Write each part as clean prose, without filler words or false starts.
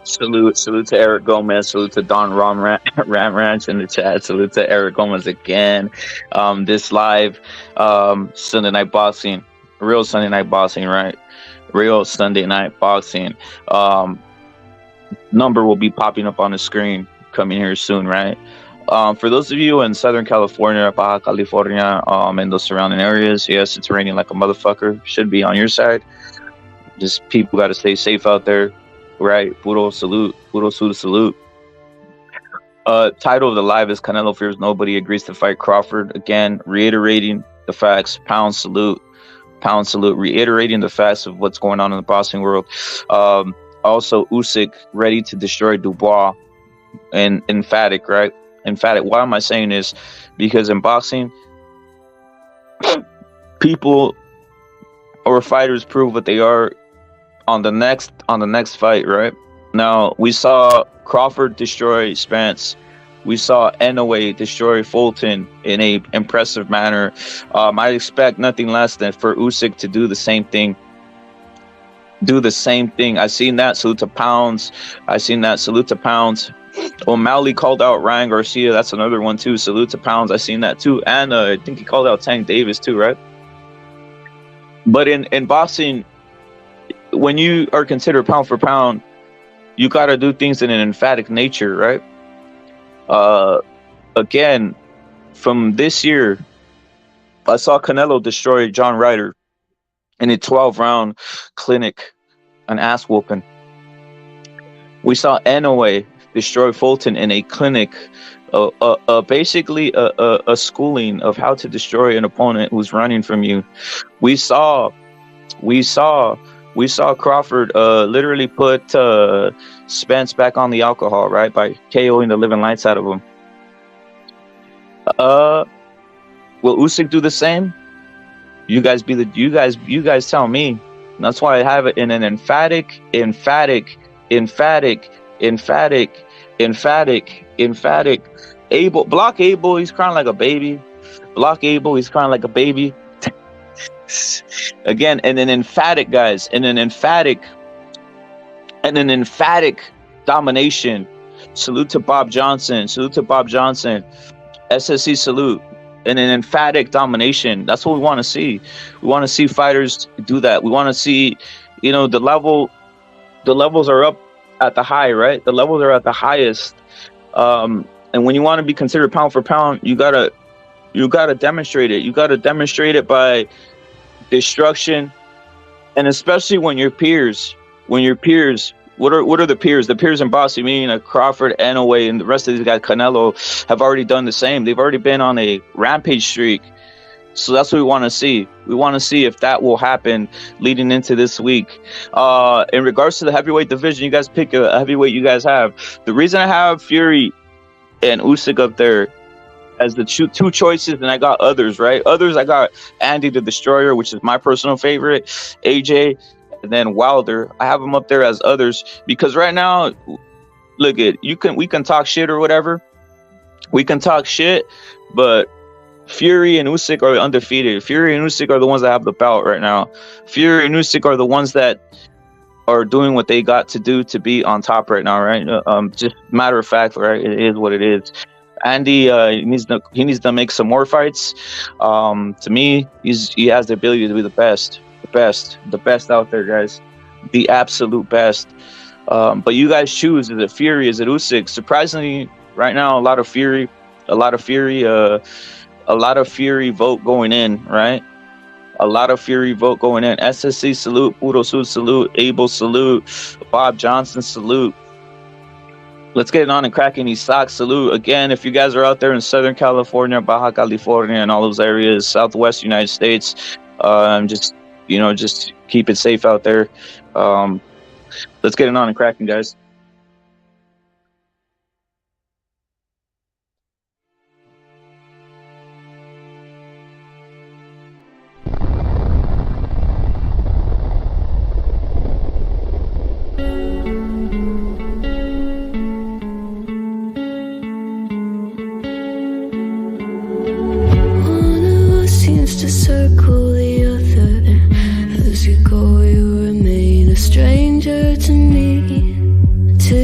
Salute to Eric Gomez. Salute to Don Ram Ranch in the chat. Salute to Eric Gomez again. This live Sunday night boxing, real Sunday night boxing, right? Real Sunday night boxing. Number will be popping up on the screen coming here soon, right? For those of you in Southern California, Baja California, and those surrounding areas, yes, it's raining like a motherfucker. Should be on your side. Just people got to stay safe out there, right? Puro salute. Title of the live is Canelo fears nobody, agrees to fight Crawford. Again, reiterating the facts. Pound salute. Reiterating the facts of what's going on in the boxing world. Also, Usyk ready to destroy Dubois. And emphatic, right? Emphatic. Why am I saying this? Because in boxing, people or fighters prove what they are on the next fight, right? Now, we saw Crawford destroy Spence. We saw Inoue destroy Fulton in a impressive manner. I expect nothing less than for Usyk to do the same thing. I seen that. Salute to Pounds. O'Malley called out Ryan Garcia. That's another one too. Salute to Pounds. I seen that too. And I think he called out Tank Davis too, right? But in boxing, when you are considered pound for pound, you got to do things in an emphatic nature, right? Again, from this year, I saw Canelo destroy John Ryder in a 12-round clinic, an ass whooping. We saw Inoue destroy Fulton in a clinic, basically a schooling of how to destroy an opponent who's running from you. We saw Crawford literally put Spence back on the alcohol, right, by KOing the living lights out of him. Will Usyk do the same? You guys tell me. That's why I have it in an emphatic. Block Abel, he's crying like a baby. Again, and an emphatic, guys, and an emphatic domination. Salute to Bob Johnson. SSC salute. And an emphatic domination. That's what we want to see. We want to see fighters do that. We want to see, the levels are up at the high, right? The levels are at the highest. And when you want to be considered pound for pound, you gotta demonstrate it. You gotta demonstrate it by destruction, and especially when your peers, what are the peers? The peers in boxing, meaning Crawford, Inoue, and the rest of these guys, Canelo, have already done the same. They've already been on a rampage streak. So that's what we want to see. We want to see if that will happen leading into this week. In regards to the heavyweight division, you guys pick a heavyweight you guys have. The reason I have Fury and Usyk up there as the two choices, and I got others, right? I got Andy the Destroyer, which is my personal favorite, AJ, and then Wilder. I have them up there as others because right now, look at we can talk shit or whatever. We can talk shit, but Fury and Usyk are undefeated. Fury and Usyk are the ones that have the belt right now. Fury and Usyk are the ones that are doing what they got to do to be on top right now, right? Just matter of fact, right? It is what it is. Andy, he needs to make some more fights. To me, he has the ability to be the best out there, guys. The absolute best. But you guys choose: is it Fury? Is it Usyk? Surprisingly, right now, a lot of Fury vote going in, right? A lot of Fury vote going in. SSC salute, Puro salute, Abel salute, Bob Johnson salute. Let's get it on and cracking these socks. Salute again. If you guys are out there in Southern California, Baja California, and all those areas, Southwest United States, just keep it safe out there. Let's get it on and cracking, guys. To circle the other, as you go, you remain a stranger to me. Till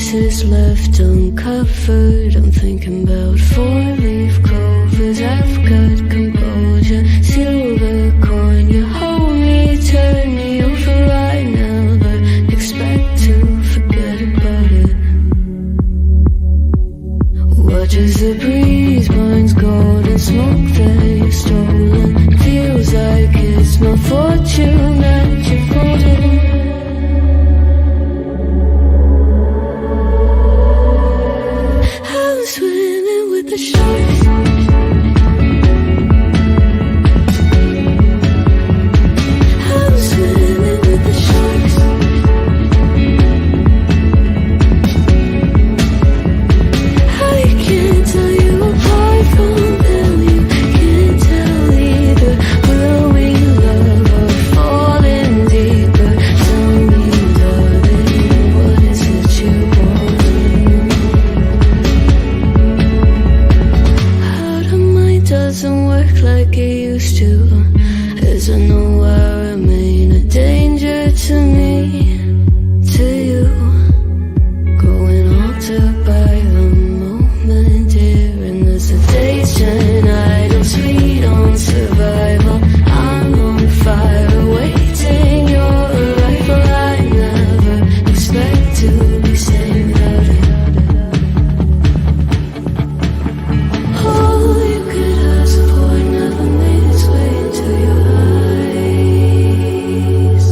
pieces left uncovered. I'm thinking about four-leaf clovers. I've got composure, silver coin. You hold me, turn me over right now, but expect to forget about it. Watch as the breeze burns golden smoke that you've stolen. Feels like it's my fortune that you're folding. I'm swimming with the sharks. I'm swimming with the sharks. I can't tell you apart from them. You can't tell either. Will we love or fall in deeper? Tell me, darling, what is it you want? How the mind doesn't work like it used to. As I know I remain a danger to me, to you. Going altered by the moment, dear. And as the days turn idle, sweet on survival. I'm on fire, waiting your arrival. I never expect to be saved without it. All you could ask for never made its way into your eyes.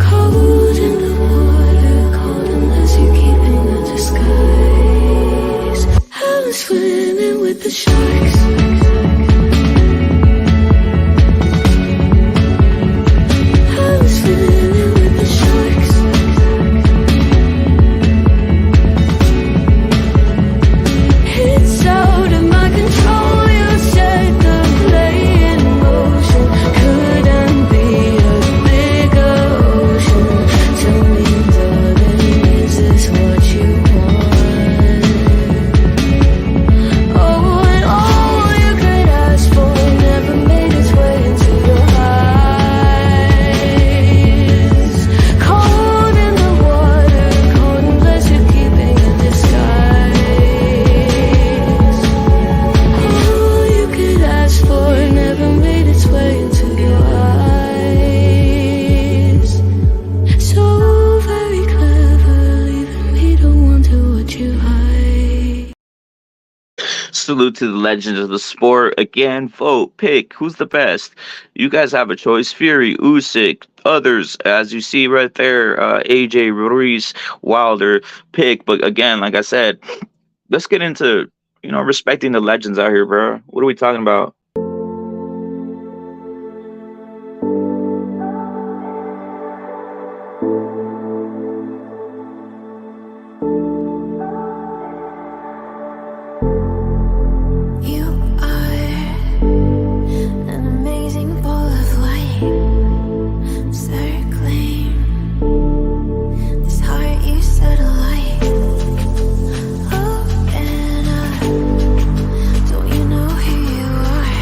Cold in the water, cold unless you're keeping a disguise. I'm swimming with the sharks. I'm swimming with the sharks. It's out of my control. You set the play in motion. Couldn't be a bigger ocean. Tell me, darling, is this what you want? Oh, and all you could ask for never made its way into your eyes. Cold in the water, cold unless you're keeping a disguise. All you could ask for never made its way into your eyes. So very clever, leaving me to wonder what you hide. Salute to the legends of the sport. Again, vote, pick. Who's the best? You guys have a choice. Fury, Usyk, others, as you see right there, AJ, Ruiz, Wilder, pick. But again, like I said, let's get into, respecting the legends out here, bro. What are we talking about? You are an amazing ball of light, circling this heart you set alight. Open up, don't you know who you are?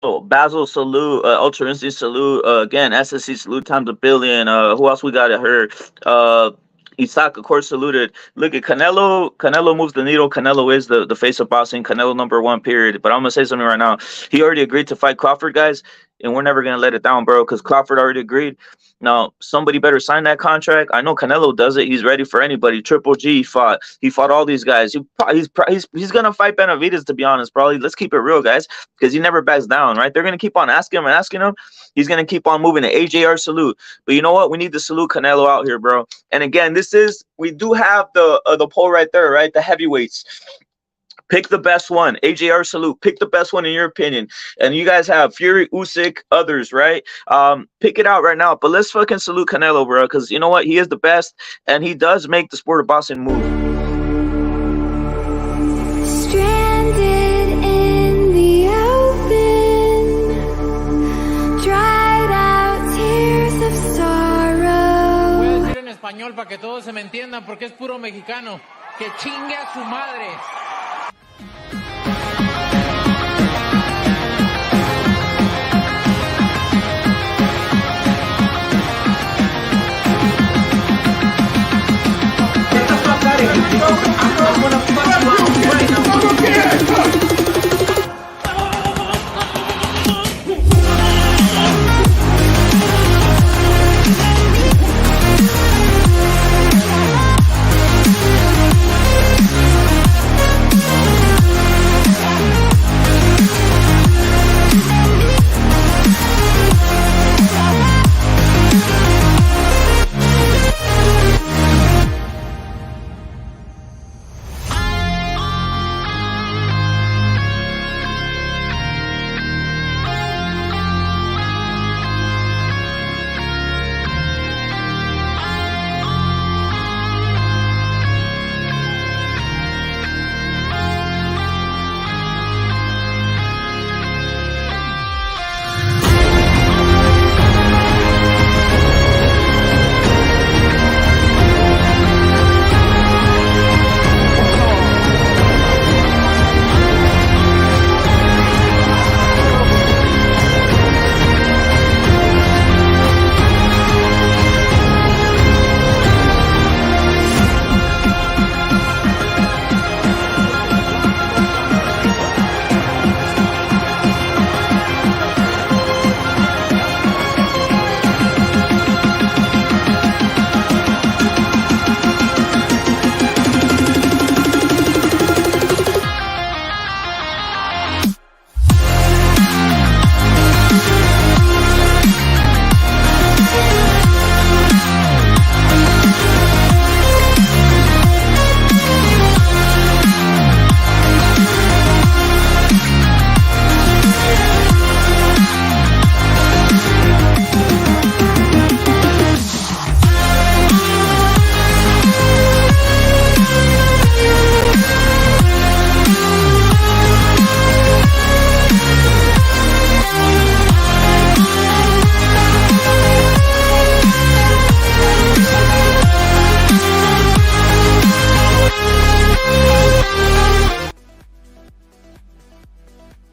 Basil salute, Ultra Instinct salute, again SSC salute times a billion. Who else we got at her? Usyk of course saluted. Look at Canelo. Canelo moves the needle. Canelo is the face of boxing. Canelo #1 period. But I'm gonna say something right now. He already agreed to fight Crawford, guys, and we're never gonna let it down, bro. Because Crawford already agreed. Now somebody better sign that contract. I know Canelo does it. He's ready for anybody. Triple G fought. He fought all these guys. He's gonna fight Benavidez, to be honest, probably. Let's keep it real, guys, because he never backs down, right? They're gonna keep on asking him and asking him. He's gonna keep on moving. The AJR salute. But you know what? We need to salute Canelo out here, bro. And again, we do have the poll right there, right? The heavyweights. Pick the best one. AJR salute. Pick the best one in your opinion. And you guys have Fury, Usyk, others, right? Pick it out right now. But let's fucking salute Canelo, bro, because you know what? He is the best, and he does make the sport of boxing move. Stranded in the open, dried out tears of sorrow. Voy a decir en español para que todos se me entiendan porque es puro mexicano. Que chingue a su madre.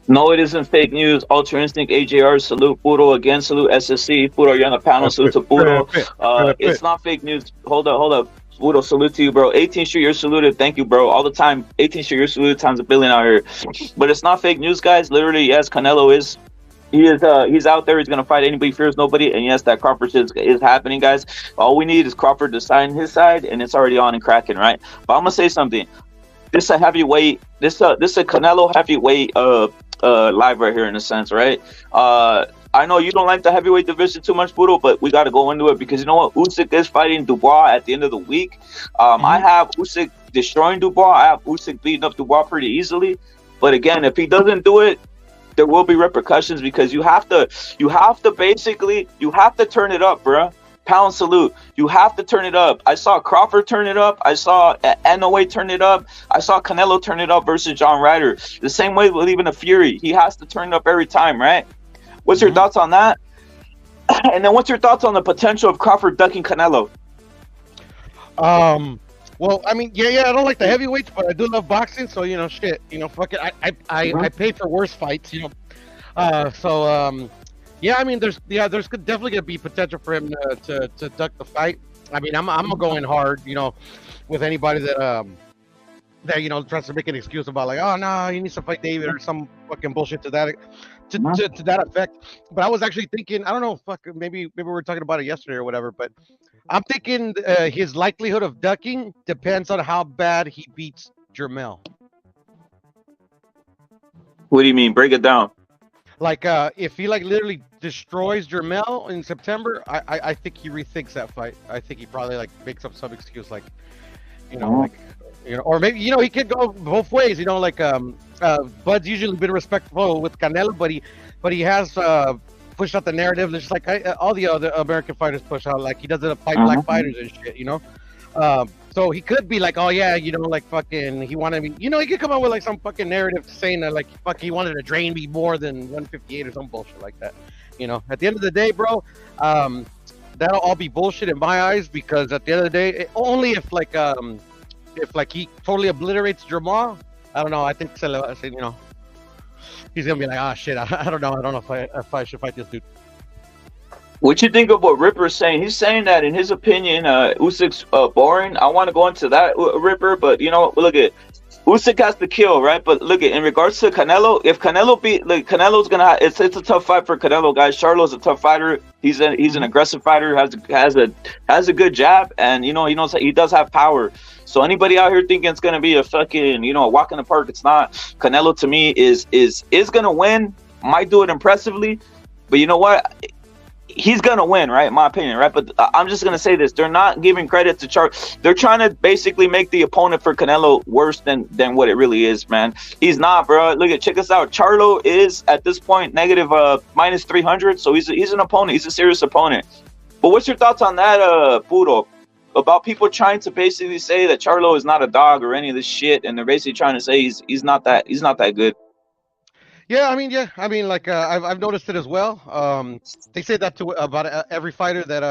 No, it isn't fake news. Ultra Instinct, AJR, salute Puro again, salute SSC. Puro, you're on the panel, salute to Puro. It's not fake news. Hold up. Puro, salute to you, bro. 18 Street, you're saluted. Thank you, bro. All the time. 18 Street, you're saluted times a billion out here. But it's not fake news, guys. Literally, yes, Canelo is. He's out there. He's gonna fight anybody, fears nobody. And yes, that Crawford shit is happening, guys. All we need is Crawford to sign his side, and it's already on and cracking, right? But I'm gonna say something. This a heavyweight. This a Canelo heavyweight live right here in a sense, right? I know you don't like the heavyweight division too much, Budo, but we got to go into it because you know what? Usyk is fighting Dubois at the end of the week. I have Usyk destroying Dubois. I have Usyk beating up Dubois pretty easily. But again, if he doesn't do it, there will be repercussions because you have to turn it up, bro. Pound salute. You have to turn it up. I saw Crawford turn it up. I saw NOA turn it up. I saw Canelo turn it up versus John Ryder. The same way with even a Fury. He has to turn it up every time, right? What's your thoughts on that? And then what's your thoughts on the potential of Crawford ducking Canelo? Well, I mean, yeah, I don't like the heavyweights, but I do love boxing, so, shit, fuck it. I pay for worse fights, Yeah, I mean, there's definitely gonna be potential for him to duck the fight. I mean, I'm going hard, with anybody that tries to make an excuse about like, oh no, he needs to fight David or some fucking bullshit to that effect. But I was actually thinking, I don't know, maybe we were talking about it yesterday or whatever, but I'm thinking his likelihood of ducking depends on how bad he beats Jermell. What do you mean? Break it down. Like, if he like literally destroys Jermell in September, I think he rethinks that fight. I think he probably like makes up some excuse, like, or maybe he could go both ways. Bud's usually been respectful with Canelo, but he has pushed out the narrative. Just like all the other American fighters push out, like he doesn't fight black fighters and shit. So he could be like, oh yeah, like fucking, he wanted me, he could come up with like some fucking narrative saying that like, fuck, he wanted to drain me more than 158 or some bullshit like that. At the end of the day, bro, that'll all be bullshit in my eyes, because at the end of the day, only if he totally obliterates Jermall, I don't know. I think, he's gonna be like, ah, shit, I don't know if I should fight this dude. What you think of what Ripper's saying? He's saying that in his opinion, Usyk's boring. I want to go into that, Ripper, but look at Usyk has to kill, right? But look at in regards to Canelo, if Canelo Canelo's gonna, it's a tough fight for Canelo, guys. Charlo's a tough fighter. He's an aggressive fighter. Has a good jab, and he does have power. So anybody out here thinking it's gonna be a fucking a walk in the park, it's not. Canelo to me is gonna win. Might do it impressively, but you know what? He's gonna win, right? In my opinion, right? But I'm just gonna say this: they're not giving credit to Charlo. They're trying to basically make the opponent for Canelo worse than what it really is, man. He's not, bro. Check this out. Charlo is at this point negative minus 300, so he's an opponent. He's a serious opponent. But what's your thoughts on that, Puro? About people trying to basically say that Charlo is not a dog or any of this shit, and they're basically trying to say he's not that good. Yeah, I mean, like I've noticed it as well. They say that to about every fighter that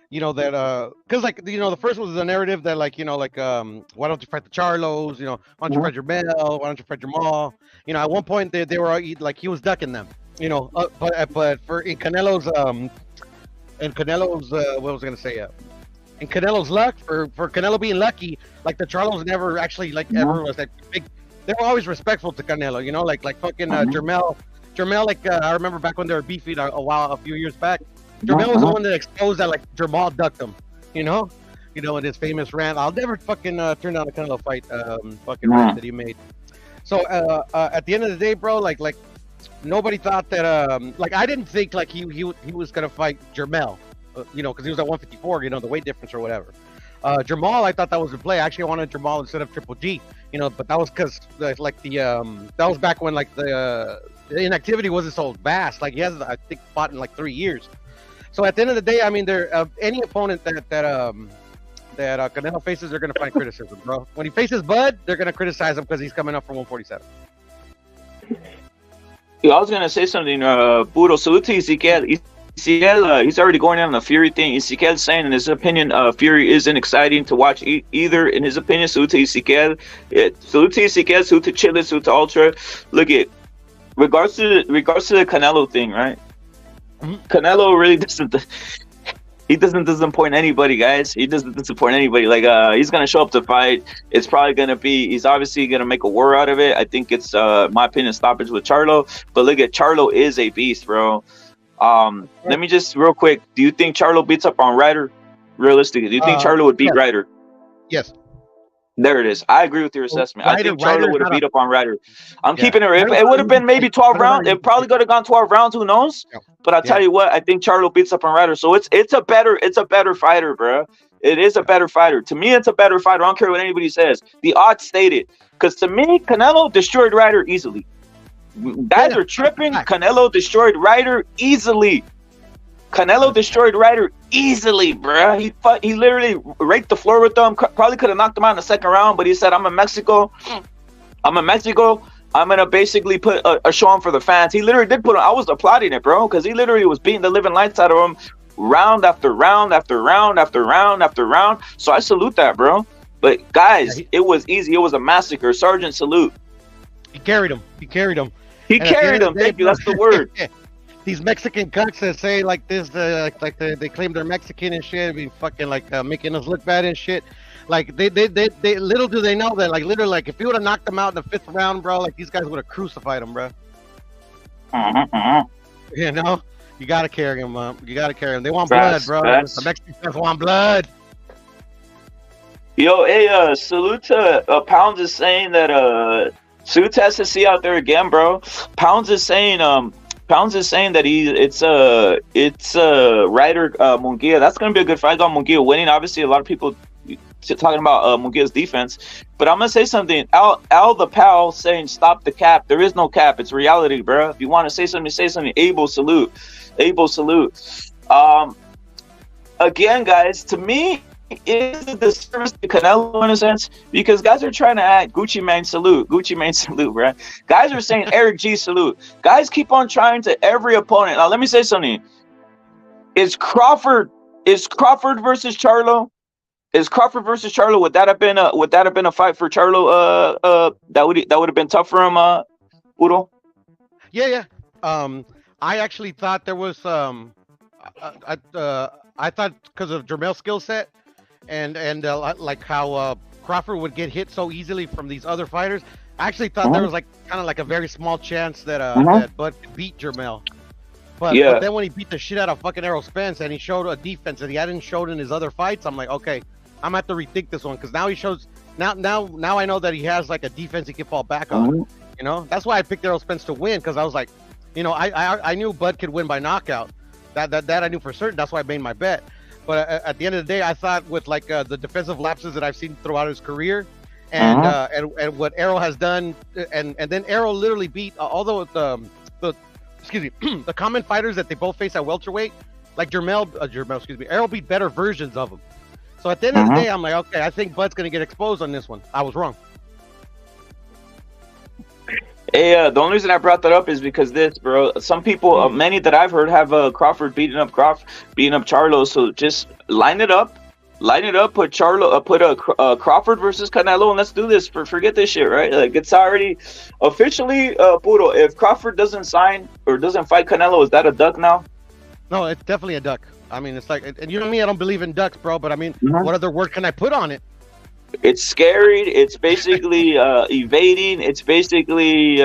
because the first was the narrative that why don't you fight the Charlos? Why don't you fight Jermell? Why don't you fight Jermall? At one point they were like he was ducking them. But for in Canelo's what was I gonna say? In Canelo's luck, for Canelo being lucky, like the Charlos never actually ever was that big. They were always respectful to Canelo, like fucking Jermell. Jermell, I remember back when they were beefing a few years back. Jermell was the one that exposed that Jermall ducked him, in his famous rant. I'll never fucking turn down a Canelo fight, rant that he made. So at the end of the day, bro, like nobody thought that I didn't think he was gonna fight Jermell, because he was at 154, the weight difference or whatever. Jermall, I thought that was a play. Actually, I wanted Jermall instead of Triple G, but that was because that was back when the inactivity wasn't so vast. He hasn't, I think, fought in 3 years. So at the end of the day, I mean, any opponent that Canelo faces, they're gonna find criticism, bro. When he faces Bud, they're gonna criticize him because he's coming up from 147. Yeah, I was gonna say something, Puro. Salute to Ezequiel. He's already going on the Fury thing. Ezequiel saying, in his opinion, Fury isn't exciting to watch either. In his opinion, salute to Ezequiel. Salute to Ezequiel. Salute to Chile. Salute to Ultra. Look at regards to the Canelo thing, right? Canelo really doesn't. He doesn't disappoint anybody, guys. He doesn't disappoint anybody. He's gonna show up to fight. It's probably gonna be. He's obviously gonna make a war out of it. I think it's, my opinion, stoppage with Charlo. But look at Charlo is a beast, bro. Let me just real quick. Do you think Charlo beats up on Ryder? Realistically, do you think Charlo would beat Ryder? Yes. There it is. I agree with your assessment. I think Charlo would have beat up on Ryder. I'm keeping it. It would have been maybe 12 rounds. It probably could have gone 12 rounds. Who knows? But I'll tell you what. I think Charlo beats up on Ryder. So it's a better fighter, bro. It is a better fighter. To me, it's a better fighter. I don't care what anybody says. The odds stated. Because to me, Canelo destroyed Ryder easily. Guys are tripping. Canelo destroyed Ryder easily. Canelo destroyed Ryder easily, bro. He literally raked the floor with them. Probably could have knocked him out in the second round, but he said, I'm in Mexico. I'm gonna basically put a show on for the fans. He literally did put on. I was applauding it, bro, because he literally was beating the living lights out of him round after round after round after round after round. So I salute that, bro. But guys, it was easy. It was a massacre. Sergeant, salute. He carried him. He And at the carried end of him. the day, Thank you. bro, That's the word. these Mexican cucks that say like this, they claim they're Mexican and shit, be fucking like making us look bad and shit. Like they little do they know that like literally like if he would have knocked him out in the 5th round, bro, like these guys would have crucified him, bro. You know, you gotta carry him up. You gotta carry him. They want blood, bro. The Mexican fans want blood. Yo, hey, salute to Pounds is saying that salute to SSC out there again, bro. Pounds is saying that it's Ryder Munguia. That's gonna be a good fight on Munguia winning. Obviously, a lot of people talking about Munguia's defense, but I'm gonna say something. Al the pal saying stop the cap. There is no cap. It's reality, bro. If you want to say something, say something. Abel salute. Again, guys, to me, it is a disservice to Canelo in a sense because guys are trying to add Gucci Mane salute, bro. Guys are saying Eric G salute. Guys keep on trying to every opponent. Now let me say something. Is Crawford versus Charlo? Would that have been a fight for Charlo? That would have been tough for him, Udo? Yeah. I actually thought there was I thought because of Jermel's skill set and like how Crawford would get hit so easily from these other fighters. I actually thought there was like kind of like a very small chance that that Bud could beat Jermel. But then when he beat the shit out of fucking Errol Spence and he showed a defense that he hadn't showed in his other fights, I'm like, okay, I'm gonna have to rethink this one because now he shows now I know that he has like a defense he can fall back on. You know, that's why I picked Errol Spence to win because I was like, you know, I knew Bud could win by knockout. That I knew for certain. That's why I made my bet. But at the end of the day, I thought with like the defensive lapses that I've seen throughout his career, and what Errol has done, and then Errol literally beat although the the common fighters that they both face at welterweight, like Errol beat better versions of them. So at the end of the day, I'm like, okay, I think Bud's gonna get exposed on this one. I was wrong. Hey, the only reason I brought that up is because some people, many that I've heard have Crawford beating up Charlo. So just line it up, put Crawford versus Canelo, and let's do this. Forget this shit, right? Like it's already officially, Puro. If Crawford doesn't sign or doesn't fight Canelo, is that a duck now? No, it's definitely a duck. I mean, it's like, and you know me, I don't believe in ducks, bro. But I mean, what other word can I put on it? It's scary. It's basically evading. It's basically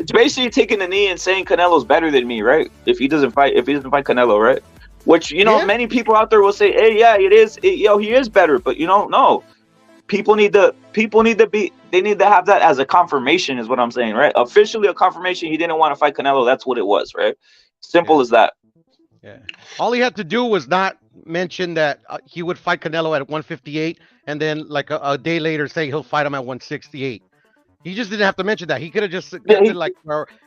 taking the knee and saying Canelo's better than me, right? If he doesn't fight Canelo, right? Which many people out there will say, hey, yeah, it is. He is better. But no, people need to have that as a confirmation, is what I'm saying, right? Officially a confirmation he didn't want to fight Canelo. That's what it was, right? Simple as that. Yeah. All he had to do was not mention that he would fight Canelo at 158 and then like a day later say he'll fight him at 168. He just didn't have to mention that. He could have just said like,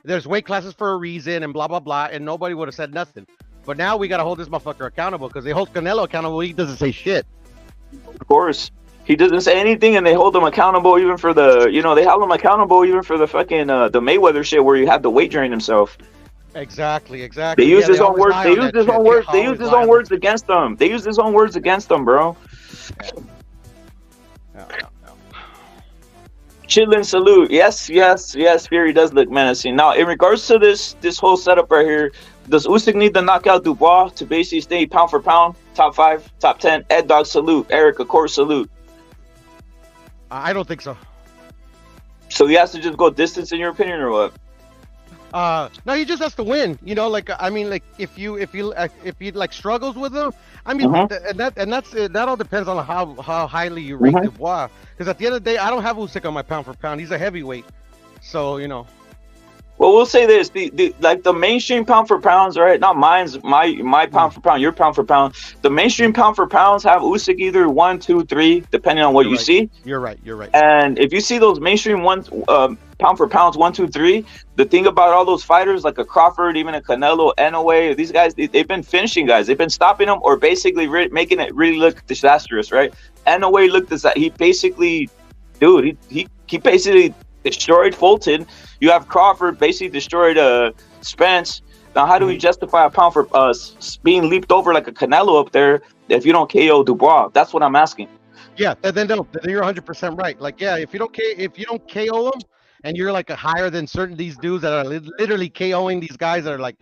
there's weight classes for a reason and blah, blah, blah. And nobody would have said nothing. But now we got to hold this motherfucker accountable because they hold Canelo accountable. He doesn't say shit. Of course. He doesn't say anything and they hold him accountable even for the, they held him accountable even for the fucking, the Mayweather shit where he had the weight drain himself. Exactly. They used his own words. They used his own words. They used his own words against him. They used his own words against him, bro. No. Chitlin salute. Yes. Fury does look menacing. Now, in regards to this whole setup right here, does Usyk need to knock out Dubois to basically stay pound for pound, top 5, top 10? Ed Dog salute. Eric, of course, salute. I don't think so. So he has to just go distance, in your opinion, or what? No, he just has to win. I mean, like if he like struggles with him, I mean, that all depends on how highly you rate Dubois. Because at the end of the day, I don't have Usyk on my pound for pound. He's a heavyweight, so Well, we'll say this: the mainstream pound for pounds, right? Not mine's my pound for pound, your pound for pound. The mainstream pound for pounds have Usyk either 1, 2, 3, depending on what you see. You're right. And if you see those mainstream pound for pounds 1, 2, 3, the thing about all those fighters like a Crawford, even a Canelo, Inoue, these guys, they've been finishing guys. They've been stopping them or basically making it really look disastrous, right? Inoue looked as that he basically, he basically destroyed Fulton. You have Crawford basically destroyed Spence. Now, how do we justify a pound for being leaped over like a Canelo up there if you don't KO Dubois? That's what I'm asking. Yeah, then you're 100% right. Like, yeah, if you don't KO him, and you're like a higher than certain these dudes that are literally KOing these guys that are like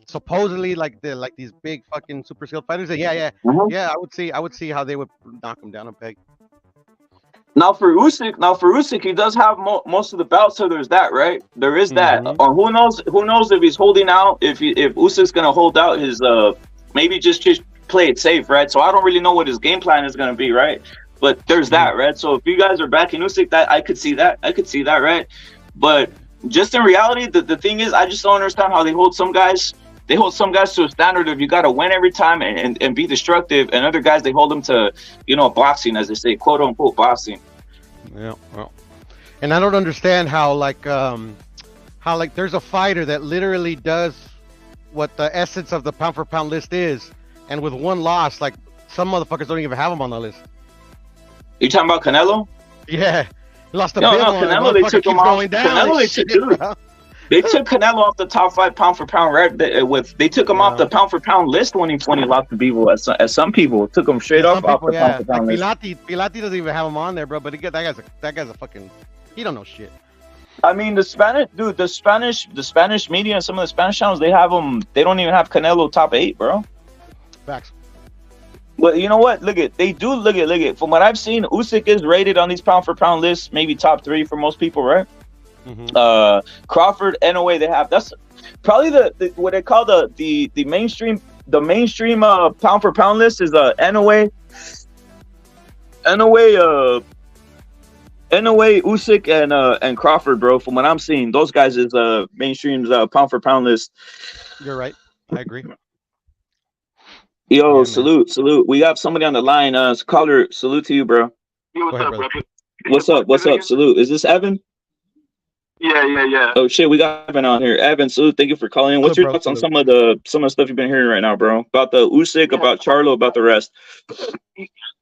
supposedly like these big fucking super skilled fighters. And yeah. I would see how they would knock him down a peg. Now for Usyk, he does have most of the bouts, so there's that, right? There is that. Mhm. Or who knows if he's holding out, if Usyk's gonna hold out his maybe just play it safe, right? So I don't really know what his game plan is gonna be, right? But there's that, right? So if you guys are backing Usyk, that I could see that, right? But just in reality, the thing is, I just don't understand how they hold some guys. They hold some guys to a standard of you got to win every time and be destructive, and other guys they hold them to, boxing, as they say, quote unquote boxing. Yeah, well, and I don't understand how there's a fighter that literally does what the essence of the pound for pound list is, and with one loss, like some motherfuckers don't even have him on the list. You talking about Canelo? Yeah, he lost a No, bit. Canelo, they took him off. Canelo, they took Canelo off the top 5 pound for pound. Right, they took him off the pound for pound list when he lost to Bivol. As some people took him straight off the pound for pound list. Pilati doesn't even have him on there, bro. But that guy's a fucking, he don't know shit. I mean, the Spanish media and some of the Spanish channels, they have him. They don't even have Canelo top 8, bro. Facts. But you know what? Look at. From what I've seen, Usyk is rated on these pound for pound lists, maybe top 3 for most people, right? Mm-hmm. Crawford, NOA, they have. That's probably the what they call the mainstream pound for pound list is NOA, Usyk and Crawford, bro. From what I'm seeing, those guys is mainstream's pound for pound list. You're right. I agree. Yo, salute. We got somebody on the line. Caller, salute to you, bro. Hey, what's up, brother? What's up? Salute. Is this Evan? Yeah. Oh shit, we got Evan on here. Evan, salute. Thank you for calling in. What's your thoughts on some of the stuff you've been hearing right now, bro? About the Usyk, about Charlo, about the rest.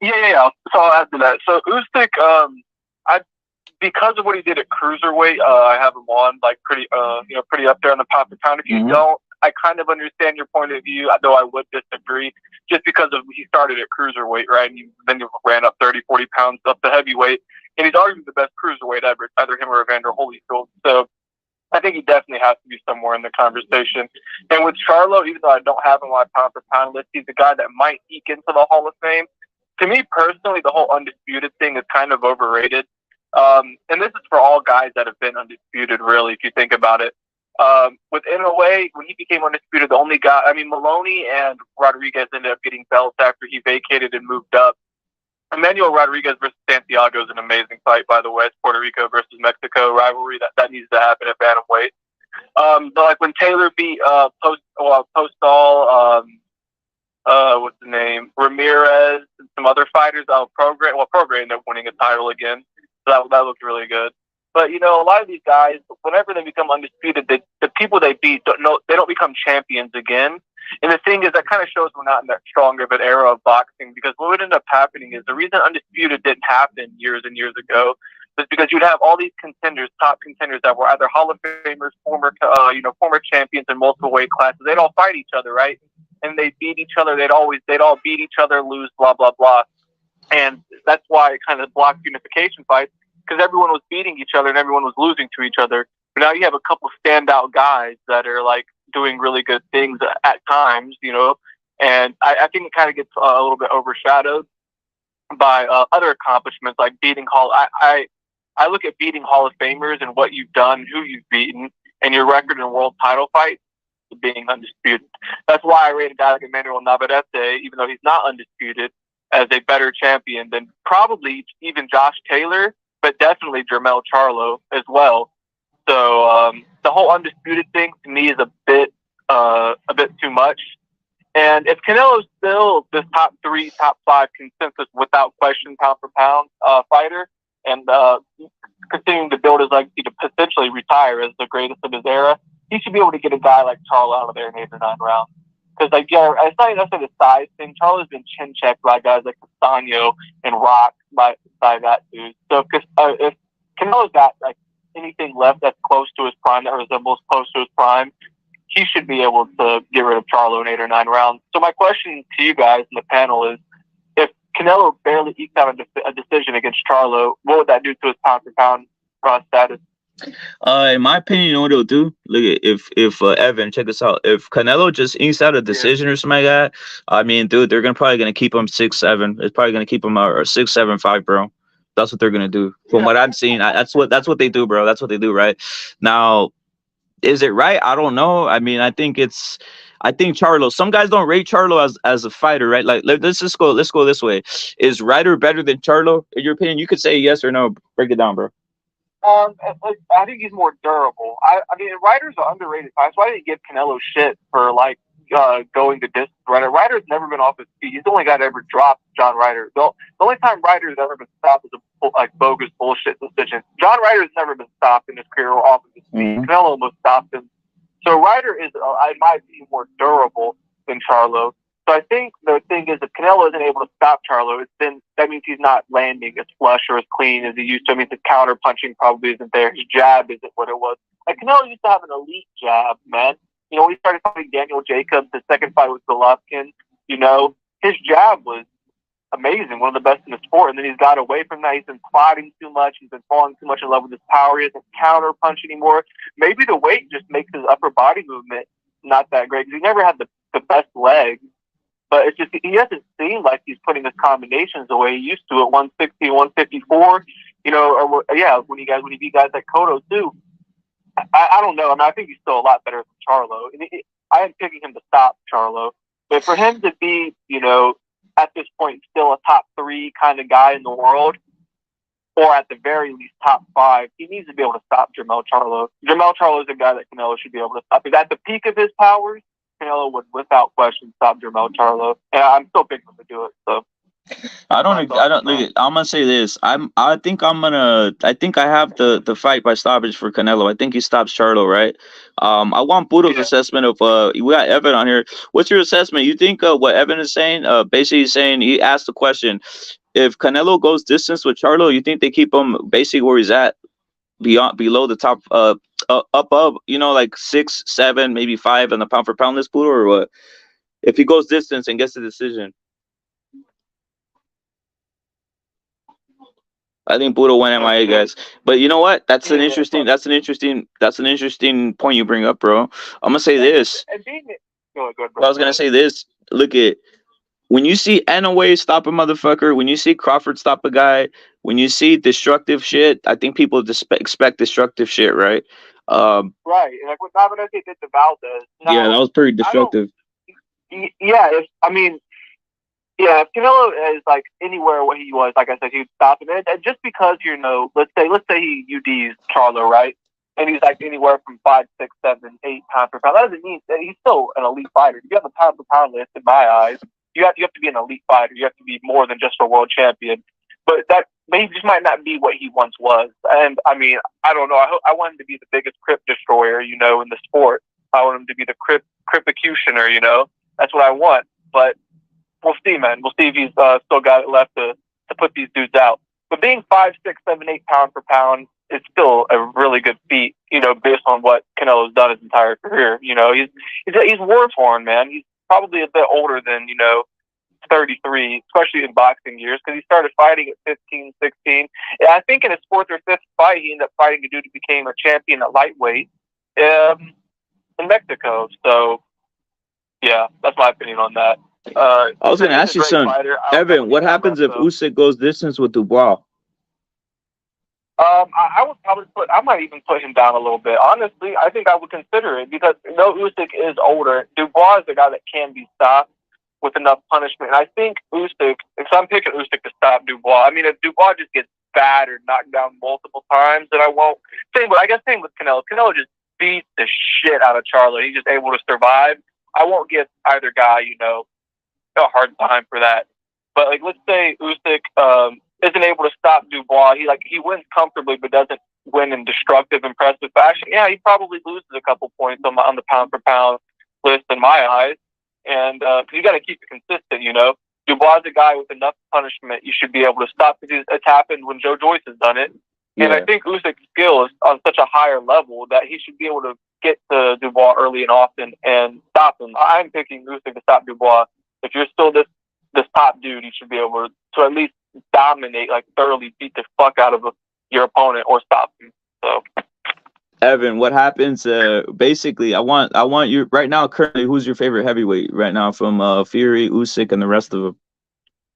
Yeah. So I'll add to that. So Usyk, because of what he did at cruiserweight, I have him on like pretty up there on the pound for pound. If you don't, I kind of understand your point of view, though I would disagree, just because of he started at cruiserweight, right? And then he ran up 30, 40 pounds up to heavyweight, and he's arguably the best cruiserweight ever. It's either him or Evander Holyfield. So I think he definitely has to be somewhere in the conversation. And with Charlo, even though I don't have him on my pound for pound list, he's a guy that might eke into the Hall of Fame. To me personally, the whole undisputed thing is kind of overrated. And this is for all guys that have been undisputed, really, if you think about it. With NOA, when he became undisputed, the only guy, Maloney and Rodriguez ended up getting belts after he vacated and moved up. Emmanuel Rodriguez versus Santiago is an amazing fight, by the way. It's Puerto Rico versus Mexico rivalry. That needs to happen at bantamweight. But like when Taylor beat Postol, what's the name? Ramirez and some other fighters. Prograis ended up winning a title again. So that looked really good. But, a lot of these guys, whenever they become undisputed, the people they beat they don't become champions again. And the thing is, that kind of shows we're not in that strong of an era of boxing, because what would end up happening is the reason undisputed didn't happen years and years ago was because you'd have all these contenders, top contenders that were either Hall of Famers, former champions in multiple weight classes. They'd all fight each other, right? And they'd beat each other. They'd all beat each other, lose, blah, blah, blah. And that's why it kind of blocked unification fights, because everyone was beating each other and everyone was losing to each other. But now you have a couple standout guys that are like doing really good things at times, and I think it kind of gets a little bit overshadowed by other accomplishments like beating I look at beating Hall of Famers and what you've done, who you've beaten, and your record in world title fights being undisputed. That's why I rated a guy like Emmanuel Navarrete, even though he's not undisputed, as a better champion than probably even Josh Taylor, but definitely Jermell Charlo as well. So the whole undisputed thing to me is a bit too much. And if Canelo's still this top 3, top 5 consensus without question pound for pound fighter, and continuing to build his legacy to potentially retire as the greatest of his era, he should be able to get a guy like Charlo out of there in 8 or 9 rounds. Because it's not necessarily the size thing. Charlo's been chin checked by guys like Castano and Rock by that dude. So if Canelo's got like anything left that's close to his prime, that resembles close to his prime, he should be able to get rid of Charlo in 8 or 9 rounds. So my question to you guys in the panel is, if Canelo barely eked out a decision against Charlo, what would that do to his pound for pound status? In my opinion, you know what it'll do? Look at if Evan, check this out. If Canelo just inks out a decision or something like that, I mean, dude, they're probably gonna keep him 6-7. It's probably gonna keep him or 6-7-5, bro. That's what they're gonna do. From what I'm seeing, that's what they do, bro. That's what they do, right? Now, is it right? I don't know. I mean, I think Charlo. Some guys don't rate Charlo as a fighter, right? Like, let's just go. Let's go this way. Is Ryder better than Charlo in your opinion? You could say yes or no. Break it down, bro. I think he's more durable. I mean, Ryder's an underrated fighter. That's why I didn't give Canelo shit for going the distance. Ryder's never been off his feet. He's the only guy that ever dropped John Ryder. The only time Ryder's ever been stopped is a bogus bullshit decision. John Ryder's never been stopped in his career off of his feet. Mm-hmm. Canelo almost stopped him. So Ryder is, in my opinion, more durable than Charlo. So I think the thing is, if Canelo isn't able to stop Charlo, that means he's not landing as flush or as clean as he used to. I mean, his counter punching probably isn't there. His jab isn't what it was. Like, Canelo used to have an elite jab, man. You know, when he started fighting Daniel Jacobs, his second fight with Golovkin, you know, his jab was amazing, one of the best in the sport. And then he's got away from that. He's been plotting too much. He's been falling too much in love with his power. He doesn't counter punch anymore. Maybe the weight just makes his upper body movement not that great, because he never had the best legs. But it's just, he doesn't seem like he's putting his combinations the way he used to at 160, 154. You know, when he beat guys like Cotto too. I don't know. I mean, I think he's still a lot better than Charlo. I am picking him to stop Charlo, but for him to be, you know, at this point still a top 3 kind of guy in the world, or at the very least top 5, he needs to be able to stop Jermell Charlo. Jermell Charlo is a guy that Canelo should be able to stop. He's at the peak of his powers. Canelo would, without question, stop Jermell Charlo, and I'm still picking him to do it. So, I don't. Look, I'm gonna say this. I think I have the fight by stoppage for Canelo. I think he stops Charlo, right? I want Budo's assessment of. We got Evan on here. What's your assessment? You think what Evan is saying? Basically saying, he asked the question: if Canelo goes distance with Charlo, you think they keep him basically where he's at, below the top, above, you know, like 6, 7, maybe 5 on the pound for pound list, Budo, or what? If he goes distance and gets the decision. I think Budo went MIA, guys. But you know what? That's an interesting point you bring up, bro. I'm gonna say this. I was gonna say this. Look at, when you see Inoue stop a motherfucker, when you see Crawford stop a guy, when you see destructive shit, I think people expect destructive shit, right? Right. Like what Navarrete did to Valdez. Yeah, that was pretty destructive. If Canelo is like anywhere where he was, like I said, he'd stop him. And just because, you know, let's say he UDs Charlo, right? And he's like anywhere from 5, 6, 7, 8 pounds per pound. That doesn't mean that he's still an elite fighter. If you have a pound per pound list, in my eyes, you have to be an elite fighter. You have to be more than just a world champion. But that maybe just might not be what he once was. And I mean, I don't know. I want him to be the biggest crypt destroyer, you know, in the sport. I want him to be the cryptocutioner, you know. That's what I want. But we'll see, man. We'll see if he's still got it left to put these dudes out. But being 5, 6, 7, 8 pound per pound is still a really good feat, you know, based on what Canelo's done his entire career. You know, he's war torn, man. He's probably a bit older than, you know, 33, especially in boxing years, because he started fighting at 15, 16. And I think in his 4th or 5th fight, he ended up fighting a dude who became a champion at lightweight in Mexico. So, yeah, that's my opinion on that. I was going to ask you something. Evan, what happens if Usyk goes distance with Dubois? I might even put him down a little bit. Honestly, I think I would consider it, because though Usyk is older, Dubois is a guy that can be stopped with enough punishment. And I think Usyk, so I'm picking Usyk to stop Dubois. I mean, if Dubois just gets battered, knocked down multiple times, then I won't. Same with Canelo. Canelo just beats the shit out of Charlo. He's just able to survive. I won't give either guy, you know, a hard time for that. But like, let's say Usyk isn't able to stop Dubois. He wins comfortably, but doesn't win in destructive, impressive fashion. Yeah, he probably loses a couple points on the pound per pound list in my eyes. And you got to keep it consistent, you know. Dubois is a guy with enough punishment you should be able to stop, because it's happened when Joe Joyce has done it. Yeah. And I think Usyk's skill is on such a higher level that he should be able to get to Dubois early and often and stop him. I'm picking Usyk to stop Dubois. If you're still this top dude, you should be able to at least dominate, like thoroughly beat the fuck out of your opponent or stop him. So Evan, what happens? Basically, I want you right now. Currently, who's your favorite heavyweight right now from Fury, Usyk, and the rest of them?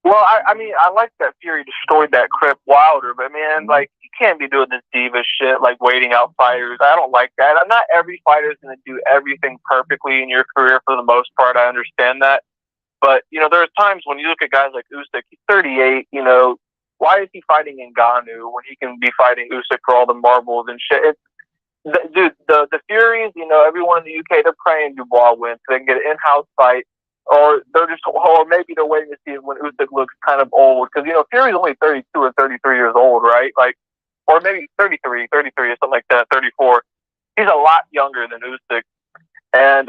Well, I mean, I like that Fury destroyed that Crip Wilder, but man, like, you can't be doing this diva shit, like waiting out fighters. I don't like that. Not every fighter is going to do everything perfectly in your career for the most part. I understand that. But, you know, there's times when you look at guys like Usyk, he's 38, you know, why is he fighting Ngannou when he can be fighting Usyk for all the marbles and shit? Dude, the Furies, you know, everyone in the UK, they're praying Dubois wins so they can get an in-house fight. Or maybe they're waiting to see when Usyk looks kind of old. Because, you know, Fury's only 32 or 33 years old, right? Like, or maybe 33 or something like that, 34. He's a lot younger than Usyk. And,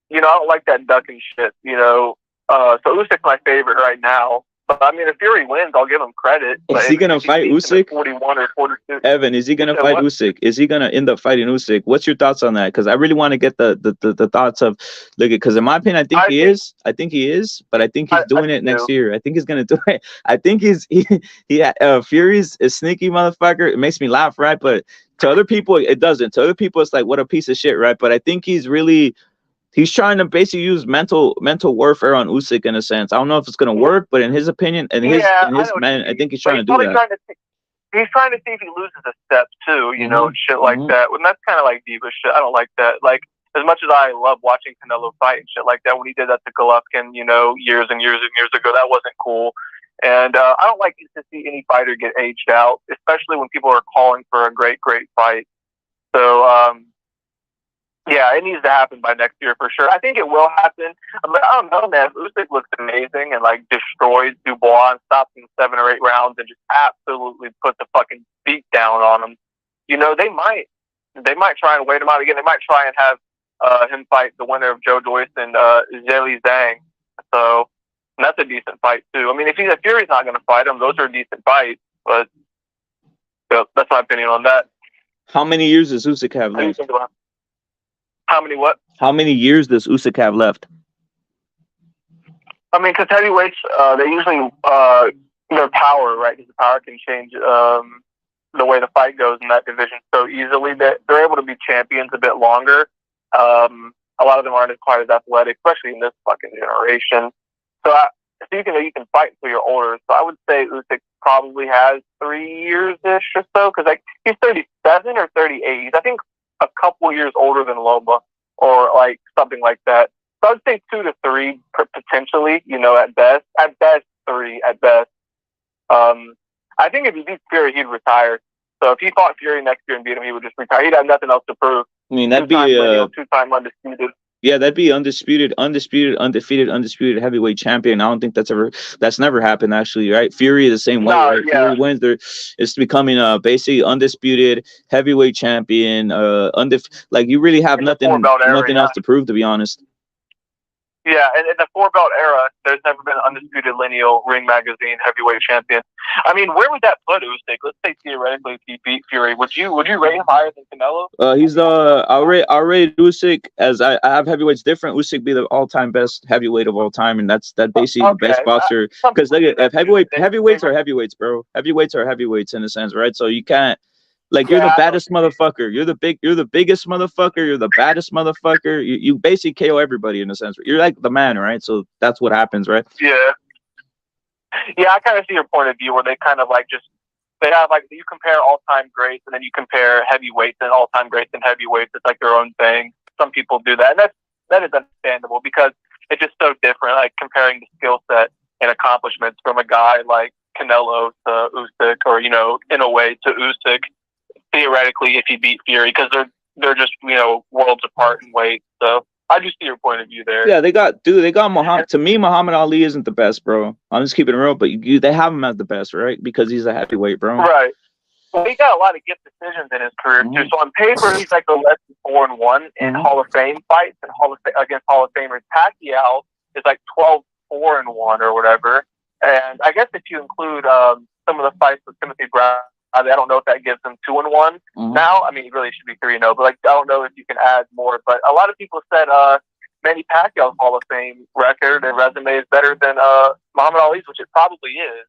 you know, I don't like that ducking shit, you know. So Usyk's my favorite right now. But, I mean, if Fury wins, I'll give him credit. Is he going to fight Usyk? 41 or 42. Evan, is he going to fight Usyk? Is he going to end up fighting Usyk? What's your thoughts on that? Because I really want to get the thoughts of, look, because in my opinion, I think he is, but I think he's doing it next year. I think he's going to do it. I think Fury's a sneaky motherfucker. It makes me laugh, right? But to other people, it doesn't. To other people, it's like, what a piece of shit, right? But I think he's trying to basically use mental warfare on Usyk in a sense. I don't know if it's going to work, but in his opinion, I think he's trying to do that. He's trying to see if he loses a step too, you know, and shit like that. And that's kind of like diva shit. I don't like that. Like, as much as I love watching Canelo fight and shit like that, when he did that to Golovkin, you know, years and years and years ago, that wasn't cool. And I don't like to see any fighter get aged out, especially when people are calling for a great fight. So, yeah, it needs to happen by next year for sure. I think it will happen. But I don't know, man. Usyk looks amazing and like destroys Dubois and stops in 7 or 8 rounds and just absolutely put the fucking beat down on him. You know, they might try and wait him out again. They might try and have him fight the winner of Joe Joyce and Zhilei Zhang. So that's a decent fight too. I mean, if Fury's not going to fight him, those are decent fights. But that's my opinion on that. How many years does Usyk have left? How many what? How many years does Usyk have left? I mean, because heavyweights, they usually, their power, right? Because the power can change the way the fight goes in that division so easily that they're able to be champions a bit longer. A lot of them aren't quite as athletic, especially in this fucking generation. So you can fight until you're older. So I would say Usyk probably has 3 years-ish or so, because like he's 37 or 38. He's, I think, a couple years older than Loma, or like something like that. So I'd say 2 to 3 potentially, you know, at best. At best, 3 at best. I think if he beats Fury, he'd retire. So if he fought Fury next year and beat him, he would just retire. He'd have nothing else to prove. I mean, that'd be 2-time undisputed. Yeah, that'd be undefeated heavyweight champion. I don't think that's never happened actually, right? Fury is the same way, right? Yeah. Fury wins, it's becoming basically undisputed heavyweight champion. Like you really have nothing else to prove, to be honest. Yeah, and in the 4-belt era, there's never been an undisputed lineal Ring Magazine heavyweight champion. I mean, where would that put Usyk? Let's say theoretically, if he beat Fury, would you rate him higher than Canelo? He's I'll rate Usyk as I have heavyweights different. Usyk be the all-time best heavyweight of all time, and that's basically the best boxer. Because look at heavyweights are heavyweights, bro. Heavyweights are heavyweights in a sense, right? So you can't. Like you're the baddest motherfucker. You're the biggest motherfucker. You're the baddest motherfucker. You basically KO everybody in a sense. You're like the man, right? So that's what happens, right? Yeah. Yeah, I kind of see your point of view where they kind of like they have like you compare all-time greats and then you compare heavyweights and all-time greats and heavyweights. It's like their own thing. Some people do that, and that is understandable because it's just so different. Like comparing the skill set and accomplishments from a guy like Canelo to Usyk, or you know, in a way to Usyk. Theoretically, if he beat Fury, because they're just, you know, worlds apart in weight. So I just see your point of view there. Yeah, they got Muhammad. To me, Muhammad Ali isn't the best, bro. I'm just keeping it real, but they have him as the best, right? Because he's a heavyweight, bro. Right. Well, he got a lot of good decisions in his career too. So on paper, he's like the less than 4-1 in Hall of Fame fights and against Hall of Famers. Pacquiao is like 12-4-1 or whatever. And I guess if you include some of the fights with Timothy Brown. I don't know if that gives him 2-1 now. I mean, he really should be 3-0, but like I don't know if you can add more. But a lot of people said Manny Pacquiao's Hall of Fame record and resume is better than Muhammad Ali's, which it probably is.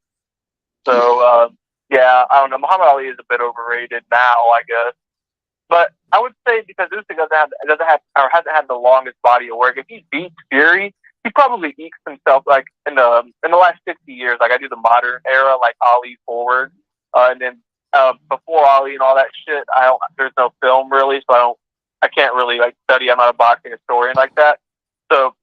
So yeah, I don't know. Muhammad Ali is a bit overrated now, I guess. But I would say because Usyk doesn't have or hasn't had the longest body of work. If he beats Fury, he probably ekes himself like in the last 50 years. Like I do the modern era, like Ali forward, and then before Ali and all that shit. There's no film really, so I can't really like study. I'm not a boxing historian like that. So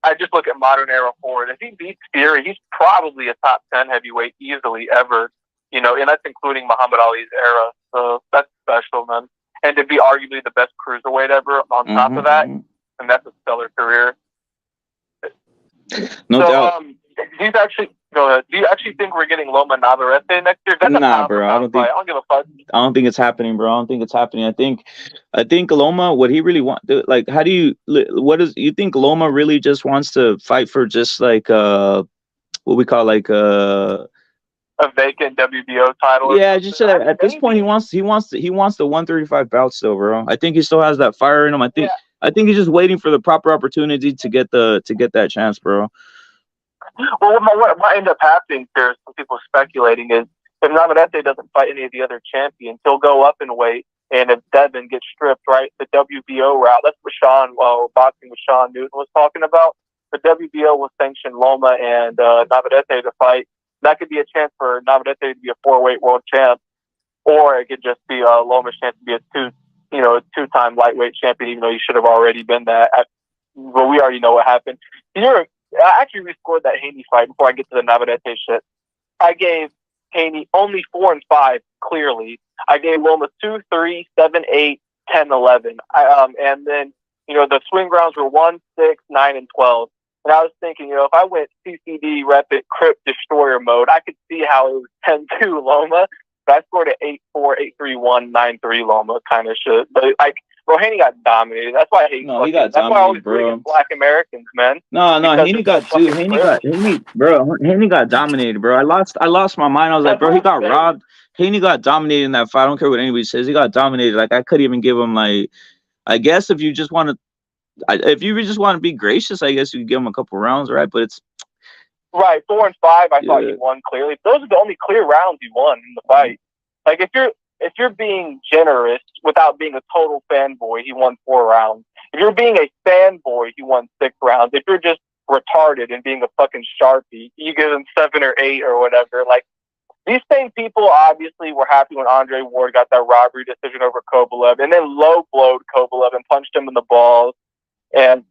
I just look at modern era forward. If he beats Fury, he's probably a top 10 heavyweight easily ever. You know, and that's including Muhammad Ali's era. So that's special, man. And to be arguably the best cruiserweight ever on top of that, and that's a stellar career. No doubt. Go ahead. Do you actually think we're getting Loma Navarrete next year? Nah, bro. I don't give a fuck. I don't think it's happening, bro. I don't think it's happening. I think Loma, what he really wants, like, you think Loma really just wants to fight for just like what we call like a vacant WBO title? Yeah, just at this point he wants the 135 bout still, bro. I think he still has that fire in him. I think he's just waiting for the proper opportunity to get that chance, bro. Well, what might end up happening, there's some people speculating, is if Navarrete doesn't fight any of the other champions, he'll go up in weight, and if Devin gets stripped, right, the WBO route, that's what boxing with Sean Newton was talking about. The WBO will sanction Loma and Navarrete to fight. That could be a chance for Navarrete to be a 4-weight world champ, or it could just be Loma's chance to be a two-time lightweight champion, even though he should have already been that. But we already know what happened. I actually rescored that Haney fight before I get to the Navarrete shit. I gave Haney only 4 and 5, clearly. I gave Loma 2, 3, 7, 8, 10, 11. And then, the swing rounds were 1, 6, 9, and 12. And I was thinking, if I went CCD, Rapid, Crypt, Destroyer mode, I could see how it was 10-2 Loma. But I scored at 8-4, 8-3-1, 9-3 Loma kind of shit. But, Haney got dominated. That's why I hate. No, he got dominated, that's why I always bring Black Americans, man. No, Haney got dominated, bro. I lost my mind. I was like, bro, he got robbed. Haney got dominated in that fight. I don't care what anybody says. He got dominated. Like I couldn't even give him like. I guess if you just want to be gracious, I guess you could give him a couple rounds, right? But it's right 4 and 5. I thought he won clearly. Those are the only clear rounds he won in the fight. Like if you're being generous without being a total fanboy, he won 4 rounds. If you're being a fanboy, he won 6 rounds. If you're just retarded and being a fucking Sharpie, you give him 7 or 8 or whatever. Like, these same people obviously were happy when Andre Ward got that robbery decision over Kovalev and then low-blowed Kovalev and punched him in the balls. And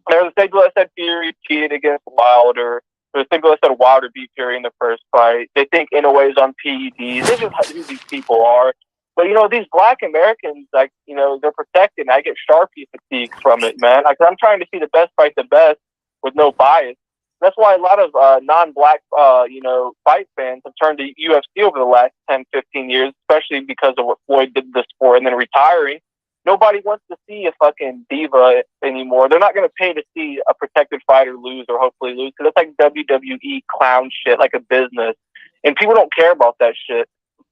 there was a people that said Fury cheated against Wilder. There was people that said Wilder beat Fury in the first fight. They think Inoue's on PEDs. This is who these people are. But, these Black Americans, like, they're protected. And I get Sharpie fatigue from it, man. Like, I'm trying to see the best fight the best with no bias. That's why a lot of non-Black, fight fans have turned to UFC over the last 10, 15 years, especially because of what Floyd did to the sport and then retiring. Nobody wants to see a fucking diva anymore. They're not going to pay to see a protected fighter lose or hopefully lose, because that's like WWE clown shit, like a business. And people don't care about that shit.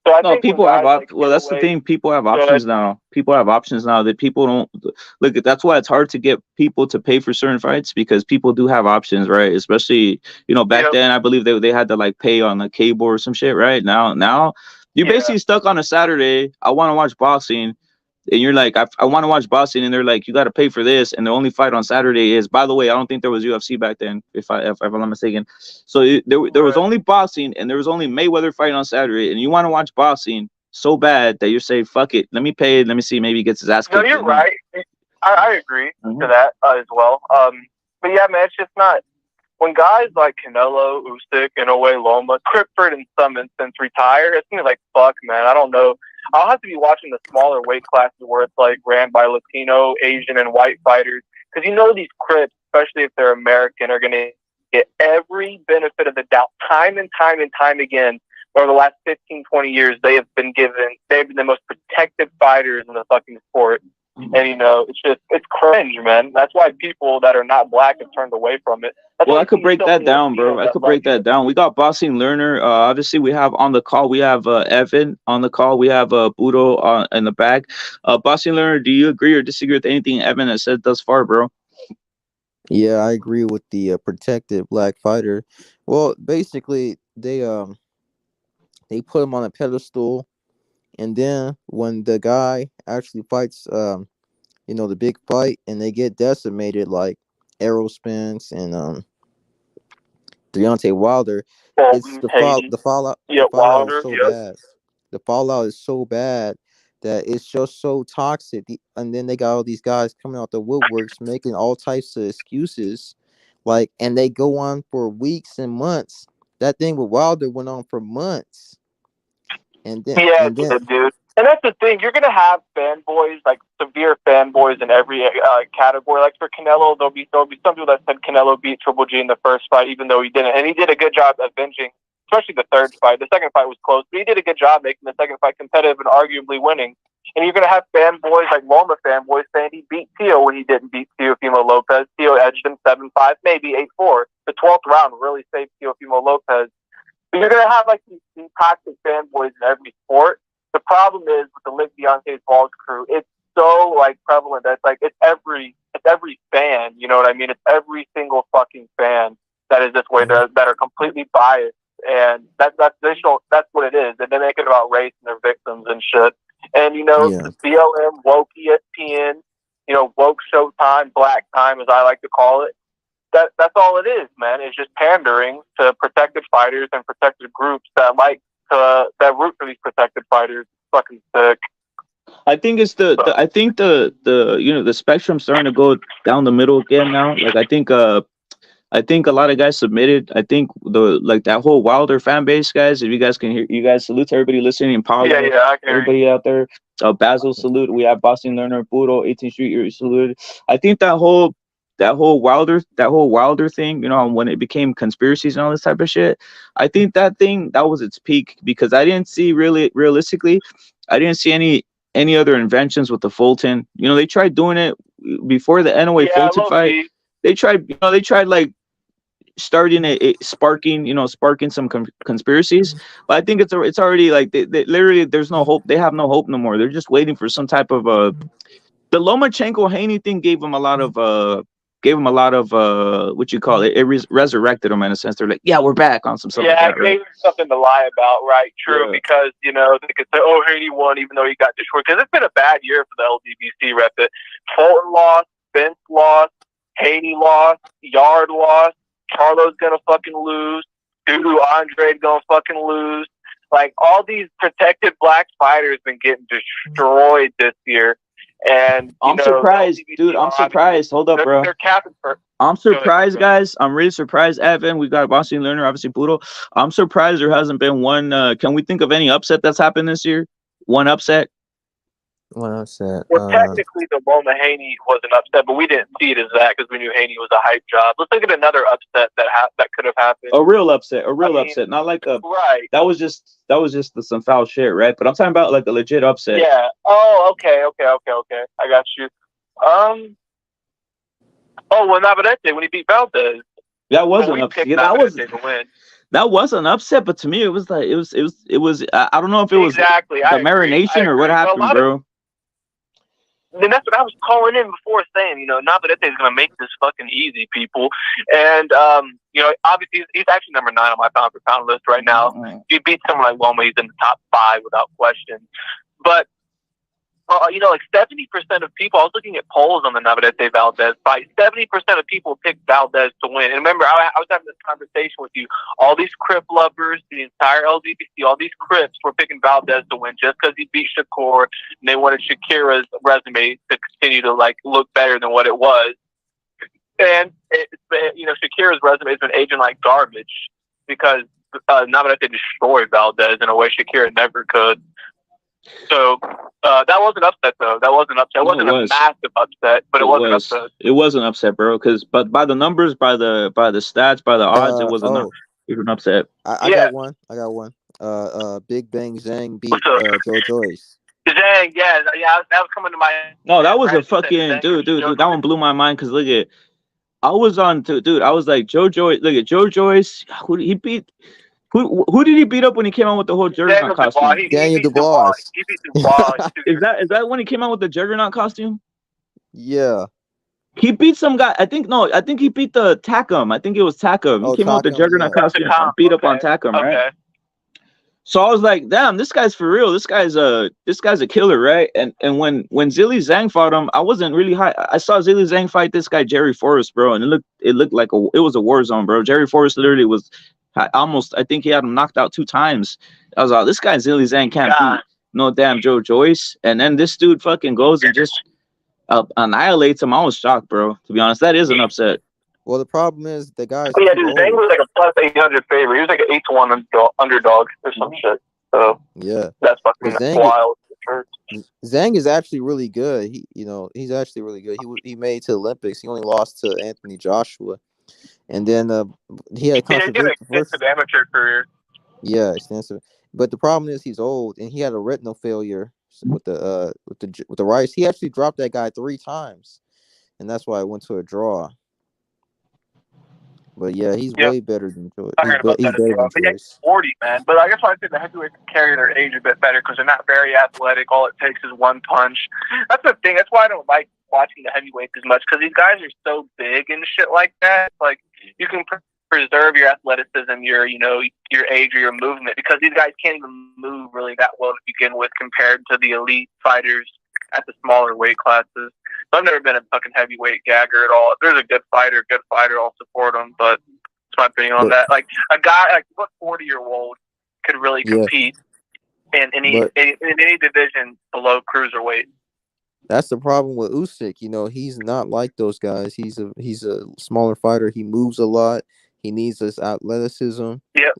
So I think people have that's the thing. People have options now. People have options now that people don't look at. That's why it's hard to get people to pay for certain fights, because people do have options, right? Especially, back then, I believe they had to like pay on the cable or some shit, right? Now you're basically stuck on a Saturday. I want to watch boxing. And you're like, I want to watch boxing, and they're like, you got to pay for this, and the only fight on Saturday is, by the way, I don't think there was UFC back then, if I'm not mistaken. So there was only boxing, and there was only Mayweather fighting on Saturday, and you want to watch boxing so bad that you're saying, fuck it, let me pay, let me see, maybe he gets his ass kicked. No, you're right. I agree to that as well. But yeah, man, it's just not. When guys like Canelo, Usyk, Inoue, Loma, Crawford in some instance retire, it seems like, fuck, man, I don't know. I'll have to be watching the smaller weight classes where it's like ran by Latino, Asian, and white fighters. Because these Crips, especially if they're American, are going to get every benefit of the doubt time and time and time again. Over the last 15, 20 years, they've been the most protected fighters in the fucking sport. And, it's cringe, man. That's why people that are not Black have turned away from it. I could break that down, bro. I could break that down. We got Boxing Learner. Obviously, we have on the call, we have Evan on the call. We have Budo in the back. Boxing Learner, do you agree or disagree with anything Evan has said thus far, bro? Yeah, I agree with the protected Black fighter. Well, basically, they put him on a pedestal, And then when the guy actually fights, the big fight, and they get decimated like Errol Spence and Deontay Wilder, it's Bolton, Hayden, the fallout. yep, The fallout is Wilder, so yep. bad. The fallout is so bad that it's just so toxic. And then they got all these guys coming out the woodworks making all types of excuses, like, and they go on for weeks and months. That thing with Wilder went on for months, Yeah, and then dude. And that's the thing. You're gonna have fanboys, like severe fanboys in every category. Like for Canelo, there'll be some people that said Canelo beat Triple G in the first fight, even though he didn't, and he did a good job avenging, especially the third fight. The second fight was close, but he did a good job making the second fight competitive and arguably winning. And you're gonna have fanboys like Loma fanboys saying he beat Tio when he didn't beat Teofimo Lopez. Tio edged him 7-5, maybe 8-4. The 12th round really saved Teofimo Lopez. But you're gonna have like these toxic fanboys in every sport. The problem is with the Lick Deontay's Balls crew, it's so like prevalent that it's every fan, you know what I mean? It's every single fucking fan that is this way, that are completely biased, and that's what it is. And they make it about race and their victims and shit. And the BLM, woke ESPN, woke Showtime, black time as I like to call it. That's all it is, man. It's just pandering to protected fighters and protected groups that root for these protected fighters. It's fucking sick. I think it's I think the spectrum's starting to go down the middle again now. Like I think a lot of guys submitted. I think that whole Wilder fan base, guys. If you guys can hear, you guys salute to everybody listening. Paulo, I can hear everybody out there. Basil salute. We have Boston Learner, Puro, 18th Street. You're saluted. I think that whole Wilder thing, when it became conspiracies and all this type of shit, I think that was its peak, because I didn't see realistically, I didn't see any other inventions with the Fulton. They tried doing it before the NOA Fulton fight. They tried like starting sparking some conspiracies, but I think it's already like they literally, there's no hope. They have no hope no more. They're just waiting for some type of the Lomachenko Haney thing gave them a lot of what you call it. It resurrected them in a sense. They're like, yeah, we're back on some stuff. Yeah, like that, it gave them something to lie about, right? True, because they could say, "Oh, Haney won," even though he got destroyed. Because it's been a bad year for the LDBC rep. Fulton lost, Spence lost, Haney lost, Yard lost. Charlo's gonna fucking lose. Dudu Andre gonna fucking lose. Like, all these protected black fighters been getting destroyed this year. And I'm surprised, dude. I'm surprised. Hold up, bro. They're capping for. I'm surprised, guys. I'm really surprised, Evan. We got Boston Learner, obviously Puro. I'm surprised there hasn't been one. Can we think of any upset that's happened this year? One upset? One upset. Well, technically, the Loma Haney was an upset, but we didn't see it as that because we knew Haney was a hype job. Let's look at another upset that could have happened. A real upset. Upset. Not like a. Right. That was just some foul shit, right? But I'm talking about like a legit upset. Yeah. Oh, okay. I got you. Oh, well, Navarrete when he beat Valdez. That was an upset. Yeah, that was an upset, but to me, it was like it was. I don't know if it was exactly the marination or what happened, bro. And that's what I was calling in before, saying, Navarrete is going to make this fucking easy, people. And, obviously he's actually number 9 on my pound for pound list right now. Mm-hmm. If he beats someone like Loma, he's in the top 5 without question. But, like 70% of people, I was looking at polls on the Navarrete Valdez fight, 70% of people picked Valdez to win. And remember, I was having this conversation with you. All these Crip lovers, the entire LDBC, all these Crips were picking Valdez to win just because he beat Shakur, and they wanted Shakira's resume to continue to look better than what it was. And Shakira's resume has been aging like garbage because Navarrete destroyed Valdez in a way Shakira never could. So that was an upset, though. That was an upset. It wasn't a massive upset, but it was an upset. It was an upset, bro. But by the numbers, by the stats, by the odds, it was an upset. I got one. Big Bang Zhang beat Joe Joyce. Zhang, yeah, that was coming to my. No, that was a fucking dude. That one blew my mind because look at. I was on, dude. I was like Joe Joyce. Look at Joe Joyce. Who he beat? Who did he beat up when he came out with the whole Juggernaut costume? Daniel Dubois. He beat Dubois. Is that when he came out with the Juggernaut costume? Yeah. He beat some guy. I think he beat the Takum. I think it was Takum. He came out with the Juggernaut costume and beat up on Takum, right? So I was like, damn, this guy's for real. This guy's a killer, right? And when Zilly Zhang fought him, I wasn't really high. I saw Zilly Zhang fight this guy Jerry Forrest, bro, and it looked like it was a war zone, bro. Jerry Forrest literally was I think he had him knocked out 2 times. I was like, this guy Zilly Zhang can't beat no damn Joe Joyce. And then this dude fucking goes and just annihilates him. I was shocked, bro. To be honest, that is an upset. Well, the problem is the guy's yeah, dude, Zhang was like a plus 800 favorite. He was like an 8-1 underdog or some shit. So yeah, that's fucking wild. Zhang is actually really good. He's actually really good. He made it to the Olympics. He only lost to Anthony Joshua, and then he had an extensive amateur career. Yeah, extensive. But the problem is he's old, and he had a retinal failure with the rice. He actually dropped that guy 3 times, and that's why it went to a draw. But yeah, he's way better than Joyce. He's better than Joyce. 40, man. But I guess I think the heavyweights can carry their age a bit better because they're not very athletic. All it takes is one punch. That's the thing. That's why I don't like watching the heavyweights as much because these guys are so big and shit like that. Like you can preserve your athleticism, your age or your movement because these guys can't even move really that well to begin with compared to the elite fighters at the smaller weight classes. So I've never been a fucking heavyweight gagger at all. If there's a good fighter, I'll support him. But that's my opinion on that. Like a guy, like what 40-year-old could really compete in any division below cruiserweight. That's the problem with Usyk. He's not like those guys. He's a smaller fighter. He moves a lot. He needs this athleticism. Yeah.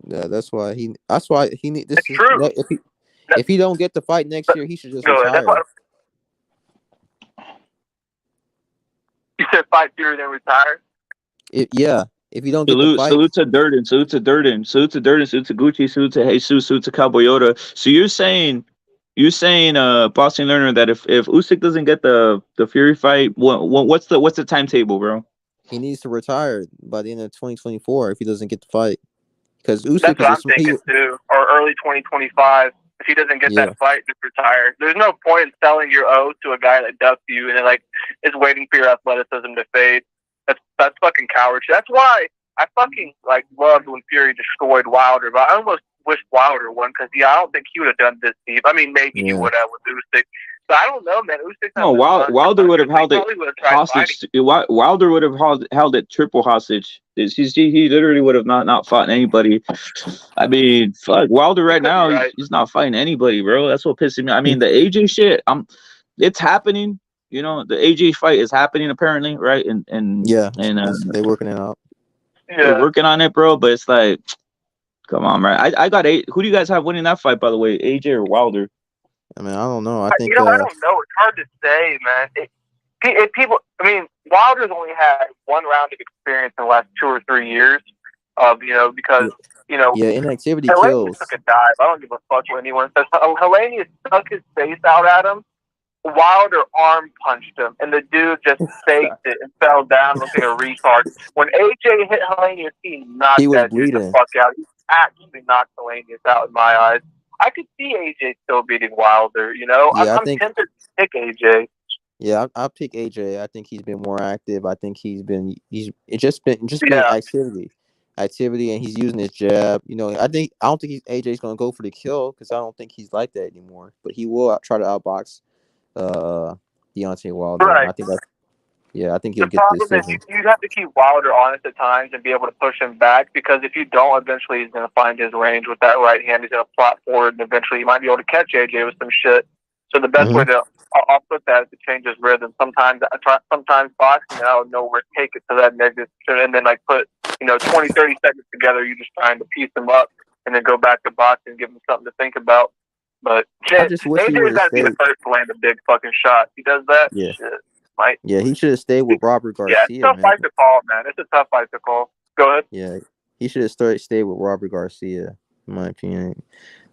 That's why he need this. It's true. If he don't get the fight next year, he should just retire. You said fight Fury then retire? If you don't get the fight. Salute to Durden, salute to Gucci, salute to Jesus, salute to Cowboy Yoda. So you're saying Boston Learner, that if Usyk doesn't get the Fury fight, what's the timetable, bro? He needs to retire by the end of 2024 if he doesn't get the fight. Because Usyk that's what I'm thinking too, or early 2025. If he doesn't get that fight, just retire. There's no point in selling your oath to a guy that ducked you and then is waiting for your athleticism to fade. That's fucking coward shit. That's why I fucking loved when Fury destroyed Wilder, but I almost wish Wilder won because I don't think he would have done this deep. I mean, maybe he would have with Usyk. But I don't know, man. Usyk. No, Wilder would have held it hostage. Wilder would have held it triple hostage. He literally would have not fought anybody. I mean, fuck Wilder right now. He's not fighting anybody, bro. That's what pisses me. I mean, the AJ shit. It's happening. The AJ fight is happening apparently, right? And they're working it out. Yeah. They're working on it, bro. But it's like, come on, right? I got who do you guys have winning that fight, by the way? AJ or Wilder? I mean, I don't know. I think I don't know. It's hard to say, man. Wilder's only had one round of experience in the last 2 or 3 years because inactivity Helenius kills. took a dive. I don't give a fuck what anyone says. Helenius stuck his face out at him. Wilder arm punched him, and the dude just faked it and fell down looking like a retard. When AJ hit Helenius, he knocked that dude the fuck out. He actually knocked Helenius out in my eyes. I could see AJ still beating Wilder, I'm tempted to pick AJ. Yeah, I'll pick AJ. I think he's been more active. I think been activity, and he's using his jab. I don't think AJ's gonna go for the kill because I don't think he's like that anymore. But he will try to outbox Deontay Wilder. Right. I think he'll get the decision. You have to keep Wilder honest at times and be able to push him back because if you don't, eventually he's going to find his range with that right hand. He's going to plot forward, and eventually he might be able to catch AJ with some shit. So the best way to I'll put that is to change his rhythm. Sometimes boxing out of nowhere, take it to that negative, and then put 20, 30 seconds together. You're just trying to piece them up, and then go back to boxing and give him something to think about. But AJ's got to be the first to land a big fucking shot. He does that. Yeah. Shit. He should have stayed with Robert Garcia. Yeah, it's a tough fight to call, man. It's a tough fight to call. Go ahead. Yeah, he should have stayed with Robert Garcia, in my opinion.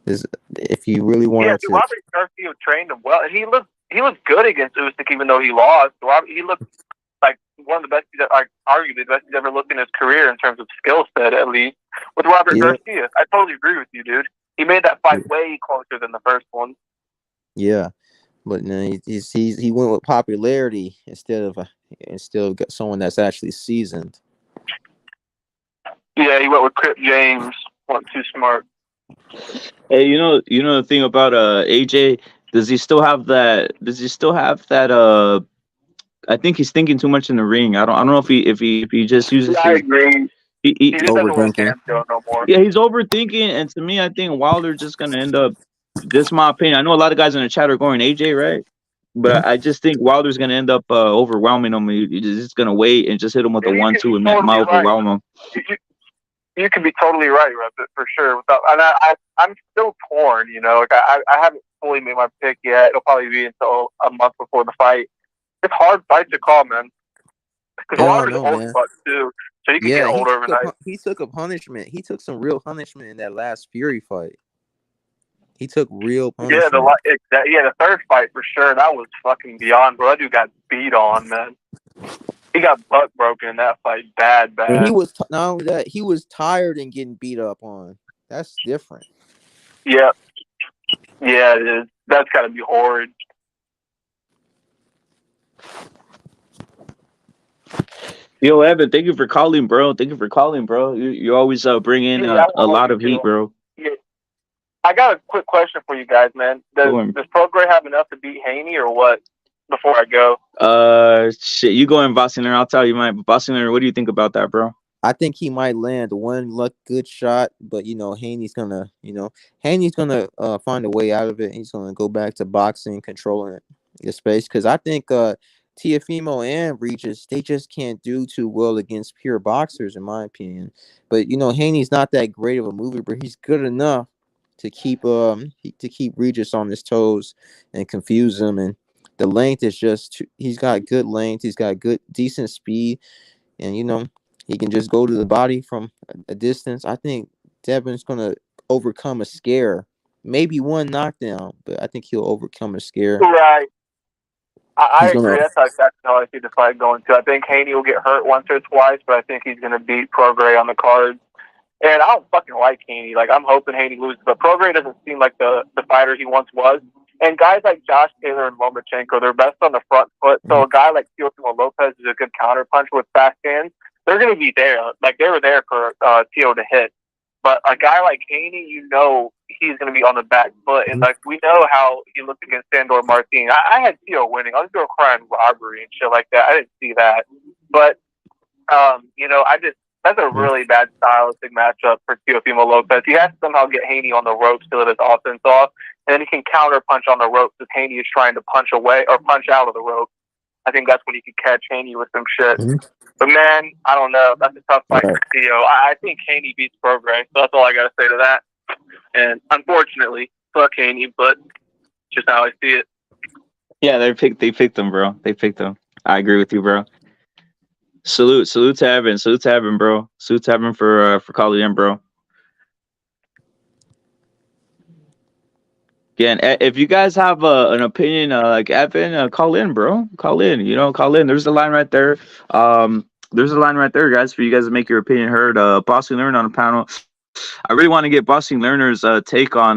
If you really wanted to. Robert Garcia trained him well, and he looked good against Usyk, even though he lost. He looked like one of the best, arguably the best he's ever looked in his career in terms of skill set, at least. With Robert Garcia, I totally agree with you, dude. He made that fight way closer than the first one. Yeah. But he went with popularity instead of someone that's actually seasoned. Yeah, he went with Crip James. Wasn't too smart. Hey, the thing about AJ, does he still have that? Does he still have that? I think he's thinking too much in the ring. I don't know if he just uses I his. agree. He just doesn't let his Overthinking. hands go no more. Yeah, he's overthinking, and to me, I think Wilder's just gonna end up. This is my opinion. I know a lot of guys in the chat are going AJ, right? But I just think Wilder's gonna end up overwhelming him. He's just gonna wait and just hit him with a And you could 1-2 be and might totally right. overwhelm him. You could be totally right, Russ, for sure. And I'm still torn. Like I haven't fully made my pick yet. It'll probably be until a month before the fight. It's a hard fight to call, man. Because Yeah, I Wilder's know, old man. fuck too, so he could Yeah, get old overnight. he took a punishment. He took some real punishment in that last Fury fight. He took real punishment. The third fight for sure. That was fucking beyond, bro. That dude got beat on, man. He got butt broken in that fight, bad. And he was not only that, he was tired and getting beat up on. That's different. Yeah, it is. That's got to be horrid. Yo, Evan, thank you for calling, bro. You always bring in a lot of heat, bro. Yeah. I got a quick question for you guys, man. Does Prograis have enough to beat Haney or what? Before I go, shit, you go in Boxing Learner. I'll tell you, mine. Boxing Learner, what do you think about that, bro? I think he might land one good shot, but Haney's gonna find a way out of it. He's gonna go back to boxing, controlling the space. Because I think Teofimo and Regis, they just can't do too well against pure boxers, in my opinion. But Haney's not that great of a mover, but he's good enough to keep Regis on his toes and confuse him. And the length is he's got good length, he's got decent speed, and he can just go to the body from a distance. I think Devin's gonna overcome a scare, maybe one knockdown, but I think he'll overcome a scare. Right. I agree. That's exactly how I see the fight going too. I think Haney will get hurt once or twice, but I think he's going to beat Prograis on the cards. And I don't fucking like Haney. Like, I'm hoping Haney loses, but Prograis doesn't seem like the fighter he once was. And guys like Josh Taylor and Lomachenko, they're best on the front foot. So a guy like Teofimo Lopez is a good counterpuncher with fast hands. They're going to be there. Like, they were there for Teo to hit. But a guy like Haney, he's going to be on the back foot. And, like, we know how he looked against Sandor Martin. I had Teo winning. I was going to cry in robbery and shit like that. I didn't see that. But, that's a really bad stylistic matchup for Teofimo Lopez. He has to somehow get Haney on the ropes to let his offense off. And then he can counter punch on the ropes if Haney is trying to punch away or punch out of the ropes. I think that's when he can catch Haney with some shit. But, man, I don't know. That's a tough fight for Teo. I think Haney beats Prograis. So that's all I got to say to that. And unfortunately, fuck Haney, but just how I see it. Yeah, they picked him, bro. They picked him. I agree with you, bro. Salute to Evan, bro. Salute to Evan for calling in, bro. Again, if you guys have an opinion like Evan, call in, bro. Call in. There's the line right there. There's a line right there, guys, for you guys to make your opinion heard. Boxing Learner on the panel. I really want to get Boxing Learner's take on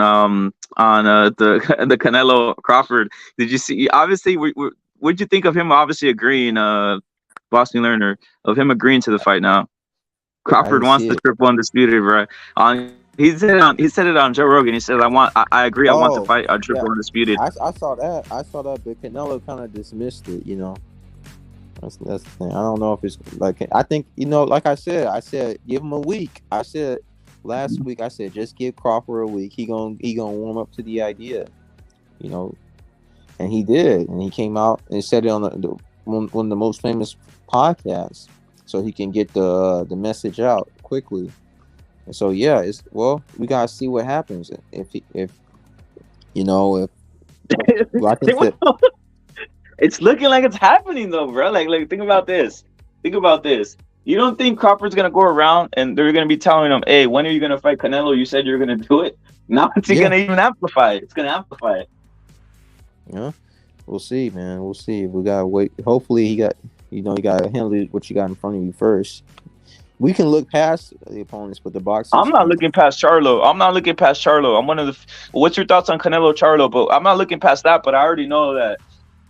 the Canelo Crawford. Did you see? Obviously, what'd you think of him? Obviously agreeing, Boxing Learner, of him agreeing to the fight now. Crawford wants the triple undisputed, right? He said it on Joe Rogan. He said, I agree. I want to fight a triple undisputed. I saw that, but Canelo kind of dismissed it. That's the thing. I don't know if it's like, I think, like I said, give him a week. I said last week, just give Crawford a week. He gonna warm up to the idea, and he did. And he came out and said it on one of the most famous podcasts, so he can get the message out quickly. And so, yeah, we gotta see what happens if I think that. It's looking like it's happening though, bro. Like think about this. You don't think Crawford's gonna go around and they're gonna be telling him, "Hey, when are you gonna fight Canelo? You said you're gonna do it." Now it's gonna even amplify it. It's gonna amplify it. Yeah, we'll see, man. We'll see. We gotta wait. Hopefully, you gotta handle what you got in front of you first. We can look past the opponents, but the boxers. I'm not looking past Charlo. I'm one of the. What's your thoughts on Canelo Charlo? But I'm not looking past that. But I already know that.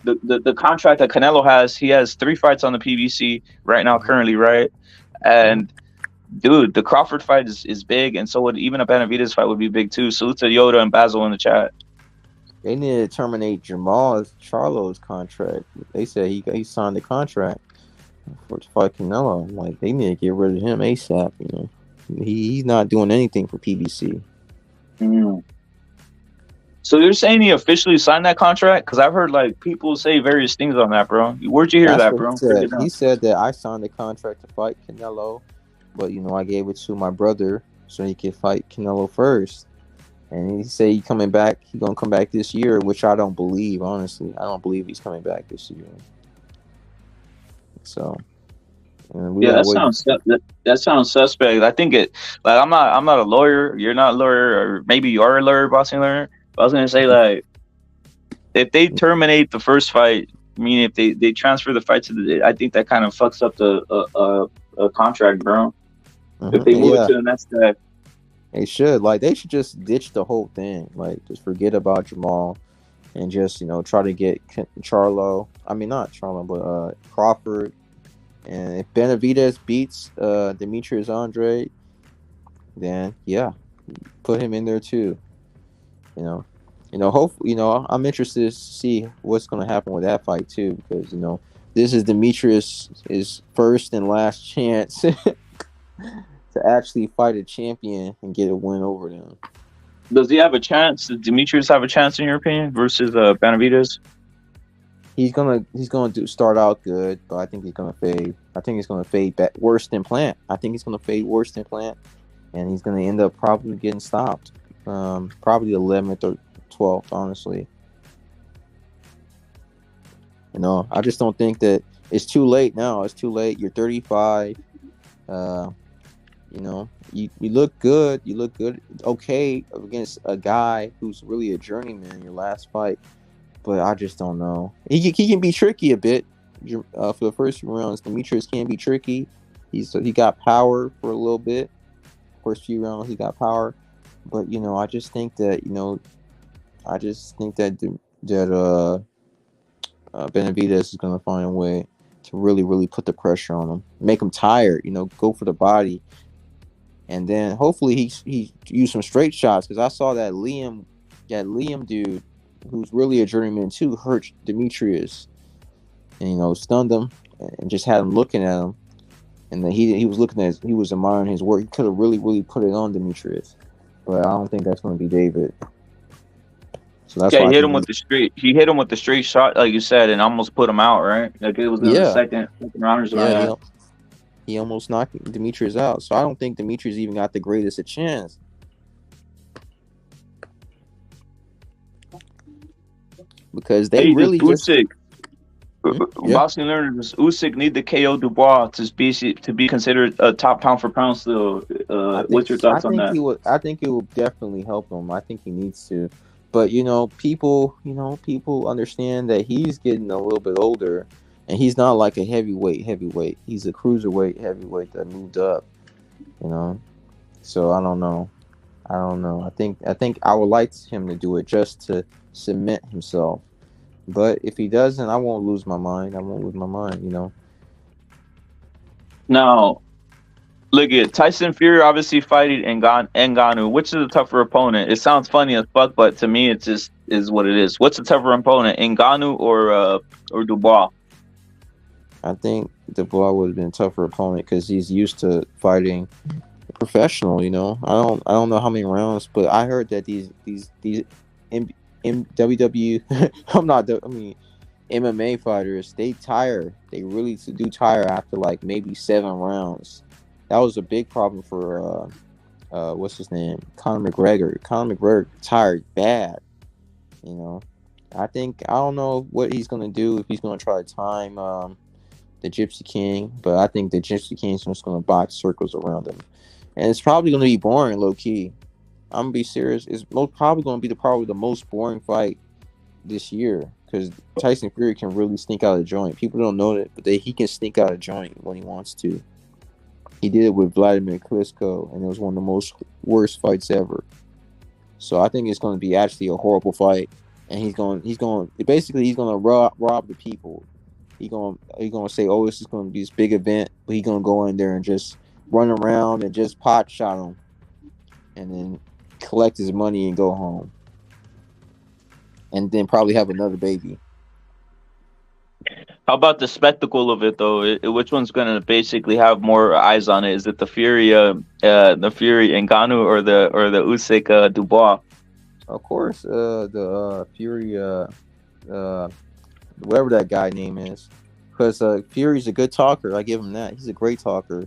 The contract that Canelo has, he has 3 fights on the PBC right now, currently, right? And dude, the Crawford fight is big, and so would even a Benavidez fight would be big too. Salute to Yoda and Basil in the chat. They need to terminate Jamal Charlo's contract. They said he signed the contract to fight Canelo. I'm like, they need to get rid of him ASAP. You know, he's not doing anything for PBC. Mm. So you're saying he officially signed that contract? Because I've heard like people say various things on that, bro. Where'd you hear That's that, what bro? he said. He said that I signed the contract to fight Canelo, but you know I gave it to my brother so he could fight Canelo first. And he said he's coming back. He's gonna come back this year, which I don't believe. Honestly, I don't believe he's coming back this year. So, yeah, that sounds suspect. I think it. Like I'm not a lawyer. You're not a lawyer, or maybe you are a lawyer, boxing lawyer. But I was gonna say like, if they terminate the first fight, I mean, if they transfer the fight to the, I think that kind of fucks up the contract, bro. If they move it to the next guy. They should. Like, they should just ditch the whole thing. Like, just forget about Jamal and just, you know, try to get Charlo. I mean, not Charlo, but Crawford. And if Benavidez beats Demetrius Andre, then, yeah, put him in there, too. Hopefully, I'm interested to see what's going to happen with that fight, too, because, this is Demetrius' first and last chance to actually fight a champion and get a win over them. Does he have a chance? Does Demetrius have a chance in your opinion versus Benavidez? He's gonna start out good, but I think he's gonna fade. I think he's gonna fade back worse than Plant. And he's gonna end up probably getting stopped. Probably 11th or 12th, honestly. I just don't think that it's too late now. It's too late. You're 35. You look good. You look good, okay, against a guy who's really a journeyman in your last fight. But I just don't know. He can be tricky a bit for the first few rounds. Demetrius can be tricky. He got power for a little bit. First few rounds, he got power. But I just think that Benavidez is gonna find a way to really, really put the pressure on him, make him tired. Go for the body. And then hopefully he used some straight shots, because I saw that Liam dude, who's really a journeyman too, hurt Demetrius and stunned him and just had him looking at him. And then he was admiring his work. He could have really, really put it on Demetrius, but I don't think that's going to be David. So that's why he hit him with the straight shot, like you said, and almost put him out, right? Like it was in the second rounders. Yeah. He almost knocked Demetrius out. So I don't think Demetrius even got the greatest of chance. Because they really just... Usyk. Boxing learners, Usyk need the KO Dubois to be considered a top pound for pound still. What's your thoughts on that? I think it will definitely help him. I think he needs to. But, people understand that he's getting a little bit older. And he's not like a heavyweight. He's a cruiserweight heavyweight that moved up, So I don't know. I think I would like him to do it just to cement himself. But if he doesn't, I won't lose my mind. Now, look at Tyson Fury obviously fighting Ngannou. Which is a tougher opponent? It sounds funny as fuck, but to me, it just is what it is. What's a tougher opponent, Ngannou or Dubois? I think Dubois would have been a tougher opponent because he's used to fighting professional. I don't know how many rounds, but I heard that these MMA fighters, they tire. They really do tire after like maybe 7 rounds. That was a big problem for what's his name, Conor McGregor. Conor McGregor tired bad. I don't know what he's gonna do, if he's gonna try to time the Gypsy King, but I think the Gypsy King's just going to box circles around him. And it's probably going to be boring, low-key. I'm going to be serious. It's probably going to be probably the most boring fight this year, because Tyson Fury can really sneak out of the joint. People don't know that, but he can sneak out of the joint when he wants to. He did it with Vladimir Klitschko, and it was one of the most worst fights ever. So I think it's going to be actually a horrible fight, and he's going to rob the people. He's gonna say, "Oh, this is gonna be this big event," but he's gonna go in there and just run around and just pot shot him, and then collect his money and go home, and then probably have another baby. How about the spectacle of it though? Which one's gonna basically have more eyes on it? Is it the Fury Ngannou or the Usyk Dubois? Of course, the Fury, whatever that guy name is, because Fury's a good talker. I give him that. He's a great talker,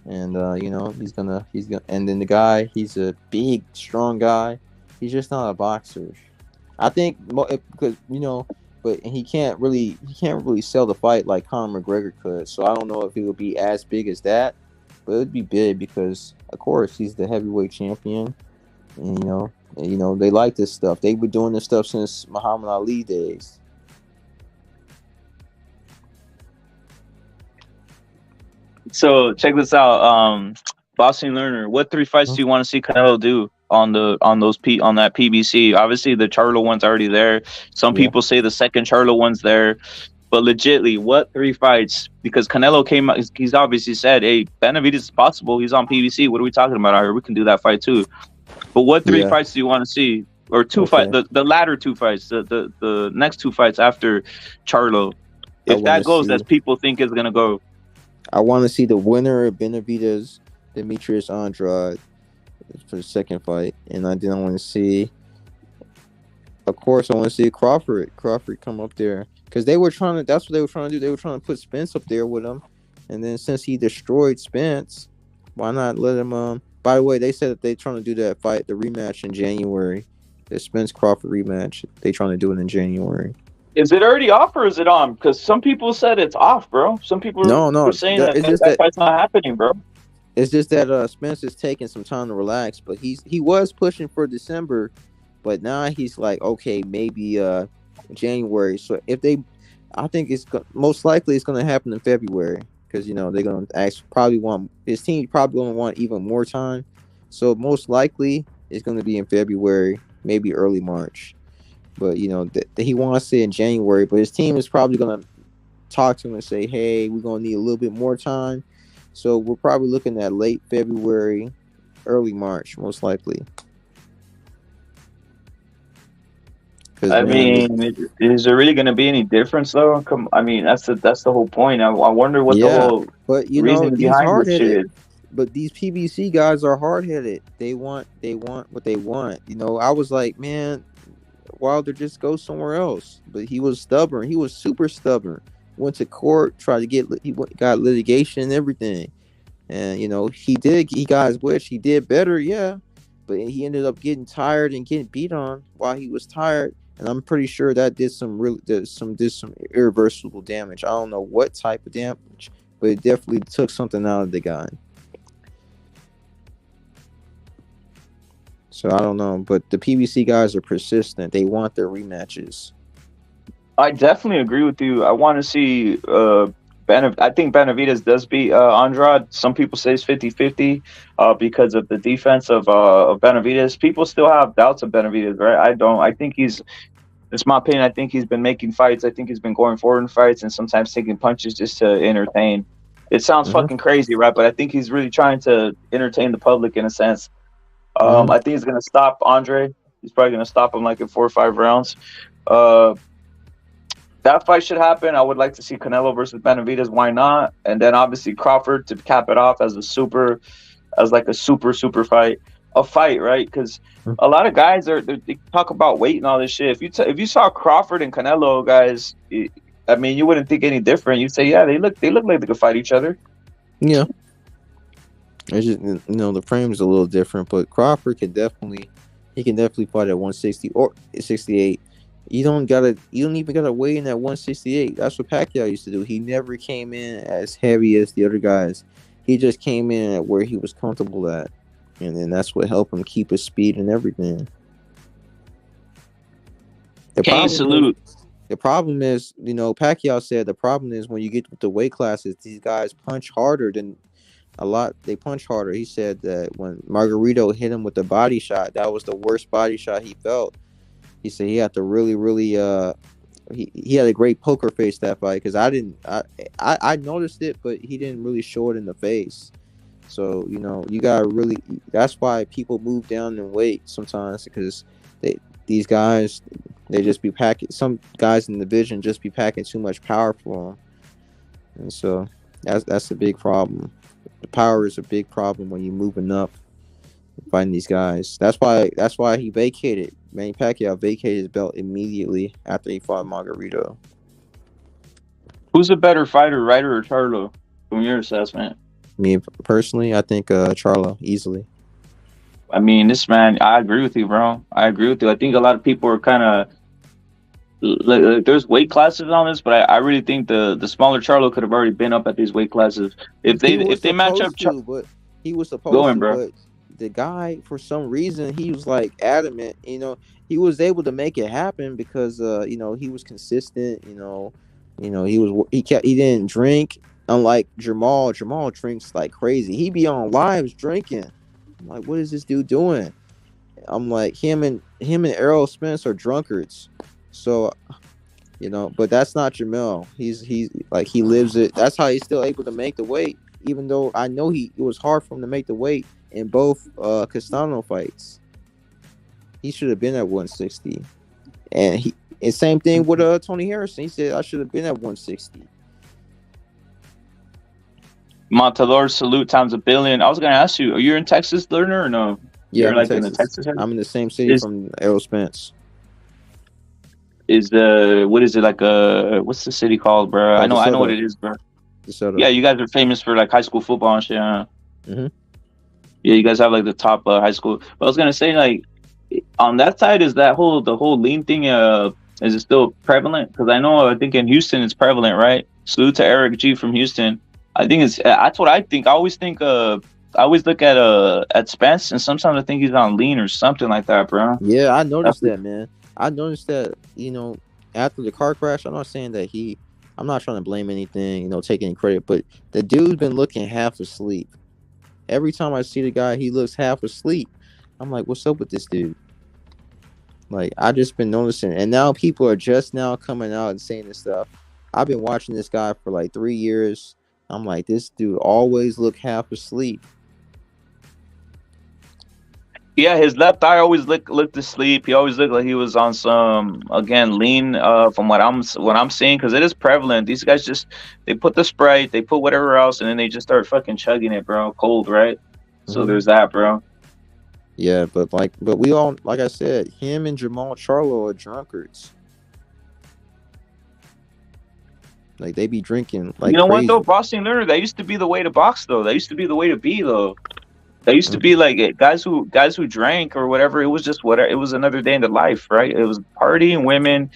and he's gonna, and then the guy, he's a big, strong guy. He's just not a boxer. I think because but he can't really sell the fight like Conor McGregor could. So I don't know if he would be as big as that, but it would be big because of course he's the heavyweight champion, and they like this stuff. They've been doing this stuff since Muhammad Ali days. So check this out, Boxing Learner. What 3 fights do you want to see Canelo do on that PBC? Obviously, the Charlo one's already there. Some people say the second Charlo one's there, but legitly, what 3 fights? Because Canelo came out, he's obviously said, "Hey, Benavidez is possible. He's on PBC. What are we talking about out here? We can do that fight too." But what 3 fights do you want to see, or 2 fights? The latter 2 fights, the next 2 fights after Charlo, if that goes as people think it's gonna go. I want to see the winner of Benavidez, Demetrius Andrade, for the second fight, and I didn't want to see. Of course, I want to see Crawford come up there because they were trying to. That's what they were trying to do. They were trying to put Spence up there with him, and then since he destroyed Spence, why not let him? By the way, they said that they're trying to do that fight, the rematch in January, the Spence Crawford rematch. They trying to do it in January. Is it already off or is it on? Because some people said it's off, bro. Some people were saying that fight's not happening, bro. It's just that Spence is taking some time to relax, but he was pushing for December, but now he's like, okay, maybe January. So I think it's most likely it's going to happen in February because they're going to his team probably going to want even more time. So most likely it's going to be in February, maybe early March. But he wants it in January, but his team is probably going to talk to him and say, hey, we're going to need a little bit more time. So we're probably looking at late February, early March, most likely. I mean, is there really going to be any difference though? That's the whole point. I wonder what the whole reason behind this shit is. But these PBC guys are hard-headed. They want what they want. I was like, man, Wilder, just go somewhere else. But he was stubborn. He was super stubborn. Went to court, tried to got litigation and everything. And, he got his wish. He did better, yeah. But he ended up getting tired and getting beat on while he was tired. And I'm pretty sure that did some irreversible damage. I don't know what type of damage, but it definitely took something out of the guy. So I don't know, but the PBC guys are persistent. They want their rematches. I definitely agree with you. I want to see I think Benavidez does beat Andrade. Some people say it's 50-50 because of the defense of Benavidez. People still have doubts of Benavidez, right? I don't. I think it's my opinion, I think he's been making fights. I think he's been going forward in fights and sometimes taking punches just to entertain. It sounds fucking crazy, right? But I think he's really trying to entertain the public in a sense. I think he's going to stop Andre. He's probably going to stop him like in 4 or 5 rounds. That fight should happen. I would like to see Canelo versus Benavidez. Why not? And then obviously Crawford to cap it off as a super fight. A fight, right? Because a lot of guys they talk about weight and all this shit. If you saw Crawford and Canelo, guys, you wouldn't think any different. You'd say, yeah, they look like they could fight each other. Yeah. It's just, the frame's a little different, but Crawford can definitely fight at 160 or 68. You don't even gotta weigh in at 168. That's what Pacquiao used to do. He never came in as heavy as the other guys. He just came in at where he was comfortable at, and then that's what helped him keep his speed and everything. The problem is, Pacquiao said the problem is when you get with the weight classes, these guys punch harder than a lot. They punch harder. He said that when Margarito hit him with the body shot, that was the worst body shot he felt. He said he had to really, he had a great poker face that fight because I noticed it, but he didn't really show it in the face. So you gotta really. That's why people move down in weight sometimes because these guys they just be packing. Some guys in the division just be packing too much power for them, and so that's a big problem. The power is a big problem when you're moving up, fighting these guys. That's why he vacated. Manny Pacquiao vacated his belt immediately after he fought Margarito. Who's a better fighter, Ryder or Charlo, from your assessment? Me personally, I think Charlo easily. I mean, this man, I agree with you, bro. I agree with you. I think a lot of people are kind of like, there's weight classes on this, but I really think the smaller Charlo could have already been up at these weight classes if they match up. But he was supposed Going, to, bro. but the guy for some reason he was like adamant. He was able to make it happen because he was consistent. He didn't drink. Unlike Jamal drinks like crazy. He be on lives drinking. I'm like, what is this dude doing? I'm like, him and Errol Spence are drunkards. So, but that's not Jamel. He's like he lives it. That's how he's still able to make the weight, even though I know it was hard for him to make the weight in both Castano fights. He should have been at 160, and same thing with Tony Harrison. He said I should have been at 160. Montador, salute times a billion. I was gonna ask you, are you in Texas, Lerner, or no? Yeah, You're like in the Texas area? I'm in the same city from Errol Spence. Is what is it like? What's the city called, bro? I know what it is, bro. DeSoto. Yeah, you guys are famous for like high school football and shit. Huh? Mm-hmm. Yeah, you guys have like the top high school. But I was gonna say, like, on that side, is the whole lean thing? Is it still prevalent? Because I think in Houston it's prevalent, right? Salute to Eric G from Houston. I think that's what I think. I always think I always look at Spence, and sometimes I think he's on lean or something like that, bro. Yeah, I noticed that, man. I noticed that, after the car crash. I'm not saying that I'm not trying to blame anything, take any credit, but the dude's been looking half asleep. Every time I see the guy, he looks half asleep. I'm like, what's up with this dude? Like, I just been noticing, and now people are just now coming out and saying this stuff. I've been watching this guy for like 3 years. I'm like, this dude always look half asleep. Yeah, his left eye always looked asleep. He always looked like he was on some lean. From what I'm seeing, because it is prevalent. These guys they put the Sprite, they put whatever else, and then they just start fucking chugging it, bro. Cold, right? Mm-hmm. So there's that, bro. Yeah, but we all, like I said, him and Jamal Charlo are drunkards. Like, they be drinking like crazy. What though, boxing learner, that used to be the way to box though. That used to be the way to be though. That used to be like guys who drank or whatever. It was just whatever. It was another day in the life, right? It was partying, women,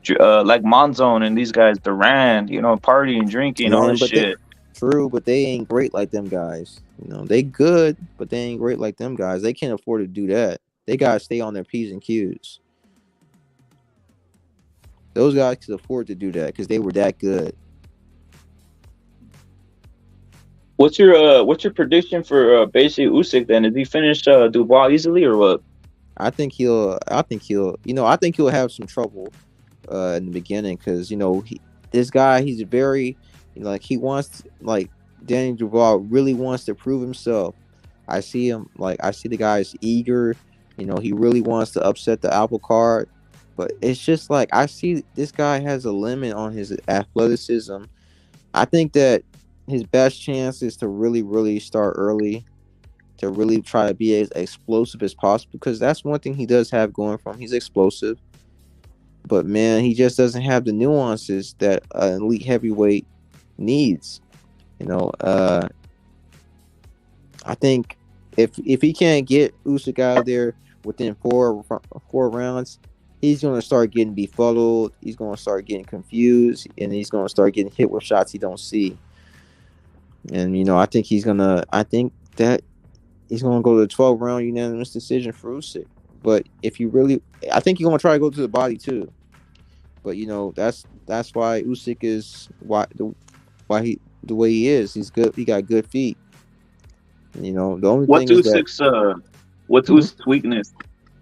like Monzone and these guys, Duran, partying, drinking, all this shit. True, but they ain't great like them guys. They good, but they ain't great like them guys. They can't afford to do that. They gotta stay on their P's and Q's. Those guys could afford to do that because they were that good. What's your prediction for basically Usyk then? Did he finish Dubois easily or what? I think he'll have some trouble in the beginning because this guy, he's very he wants Danny Dubois really wants to prove himself. I see the guy is eager. He really wants to upset the apple cart. But it's just I see this guy has a limit on his athleticism. I think that his best chance is to really, really start early, to really try to be as explosive as possible, because that's one thing he does have going for him. He's explosive. But, man, he just doesn't have the nuances that an elite heavyweight needs. I think if he can't get Usyk out of there within four rounds, he's going to start getting befuddled. He's going to start getting confused, and he's going to start getting hit with shots he don't see. And I think that he's going to go to the 12-round unanimous decision for Usyk. But I think he's going to try to go to the body too. But that's why Usyk is why he the way he is. He's good. He got good feet. The only what's thing Usyk's what's Usyk's weakness?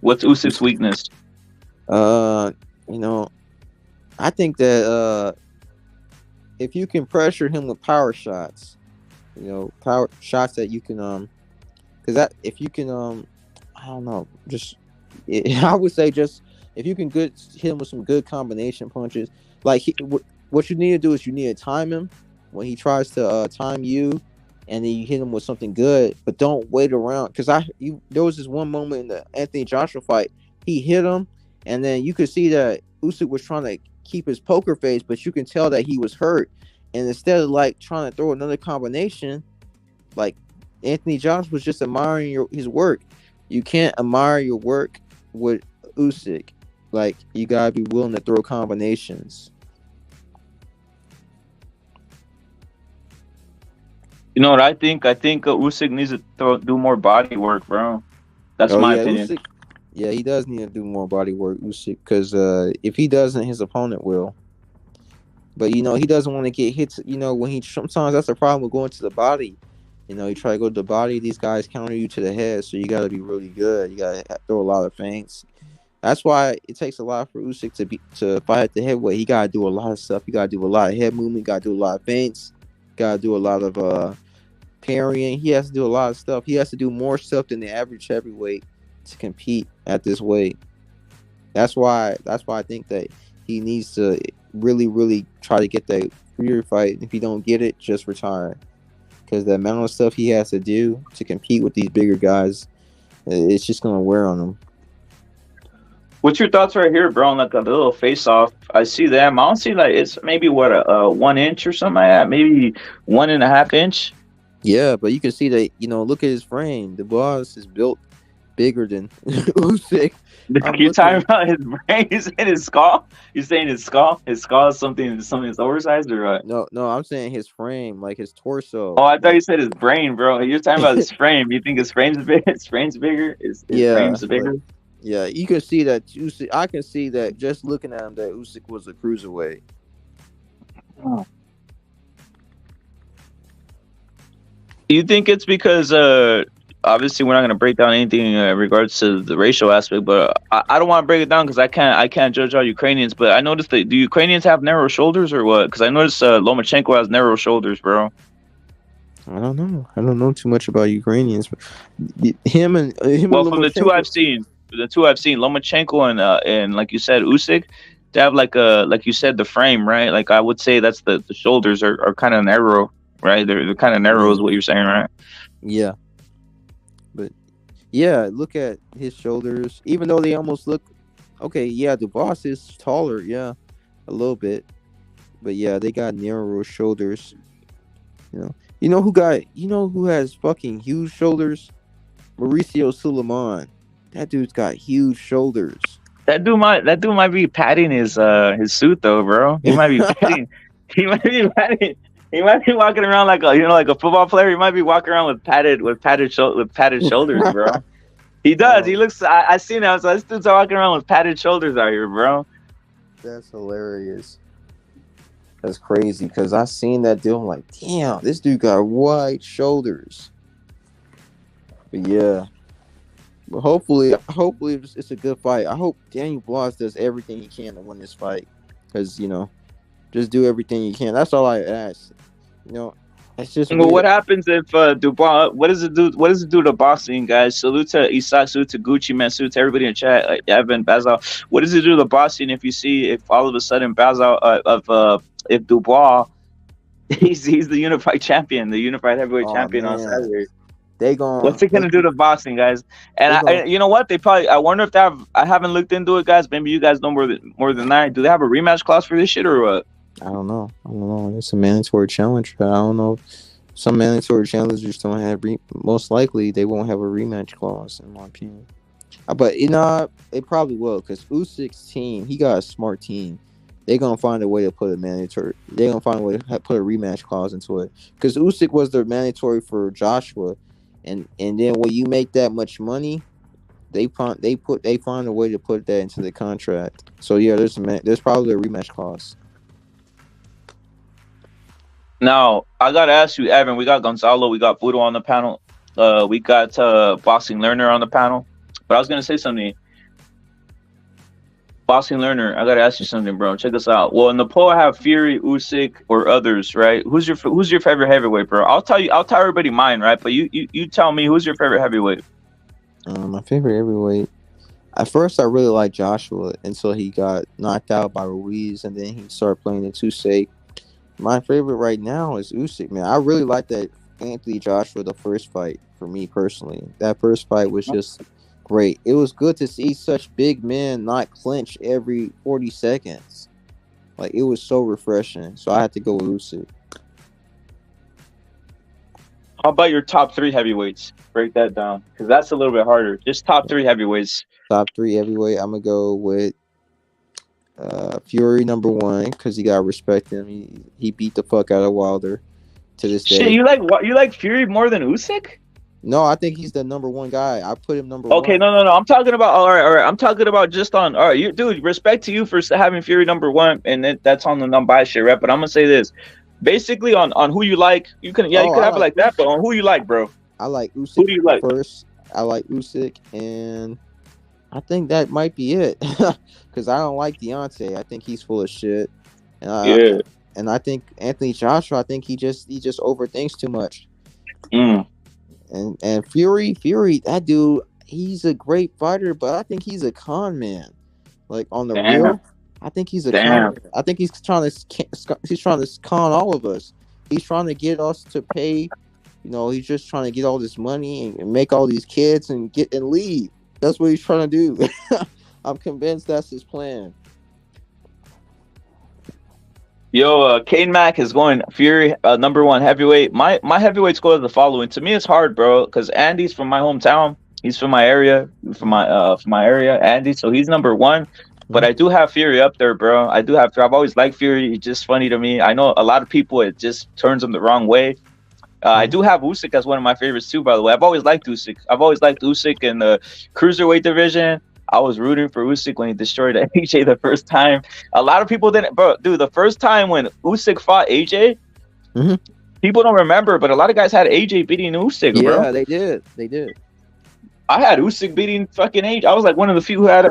What's Usyk's weakness? I think that if you can pressure him with power shots, power shots that you can because that if you can I don't know, just I would say just if you can hit him with some good combination punches, like what you need to do is you need to time him when he tries to time you, and then you hit him with something good, but don't wait around. Because there was this one moment in the Anthony Joshua fight, he hit him, and then you could see that Usyk was trying to keep his poker face, but you can tell that he was hurt, and instead of like trying to throw another combination, like Anthony Joshua was just admiring his work. You can't admire your work with Usyk. Like, you gotta be willing to throw combinations. You know what I think? I think Usyk needs to do more body work, bro. That's my opinion. Usyk, yeah, he does need to do more body work, Usyk, because if he doesn't, his opponent will. But he doesn't want to get hit. When sometimes that's the problem with going to the body. You try to go to the body, these guys counter you to the head, so you got to be really good. You got to throw a lot of feints. That's why it takes a lot for Usyk to fight at the heavyweight. He got to do a lot of stuff. You got to do a lot of head movement. Got to do a lot of feints. Got to do a lot of parrying. He has to do a lot of stuff. He has to do more stuff than the average heavyweight to compete at this weight. That's why I think that he needs to really, really try to get that career fight. If he don't get it, just retire. Because the amount of stuff he has to do to compete with these bigger guys, it's just going to wear on him. What's your thoughts right here, bro? On like a little face-off, I see them. I don't see like it's maybe what a 1 inch or something like that, maybe 1.5 inch. Yeah, but you can see that look at his frame. Dubois is built bigger than Usyk. You're talking about his brain? You saying his skull? You saying his skull? His skull is something that's oversized or what? No, I'm saying his frame, like his torso. Oh, I thought you said his brain, bro. You're talking about his frame. You think his frame's big? His frame's bigger? His frame's bigger? Yeah, you can see that Usyk. I can see that just looking at him that Usyk was a cruiserweight. Oh. You think it's because obviously we're not going to break down anything in regards to the racial aspect, but I don't want to break it down because I can't judge all Ukrainians. But I noticed that do Ukrainians have narrow shoulders or what? Because I noticed Lomachenko has narrow shoulders, bro. I don't know too much about Ukrainians. But him and from the two I've seen, Lomachenko and like you said, Usyk, they have like you said, the frame, right? Like I would say that's the shoulders are kind of narrow, right? They're kind of narrow is what you're saying, right? Yeah. But yeah, look at his shoulders. Even though they almost look okay, yeah, Dubois is taller, yeah, a little bit. But yeah, they got narrow shoulders. You know who has fucking huge shoulders? Mauricio Suleiman. That dude's got huge shoulders. That dude might be padding his suit though, bro. He might be padding. He might be walking around like a football player. He might be walking around with padded shoulders, bro. He does. He looks. I seen him. So this dude's walking around with padded shoulders out here, bro. That's hilarious. That's crazy because I seen that dude. I'm like, damn, this dude got wide shoulders. But yeah. But hopefully it's a good fight. I hope Daniel Blas does everything he can to win this fight. Because, just do everything you can. That's all I ask. It's just. Well, what happens if Dubois? What does it do? What does it do to boxing, guys? Salute to Isak, salute to Gucci, man, salute to everybody in chat. Evan, Bazal. What does it do to boxing if you see if all of a sudden Bazal if Dubois he's the unified champion, the unified heavyweight champion on Saturday? What's it gonna do to boxing, guys? And I you know what? They probably. I wonder if they have. I haven't looked into it, guys. Maybe you guys know more than I. Do they have a rematch clause for this shit or what? I don't know. It's a mandatory challenge, but I don't know. Some mandatory challengers don't have. Most likely, they won't have a rematch clause, in my opinion. But they probably will because Usyk's team. He got a smart team. They're gonna find a way to put a mandatory. They're gonna find a way to put a rematch clause into it because Usyk was the mandatory for Joshua. And then when you make that much money, they find a way to put that into the contract. So yeah, there's probably a rematch clause. Now I gotta ask you, Evan. We got Gonzalo, we got Budo on the panel, we got Boxing Learner on the panel. But I was gonna say something. Boxing Learner, I gotta ask you something, bro. Check this out. Well, in the poll, I have Fury, Usyk, or others, right? Who's your favorite heavyweight, bro? I'll tell everybody mine, right? But you tell me who's your favorite heavyweight. My favorite heavyweight. At first, I really liked Joshua until he got knocked out by Ruiz, and then he started playing the Usyk. My favorite right now is Usyk, man. I really like that Anthony Joshua, the first fight, for me personally. That first fight was just great. It was good to see such big men not clinch every 40 seconds. Like, it was so refreshing. So I had to go with Usyk. How about your top 3 heavyweights? Break that down, because that's a little bit harder. Just top 3 heavyweights. Top 3 heavyweight, I'm going to go with Fury number 1, because you got to respect him. He beat the fuck out of Wilder to this day. Shit, you like Fury more than Usyk? No, I think he's the number 1 guy. I put him number 1. Okay, no. I'm talking about all right. I'm talking about just on all right. You, dude, respect to you for having Fury number 1, and that's on the non-biased shit, right? But I'm gonna say this, basically on who you like. You can have it like that, but on who you like, bro. I like Usyk. Who do you like first? I like Usyk, and I think that might be it. Because I don't like Deontay. I think he's full of shit. And I think Anthony Joshua. I think he just overthinks too much. And Fury, that dude, he's a great fighter, but I think he's a con man. Like, on the real, I think he's a con man. I think he's trying to con all of us. He's trying to get us to pay. You know, he's just trying to get all this money and make all these kids and leave. That's what he's trying to do. I'm convinced that's his plan. Yo, Kane Mack is going Fury number 1 heavyweight. My heavyweight score is the following. To me, it's hard, bro, because Andy's from my hometown. He's from my area, from my area, Andy. So he's number 1. But I do have Fury up there, bro. I've always liked Fury. It's just funny to me. I know a lot of people, it just turns them the wrong way. I do have Usyk as one of my favorites too, by the way. I've always liked Usyk. In the cruiserweight division. I was rooting for Usyk when he destroyed AJ the first time. A lot of people didn't, bro. Dude, the first time when Usyk fought AJ, people don't remember, but a lot of guys had AJ beating Usyk, bro. Yeah, they did. I had Usyk beating fucking AJ. I was like one of the few who had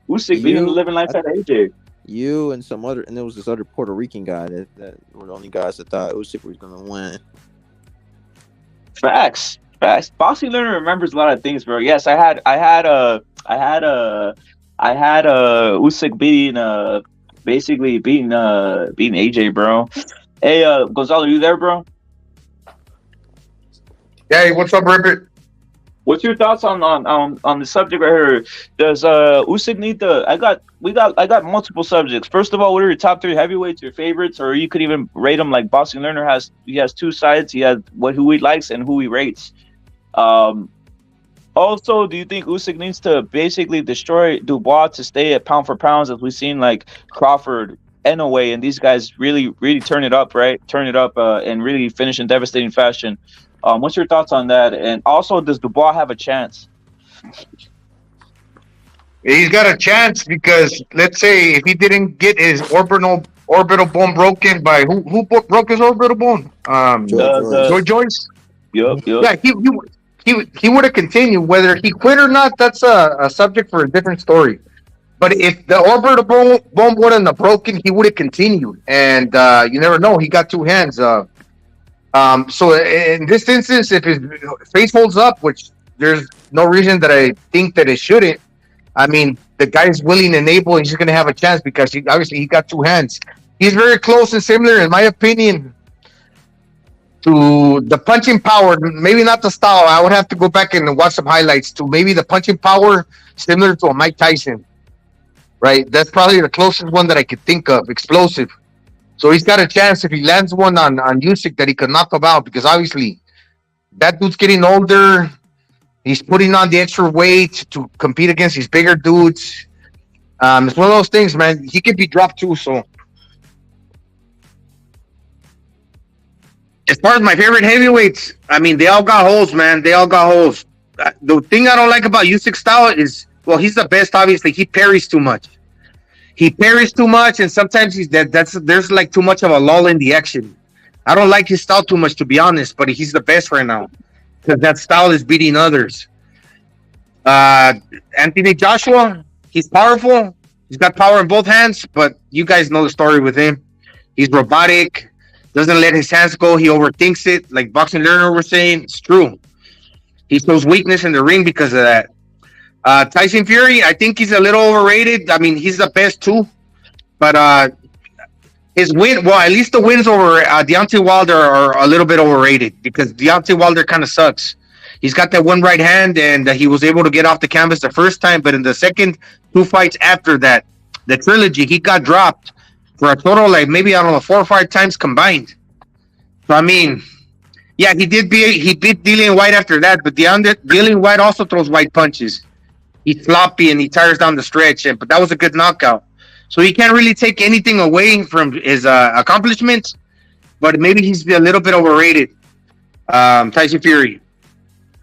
Usyk beating the living lights out of AJ. You and some other, and there was this other Puerto Rican guy that were the only guys that thought Usyk was gonna win. Facts. Boxing Learner remembers a lot of things, bro. Yes, I had Usyk beating AJ, bro. Hey, Gonzalo, you there, bro? Hey, what's up, Ribbit? What's your thoughts on the subject right here? Does Usyk need the? I got multiple subjects. First of all, what are your top 3 heavyweights, your favorites, or you could even rate them like Boxing Learner has. He has 2 sides. He has who he likes and who he rates. Also, do you think Usyk needs to basically destroy Dubois to stay at pound for pounds, as we've seen like Crawford, Inoue, and these guys really turn it up, right? And really finish in devastating fashion. What's your thoughts on that? And also, does Dubois have a chance? He's got a chance because, let's say, if he didn't get his orbital bone broken by who broke his orbital bone? Joy Joyce. Yep. Yeah, he would have continued. Whether he quit or not, that's a subject for a different story. But if the orbital bone wouldn't have broken, he would have continued. And you never know. He got 2 hands. So in this instance, if his face holds up, which there's no reason that I think that it shouldn't, I mean, the guy's willing and able, and he's going to have a chance because he got 2 hands. He's very close and similar, in my opinion, to the punching power. Maybe not the style. I would have to go back and watch some highlights to maybe the punching power similar to a Mike Tyson. Right? That's probably the closest one that I could think of. Explosive. So he's got a chance if he lands one on Usyk that he could knock him out, because obviously that dude's getting older. He's putting on the extra weight to compete against these bigger dudes. It's one of those things, man. He could be dropped too. So as far as my favorite heavyweights, I mean, they all got holes, man. They all got holes. The thing I don't like about Usyk's style is, well, he's the best, obviously. He parries too much. And sometimes there's like too much of a lull in the action. I don't like his style too much, to be honest, but he's the best right now because that style is beating others. Anthony Joshua, he's powerful. He's got power in both hands, but you guys know the story with him. He's robotic, doesn't let his hands go. He overthinks it. Like Boxing Learner was saying, it's true. He shows weakness in the ring because of that. Tyson Fury, I think he's a little overrated. I mean, he's the best too. But his win, well, at least the wins over Deontay Wilder are a little bit overrated because Deontay Wilder kind of sucks. He's got that one right hand, and he was able to get off the canvas the first time. But in the second two fights after that, the trilogy, he got dropped for a total like maybe, I don't know, 4 or 5 times combined. So, I mean, yeah, he beat Dillian White after that, but Dillian White also throws white punches. He's sloppy and he tires down the stretch, but that was a good knockout. So he can't really take anything away from his accomplishments, but maybe he's a little bit overrated, Tyson Fury.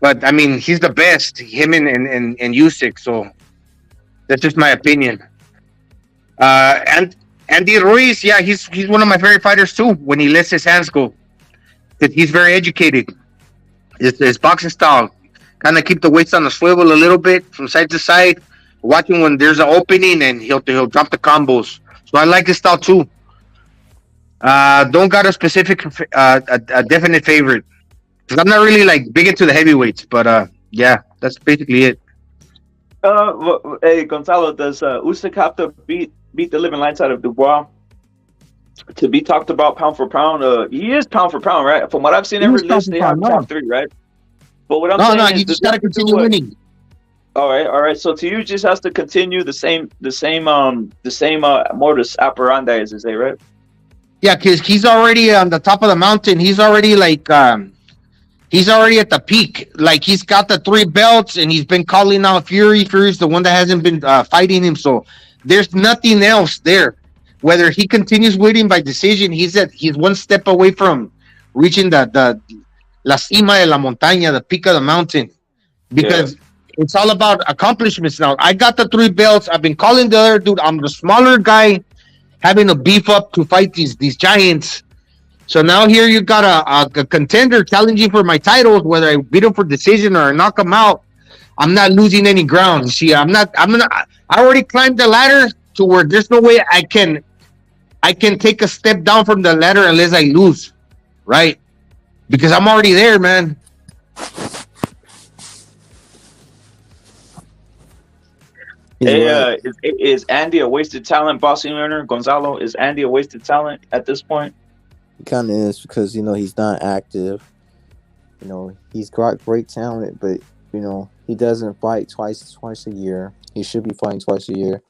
But, I mean, he's the best, him and Usyk, so that's just my opinion. And Andy Ruiz, yeah, he's one of my favorite fighters too when he lets his hands go. He's very educated. His boxing style kind of keep the weights on the swivel a little bit from side to side, watching when there's an opening, and he'll drop the combos. So I like his style too. Don't got a specific, a definite favorite. Cause I'm not really like big into the heavyweights, but yeah, that's basically it. Hey Gonzalo, does Usyk have to beat the living lights out of Dubois to be talked about pound for pound? He is pound for pound, right? From what I've seen, every list they have top 3, right? But what I'm saying is, you just gotta continue winning. All right. So to you, just has to continue the same modus operandi, as they say, right? Yeah, because he's already on the top of the mountain. He's already like he's already at the peak. Like he's got the 3 belts, and he's been calling out Fury. Fury's the one that hasn't been fighting him. So there's nothing else there. Whether he continues winning by decision, he's one step away from reaching the la cima de la montaña, the peak of the mountain, because it's all about accomplishments now. I got the 3 belts. I've been calling the other dude. I'm the smaller guy, having to beef up to fight these giants. So now here you got a contender challenging for my titles, whether I beat him for decision or I knock him out. I'm not losing any ground. See, I already climbed the ladder to where there's no way I can take a step down from the ladder unless I lose, right? Because I'm already there, man. Hey, is Andy a wasted talent, Boxing Learner? Gonzalo, is Andy a wasted talent at this point? He kind of is because, he's not active. He's got great talent, but, he doesn't fight twice a year. He should be fighting twice a year.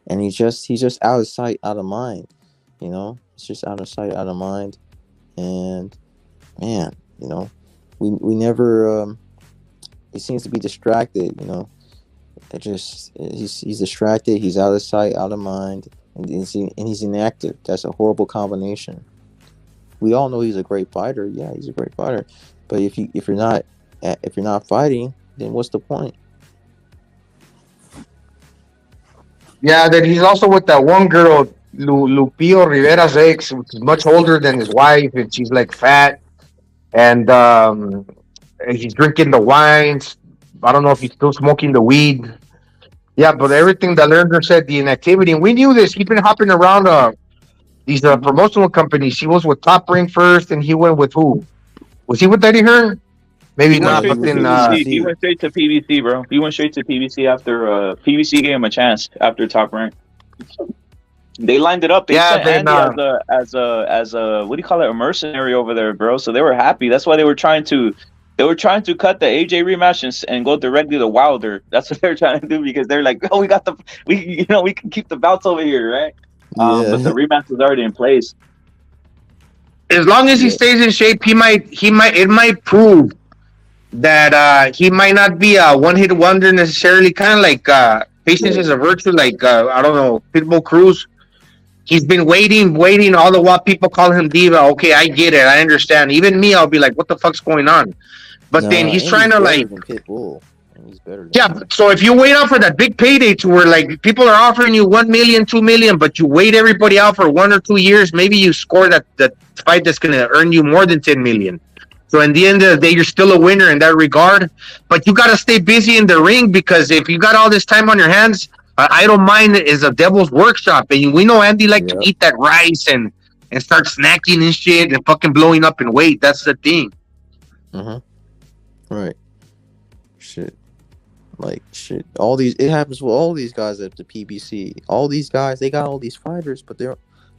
And he's just out of sight, out of mind. It's just out of sight, out of mind. And, man, we never, he seems to be distracted, he's distracted, he's out of sight, out of mind, and he's inactive. That's a horrible combination. We all know he's a great fighter. Yeah, he's a great fighter. But if you're not fighting, then what's the point? Yeah, then he's also with that one girl, Lupillo Rivera's ex, which is much older than his wife, and she's like fat, and he's drinking the wines. I don't know if he's still smoking the weed. Yeah, but everything that Lerner said, the inactivity, and we knew this. He's been hopping around these promotional companies. He was with Top Rank first, and he went with who? Was he with Eddie Hearn? Maybe not. But then he went straight to PBC, bro. He went straight to PBC after PBC gave him a chance after Top Rank. They lined it up. They sent Andy as a what do you call it? A mercenary over there, bro. So they were happy. That's why they were trying to cut the AJ rematch and go directly to Wilder. That's what they're trying to do because they're like, oh, we can keep the belts over here, right? But the rematch was already in place. As long as he stays in shape, it might prove that he might not be a one-hit wonder necessarily. Kind of like patience is a virtue. Like I don't know, Pitbull Cruz. He's been waiting all the while. People call him diva. Okay, I get it. I understand. Even me, I'll be like, what the fuck's going on? But then he's trying to like. Pitbull. He's better. Yeah. So if you wait out for that big payday to where like people are offering you 1 million, 2 million, but you wait everybody out for 1 or 2 years, maybe you score that fight that's going to earn you more than 10 million. So in the end of the day, you're still a winner in that regard. But you got to stay busy in the ring because if you got all this time on your hands, I don't mind it is a devil's workshop, and we know Andy like to Yeah. eat that rice and start snacking and shit and fucking blowing up in weight. That's the thing. Right. Shit. Like shit. All these it happens with all these guys at the PBC. All these guys, they got all these fighters, but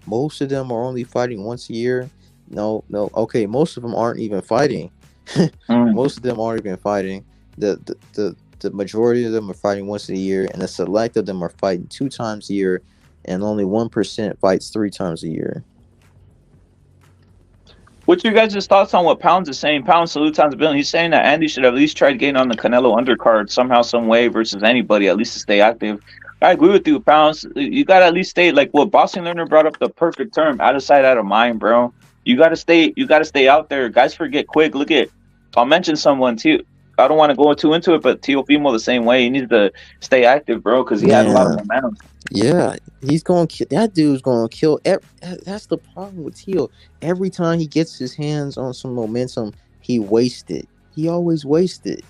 most of them are only fighting once a year. No. Okay, most of them aren't even fighting. Most of them aren't even fighting. The majority of them are fighting once a year, and a select of them are fighting 2 times a year, and only 1% fights 3 times a year. What's your guys' thoughts on what Pounds is saying? Pounds salute times a billion. He's saying that Andy should at least try getting on the Canelo undercard somehow, some way versus anybody, at least to stay active. I agree with you, Pounds. You gotta at least stay like what Boxing Learner brought up the perfect term, out of sight, out of mind, bro. You gotta stay out there. Guys forget quick. Look at I'll mention someone too. I don't want to go too into it, but Teofimo the same way. He needs to stay active, bro, because he had a lot of momentum. Yeah, he's going to kill. That dude's going to kill. That's the problem with Teo. Every time he gets his hands on some momentum, he wastes it. He always wastes it.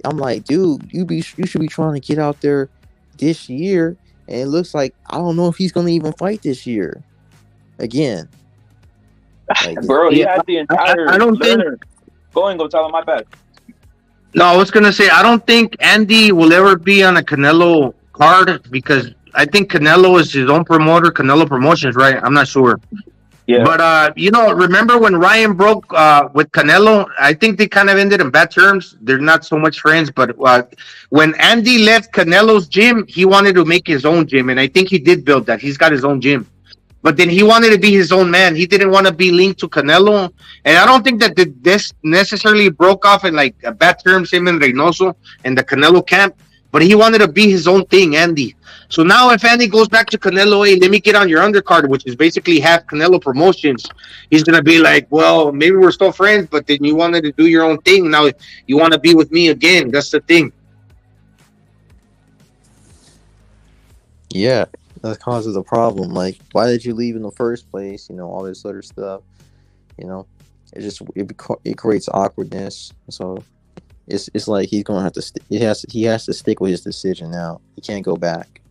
I'm like, dude, you should be trying to get out there this year, and it looks like I don't know if he's going to even fight this year again. Like, bro, he had the entire. I don't think. Go tell him my bad. No, I was gonna say I don't think Andy will ever be on a Canelo card because I think Canelo is his own promoter, Canelo Promotions, right? I'm not sure. Yeah. But remember when Ryan broke with Canelo? I think they kind of ended in bad terms. They're not so much friends. But when Andy left Canelo's gym, he wanted to make his own gym, and I think he did build that. He's got his own gym. But then he wanted to be his own man. He didn't want to be linked to Canelo. And I don't think that this necessarily broke off in like a bad terms, him and Reynoso and the Canelo camp. But he wanted to be his own thing, Andy. So now if Andy goes back to Canelo, hey, let me get on your undercard, which is basically half Canelo Promotions, he's going to be like, well, maybe we're still friends, but then you wanted to do your own thing. Now you want to be with me again. That's the thing. Yeah. That causes a problem. Like, why did you leave in the first place? All this other stuff. It creates awkwardness. So it's like he's gonna have to. He has to stick with his decision now. He can't go back.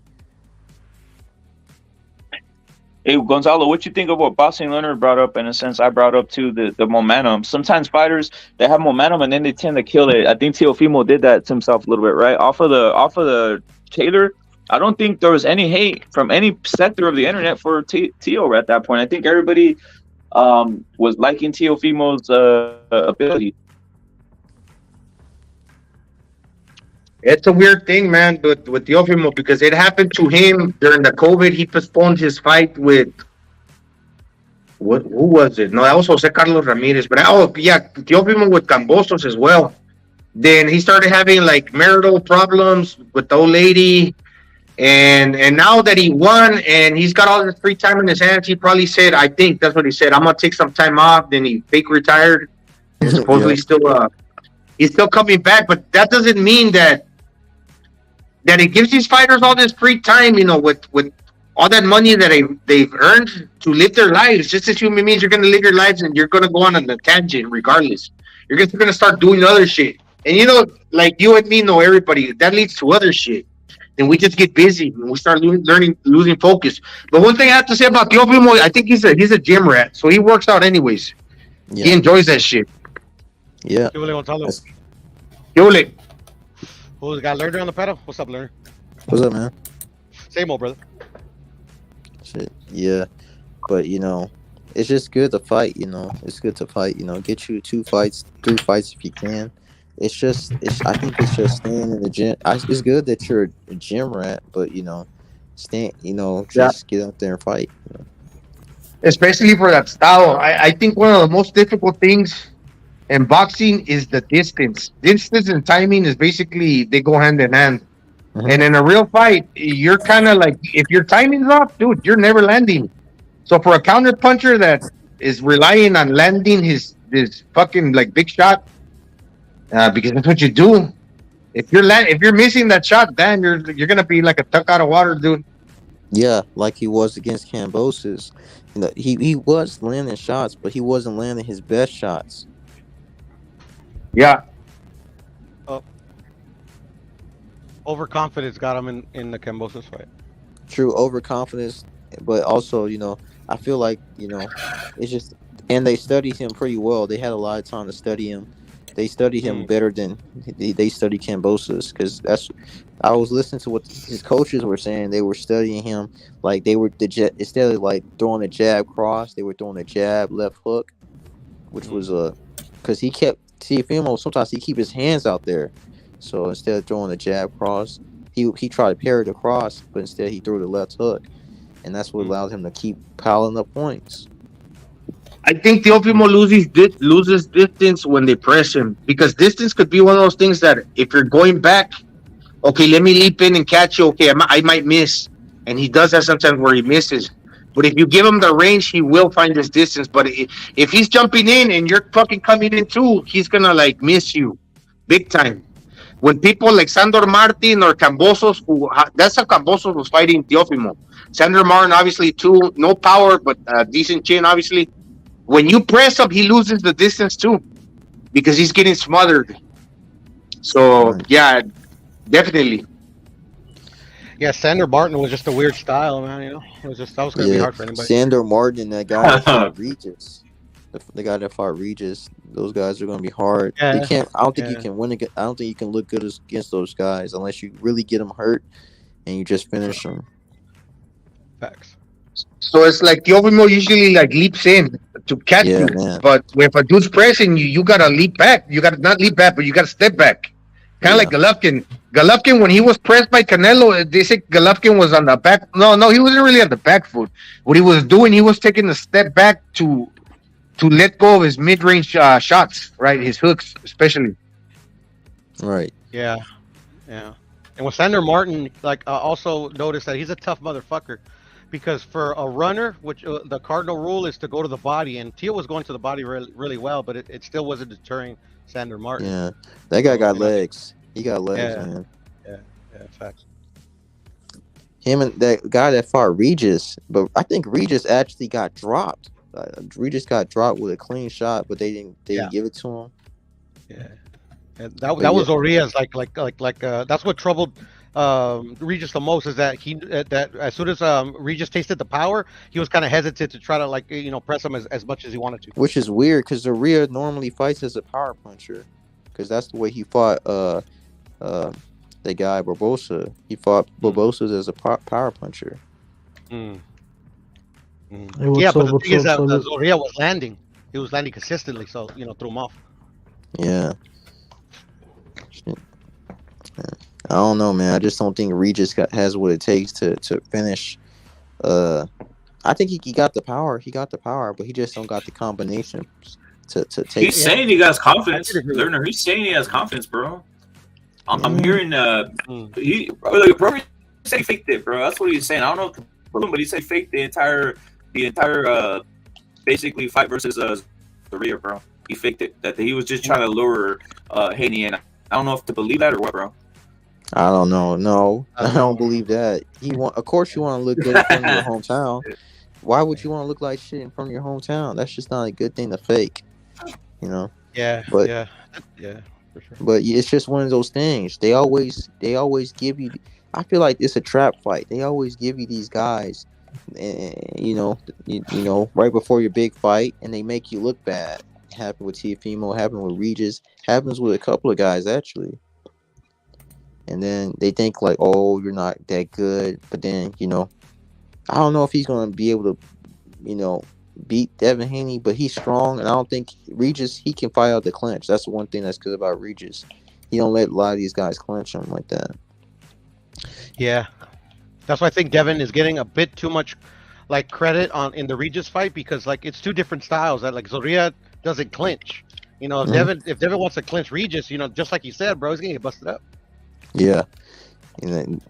Hey Gonzalo, what you think of what Boxing Leonard brought up? In a sense, I brought up too the momentum. Sometimes fighters they have momentum and then they tend to kill it. I think Teofimo did that to himself a little bit, right? Off of the Taylor. I don't think there was any hate from any sector of the internet for Teo at that point. I think everybody was liking Teofimo's ability. It's a weird thing, man, with Teofimo because it happened to him during the COVID. He postponed his fight with who was it? No, that was Jose Carlos Ramirez. But Teofimo with Cambosos as well. Then he started having like marital problems with the old lady. And now that he won and he's got all this free time in his hands, he probably said, I think that's what he said, I'm gonna take some time off. Then he fake retired. And supposedly he's still coming back, but that doesn't mean that it gives these fighters all this free time, with all that money that they've earned to live their lives. Just as human beings, you're gonna live your lives and you're gonna go on a tangent regardless. You're gonna start doing other shit. And like you and me know everybody, that leads to other shit. And we just get busy and we start losing focus. But one thing I have to say about Teofimo, I think he's a gym rat, so he works out anyways. Yeah. He enjoys that shit. Yeah. Yole. Who's got Lerner on the pedal? What's up, Lerner? What's up, man? Same old, brother. Shit. Yeah. But it's just good to fight. It's good to fight. Get you 2 fights, 3 fights if you can. I think it's just staying in the gym. It's good that you're a gym rat, but just get out there and fight. Especially for that style. I think one of the most difficult things in boxing is the distance. Distance and timing is basically they go hand in hand. Mm-hmm. And in a real fight, you're kind of like, if your timing's off, dude, you're never landing. So for a counter puncher that is relying on landing his fucking like big shot. Because that's what you do. If you're missing that shot, then you're gonna be like a duck out of water, dude. Yeah, like he was against Cambosos. He was landing shots, but he wasn't landing his best shots. Yeah. Overconfidence got him in the Kambosos fight. True overconfidence, but also I feel like it's just, and they studied him pretty well. They had a lot of time to study him. They studied him Mm. better than they studied Kambosos, because that's I was listening to what his coaches were saying. They were studying him like they were instead of like throwing a jab cross, they were throwing a jab left hook, which was because he kept Teofimo. Sometimes he keep his hands out there, so instead of throwing a jab cross, he tried to parry the cross, but instead he threw the left hook, and that's what allowed him to keep piling up points. I think Teofimo loses distance when they press him, because distance could be one of those things that if you're going back, okay, let me leap in and catch you. Okay, I might miss, and he does that sometimes where he misses. But if you give him the range, he will find his distance. But if he's jumping in and you're fucking coming in too, he's gonna like miss you, big time. When people like Sandor Martin or Cambosos, that's how Cambosos was fighting Teofimo. Sandor Martin, obviously, too, no power, but decent chin, obviously. When you press him, he loses the distance too, because he's getting smothered. So, Right. yeah, definitely. Yeah, Sandor Martin was just a weird style, man. It was just that was gonna be hard for anybody. Sandor Martin, that guy that fought Regis, the guy that fought Regis, those guys are gonna be hard. Yeah. You can't. I don't think you can win. I don't think you can look good against those guys unless you really get them hurt and you just finish them. Facts. So it's like Teofimo usually like leaps in to catch you, man. but if a dude's pressing you, you gotta leap back. You gotta not leap back, but you gotta step back. Kind of like Golovkin. Golovkin, when he was pressed by Canelo, they say Golovkin was on the back. No, he wasn't really on the back foot. What he was doing, he was taking a step back to let go of his mid-range shots, right? His hooks, especially. Right. Yeah. And with Sandor Martin, like also notice that he's a tough motherfucker, because for a runner, which the cardinal rule is to go to the body, and Teo was going to the body really, really well, but it still wasn't deterring Sandor Martin. Yeah, that guy got legs. He got legs, man. Yeah, facts. Him and that guy that fought Regis, but I think Regis actually got dropped. Regis got dropped with a clean shot, but they didn't give it to him. Yeah, and that was Oria's like that's what troubled Regis the most, is that that as soon as Regis tasted the power, he was kind of hesitant to try to press him as much as he wanted to. Which is weird, because Oria normally fights as a power puncher, because that's the way he fought the guy Barbosa. He fought Barbosa as a power puncher. Yeah, but the thing is that Oria was landing. He was landing consistently, so threw him off. Yeah. I don't know, man. I just don't think Regis has what it takes to finish. I think he got the power. He got the power, but he just don't got the combination to take. He's saying he got confidence. Lerner, he's saying he has confidence, bro. I'm hearing he bro said he faked it, bro. That's what he's saying. I don't know, but he said faked the entire basically fight versus Zorrilla, bro. He faked it. That he was just trying to lure Haney in. I don't know if to believe that or what, bro. I don't know. No, I don't believe that. Of course, you want to look good in front of your hometown. Why would you want to look like shit in front of your hometown? That's just not a good thing to fake, Yeah. But yeah, for sure. But it's just one of those things. They always give you. I feel like it's a trap fight. They always give you these guys, right before your big fight, and they make you look bad. It happened with Teofimo. Happened with Regis. Happens with a couple of guys actually. And then they think like, oh, you're not that good. But then, I don't know if he's going to be able to, beat Devin Haney, but he's strong. And I don't think Regis, he can fight out the clinch. That's the one thing that's good about Regis. He don't let a lot of these guys clinch him like that. Yeah. That's why I think Devin is getting a bit too much credit in the Regis fight, because it's two different styles. That Zorrilla doesn't clinch. If Devin wants to clinch Regis, just like you said, bro, he's going to get busted up. Yeah, and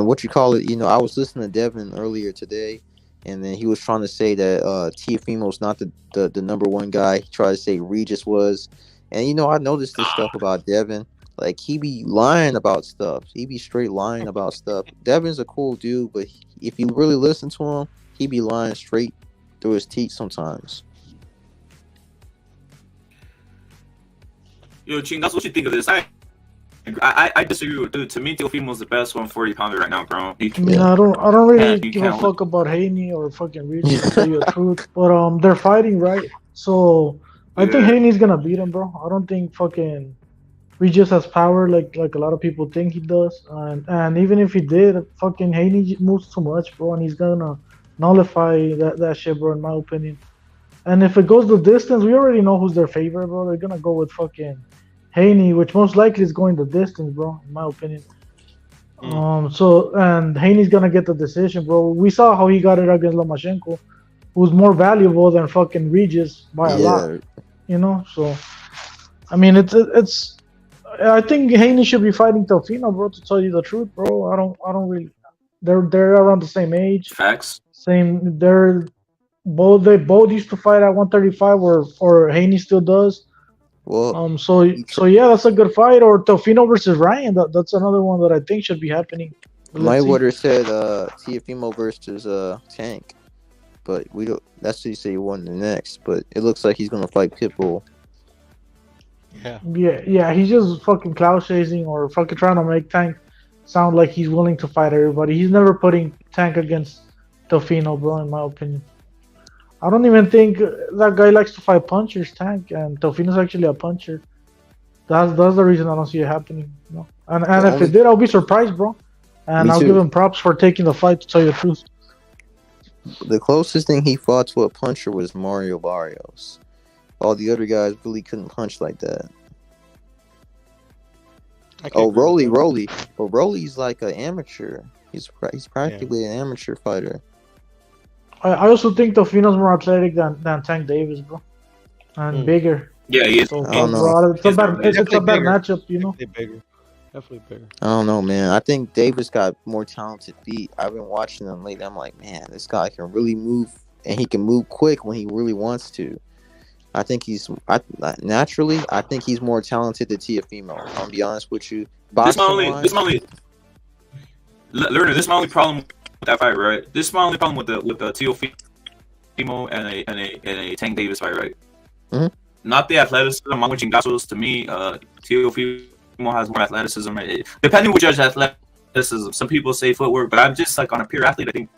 what you call it? I was listening to Devin earlier today, and then he was trying to say that Teofimo's not the number one guy. He tried to say Regis was, and I noticed this stuff about Devin. Like, he be lying about stuff. He be straight lying about stuff. Devin's a cool dude, but if you really listen to him, he be lying straight through his teeth sometimes. Yo, Ching, that's what you think of this. I agree I disagree with dude. To me, Teofimo's the best 140 pounder right now, bro. I mean, I don't really give a fuck about Haney or fucking Regis, to tell you the truth. But they're fighting, right? So I think Haney's gonna beat him, bro. I don't think fucking Regis has power like a lot of people think he does. And even if he did, fucking Haney moves too much, bro, and he's gonna nullify that shit, bro. In my opinion. And if it goes the distance, we already know who's their favorite, bro. They're gonna go with fucking Haney, which most likely is going the distance, bro. In my opinion. So and Haney's gonna get the decision, bro. We saw how he got it against Lomachenko, who's more valuable than fucking Regis by a lot. You know, so I mean, it's. I think Haney should be fighting Teofimo, bro. To tell you the truth, bro. I don't really. They're around the same age. Facts. Same. They both used to fight at 135, or Haney still does. Well, So yeah, that's a good fight. Or Teofimo versus Ryan. That's another one that I think should be happening. Mayweather said Teofimo versus Tank, but we don't. That's what he said he won the next. But it looks like he's gonna fight Pitbull. Yeah. He's just fucking cloud chasing or fucking trying to make Tank sound like he's willing to fight everybody. He's never putting Tank against Teofimo, bro. In my opinion. I don't even think that guy likes to fight punchers, Tank, and Teofimo's actually a puncher. That's the reason I don't see it happening. You know? And if it did, I'll be surprised, bro. And I'll give him props for taking the fight, to tell you the truth. The closest thing he fought to a puncher was Mario Barrios. All the other guys really couldn't punch like that. Rolly. But Rolly's like an amateur. He's practically an amateur fighter. I also think Teofimo's more athletic than Tank Davis, bro, and bigger. Yeah, he is. So, I don't know. It's a bad matchup, you know. Definitely bigger. I don't know, man. I think Davis got more talented feet. I've been watching him lately. I'm like, man, this guy can really move, and he can move quick when he really wants to. I think naturally, I think he's more talented than Teofimo. I'll be honest with you. This is my only problem with that fight, right? This is my only problem with the Teofimo and a Tank Davis fight, right? Mm-hmm. Not the athleticism. I'm watching Gassos. To me, Teofimo has more athleticism. Depending which judge athleticism. Some people say footwork, but I'm just like on a pure athlete. I think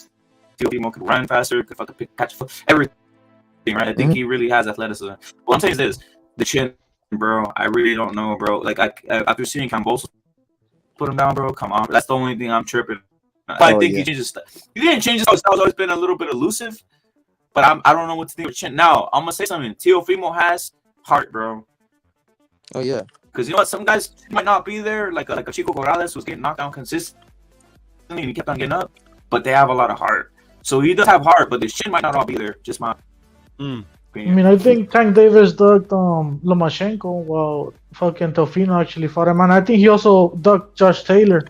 Teofimo could run faster, could fucking catch everything. Right? I think he really has athleticism. What I'm saying is this: the chin, bro. I really don't know, bro. Like after seeing Cambosos put him down, bro. Come on, that's the only thing I'm tripping. I think he changes stuff. He didn't change his style. His style's always been a little bit elusive, but I don't know what to think with chin. Now I'm gonna say something. Teofimo has heart, bro. Oh yeah. Because you know what, some guys might not be there, like a Chico Corrales who's getting knocked down consistently and he kept on getting up, but they have a lot of heart. So he does have heart, but the chin might not all be there. Just my opinion. I mean, I think Tank Davis ducked Lomachenko while fucking Teofimo actually fought him, and I think he also ducked Josh Taylor.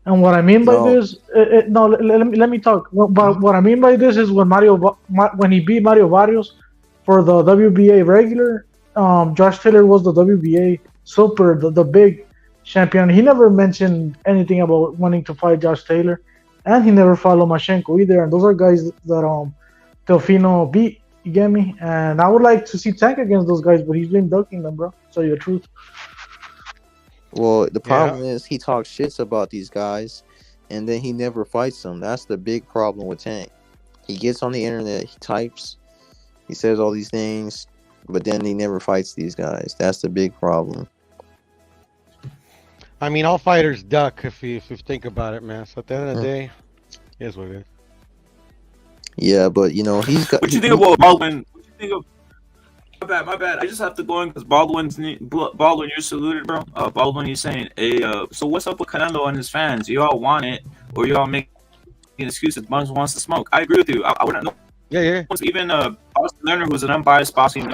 And what I mean by this, let me talk. What I mean by this is when he beat Mario Barrios for the WBA regular, Josh Taylor was the WBA super, the big champion. He never mentioned anything about wanting to fight Josh Taylor, and he never fought Lomachenko either. And those are guys that Teofimo beat. You get me? And I would like to see Tank against those guys, but he's been ducking them, bro. To tell you the truth. Well, the problem is he talks shits about these guys, and then he never fights them. That's the big problem with Tank. He gets on the internet, he types, he says all these things, but then he never fights these guys. That's the big problem. I mean, all fighters duck if you think about it, man. So at the end of the day, here's what it is. Yeah, but you know he's got. What you think about Baldwin? What you think of? My bad. I just have to go in because Baldwin, you're saluted, bro. Baldwin, he's saying, "Hey, so what's up with Canelo and his fans? You all want it, or you all making excuses? Buns wants to smoke." I agree with you. I wouldn't know. Yeah. Even Austin Lerner, who's an unbiased boxing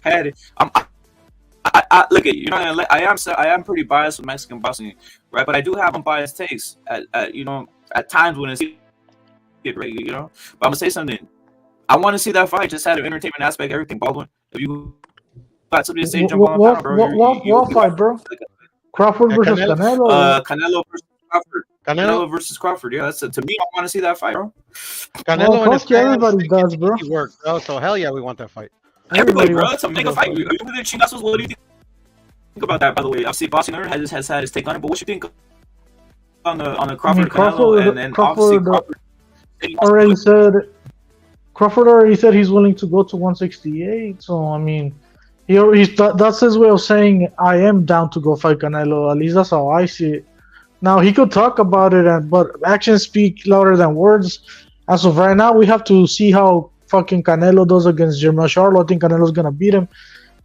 head, I look at you. I am pretty biased with Mexican boxing, right? But I do have unbiased takes at times when it's right, you know. But I'm gonna say something. I want to see that fight. Just had an entertainment aspect, everything. Baldwin, if you got something to say, jump on down, bro. What fight, bro? Crawford versus Canelo. Canelo versus Crawford. Canelo versus Crawford. Yeah, to me. I want to see that fight, bro. Canelo and his fans, everybody does, bro. Work, bro. So hell yeah, we want that fight. Everybody, bro. It's a mega fight. What do you think? about that, by the way? Obviously, Boxing Owner has had his take on it, but what you think on the I mean, Crawford Canelo, and then obviously Crawford already said Crawford already said he's willing to go to 168. So I mean, that's his way of saying I am down to go fight Canelo. At least that's how I see it. Now he could talk about it, but actions speak louder than words. As of right now, we have to see how fucking Canelo does against Jermell Charlo. I think Canelo's gonna beat him,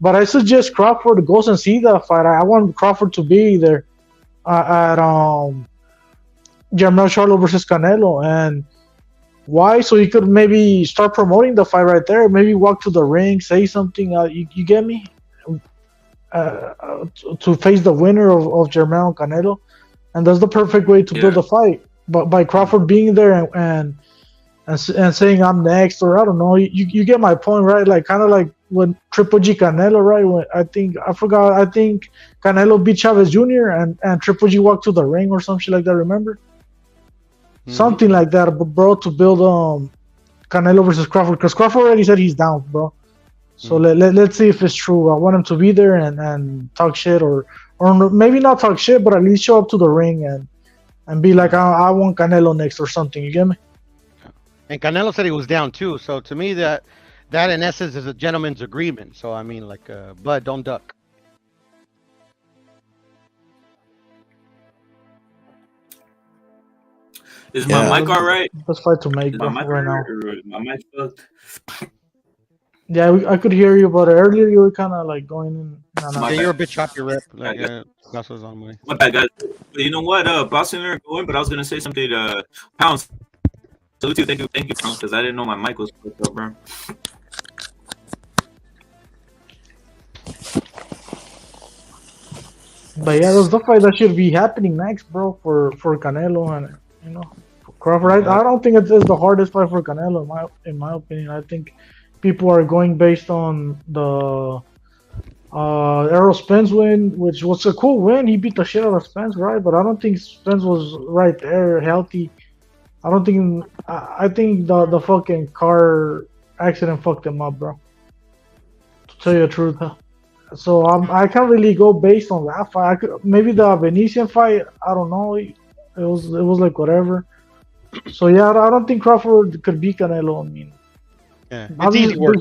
but I suggest Crawford goes and see that fight. I want Crawford to be there at Jermell Charlo versus Canelo, and why? So he could maybe start promoting the fight right there. Maybe walk to the ring, say something. You get me? To face the winner of Jermell and Canelo, and that's the perfect way to build a fight. But by Crawford being there and saying I'm next, or I don't know, you get my point, right? Like kind of like when Triple G Canelo, right? When I think Canelo beat Chavez Jr. and Triple G walked to the ring or some shit like that. Remember? Something like that, bro, to build Canelo versus Crawford, because Crawford already said he's down, bro. So let's see if it's true. I want him to be there and talk shit, or maybe not talk shit, but at least show up to the ring and be like, I want Canelo next or something. You get me? And Canelo said he was down too. So to me, that in essence is a gentleman's agreement. So I mean, like, Bud, don't duck. Is my mic all right? Let's fight to make my mic right now. My mic fucked. Yeah, I could hear you, but earlier you were kind of like going in. Yeah, you're a bit choppy, rep. Like, that's what's on my. My bad, guys. But you know what? Boxing are going, but I was gonna say something to Pounds. So thank you, Pounds, because I didn't know my mic was fucked up, bro. But yeah, there's the fight that should be happening next, bro, for Canelo and Crawford. I don't think it's the hardest fight for Canelo, in my opinion. I think people are going based on the Errol Spence win, which was a cool win. He beat the shit out of Spence, right? But I don't think Spence was right there, healthy. I think the fucking car accident fucked him up, bro. To tell you the truth, huh? So I can't really go based on that fight. Maybe the Venetian fight, I don't know. It was like whatever. So yeah, I don't think Crawford could beat Canelo. I mean, it's easy work.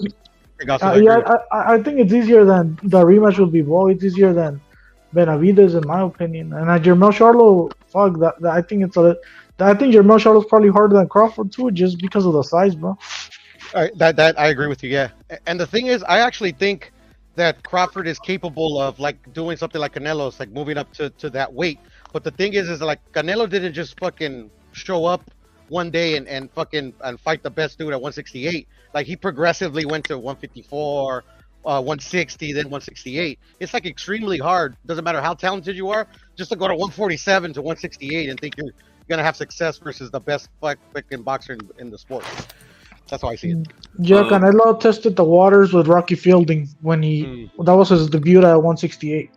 I think it's easier than the rematch will be. Well, it's easier than Benavidez, in my opinion. And Jermell Charlo, fuck that. I think Jermell Charlo's probably harder than Crawford too, just because of the size, bro. All right, that I agree with you. Yeah, and the thing is, I actually think that Crawford is capable of like doing something like Canelo's, like moving up to that weight. But the thing is like Canelo didn't just fucking show up one day and fight the best dude at 168. Like he progressively went to 154, 160, then 168. It's like extremely hard. Doesn't matter how talented you are, just to go to 147 to 168 and think you're gonna have success versus the best fucking boxer in the sport. That's how I see it. Yeah, Canelo tested the waters with Rocky Fielding when that was his debut at 168.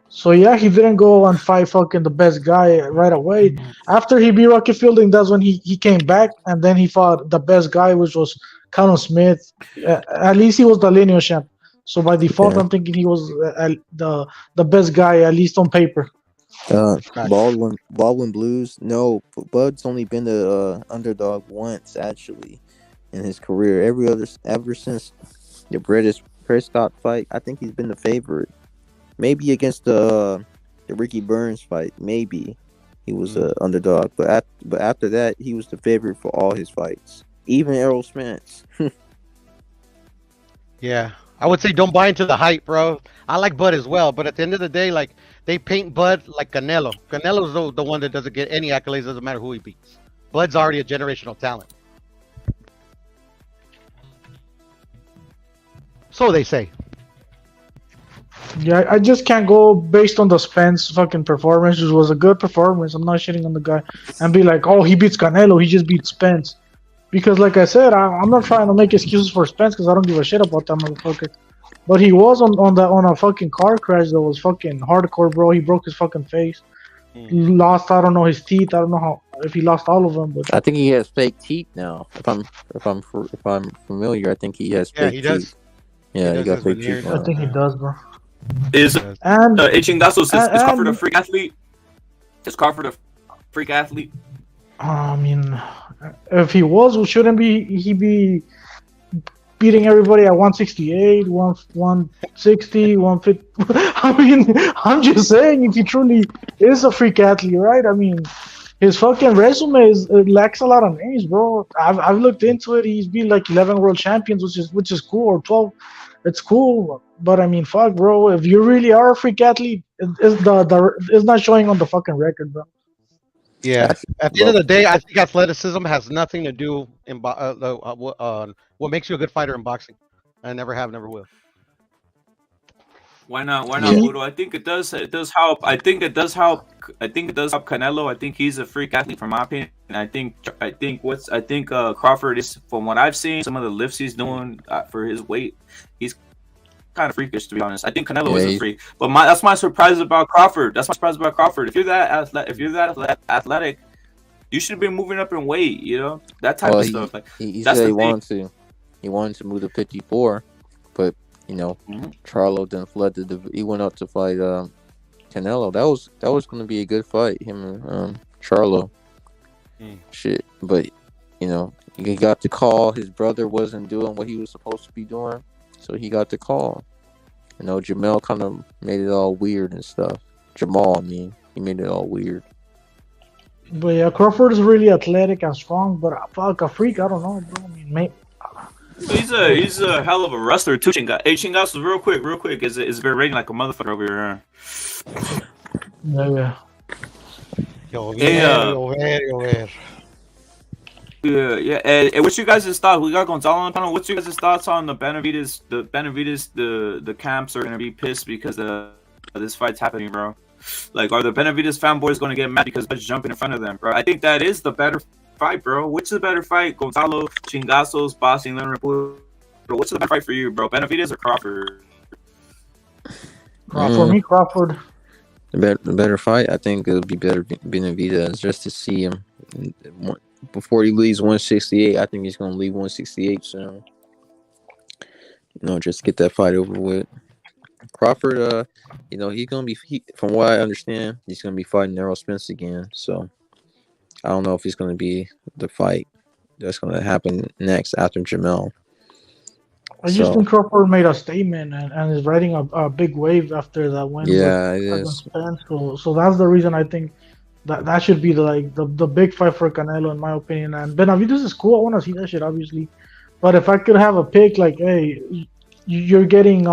So yeah, he didn't go and fight fucking the best guy right away. After he beat Rocky Fielding, that's when he came back, and then he fought the best guy, which was Callum Smith. At least he was the lineal champ. So by default, I'm thinking he was the best guy, at least on paper. Baldwin Blues. No, Bud's only been the underdog once actually in his career. Ever since the British Prescott fight, I think he's been the favorite. Maybe against the Ricky Burns fight, maybe he was an underdog, but after that, he was the favorite for all his fights, even Errol Spence. Yeah, I would say don't buy into the hype, bro. I like Bud as well, but at the end of the day, like they paint Bud like Canelo. Canelo's the one that doesn't get any accolades, doesn't matter who he beats. Bud's already a generational talent. So they say. Yeah, I just can't go based on the Spence fucking performance, which was a good performance. I'm not shitting on the guy, and be like, oh, he beats Canelo, he just beat Spence. Because, like I said, I'm not trying to make excuses for Spence because I don't give a shit about that motherfucker. But he was on a fucking car crash that was fucking hardcore, bro. He broke his fucking face. He lost, I don't know, his teeth. I don't know if he lost all of them, but I think he has fake teeth now. If I'm familiar, I think he has fake teeth. Does. Yeah, he got fake teeth. I think he does, bro. Is And Chingasos, is Crawford a and freak athlete? Is Crawford a freak athlete? I mean, if he was, shouldn't he be beating everybody at 168, 160, 150? I mean, I'm just saying, if he truly is a freak athlete, right? I mean, his fucking resume it lacks a lot of names, bro. I've looked into it. He's been like 11 world champions, which is cool, or 12. It's cool, but I mean, fuck, bro. If you really are a freak athlete, it's not showing on the fucking record, bro. Yeah. At the end of the day, I think athleticism has nothing to do in what makes you a good fighter in boxing. I never have, never will. Why not? Why Yeah. not, Budo? I think it does. It does help. I think it does help. I think it does help Canelo. I think he's a freak athlete, from my opinion. And I think Crawford is, from what I've seen, some of the lifts he's doing for his weight, he's kind of freakish, to be honest. I think Canelo is a freak, but that's my surprise about Crawford. That's my surprise about Crawford. If you're that athletic, you should be moving up in weight. You know, that type of stuff. Like he that's said the thing. he wanted to move to 54, but you know, Charlo then fled he went up to fight Canelo. That was going to be a good fight, him and Charlo. Shit, but you know, he got the call. His brother wasn't doing what he was supposed to be doing, so he got the call. You know, Jamel kind of made it all weird and stuff. Jamal, I mean, he made it all weird. But yeah, Crawford is really athletic and strong, but fuck, a freak, I don't know, bro. I mean, mate. He's a hell of a wrestler too. Chingasos, real quick. Is been rating like a motherfucker over here. Yeah. Yeah. And what's your guys' thoughts? We got Gonzalo on the panel. What's your guys' thoughts on the Benavides? The camps are gonna be pissed because this fight's happening, bro. Like, are the Benavides fanboys gonna get mad because Bud's jumping in front of them, bro? I think that is the better fight, bro. Which is the better fight? Gonzalo, Chingasos, boxing, Leonard, bro. What's the better fight for you, bro? Benavides or Crawford? For me, Crawford. The better fight, I think it'll be better Benavides, just to see him before he leaves 168. I think he's gonna leave 168 soon. You know, just get that fight over with. Crawford, you know, he's gonna be. From what I understand, he's gonna be fighting Errol Spence again. So I don't know if he's gonna be the fight that's gonna happen next after Jamel. I just think Crawford made a statement and is riding a big wave after that win. Yeah, it is. Spence. So that's the reason I think that should be the big fight for Canelo, in my opinion. And Benavides is cool. I want to see that shit, obviously. But if I could have a pick, like, hey, you're getting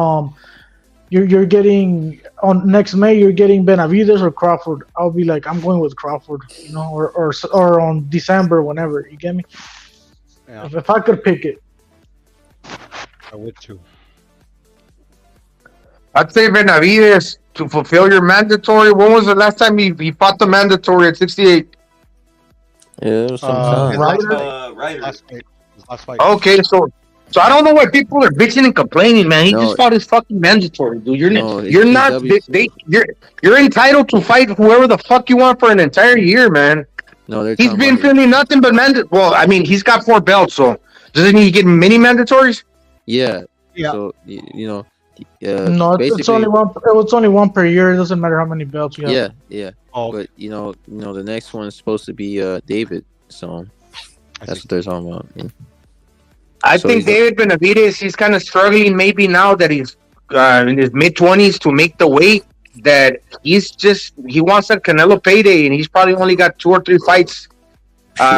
you're getting on next May, you're getting Benavides or Crawford, I'll be like, I'm going with Crawford, you know, or on December, whenever. You get me? Yeah. If I could pick it, I would too. I'd say Benavides to fulfill your mandatory. When was the last time he fought the mandatory at 68? Yeah, it was some time. Last fight. Okay, so I don't know why people are bitching and complaining, man. He just fought his fucking mandatory, dude. You're entitled to fight whoever the fuck you want for an entire year, man. No, he's been feeling nothing but Well, I mean, he's got 4 belts, so doesn't he get many mandatories? Yeah. So you know. No, it's only one. It's only one per year. It doesn't matter how many belts you have. Yeah. Oh. But you know, the next one is supposed to be David. So that's what they're talking about. Yeah. I think David Benavides, he's kind of struggling maybe now that he's in his mid-20s to make the weight, that he wants that Canelo payday, and he's probably only got 2 or 3 fights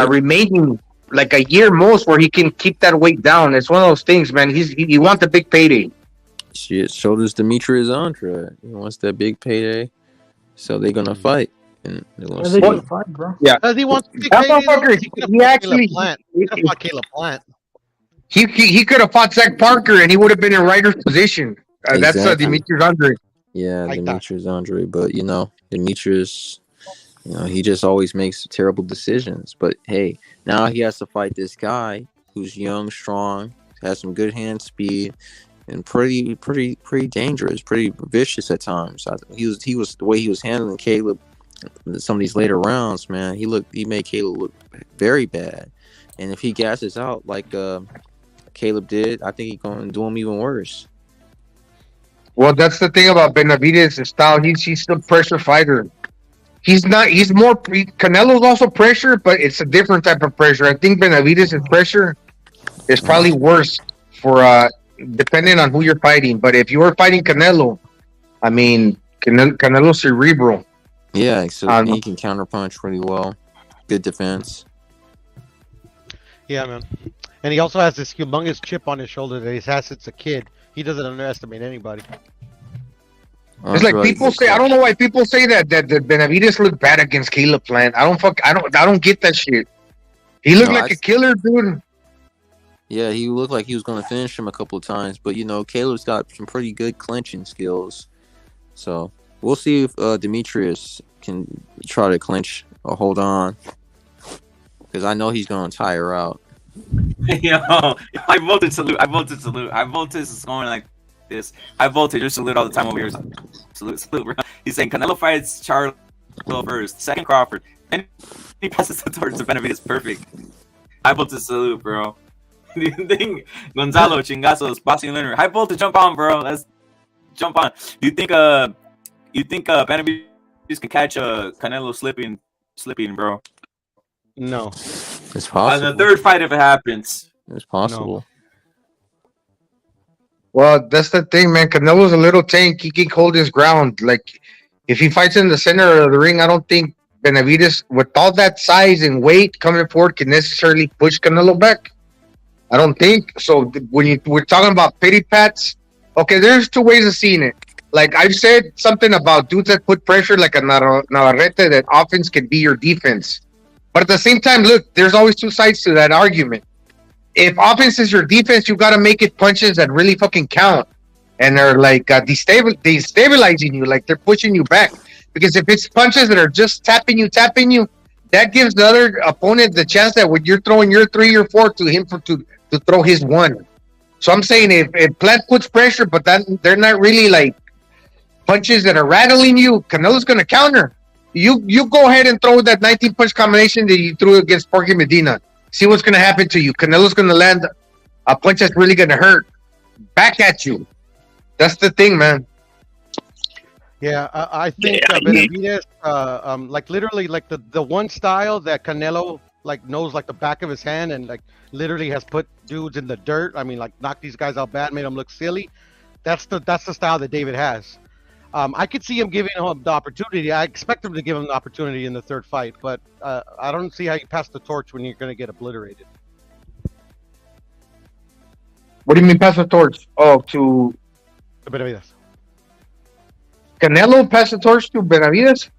remaining, like a year most, where he can keep that weight down. It's one of those things, man. He wants a big payday. Shit, so does Demetrius Andrade. He wants that big payday, so they're gonna fight. And they're gonna fight, bro. Yeah, he wants big payday. He actually fought Caleb Plant. He could have fought Zach Parker, and he would have been in Ryder's position. That's Demetrius Andrade. Yeah, Demetrius Andrade. But Demetrius, he just always makes terrible decisions. But hey, now he has to fight this guy who's young, strong, has some good hand speed, and pretty dangerous, pretty vicious at times. He was the way he was handling Caleb. Some of these later rounds, man, he made Caleb look very bad. And if he gasses out like Caleb did, I think he's going to do him even worse. Well, that's the thing about Benavidez' style. He's a pressure fighter. He's not. He's more. Canelo's also pressure, but it's a different type of pressure. I think Benavidez' pressure is probably worse for depending on who you're fighting. But if you were fighting Canelo, I mean, Canelo's cerebral. Yeah, so he can counterpunch pretty well. Good defense. Yeah, man. And he also has this humongous chip on his shoulder that he's had since a kid. He doesn't underestimate anybody. It's like people say. I don't know why people say that Benavidez looked bad against Caleb Plant. I don't get that shit. He looked like a killer, dude. Yeah, he looked like he was going to finish him a couple of times, but Caleb's got some pretty good clinching skills. So we'll see if Demetrius can try to clinch or hold on, because I know he's going to tire out. Yo, high voltage salute. High voltage salute. High voltage is going like this. High voltage, just salute all the time over here. Salute, bro. He's saying Canelo fights Charlo first, second Crawford, then he passes the torch to Benavidez. Perfect. High voltage salute, bro. Do you think Gonzalo Chingazos boxing learner? High voltage, jump on, bro. Let's jump on. Do you think Benavidez can catch Canelo slipping, bro? No, it's possible. The third fight, if it happens, it's possible. No. Well, that's the thing, man. Canelo's a little tank. He can hold his ground. Like, if he fights in the center of the ring, I don't think Benavidez, with all that size and weight coming forward, can necessarily push Canelo back. I don't think so. When we're talking about pity pats, okay, there's two ways of seeing it. Like I've said something about dudes that put pressure, like a Navarrete, that offense can be your defense. But at the same time, look, there's always two sides to that argument. If offense is your defense, you got to make it punches that really fucking count. And they're like destabilizing you, like they're pushing you back. Because if it's punches that are just tapping you, that gives the other opponent the chance that when you're throwing your 3 or 4 to him to throw his 1. So I'm saying if Plant puts pressure, but they're not really like punches that are rattling you, Canelo's going to counter. You go ahead and throw that 19-punch combination that you threw against Porky Medina. See what's going to happen to you. Canelo's going to land a punch that's really going to hurt back at you. That's the thing, man. Yeah, I think Benavidez, like literally, like the one style that Canelo like knows like the back of his hand, and like literally has put dudes in the dirt. I mean, like knocked these guys out bad, made them look silly. That's the style that David has. I could see him giving him the opportunity. I expect him to give him the opportunity in the third fight, but I don't see how you pass the torch when you're going to get obliterated. What do you mean pass the torch? Oh, to Benavidez. Canelo pass the torch to Benavidez?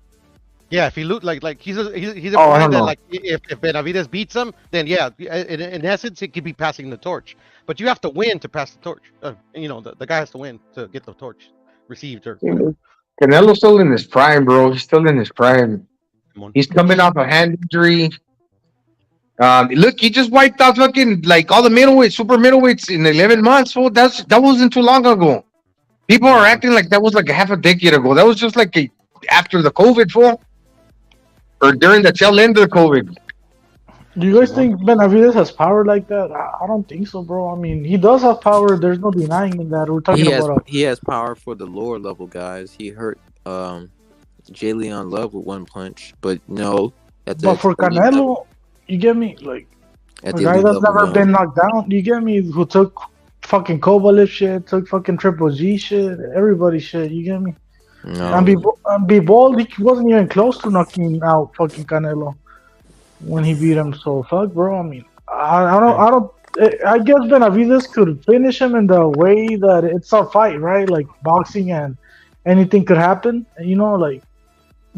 Yeah, if he like he's a player that like if Benavidez beats him, then yeah, in essence it could be passing the torch. But you have to win to pass the torch. The guy has to win to get the torch received. Or Canelo's still in his prime, bro. He's still in his prime. He's coming off a hand injury. Look, he just wiped out fucking like all the middleweights, super middleweights in 11 months. Fool. That wasn't too long ago. People are acting like that was like a half a decade ago. That was just like after the COVID, fool. Or during the tail end of the COVID. Do you guys think Benavidez has power like that? I don't think so, bro. I mean, he does have power. There's no denying that. We're talking about he has power for the lower level guys. He hurt Jay Leon Love with one punch, but no. But for Canelo, you get me? Like, a guy that's never been knocked down, you get me? Who took fucking Kovalev shit, took fucking Triple G shit, everybody shit, you get me? No. And be bold, he wasn't even close to knocking out fucking Canelo when he beat him. So fuck, bro. I mean, I guess Benavidez could finish him in the way that it's a fight, right? Like boxing, and anything could happen. Like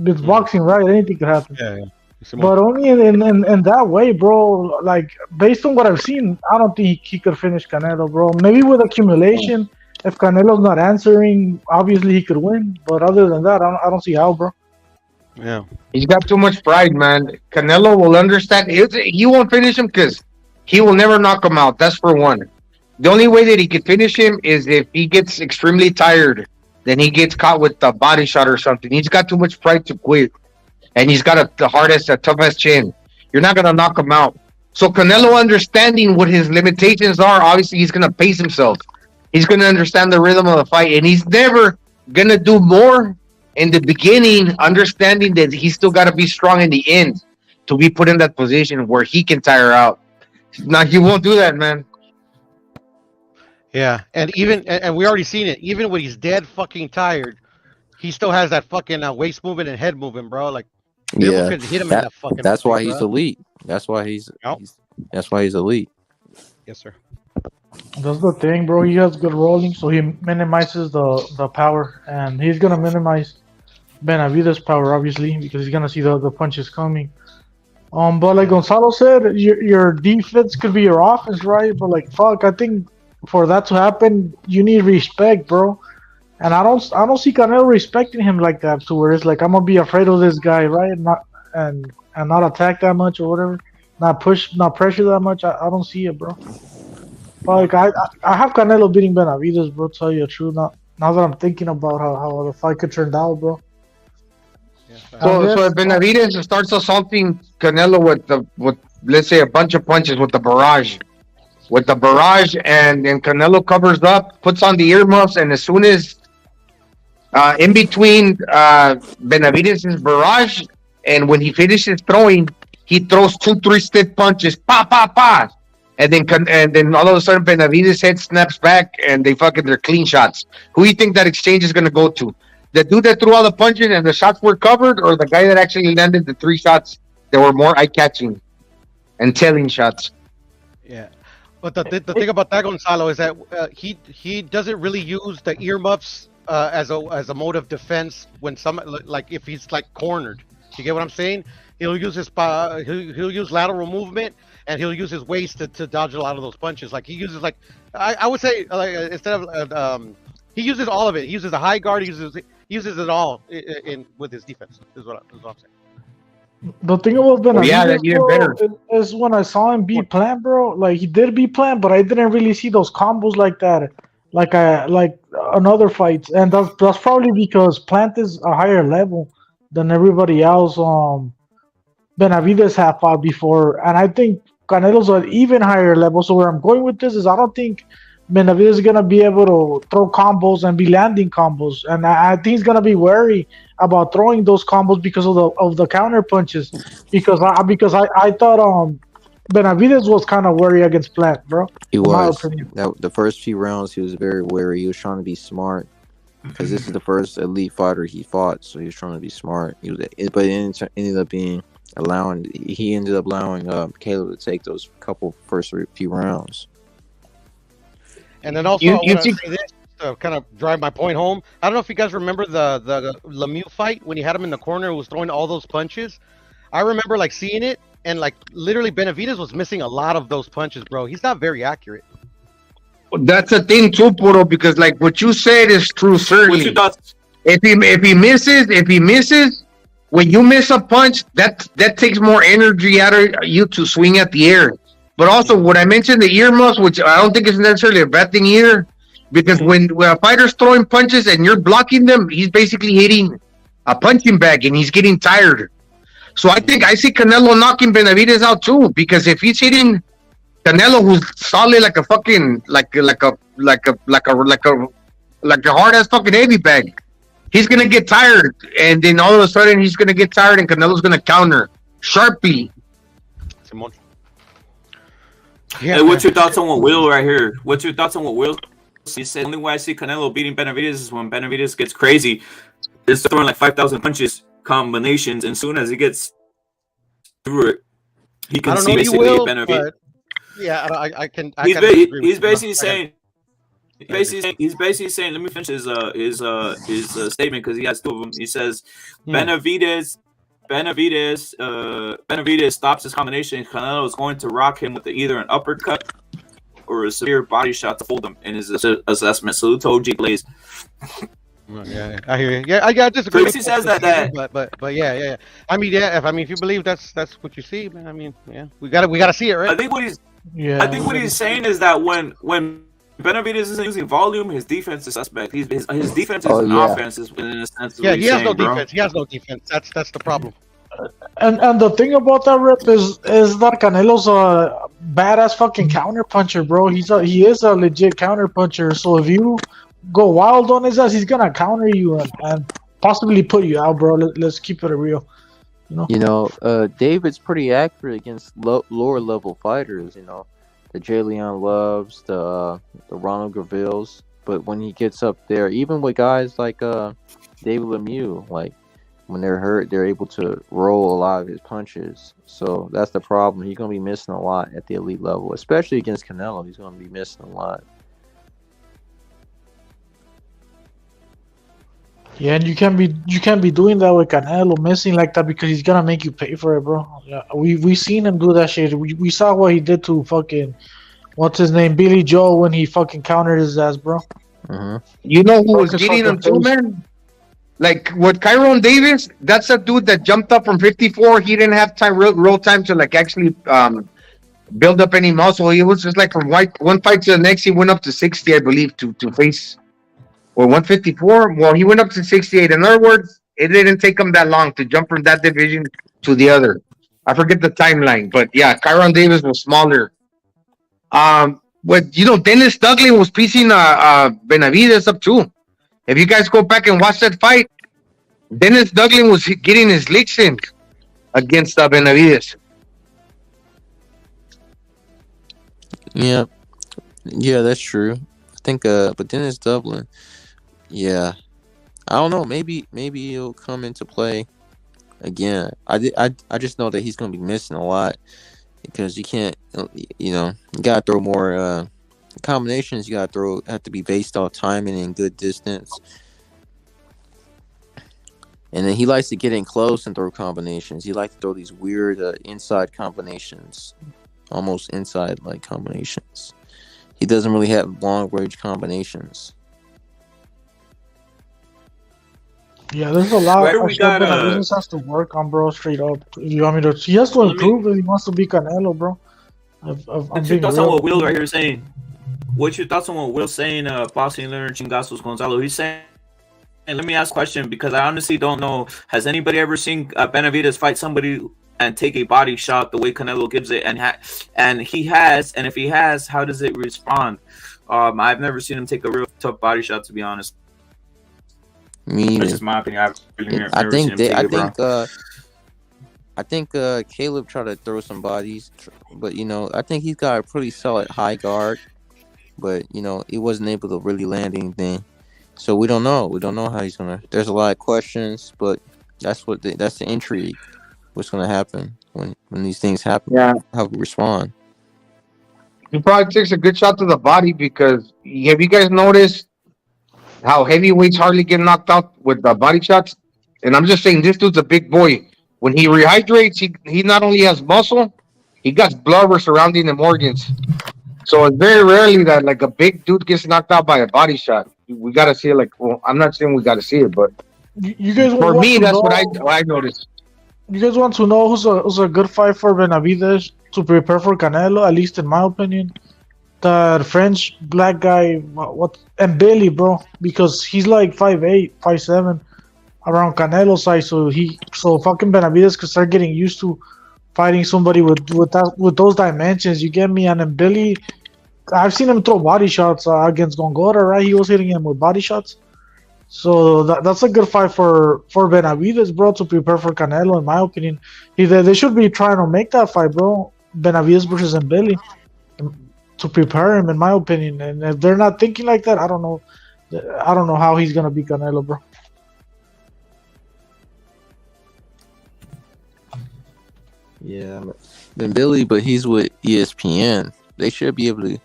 it's boxing, right? Anything could happen. Yeah. But only in that way, bro. Like based on what I've seen, I don't think he could finish Canelo, bro. Maybe with accumulation. If Canelo's not answering, obviously he could win. But other than that, I don't see how, bro. Yeah. He's got too much pride, man. Canelo will understand. He won't finish him because he will never knock him out. That's for one. The only way that he could finish him is if he gets extremely tired. Then he gets caught with a body shot or something. He's got too much pride to quit. And he's got the hardest, toughest chin. You're not going to knock him out. So Canelo understanding what his limitations are, obviously he's going to pace himself. He's going to understand the rhythm of the fight, and he's never going to do more in the beginning, understanding that he's still got to be strong in the end to be put in that position where he can tire out. Now, he won't do that, man. Yeah, and we already seen it. Even when he's dead fucking tired, he still has that fucking waist movement and head movement, bro. Like, Yeah, could hit him in that fucking. that's why bro. he's elite. That's why he's elite. Yes, sir. That's the thing, bro. He has good rolling, so he minimizes the power, and he's gonna minimize Benavidez' power, obviously, because he's gonna see the punches coming. But like Gonzalo said, your defense could be your offense, right? But like, fuck, I think for that to happen, you need respect, bro. And I don't see Canelo respecting him like that, to where it's like, I'm gonna be afraid of this guy, right? And not attack that much or whatever, not pressure that much. I don't see it, bro. Like I have Canelo beating Benavidez, bro. Tell you the truth. Now that I'm thinking about how the fight could turn out, bro. So if Benavidez starts assaulting Canelo with let's say a bunch of punches with the barrage, and then Canelo covers up, puts on the earmuffs, and as soon as in between Benavidez's barrage and when he finishes throwing, he throws 2-3 stiff punches, pa pa pa, and then all of a sudden Benavidez's head snaps back and they're clean shots. Who do you think that exchange is going to go to? The dude that threw all the punches and the shots were covered, or the guy that actually landed the 3 shots that were more eye-catching and telling shots? Yeah, but the thing about that, Gonzalo, is that he doesn't really use the earmuffs as a mode of defense when like if he's like cornered. You get what I'm saying? He'll use his he'll use lateral movement, and he'll use his waist to dodge a lot of those punches. Like he uses I would say instead of he uses all of it. He uses the high guard. He uses it all in with his defense. Is what I'm saying. The thing about Benavidez, that's even better. is when I saw him beat Plant, bro. Like he did beat Plant, but I didn't really see those combos like that, like on other fights, and that's probably because Plant is a higher level than everybody else. Benavidez have fought before, and I think Canelo's an even higher level. So where I'm going with this is I don't think Benavidez is gonna be able to throw combos and be landing combos, and I think he's gonna be wary about throwing those combos because of the counter punches. Because I thought Benavidez was kind of wary against Plant, bro. He was. The first few rounds, he was very wary. He was trying to be smart because this is the first elite fighter he fought, so he was trying to be smart. But it ended up being he ended up allowing Caleb to take those first few rounds. And then also, I want to say this to kind of drive my point home. I don't know if you guys remember the Lemieux fight when he had him in the corner who was throwing all those punches. I remember like seeing it, and like literally Benavidez was missing a lot of those punches, bro. He's not very accurate. That's a thing too, Puro, because like what you said is true, certainly. If he misses, when you miss a punch, that takes more energy out of you to swing at the air. But also, what I mentioned, the earmuffs, which I don't think is necessarily a bad thing either, because when a fighter's throwing punches and you're blocking them, he's basically hitting a punching bag and he's getting tired. So I think I see Canelo knocking Benavidez out too, because if he's hitting Canelo, who's solid like a fucking like a hard ass fucking heavy bag, he's gonna get tired, and then all of a sudden he's gonna get tired, and Canelo's gonna counter sharply. Yeah, hey, what's your thoughts on what Will right here? What's your thoughts on what Will? He said the only way I see Canelo beating Benavidez is when Benavidez gets crazy. It's throwing like 5,000 punches combinations, and as soon as he gets through it, he can see basically Benavidez. Yeah, I can. He's basically saying. He's basically saying. Let me finish his statement because he has 2 of them. He says Benavidez stops his combination. Canelo is going to rock him with either an uppercut or a severe body shot to hold him in his assessment. Salute to OG Blaze. Yeah, I hear you. Yeah, I disagree. He says that. But yeah. I mean, if you believe that's what you see, man. I mean, yeah, we gotta see it, right? I think what he's saying is that when Benavidez isn't using volume, his defense is suspect. His defense is an offense, in a sense. Yeah, he has no defense. He has no defense. That's the problem. And the thing about that, Rip, is that Canelo's badass fucking counter puncher, bro. He is a legit counter puncher. So if you go wild on his ass, he's gonna counter you and possibly put you out, bro. Let's keep it real. David's pretty accurate against lower level fighters. The Jalen Loves, the Ronald Gravilles. But when he gets up there, even with guys like David Lemieux, like when they're hurt, they're able to roll a lot of his punches. So that's the problem. He's gonna be missing a lot at the elite level, especially against Canelo. He's gonna be missing a lot. Yeah, and you can't be doing that with Canelo, missing like that, because he's gonna make you pay for it, bro. Yeah, we seen him do that shit. We saw what he did to fucking what's his name, Billy Joe, when he fucking countered his ass, bro. Mm-hmm. You know who was getting him too, man? Like with Kyron Davis, that's a dude that jumped up from 54. He didn't have time, real time to like actually build up any muscle. He was just like from one fight to the next. He went up to 60, I believe, to face. Or 154? Well, he went up to 68. In other words, it didn't take him that long to jump from that division to the other. I forget the timeline, but yeah, Kyron Davis was smaller. But Dennis Duglin was piecing Benavidez up too. If you guys go back and watch that fight, Dennis Duglin was getting his licks in against Benavidez. Yeah, that's true. I think, but Dennis Dublin. Yeah, I don't know. Maybe he'll come into play again. I just know that he's gonna be missing a lot because you can't. You gotta throw more combinations. You gotta have to be based off timing and good distance. And then he likes to get in close and throw combinations. He likes to throw these weird inside combinations, almost inside like combinations. He doesn't really have long range combinations. Yeah, there's a lot of stuff that business has to work on, bro. Straight up, you want me to? He has to improve if he wants to be Canelo, bro. What's your thoughts on what Will right here is saying? What's your thoughts on what Will's saying? Boxing Leonard Chingazos Gonzalo. He's saying, and let me ask a question because I honestly don't know. Has anybody ever seen Benavidez fight somebody and take a body shot the way Canelo gives it? And he has. And if he has, how does it respond? I've never seen him take a real tough body shot, to be honest. That's just my opinion. I think Caleb tried to throw some bodies, but I think he's got a pretty solid high guard, but he wasn't able to really land anything. So we don't know. We don't know how he's gonna. There's a lot of questions, but that's the intrigue. What's gonna happen when these things happen? Yeah. How we respond. He probably takes a good shot to the body because have you guys noticed how heavyweights hardly get knocked out with the body shots? And I'm just saying, this dude's a big boy. When he rehydrates, he not only has muscle, he got blubber surrounding the organs. So it's very rarely that like a big dude gets knocked out by a body shot. We got to see it. I'm not saying we got to see it, but you guys for me, that's what I noticed. You guys want to know who's a good fight for Benavidez to prepare for Canelo? At least in my opinion, that French black guy, and Billy, bro, because he's like 5'8", 5'7", around Canelo's size. So fucking Benavidez could start getting used to fighting somebody with those dimensions. You get me? And then Billy, I've seen him throw body shots against Gongora, right? He was hitting him with body shots. So that's a good fight for Benavidez, bro, to prepare for Canelo, in my opinion. They should be trying to make that fight, bro. Benavidez versus Billy, to prepare him, in my opinion. And if they're not thinking like that, I don't know how he's gonna beat Canelo, bro. Yeah, then Billy, but he's with ESPN. They should be able to,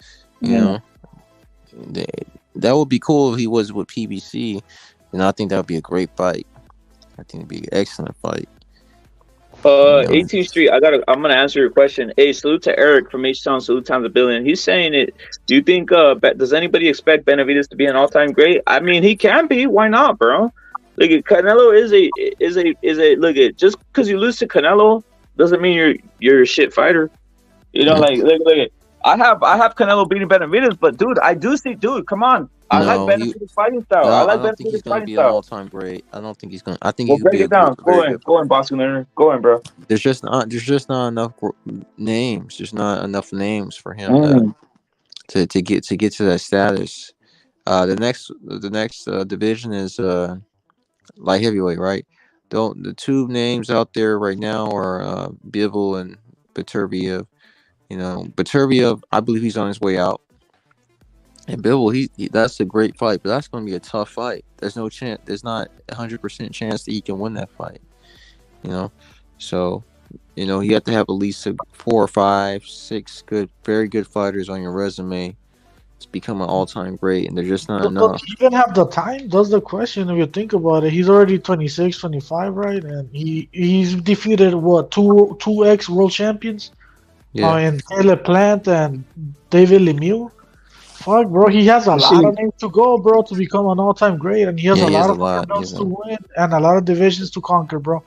that would be cool if he was with PBC. And I think that would be a great fight. I think it'd be an excellent fight. 18th Street, I'm gonna answer your question. Hey, salute to Eric from H-Town, salute times a billion. He's saying it. Do you think does anybody expect Benavidez to be an all-time great? I mean, he can be. Why not, bro? Look, Canelo is a look at, just because you lose to Canelo doesn't mean you're a shit fighter. Look at I have Canelo beating Benavidez, but dude, I do see, dude. Come on, I like Benavidez fighting style. No, I like I don't think he's Benavidez gonna fighting be an style. all-time great. I don't think he's gonna. I think Well, he could break be it down. very good. Go in, boxing learner. Go in, bro. There's just not enough names. There's not enough names for him to get to that status. The next division is light heavyweight, right? The two names out there right now are Bivol and Beterbiev. You know, Beterbiev, I believe he's on his way out. And Bivol, he that's a great fight, but that's going to be a tough fight. There's no chance. There's not 100% chance that he can win that fight. You know, so you have to have at least 4 or 5, 6 very good fighters on your resume to become an all-time great, and they're just not enough. Does he even have the time? That's the question. If you think about it, he's already 26, 25, right? And he's defeated two ex-world champions, and Caleb Plant and David Lemieux. Fuck, bro, he has a lot of names to go, bro, to become an all-time great, and he has a lot of belts to win and a lot of divisions to conquer, bro.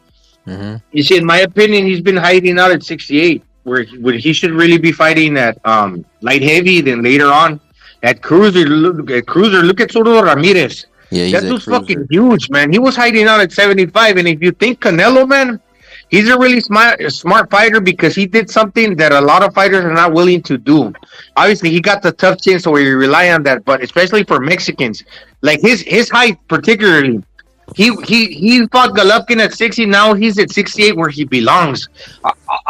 Mm-hmm. You see, in my opinion, he's been hiding out at 68, where he should really be fighting at light heavy. Then later on, at cruiser. Look at Soto Ramirez. Yeah, that dude's fucking huge, man. He was hiding out at 75, and if you think Canelo, man, he's a really smart fighter because he did something that a lot of fighters are not willing to do. Obviously, he got the tough chin, so we rely on that. But especially for Mexicans, like his height, particularly. He fought Golovkin at 60. Now he's at 68 where he belongs.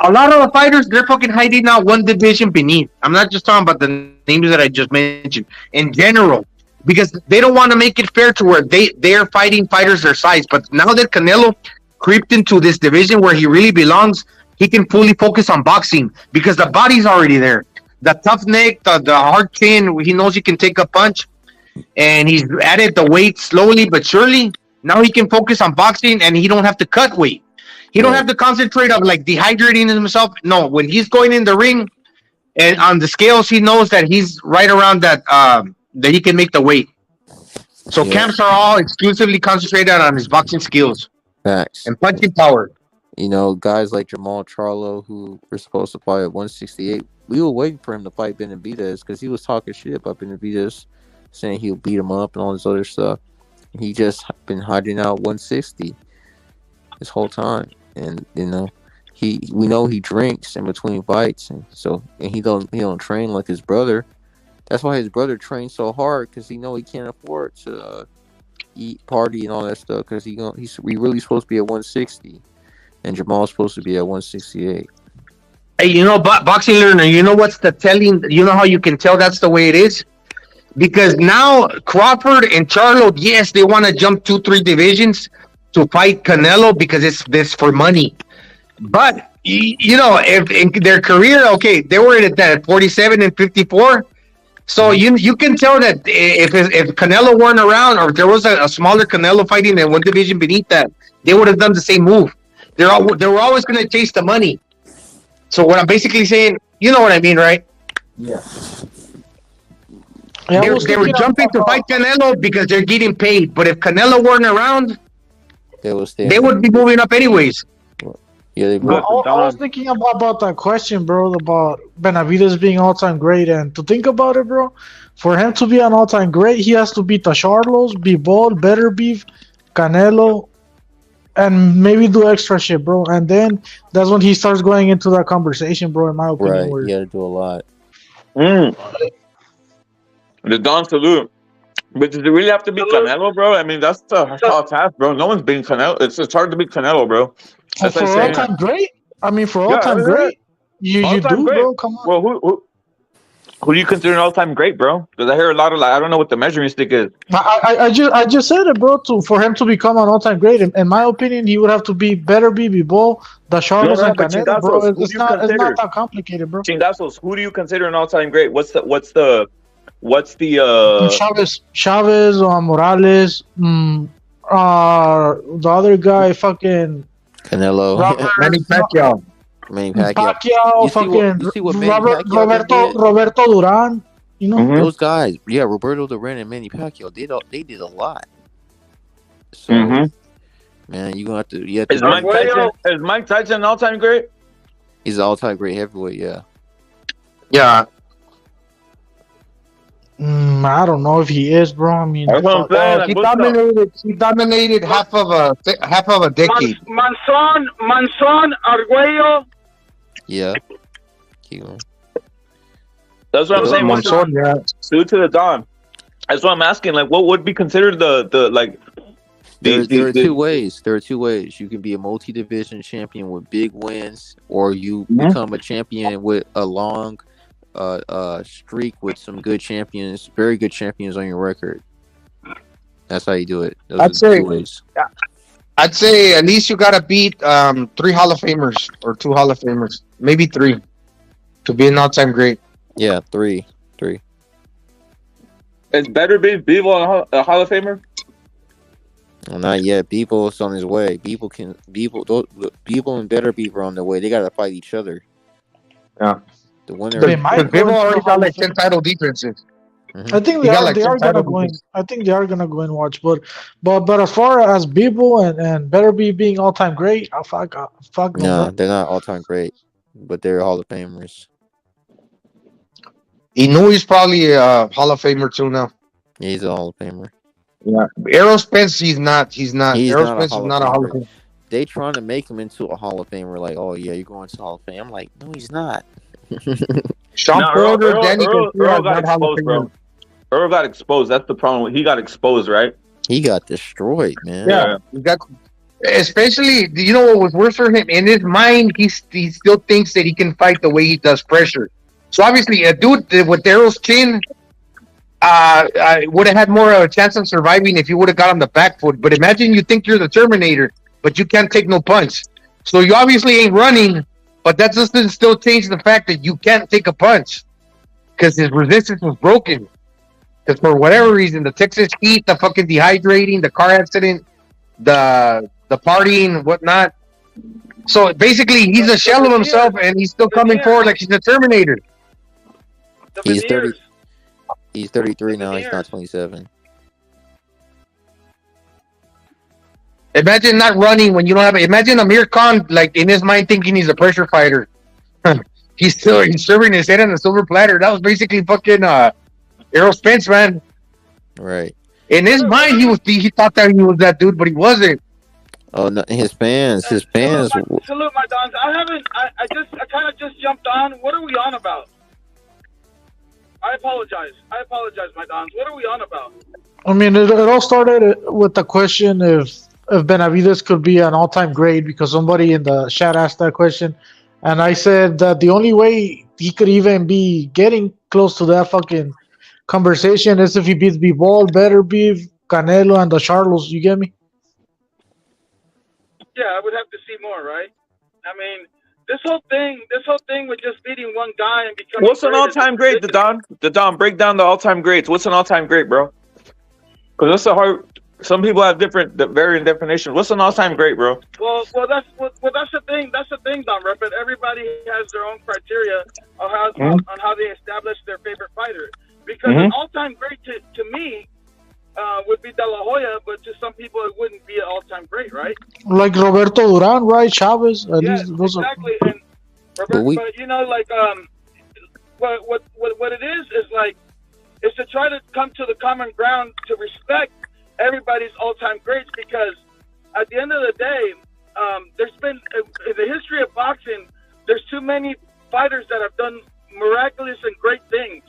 A lot of the fighters, they're fucking hiding out one division beneath. I'm not just talking about the names that I just mentioned. In general, because they don't want to make it fair to where they're fighting fighters their size. But now that Canelo creeped into this division where he really belongs, he can fully focus on boxing because the body's already there. The tough neck, the hard chin, he knows he can take a punch. And he's added the weight slowly but surely. Now he can focus on boxing, and he don't have to cut weight. He don't have to concentrate on like dehydrating himself. No, when he's going in the ring and on the scales, he knows that he's right around that he can make the weight. So camps are all exclusively concentrated on his boxing skills. Facts. And punching power. Guys like Jamal Charlo, who were supposed to fight at 168, we were waiting for him to fight Benavidez because he was talking shit about Benavidez, saying he'll beat him up and all this other stuff. He just been hiding out 160 this whole time, and we know he drinks in between fights, and he don't train like his brother. That's why his brother trains so hard because he can't afford to eat, party, and all that stuff because he's really supposed to be at 160, and Jamal's supposed to be at 168. Hey, boxing learner, what's the telling? You know how you can tell that's the way it is? Because now Crawford and Charlo, yes, they want to jump 2-3 divisions to fight Canelo because it's this for money. But if in their career, okay, they were at 47 and 54. So you can tell that if Canelo weren't around, or if there was a smaller Canelo fighting in one division beneath that, they would have done the same move. They were always going to chase the money. So what I'm basically saying, you know what I mean, right? Yeah. They were jumping to fight Canelo because they're getting paid. But if Canelo weren't around, they would be moving up anyways. Yeah, I was thinking about that question, bro, about Benavidez being all-time great. And to think about it, bro, for him to be an all-time great, he has to beat the Charlos, Bivol, Better Beef, Canelo, and maybe do extra shit, bro. And then that's when he starts going into that conversation, bro, in my opinion. Right, you got to do a lot. The Don salute. But does it really have to be Canelo, bro? I mean, that's the tall task, bro. No one's beating Canelo. It's hard to beat Canelo, bro. For all-time great? I mean, for all-time great? You do, great. Bro? Come on. Well, who do you consider an all-time great, bro? Because I hear a lot of, I don't know what the measuring stick is. I just said it, bro. For him to become an all-time great, in my opinion, he would have to be Better Bivol, the Charlos, and Canelo, bro. It's not that complicated, bro. Chingazos, who do you consider an all-time great? What's the Chavez or Morales, the other guy, fucking Canelo, Manny Pacquiao, Roberto Duran, those guys. Yeah, Roberto Duran and Manny Pacquiao they did a lot. So, man, you gonna have to. Is Mike Tyson an all-time great? He's an all-time great heavyweight. Yeah. Yeah. I don't know if he is, bro. I mean, That's what I'm fuck. saying. Like, He what's up? dominated half of a decade. Manson, Arguello. Yeah. Keep going. That's what I'm saying. What's Monson, yeah. due to the Don? That's what I'm asking. Like, what would be considered the like? There are two ways. There are two ways. You can be a multi-division champion with big wins, or you become a champion with a long streak with some good champions, very good champions on your record. That's how you do it. Those are the two ways. I'd say at least you gotta beat 3 Hall of Famers or 2 Hall of Famers, maybe 3, to be an all-time great. Yeah, 3. It's better being Beeble a Hall of Famer. Well, not yet. Beeble's on his way. Beeble and Better Beaver are on their way. They gotta fight each other. Yeah. The winner. Because Beeble already got like 10 title defenses. Mm-hmm. I think they are gonna go in. I think they are gonna go and watch. But as far as Beeble and Better being all time great, fuck No, they're not all time great, but they're Hall of Famers. He knew he's probably a Hall of Famer too now. Yeah, he's a Hall of Famer. Yeah, Errol Spence, he's not. Errol Spence is not a Hall of Famer. They trying to make him into a Hall of Famer. Like, oh yeah, you're going to Hall of Fame. I'm like, no, he's not. Sean Porter, Danny Earl got exposed, bro. Earl got exposed. That's the problem. He got exposed, right? He got destroyed, man. Yeah, he got. Especially, you know what was worse for him? In his mind, he still thinks that he can fight the way he does pressure. So obviously, a dude with Errol's chin, would have had more of a chance of surviving if you would have got on the back foot. But imagine you think you're the Terminator, but you can't take no punch. So you obviously ain't running, but that doesn't still change the fact that you can't take a punch because his resistance was broken. Because for whatever reason, the Texas heat, the fucking dehydrating, the car accident, the partying, whatnot. So basically, he's a shell of himself, and he's still coming forward like he's a Terminator. He's 30. He's 33 now. He's not 27. Imagine not running when you don't have it. Imagine Amir Khan, like in his mind, thinking he's a pressure fighter. he's serving his head on a silver platter. That was basically fucking Errol Spence, man. Right. In his mind, he thought that he was that dude, but he wasn't. Oh no, his fans. Salute my Dons. I kind of just jumped on. What are we on about? I apologize, my Dons. What are we on about? I mean, it all started with the question if Benavidez could be an all-time great because somebody in the chat asked that question, and I said that the only way he could even be getting close to that fucking conversation is if he beats Bivol, Better Beef, Canelo, and the Charlos. You get me? Yeah, I would have to see more, right? I mean, this whole thing with just beating one guy and becoming. What's an all-time great, the Don? Break down the all-time greats. What's an all-time great, bro? Because that's a hard. Some people have varying definitions. What's an all-time great, bro? Well, that's the thing. That's the thing, Don Ruppert. Everybody has their own criteria on how they establish their favorite fighter. Because an all-time great to me would be De La Hoya, but to some people it wouldn't be an all-time great, right? Like Roberto Duran, right? Chavez. At yeah, least those exactly. And but you know, like what it is like is to try to come to the common ground to respect everybody's all-time greats, because at the end of the day, there's been in the history of boxing, there's too many fighters that have done miraculous and great things.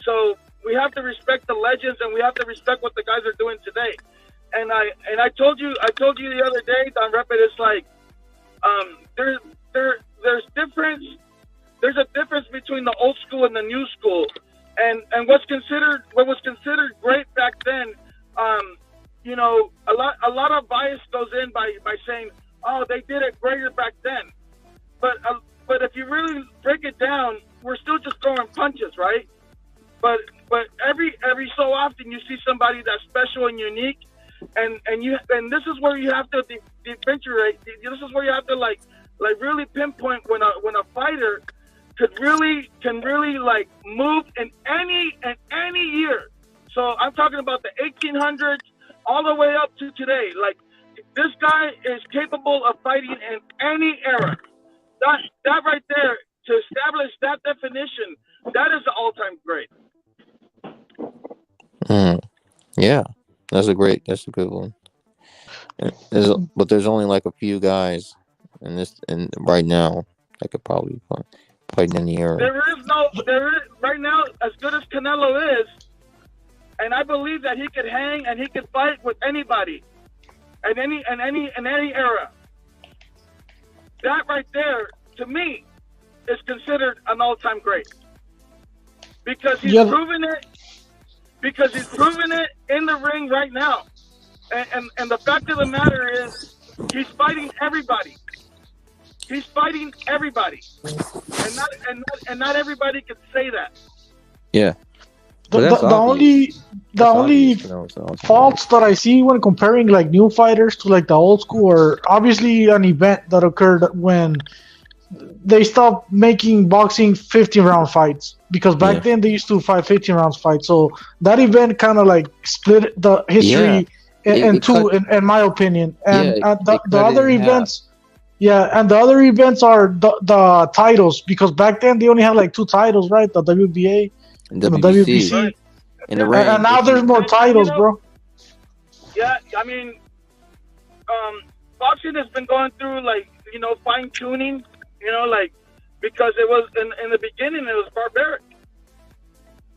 So we have to respect the legends, and we have to respect what the guys are doing today. And I told you the other day, Don Ruppert, it's like there's a difference between the old school and the new school, and what was considered great back then. You know, a lot of bias goes in by saying, oh, they did it greater back then. But if you really break it down, we're still just throwing punches, right? But every so often you see somebody that's special and unique, and this is where you have to differentiate. This is where you have to like really pinpoint when a fighter can really like move in any year. So I'm talking about the 1800s all the way up to today. Like, this guy is capable of fighting in any era. That right there, to establish that definition, that is the all-time great. Yeah, that's a good one. But there's only like a few guys and right now that could probably fight in the era. There is right now, as good as Canelo is, and I believe that he could hang and he could fight with anybody, in any era. That right there, to me, is considered an all-time great because he's proven it. Because he's proven it in the ring right now, and the fact of the matter is, he's fighting everybody. He's fighting everybody, and not everybody could say that. Yeah. The only faults that I see when comparing like new fighters to like the old school are obviously an event that occurred when they stopped making boxing 15-round fights, because back then they used to fight 15-round fights. So that event kind of like split the history in two, in my opinion. And the other events. Yeah, and the other events are the titles, because back then they only had like 2 titles, right? The WBA and the WBC. Right. And now there's more titles, bro. Yeah, I mean, boxing has been going through like, fine tuning, like, because it was in the beginning it was barbaric.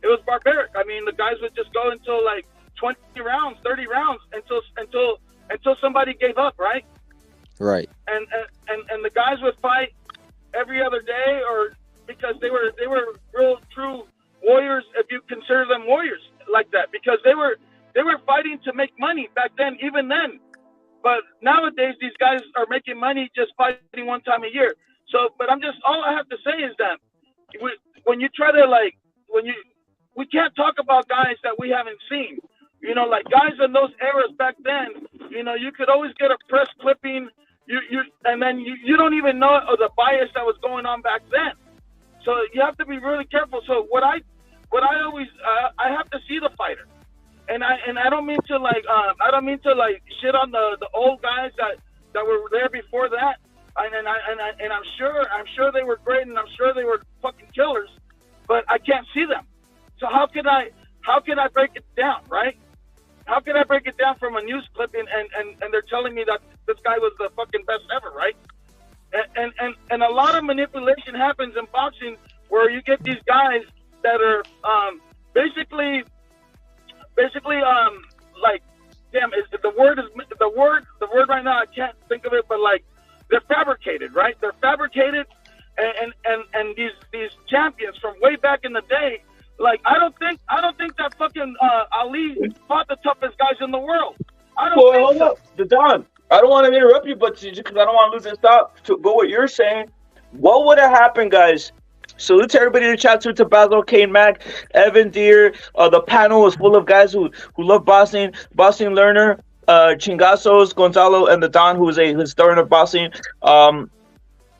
It was barbaric. I mean, the guys would just go until like 20 rounds, 30 rounds until somebody gave up, right? Right. And the guys would fight every other day, or because they were real true warriors, if you consider them warriors like that, because they were fighting to make money back then, even then. But nowadays these guys are making money just fighting one time a year. So, but all I have to say is that when you try to we can't talk about guys that we haven't seen. Like guys in those eras back then, you could always get a press clipping. And then you don't even know the bias that was going on back then. So you have to be really careful. So what I always I have to see the fighter, and I don't mean to shit on the old guys that were there before that. And I'm sure they were great, and I'm sure they were fucking killers, but I can't see them. So how can I break it down, right? How can I break it down from a news clip and they're telling me that this guy was the fucking best ever, right? And a lot of manipulation happens in boxing where you get these guys that are basically like, damn, is the word right now, I can't think of it, but like they're fabricated, right? They're fabricated, and these champions from way back in the day. Like I don't think that fucking Ali fought the toughest guys in the world. Hold up, Don. I don't want to interrupt you, but because I don't want to lose this thought to go what you're saying. What would have happened, guys? Salute to everybody in the chat, to Basil, Kane Mack, Evan Deere. The panel was full of guys who love boxing learner, Chingazos, Gonzalo, and the Don, who is a historian of boxing. What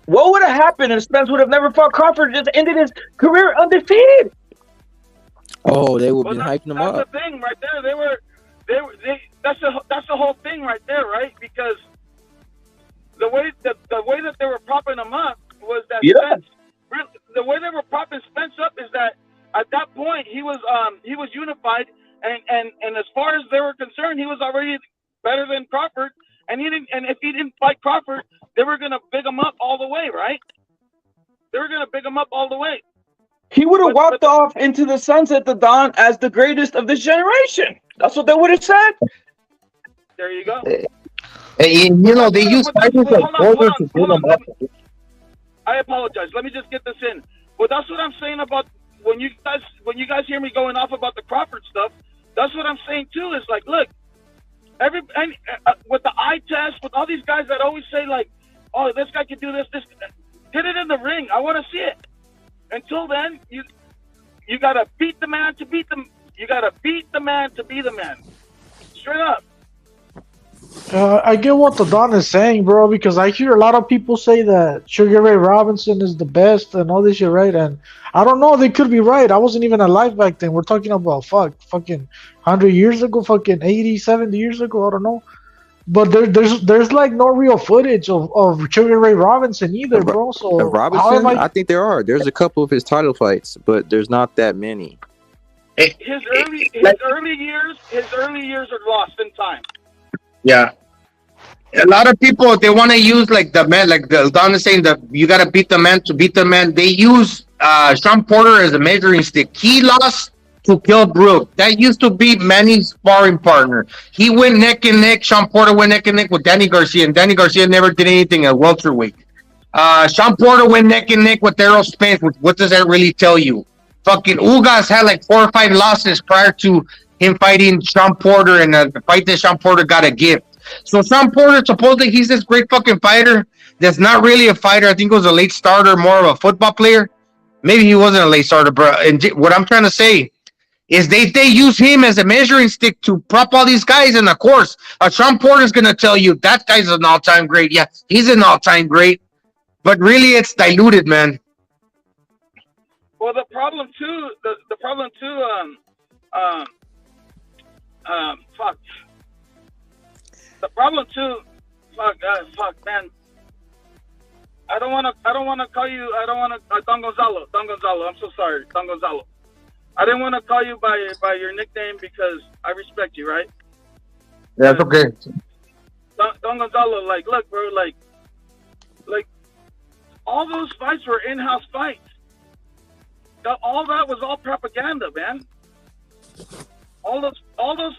would have happened if Spence would have never fought Crawford, just ended his career undefeated? Oh, they would be hyping him up. That's the thing right there. That's the whole thing right there, right? Because the way that they were propping him up was that Spence, the way they were propping Spence up is that at that point he was unified, and as far as they were concerned, he was already better than Crawford, and if he didn't fight Crawford, they were gonna big him up all the way, right? They were gonna big him up all the way. He would have walked off into the sunset, the Don, as the greatest of this generation. That's what they would have said. There you go. And they use fighters like Crawford to build them up. I apologize. Let me just get this in. Well, that's what I'm saying about when you guys hear me going off about the Crawford stuff. That's what I'm saying too. Is like, look, with the eye test, with all these guys that always say like, oh, this guy can do this. Get it in the ring. I want to see it. Until then, you gotta beat the man to beat them. You gotta beat the man to be the man. Straight up. I get what the Don is saying, bro, because I hear a lot of people say that Sugar Ray Robinson is the best and all this shit, right? And I don't know, they could be right. I wasn't even alive back then. We're talking about fucking 100 years ago, fucking 80, 70 years ago. I don't know. But there's like no real footage of Sugar Ray Robinson either, bro. So Robinson, I think there are. There's a couple of his title fights, but there's not that many. his early years are lost in time. Yeah. A lot of people, they want to use like the man, like the Don is saying that you got to beat the man to beat the man. They use Sean Porter as a measuring stick. He lost to Kell Brook. That used to be Manny's sparring partner. He went neck and neck. Sean Porter went neck and neck with Danny Garcia, and Danny Garcia never did anything at welterweight. Sean Porter went neck and neck with Errol Spence. What does that really tell you? Fucking Ugas had like 4 or 5 losses prior to him fighting Sean Porter, and the fight that Sean Porter got a gift. So Sean Porter, supposedly he's this great fucking fighter that's not really a fighter. I think he was a late starter, more of a football player. Maybe he wasn't a late starter, bro. And what I'm trying to say is they use him as a measuring stick to prop all these guys. And of course, Sean Porter's going to tell you that guy's an all-time great. Yeah, he's an all-time great. But really, it's diluted, man. Well, the problem too, fuck. The problem too, fuck, man. I don't want to call you. I don't want to. Don Gonzalo. I'm so sorry, Don Gonzalo. I didn't want to call you by your nickname because I respect you, right? That's okay. Don Gonzalo, like, look, bro, like, all those fights were in-house fights. All that was all propaganda, man. All those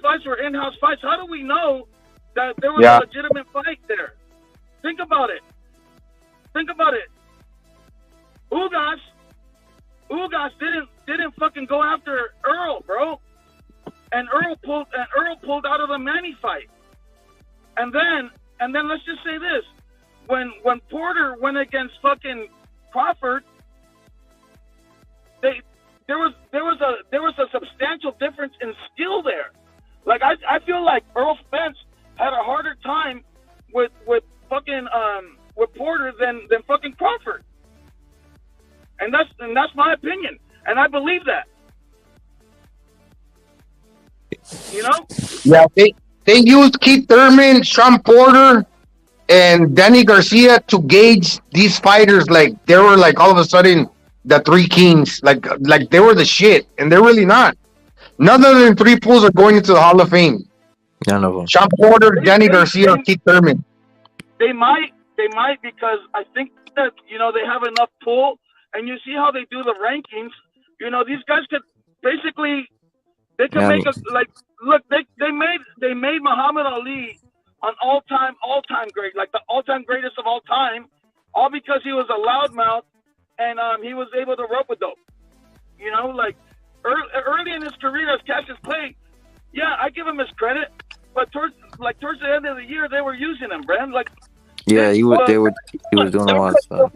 fights were in-house fights. How do we know that there was a legitimate fight there? Think about it. Ugas didn't fucking go after Earl, bro. And Earl pulled out of the Manny fight. And then let's just say this. When Porter went against fucking Crawford, there was a substantial difference in skill there. Like I feel like Earl Spence had a harder time with fucking with Porter than fucking Crawford. And that's my opinion. And I believe that. You know? Yeah, they used Keith Thurman, Sean Porter, and Danny Garcia to gauge these fighters like they were like all of a sudden the three kings, like they were the shit, and they're really not. None of them three pools are going into the Hall of Fame. None of them. Sean Porter, Danny Garcia, Keith Thurman. They might because I think that they have enough pull, and you see how they do the rankings. These guys could basically make look. They made Muhammad Ali an all-time great, like the all-time greatest of all time, all because he was a loudmouth and he was able to rope a dope. Like early in his career as Cassius Clay, yeah, I give him his credit, but towards the end of the year, they were using him, Brand. Like, yeah, he was doing a lot of stuff.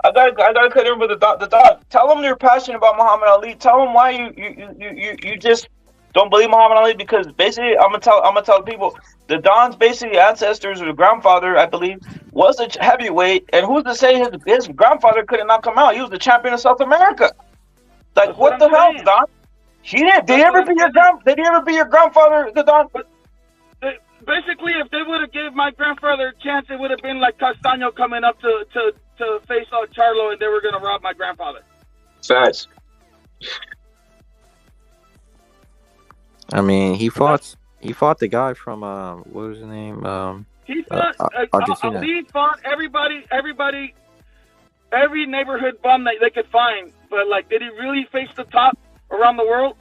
I gotta cut in with the dog. Tell him you're passionate about Muhammad Ali. Tell him why you just don't believe Muhammad Ali, because basically I'm gonna tell people the Don's basically ancestors or grandfather, I believe, was a heavyweight, and who's to say his grandfather couldn't knock him out? He was the champion of South America. Like, that's what the hell, Don? He didn't. Did he ever be your grandfather, the Don? Basically, if they would have gave my grandfather a chance, it would have been like Castaño coming up to face Charlo, and they were gonna rob my grandfather. Facts. I mean, he fought the guy from what was his name? He fought Argentina. Ali fought everybody, every neighborhood bum that they could find. But like, did he really face the top around the world?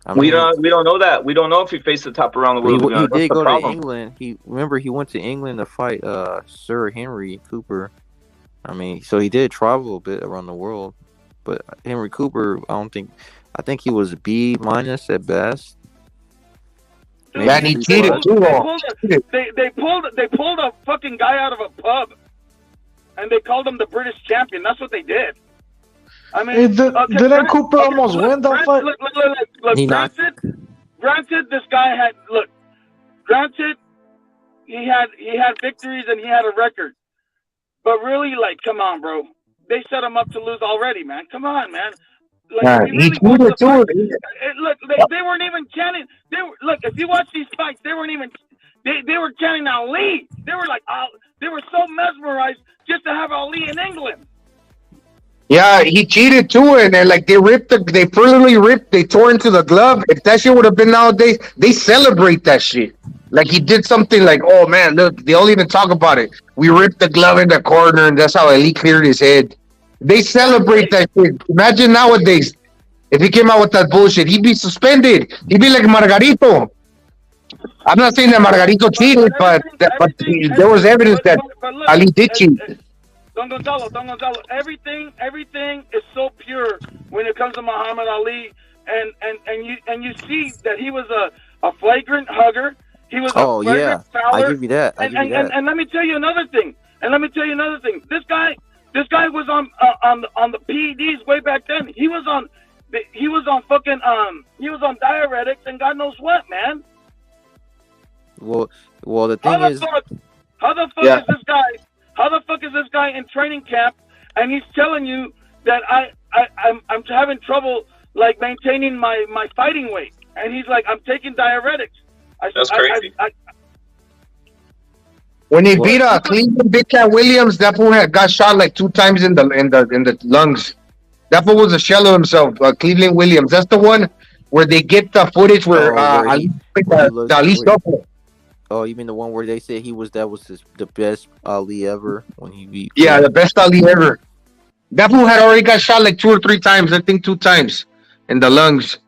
I mean, we don't know that. We don't know if he faced the top around the world. He did go to England. He went to England to fight Sir Henry Cooper. I mean, so he did travel a bit around the world. But Henry Cooper, I think he was B- at best. Yeah, and he cheated too. They pulled a fucking guy out of a pub, and they called him the British champion. That's what they did. I mean, didn't Cooper almost win that fight? Look, granted, this guy had he had victories and he had a record, but really, like, come on, bro, they set him up to lose already, man. Come on, man. Like, he cheated too. Look, they weren't even chanting. Look, if you watch these fights, they weren't even. They were chanting Ali. They were like, they were so mesmerized just to have Ali in England. Yeah, he cheated too, and then like they literally ripped, they tore into the glove. If that shit would have been nowadays, they celebrate that shit. Like he did something like, oh man, look, they don't even talk about it. We ripped the glove in the corner, and that's how Ali cleared his head. They celebrate that shit. Imagine nowadays if he came out with that bullshit, he'd be suspended. He'd be like Margarito. I'm not saying that Margarito cheated, but there was evidence that look, Ali did cheat. Don Gonzalo, everything is so pure when it comes to Muhammad Ali, and you see that he was a flagrant hugger. He was a flagrant fouler. I give you that. And let me tell you another thing. This guy was on the PEDs way back then. He was on diuretics and God knows what, man. Well, the thing is, how the fuck is this guy? How the fuck is this guy in training camp and he's telling you that I'm having trouble like maintaining my fighting weight, and he's like, I'm taking diuretics. That's crazy. When he beat Cleveland Big Cat Williams, that fool got shot like 2 times in the lungs. That fool was a shell of himself. Cleveland Williams. That's the one where they get the footage where Ali shuffle. Oh, you mean the one where they said that was the best Ali ever when he beat? Yeah, the best Ali ever. That fool had already got shot like 2 or 3 times. I think 2 times in the lungs.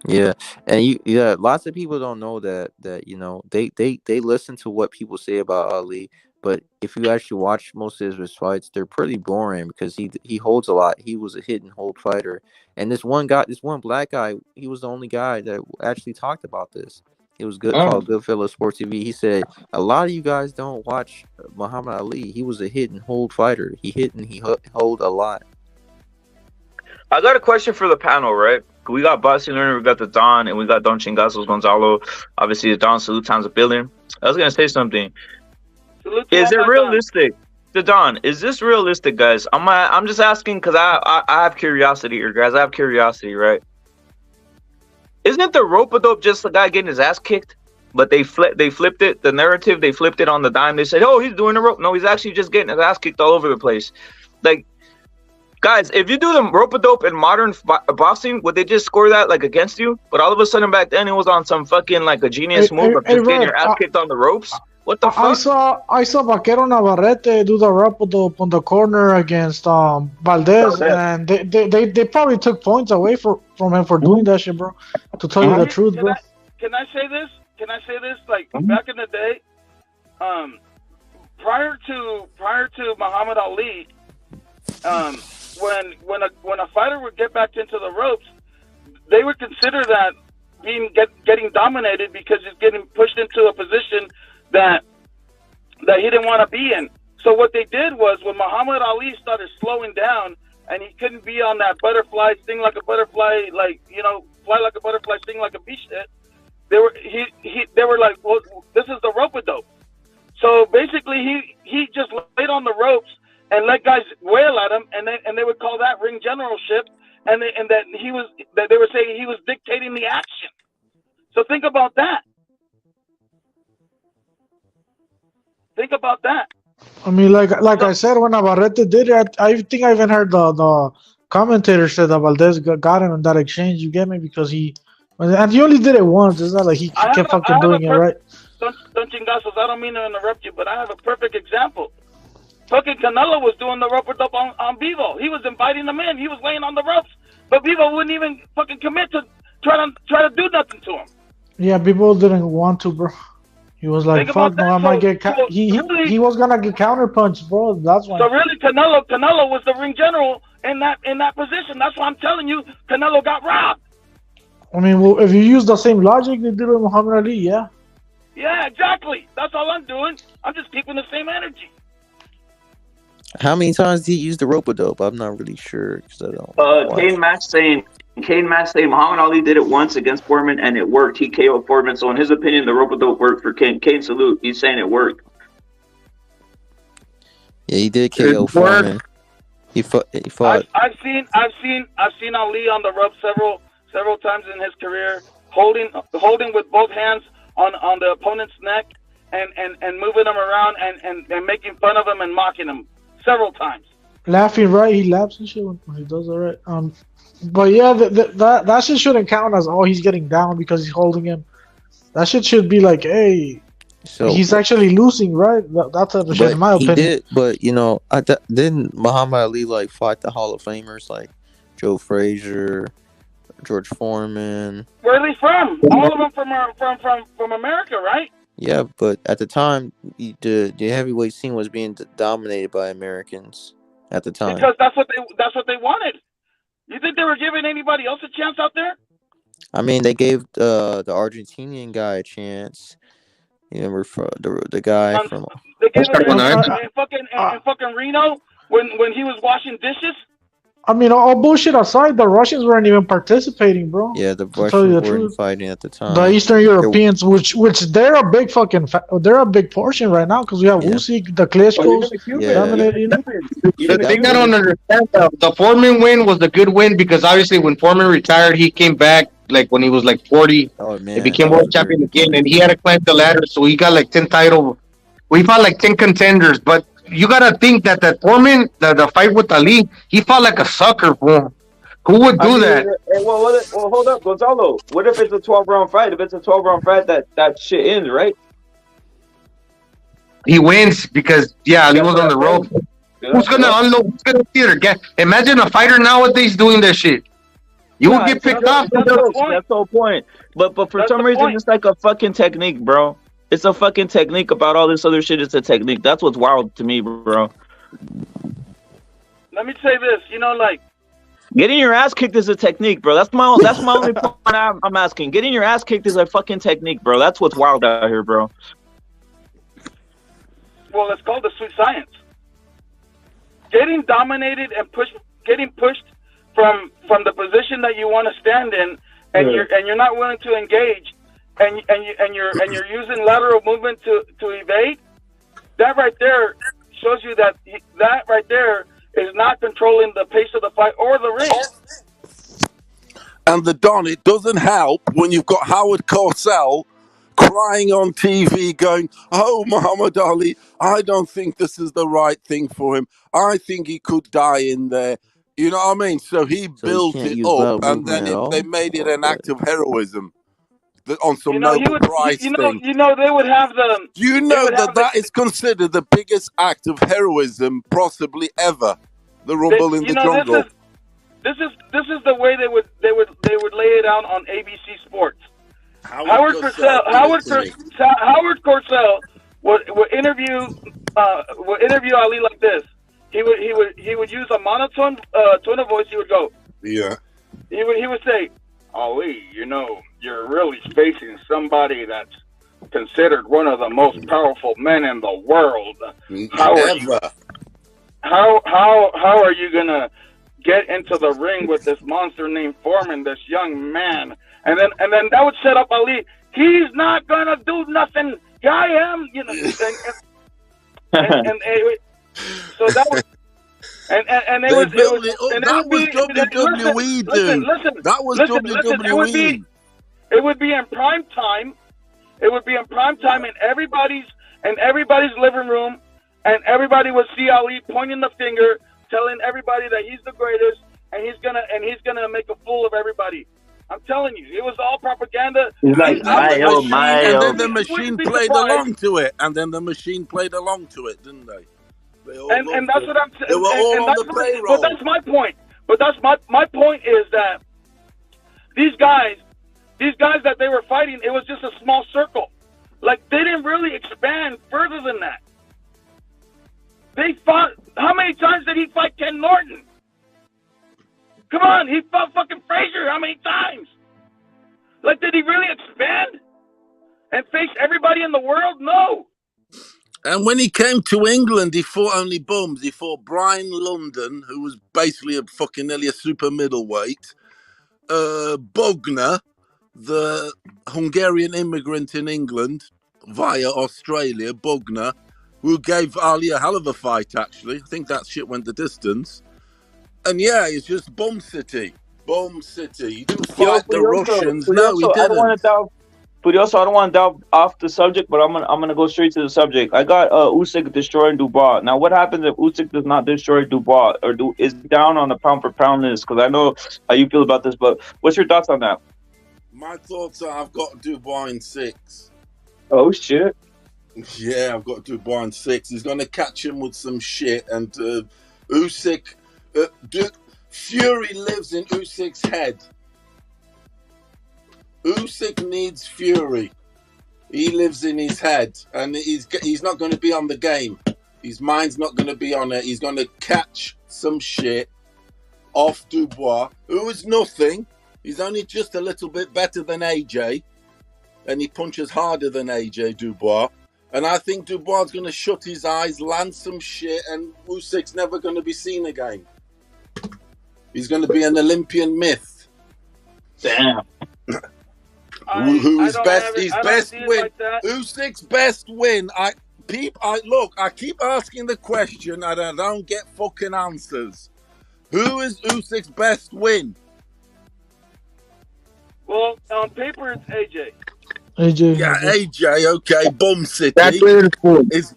Yeah, and lots of people don't know that they listen to what people say about Ali, but if you actually watch most of his fights, they're pretty boring because he holds a lot. He was a hit and hold fighter, and this one black guy, he was the only guy that actually talked about this. It was called Goodfellas Sports TV. He said a lot of you guys don't watch Muhammad Ali. He was a hit and hold fighter. He hit and he hold a lot. I got a question for the panel, right? We got Boxing Learner, we got the Don, and we got Don Chingazos Gonzalo. Obviously, the Don salute times a billion. I was gonna say something. Is it realistic? The Don, is this realistic, guys? I'm just asking because I have curiosity here, guys. I have curiosity, right? Isn't the rope-a-dope just the guy getting his ass kicked? But they flipped it, the narrative, they flipped it on the dime. They said, oh, he's doing the rope. No, he's actually just getting his ass kicked all over the place. Like, guys, if you do the rope-a-dope in modern boxing, would they just score that like against you? But all of a sudden back then it was on some fucking like a genius move of just getting your ass kicked on the ropes. What the fuck? I saw Vaquero Navarrete do the rope-a-dope on the corner against Valdez, and they probably took points away from him for doing that shit, bro. To tell you the truth, bro. Can I say this? Like back in the day, prior to Muhammad Ali, when a fighter would get back into the ropes, they would consider that getting dominated because he's getting pushed into a position that he didn't want to be in. So what they did was when Muhammad Ali started slowing down and he couldn't be on that butterfly, sting like a butterfly, like, fly like a butterfly, sting like a bee shit, they were like, well, this is the rope-a-dope. So basically he just laid on the ropes and let guys wail at him, and they would call that ring generalship, and that they were saying he was dictating the action. So think about that. I mean, like I said, when Navarrete did it, I think I even heard the commentator said that Valdez got him in that exchange. You get me? Because he only did it once. It's not like he kept fucking doing it, right? Don't chingazos, I don't mean to interrupt you, but I have a perfect example. Fucking Canelo was doing the rope-a-dope on Bivol. He was inviting him in. He was laying on the ropes, but Bivol wouldn't even fucking commit to try to do nothing to him. Yeah, Bivol didn't want to, bro. He was like, "Fuck, no, I might get." He was gonna get counterpunched, bro. That's why. So really, Canelo was the ring general in that position. That's why I'm telling you, Canelo got robbed. I mean, well, if you use the same logic they did with Muhammad Ali, yeah. Yeah, exactly. That's all I'm doing. I'm just keeping the same energy. How many times did he use the rope-a-dope? I'm not really sure because I don't. Kane Match saying Muhammad Ali did it once against Foreman and it worked. He KO'd Foreman. So in his opinion, the rope-a-dope worked for Kane. Kane salute. He's saying it worked. Yeah, he did KO Foreman. He fought. I've seen Ali on the rope several times in his career, holding with both hands on the opponent's neck and moving him around and making fun of him and mocking him several times. laughing right. He laughs and shit when he does it right. But yeah, that shit shouldn't count as he's getting down because he's holding him. That shit should be like, hey, So, he's actually losing, right? That type of shit, in my he opinion. did. But didn't Muhammad Ali like fight the Hall of Famers like Joe Frazier, George Foreman? Where are they from? All of them from America, right? Yeah, but at the time, the heavyweight scene was being dominated by Americans at the time. Because that's what they wanted. You think they were giving anybody else a chance out there? I mean, they gave the Argentinian guy a chance. You remember the guy from? They gave him in fucking Reno when he was washing dishes. I mean, all bullshit aside, the Russians weren't even participating, bro. Yeah, the Russians weren't fighting at the time. The Eastern Europeans, which they're a big they're a big portion right now because we have Usyk, the Klitschko's dominating. The thing I don't understand, the Foreman win was a good win because obviously when Foreman retired, he came back like when he was like 40. Oh man, he became world champion again, and he had to climb the ladder, so he got like 10 titles. We fought like 10 contenders, but you gotta think that Foreman, the fight with Ali, he fought like a sucker, bro. Who would do that? Well, hold up, Gonzalo. What if it's a 12-round fight? If it's a 12-round fight, that shit ends, right? He wins because Ali was on the rope. Who's gonna unload? Who's gonna theater? Imagine a fighter nowadays doing that shit. You will get picked off. That's the whole point. But for some reason, it's like a fucking technique, bro. It's a fucking technique. About all this other shit, it's a technique. That's what's wild to me, bro. Let me say this, like getting your ass kicked is a technique, bro. That's my only point I'm asking. Getting your ass kicked is a fucking technique, bro. That's what's wild out here, bro. Well, it's called the sweet science. Getting dominated and getting pushed from the position that you want to stand in, and you're not willing to engage. And you're using lateral movement to evade. That right there shows you that right there is not controlling the pace of the fight or the ring. And it doesn't help when you've got Howard Cosell crying on TV going, "Oh, Muhammad Ali, I don't think this is the right thing for him. I think he could die in there." You know what I mean? So he built it up, and then they made it an act of heroism. On some Nobel Prize thing. They would have the. Do you know that is considered the biggest act of heroism possibly ever? The Rumble in the Jungle. This is the way they would lay it out on ABC Sports. Howard Cosell would interview Ali like this. He would use a monotone tone of voice. He would go. Yeah. He would say, "Ali, you're really facing somebody that's considered one of the most powerful men in the world. How are you gonna get into the ring with this monster named Foreman, this young man?" And then that would set up Ali. He's not gonna do nothing. Here I am, so that was. And it was WWE, dude. That was WWE. It would be in prime time. It would be in prime time in everybody's living room, and everybody would see Ali pointing the finger, telling everybody that he's the greatest, and he's gonna make a fool of everybody. I'm telling you, it was all propaganda. And then the machine played along to it, didn't they? And that's what I'm saying. They were all on the payroll. But that's my point. My point is that these guys that they were fighting, it was just a small circle. Like, they didn't really expand further than that. They fought. How many times did he fight Ken Norton? Come on, he fought fucking Frazier. How many times? Like, did he really expand and face everybody in the world? No. And when he came to England, he fought only bums. He fought Brian London, who was basically nearly a super middleweight. Bogner, the Hungarian immigrant in England via Australia, Bogner, who gave Ali a hell of a fight, actually. I think that shit went the distance. And yeah, it's just Bomb City. Bomb City. He didn't fight the Russians. No, he didn't. Furioso, I don't want to delve off the subject, but I'm gonna go straight to the subject. I got Usyk destroying Dubois. Now, what happens if Usyk does not destroy Dubois or is down on the pound for pound list? Because I know how you feel about this, but what's your thoughts on that? My thoughts are I've got Dubois in 6. Oh shit! Yeah, I've got Dubois in 6. He's going to catch him with some shit, and Usyk, Fury lives in Usyk's head. Usyk needs Fury. He lives in his head, and he's not going to be on the game. His mind's not going to be on it. He's going to catch some shit off Dubois, who is nothing. He's only just a little bit better than AJ, and he punches harder than AJ Dubois. And I think Dubois is going to shut his eyes, land some shit, and Usyk's never going to be seen again. He's going to be an Olympian myth. Damn. Who is best? His best win. Like Usyk's best win. I keep asking the question, and I don't get fucking answers. Who is Usyk's best win? Well, on paper, it's AJ. AJ. Yeah, AJ. Okay, Bum City. That's really cool. It's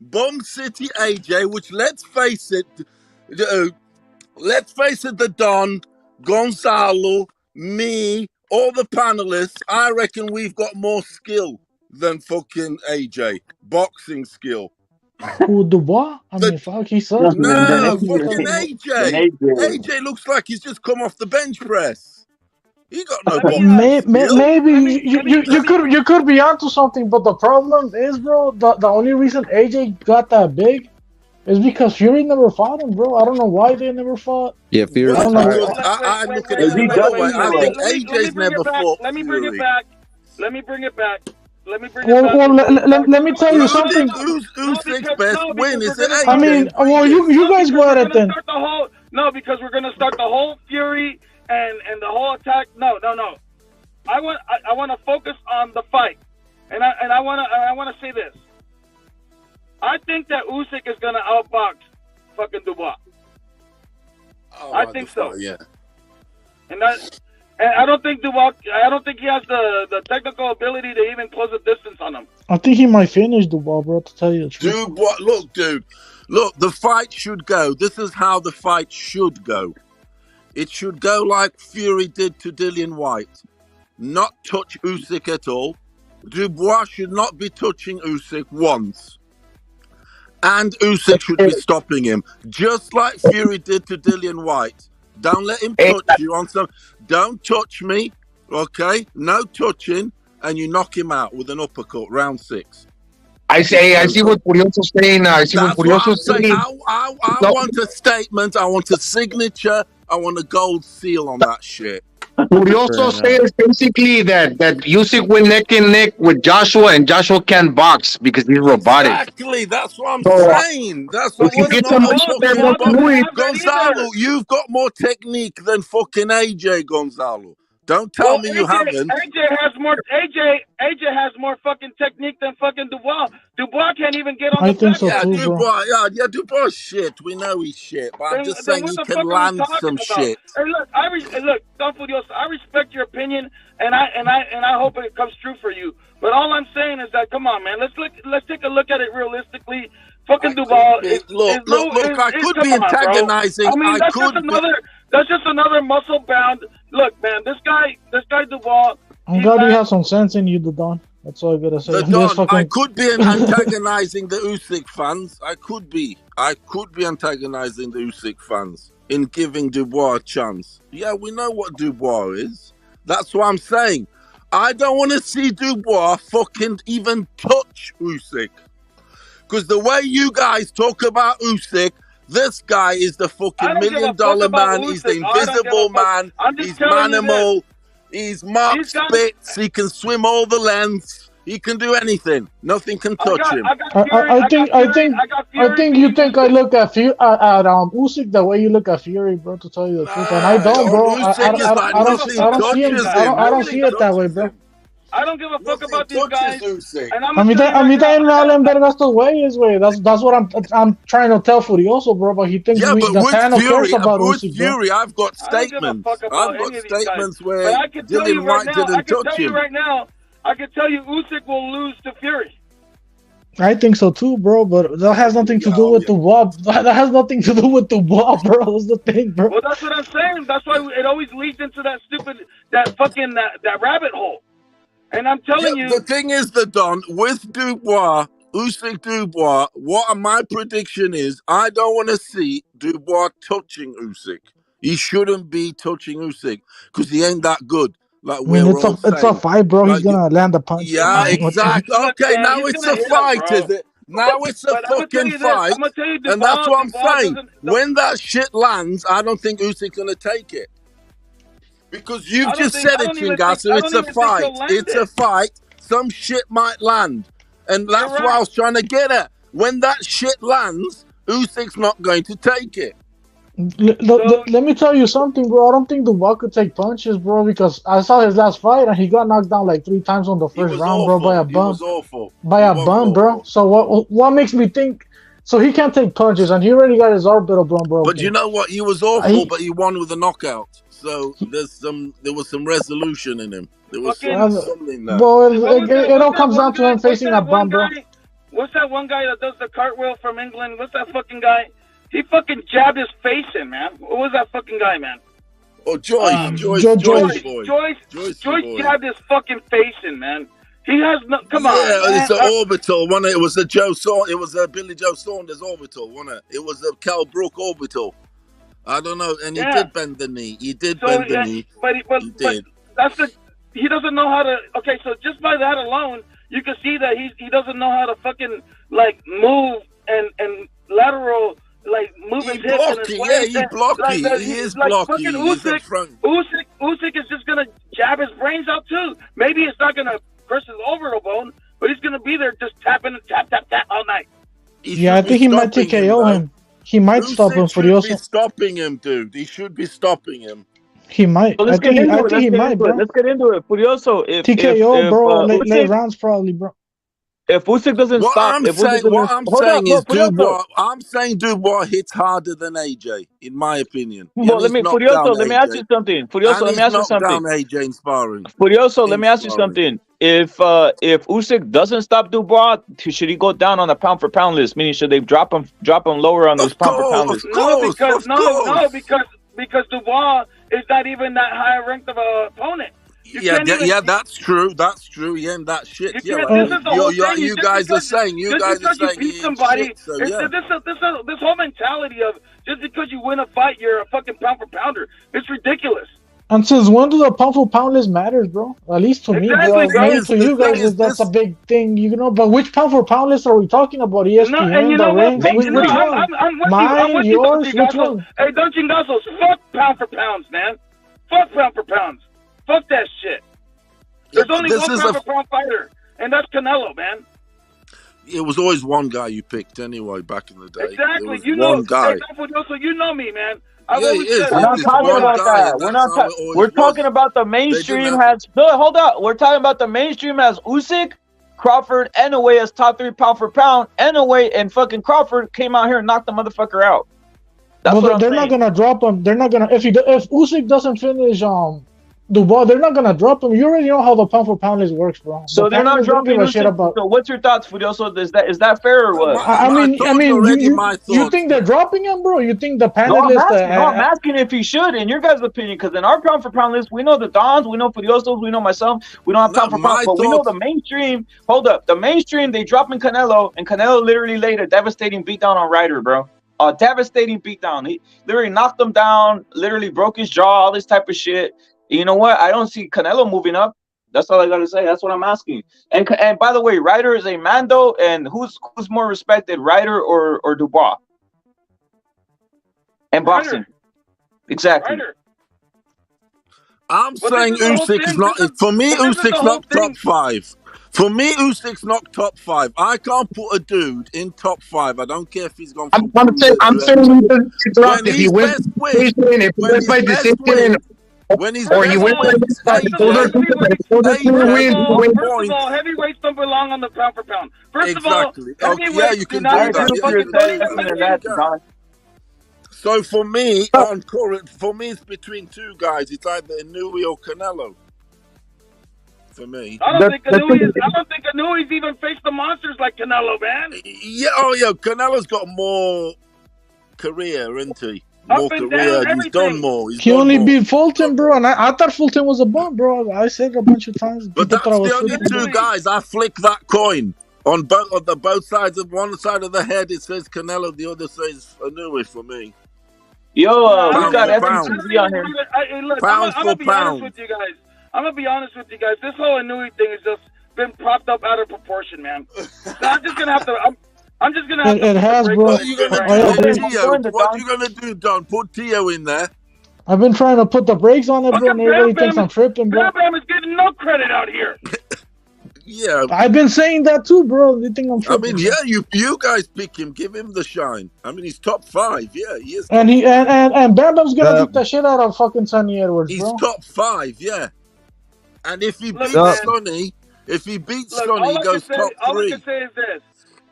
Bum City AJ. Which let's face it, the Don, Gonzalo, me, all the panelists. I reckon we've got more skill than fucking AJ. Boxing skill. Who, Dubois? I mean, fuck, he sucks. No, fucking AJ. AJ looks like he's just come off the bench press. He got no maybe you could be onto something, but the problem is, bro, the only reason AJ got that big is because Fury never fought him, bro. I don't know why they never fought. Yeah, Fury. I look at it another way. I think AJ's never fought. Let me bring it back. Let me bring it back. Let me tell you something. Usyk's best win is it AJ? I mean, well, you guys go at it then. No, because we're gonna start the whole Fury and the whole attack. No. I want to focus on the fight, and I want to say this. I think that Usyk is gonna outbox fucking Dubois. Oh, I think so. Yeah. And I don't think Dubois. I don't think he has the technical ability to even close the distance on him. I think he might finish Dubois, bro. To tell you the truth. Dubois, look. The fight should go. This is how the fight should go. It should go like Fury did to Dillian White. Not touch Usyk at all. Dubois should not be touching Usyk once. And Usyk should be stopping him. Just like Fury did to Dillian White. Don't let him touch you on some. Don't touch me, okay? No touching, and you knock him out with an uppercut, round 6. I see what Furioso's saying. I see what Furioso's saying. I want a statement. I want a signature. I want a gold seal on that shit. Furioso says basically that Usyk went neck and neck with Joshua, and Joshua can't box because he's robotic. Exactly, that's what I'm saying. That's what I'm talking about. Gonzalo, you've got more technique than fucking AJ, Gonzalo. Don't tell me you haven't. AJ has more fucking technique than fucking Dubois. Dubois can't even get on I the think back. so Yeah, too, Dubois, bro. yeah, Dubois shit. We know he's shit, but I'm just saying he can land some shit. Hey, look, Don Furioso, I respect your opinion, and I hope it comes true for you. But all I'm saying is that, come on, man, let's take a look at it realistically. Fucking Dubois. Look, I could be antagonizing. I mean, that's just another muscle bound. Look, man, this guy Dubois. I'm glad you have some sense in you, the Don. That's all I gotta say. I could be antagonizing the Usyk fans. I could be antagonizing the Usyk fans in giving Dubois a chance. Yeah, we know what Dubois is. That's what I'm saying. I don't want to see Dubois fucking even touch Usyk. Because the way you guys talk about Usyk, this guy is the fucking $1 million man. He's the invisible man. He's manimal. He's Mark Spitz. He can swim all the lengths. He can do anything. Nothing can touch him. I think you think I look at Usyk the way you look at Fury, bro. To tell you the truth, and I don't, bro. I don't see it that way, bro. I don't give a fuck Nothing about these guys. touches Usyk. And I'm A mí, gonna tell you right también me now, hablan vergas estos güeyes, güey. That's what I'm trying to tell Furioso, bro. But he thinks Yeah, but the with panel cares Fury, about Usyk, bro. I've got I don't give a statements. fuck I've about got any of these guys. statements where But I can tell you Dillian right White now, didn't touch him. I can tell you Usyk will lose to Fury. I think so too, bro. But that has nothing to do with Dubois. That has nothing to do with Dubois, bro. That's the thing, bro. Well, that's what I'm saying. That's why it always leads into that rabbit hole. And I'm telling you, the thing is, Don, with Dubois, Usyk Dubois, what my prediction is, I don't want to see Dubois touching Usyk. He shouldn't be touching Usyk because he ain't that good. Like It's a fight, bro. He's gonna land a punch. Yeah, exactly. Okay, now it's a fight, him, is it? Now it's a fucking fight. And that's what I'm saying. When that shit lands, I don't think Usyk's gonna take it. Because you've just said it, Chingasu. It's a fight. It's a fight. Some shit might land. And that's what I was trying to get at. When that shit lands, Usyk's not going to take it. Let me tell you something, bro. I don't think Dubois could take punches, bro, because I saw his last fight and he got knocked down like 3 times on the first round, bro, by a bum. He was awful. By a bum, bro. So what makes me think? So he can't take punches, and he already got his orbital bone broken. But you know what? He was awful, but he won with a knockout. So there was some resolution in him. There was something there. Well, it all comes down to him facing a bum, bro. What's that one guy that does the cartwheel from England? What's that fucking guy? He fucking jabbed his face in, man. What was that fucking guy, man? Oh, Joyce. Joyce jabbed his fucking face in, man. He has no. Come on. Yeah, it's an orbital, wasn't it? It was a Billy Joe Saunders orbital, wasn't it? It was a Cal Brook orbital. I don't know, and he did bend the knee. He did bend the knee. But he doesn't know how to. Okay, so just by that alone, you can see that he doesn't know how to fucking like move and lateral. Like moving his hips and his legs. He's blocky. He is blocky. Usyk is just gonna jab his brains out too. Maybe it's not gonna crush his orbital bone, but he's gonna be there just tapping and tap all night. Yeah, I think he might TKO him. He might stop him, Furioso. He should be stopping him, dude. He should be stopping him. He might. So I think he might, bro. Let's get into it. Furioso. TKO, bro. Late rounds, probably, bro. If Usyk doesn't stop, I'm saying Dubois hits harder than AJ, in my opinion. Well, let me ask you something. Furioso, let me ask you something. Down AJ in sparring. Furioso, let me ask you something. If Usyk doesn't stop Dubois, should he go down on the pound for pound list? Meaning, should they drop him lower on those pound for pound list? Because Dubois is not even that high ranked of an opponent. That's true. That's true. Yeah, and that shit. You guys are saying somebody. This whole mentality of just because you win a fight, you're a fucking pound for pounder. It's ridiculous. And since when do the pound for pound list matters, bro? At least to me, bro. Maybe to you guys, that's a big thing, you know. But which pound for pound list are we talking about? ESPN, the Ring? Mine, yours, which one? Hey, don't chingasos, fuck pound for pounds, man. Fuck pound for pounds. Fuck that shit. There's only one pound for pound fighter, and that's Canelo, man. It was always one guy you picked anyway back in the day. Exactly. You know, guy. So you know me, man. We're not talking about that. We're talking about the mainstream has. No, hold up. We're talking about the mainstream has Usyk, Crawford, and Inoue as top 3 pound for pound. Inoue and fucking Crawford came out here and knocked the motherfucker out. That's what I'm saying. Not gonna drop him. They're not gonna. If Usyk doesn't finish Dubois, they're not gonna drop him. You already know how the pound for pound list works, bro. So they're not dropping Usyk. So what's your thoughts, Furioso? Is that fair or what? I mean, you think they're dropping him, bro? You think the panelists? I'm asking if he should, in your guys' opinion, because in our pound for pound list, we know the Dons, we know Furiosos, we know myself. We don't have pound for pound, but we know the mainstream. Hold up, the mainstream, they dropping Canelo, and Canelo literally laid a devastating beatdown on Ryder, bro. A devastating beatdown. He literally knocked him down, literally broke his jaw, all this type of shit. You know what? I don't see Canelo moving up. That's all I gotta say. That's what I'm asking. And by the way, Ryder is a Mando, and who's more respected, Ryder or Dubois? And boxing, exactly. Ryder. I'm saying Usyk is not. For me, Usyk's not top 5. For me, Usyk's not top 5. I can't put a dude in top 5. I don't care if he's gone. I'm saying if he wins by decision. When he's Or he best wins. wins, Those are AJ, two AJ wins. First of all, heavyweights don't belong on the pound for pound. First Exactly. of all, Okay, yeah, heavyweights you do can not do I even that. agree with Yeah, your you fucking can don't do even that. assessment of Yeah, you that, can. Don. So for me, on current, for me, it's between two guys. It's either Inouye or Canelo. For me, I don't think Inouye's even faced the monsters like Canelo, man. yeah. Oh, yeah. Canelo's got more career, isn't he? More Up and career. down, He's done everything. more. He's He done only more. beat Fulton, bro, and I thought Fulton was a bum, bro. I said it a bunch of times. But People thought I that's was the only tripping. two guys. I flick that coin on both sides. Of one side of the head, it says Canelo. The other says Inouye for me. Yo, we Pound got for Evan pound. TV on here. Look, Pound I'm for gonna be honest pound. with you guys. I'm gonna be honest with you guys. This whole Inouye thing has just been propped up out of proportion, man. So I'm just gonna have to. I'm just gonna have to. It has, break bro. on What are you this gonna right I now. do, agree. Tio? What are you gonna do, Don? Put Tio in there. I've been trying to put the brakes on it, bro, Fucking and everybody Bam thinks I'm Bam, tripping, bro. Bam Bam is getting no credit out here. Yeah, I've been saying that too, bro. They think I'm I tripping. mean, yeah, you guys pick him, give him the shine. I mean, he's top 5. Yeah, he is. And he and Bam Bam's gonna The- beat the shit out of fucking Sonny Edwards, He's bro. top 5. Yeah, and if he Look, beats man. Sonny, Look, Sonny, he goes top all I 3. can say is this: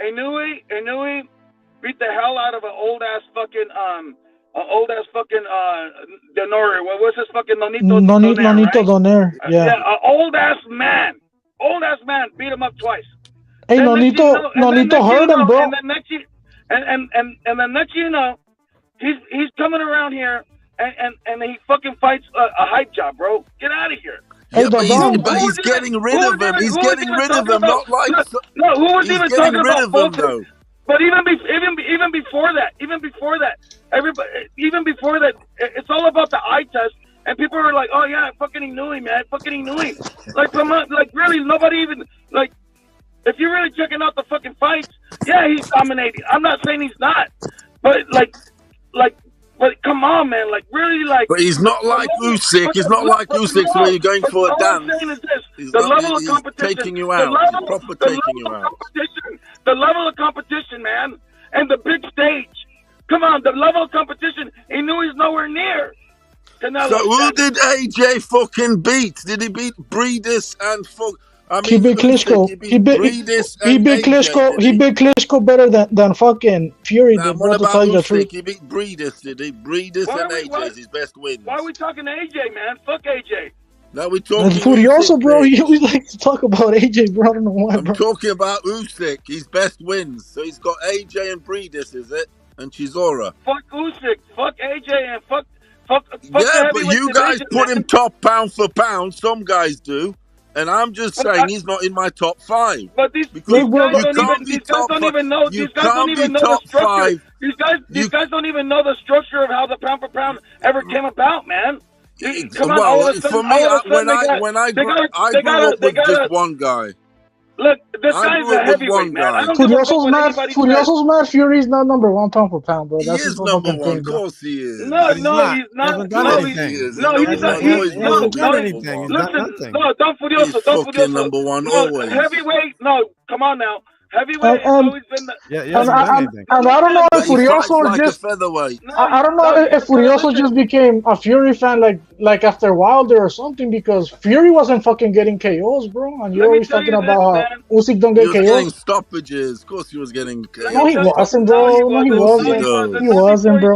Inouye beat the hell out of an old ass fucking Denori. What's his fucking Nonito Donaire, right? yeah. An old ass man beat him up twice. Hey, Then next you Nonito, know- and then Nonito next you hurt him, know- bro. And then next you, and then he's coming around here and he fucking fights a hype job, bro. Get out of here. Hey, Yeah, the bomb. but he's getting rid of him. He's getting rid of him. Not like No, who was he's even getting talking rid about of him Fulton? though. But even before that, it's all about the eye test. And people are like, "Oh yeah, fucking Inouye, man, fucking Inouye." Like, come on, like really, nobody even like. If you're really checking out the fucking fights, yeah, he's dominating. I'm not saying he's not, but but come on, man, like really, like. But he's not like Usyk. He's not like Usyk where you're going for a dance. All I'm saying is this: He's the not- level of he's competition, taking you out. He's proper taking you out. the level of competition, man, and the big stage. Come on, the level of competition. He knew he's nowhere near. Canelo. So who did AJ fucking beat? Did he beat Breedis and fuck? I mean, He beat Klitschko. He beat Breedis he and beat AJ, Klitschko. did He beat Klitschko better than fucking Fury Now, did, what bro. To about tell you the truth. Usyk? He beat Breedis, did he? Breedis Why and are we- AJ why- is his best wins. Why are we talking to AJ, man? Fuck AJ. Now we're talking And Furioso, Usyk, bro. bitch. He always like to talk about AJ, bro. I don't know why, I'm bro. talking about Usyk, his best wins. So he's got AJ and Breedis, is it? And Chisora. Fuck Usyk. Fuck AJ and fuck Yeah, the but heavyweight you guys division, put man. him top pound for pound. Some guys do. And I'm just But saying he's not in my top 5. But these Because guys you don't can't even. be These guys top don't five. even know. You These guys don't can't even be know the top structure. 5. These guys don't even know the structure of how the pound for pound ever came about, man. Come on, Well, all of a sudden, for me, all of a sudden I they grew gotta- up with just one guy. Look, this I guy's grew a up with one heavyweight, man. I guy. don't give a fuck Furioso's what mad. anybody says. Furioso's mad. Fury's not number 1 pound for pound, bro. He That's is his number fucking 1. thing, Of bro. course he is. No, He's not. he's He not. hasn't done No, anything. he's He no, is. he's Number not. one, He always hasn't will done be anything. number He's one. done nothing. No, don't He's Furioso. Don't fucking Furioso. number 1 No, always. heavyweight. No, come on now. Heavyweight has And- always been the. Yeah, he And hasn't done I anything. don't know But if he fights Furioso like just. a featherweight. I don't know if Furioso just became a Fury fan like after Wilder or something, because Fury wasn't fucking getting KOs, bro. And you're Let me always tell talking you this, about man. how Usyk don't He get was getting KOs. stoppages. Of course he was getting KOs. No, he wasn't, bro. No, he wasn't. He does. He wasn't, bro.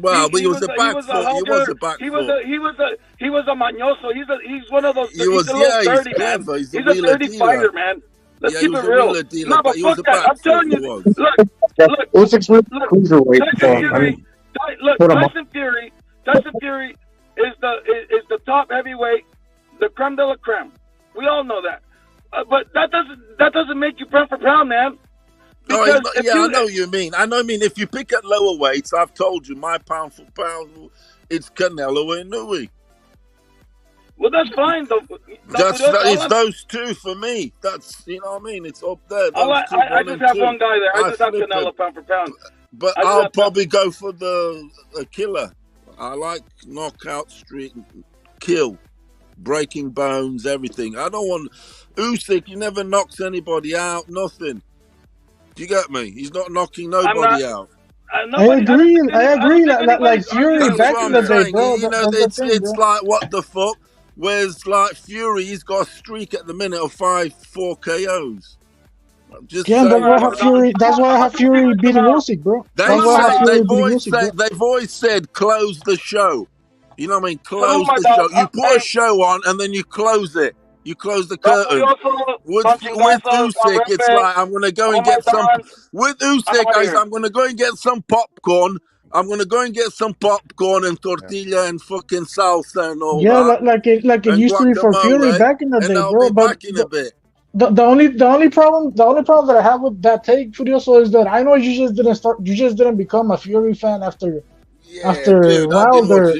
Well, but he was a back a foot. He holder. was a back He was foot. a mañoso. He's one of those. He was, he's a little yeah, he's dirty, clever. man. He's a He's a wheeler dirty dealer. fighter, man. Let's Yeah, he keep was it a real. wheeler dealer, No, but but he was fuck a that. I'm back telling foot. you. He was. Look, Usyk's really look, cruiserweight. So, Tyson I Fury. mean, Look, put him up. Tyson Fury is the top heavyweight, the creme de la creme. We all know that. But that doesn't make you pound for pound, man. Oh, Because if yeah, you- I know what you mean. I mean, if you pick at lower weights, I've told you, my pound for pound, it's Canelo and Inouye. Well, that's fine. It's those two for me. That's, you know what I mean? It's up there. I just have one guy there. I just have flip Canelo it. pound for pound. But I just I'll have- probably go for the killer. I like knockout street, kill, breaking bones, everything. I don't want Usyk. He never knocks anybody out. Nothing. Do you get me? He's not knocking nobody out. I agree. Like Fury That's back what in I'm the day, saying. bro. You know, That's the thing, it's bro. like what the fuck. Whereas like Fury, he's got a streak at the minute of 4 KOs. I'm just Yeah, and saying. that's why I have Fury beating Usyk, bro. That's why I have Fury beating Usyk, bro. They've always said close the show. You know what I mean? Close my the dog. show. You put a show on and then you close it. You close the Don curtain. Curioso, With Don Usyk, it's Repe, like I'm gonna go oh and my get some. Don, With I'm Usyk, out of here. I'm gonna go and get some popcorn. I'm gonna go and get some popcorn and tortilla and fucking salsa and all Yeah, that, like it and used to be for Fury guacamole, back in the and day, I'll bro. be But back in a bit. the only problem that I have with that take, Furioso, is that I know you just didn't become a Fury fan after Yeah, dude, I've been Wilder.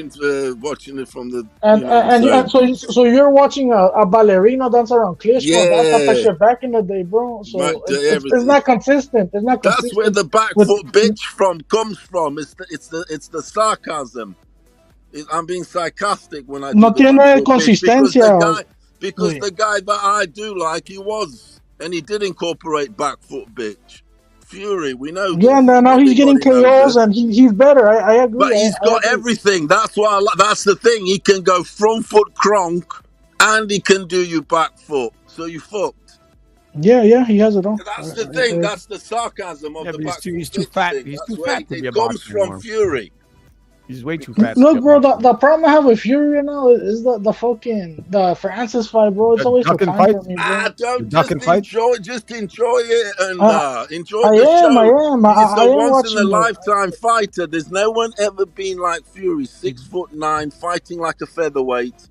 watching it from the. And You know what I'm saying? so you're watching a ballerina dance around clips, bro. That type of Yeah, shit back in the day, bro. right. So it's Everything. not consistent. It's not That's where consistent the back with. foot bitch comes from. It's the sarcasm. I'm being sarcastic when I do No the back tiene foot bitch consistencia. because the guy that I do like, he was, and he did incorporate back foot bitch. Fury, we know Yeah, this. and now he's getting Everybody knows KOs it. and he's better. I agree. But he's I got agree. everything. That's why. That's the thing. He can go front foot cronk, and he can do you back foot. So you fucked. Yeah, he has it all. That's the thing. That's the sarcasm of the but back foot he's too bitch fat. thing. He's That's too where fat to be it a comes boxer from. anymore. Fury. He's way too fat. Look, bro, the problem I have with Fury right now is the fucking the Francis fight, bro. It's always for time for me, bro. Don't just enjoy it and enjoy I the am. show. He's I a am once in a watching it. lifetime fighter. There's no one ever been like Fury, 6'9", fighting like a featherweight,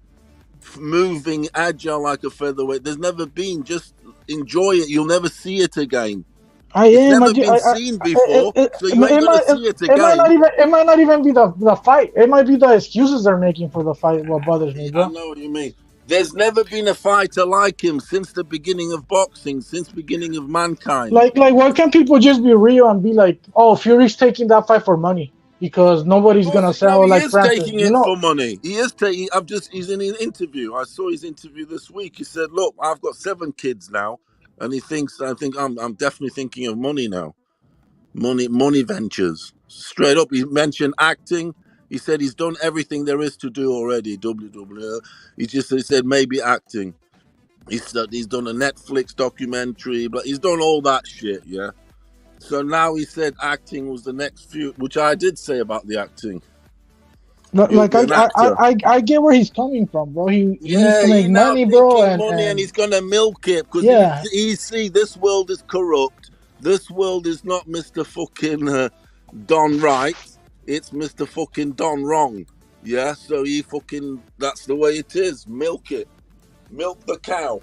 moving agile like a featherweight. There's never been. Just enjoy it. You'll never see it again. It's never been seen before, so you ain't gonna see it again. It might not even be the fight. It might be the excuses they're making for the fight. What bothers me, bro. I know what you mean. There's never been a fighter like him since the beginning of boxing, since beginning of mankind. Like why can't people just be real and be like, oh, Fury's taking that fight for money because nobody's gonna sell like Francis. He is taking it for money. He is taking. He's in an interview. I saw his interview this week. He said, "Look, I've got 7 kids now," and he thinks. I think I'm definitely thinking of money now. Money ventures. Straight up, he mentioned acting. He said he's done everything there is to do already. WWE. He said maybe acting. He's done a Netflix documentary, but he's done all that shit. Yeah. So now he said acting was the next few, which I did say about the acting. Like I get where he's coming from, bro. He needs to make money, bro, and he's gonna milk it because he see this world is corrupt. This world is not Mr. fucking Don Right. It's Mr. fucking Don Wrong. Yeah, so that's the way it is. Milk it. Milk the cow.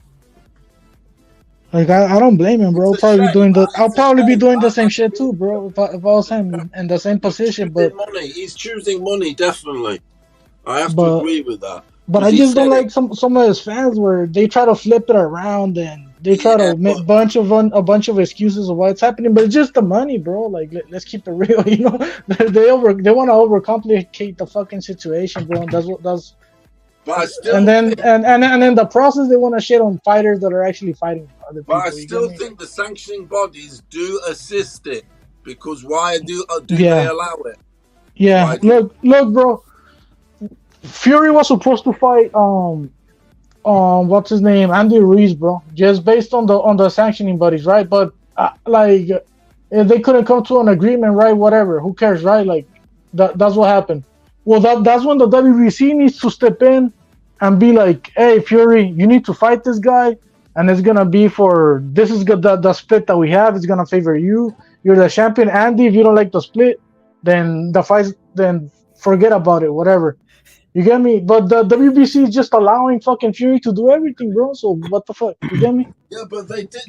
Like I don't blame him, bro. I'll probably be doing the same shit too, bro. If I was him in the same position, but he's choosing money, definitely. I have to agree with that. But I just don't like some of his fans where they try to flip it around and they try to make a bunch of excuses of what's happening, but it's just the money, bro. Like let's keep it real, you know. They want to overcomplicate the fucking situation, bro. And that's. And then the process, they want to shit on fighters that are actually fighting other people. But I still think the sanctioning bodies do assist it because why do they allow it? Yeah, look, bro. Fury was supposed to fight what's his name, Andy Ruiz, bro. Just based on the sanctioning bodies, right? But like, if they couldn't come to an agreement, right? Whatever, who cares, right? Like that's what happened. Well, that's when the WBC needs to step in and be like, hey, Fury, you need to fight this guy, and it's gonna be this is the split that we have. It's gonna favor you. You're the champion, Andy. If you don't like the split, then then forget about it. Whatever. You get me? But the WBC is just allowing fucking Fury to do everything, bro. So what the fuck? You get me? Yeah, but they did.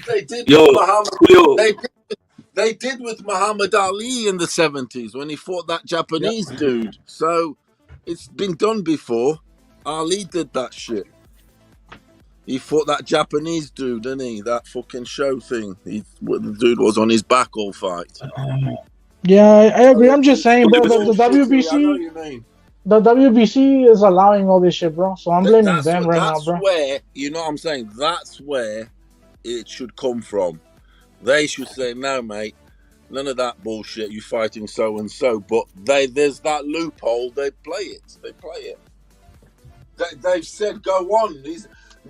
They did with Muhammad Ali in the 70s when he fought that Japanese dude. So it's been done before. Ali did that shit. He fought that Japanese dude, didn't he? That fucking show thing. The dude was on his back all fight. Yeah, I agree. I'm just saying, bro. The WBC. I know what you mean. The WBC is allowing all this shit, bro. So I'm blaming them right now, bro. That's where, you know what I'm saying? That's where it should come from. They should say, no, mate, None of that bullshit. You fighting so and so, but there's that loophole. They play it. They've said go on.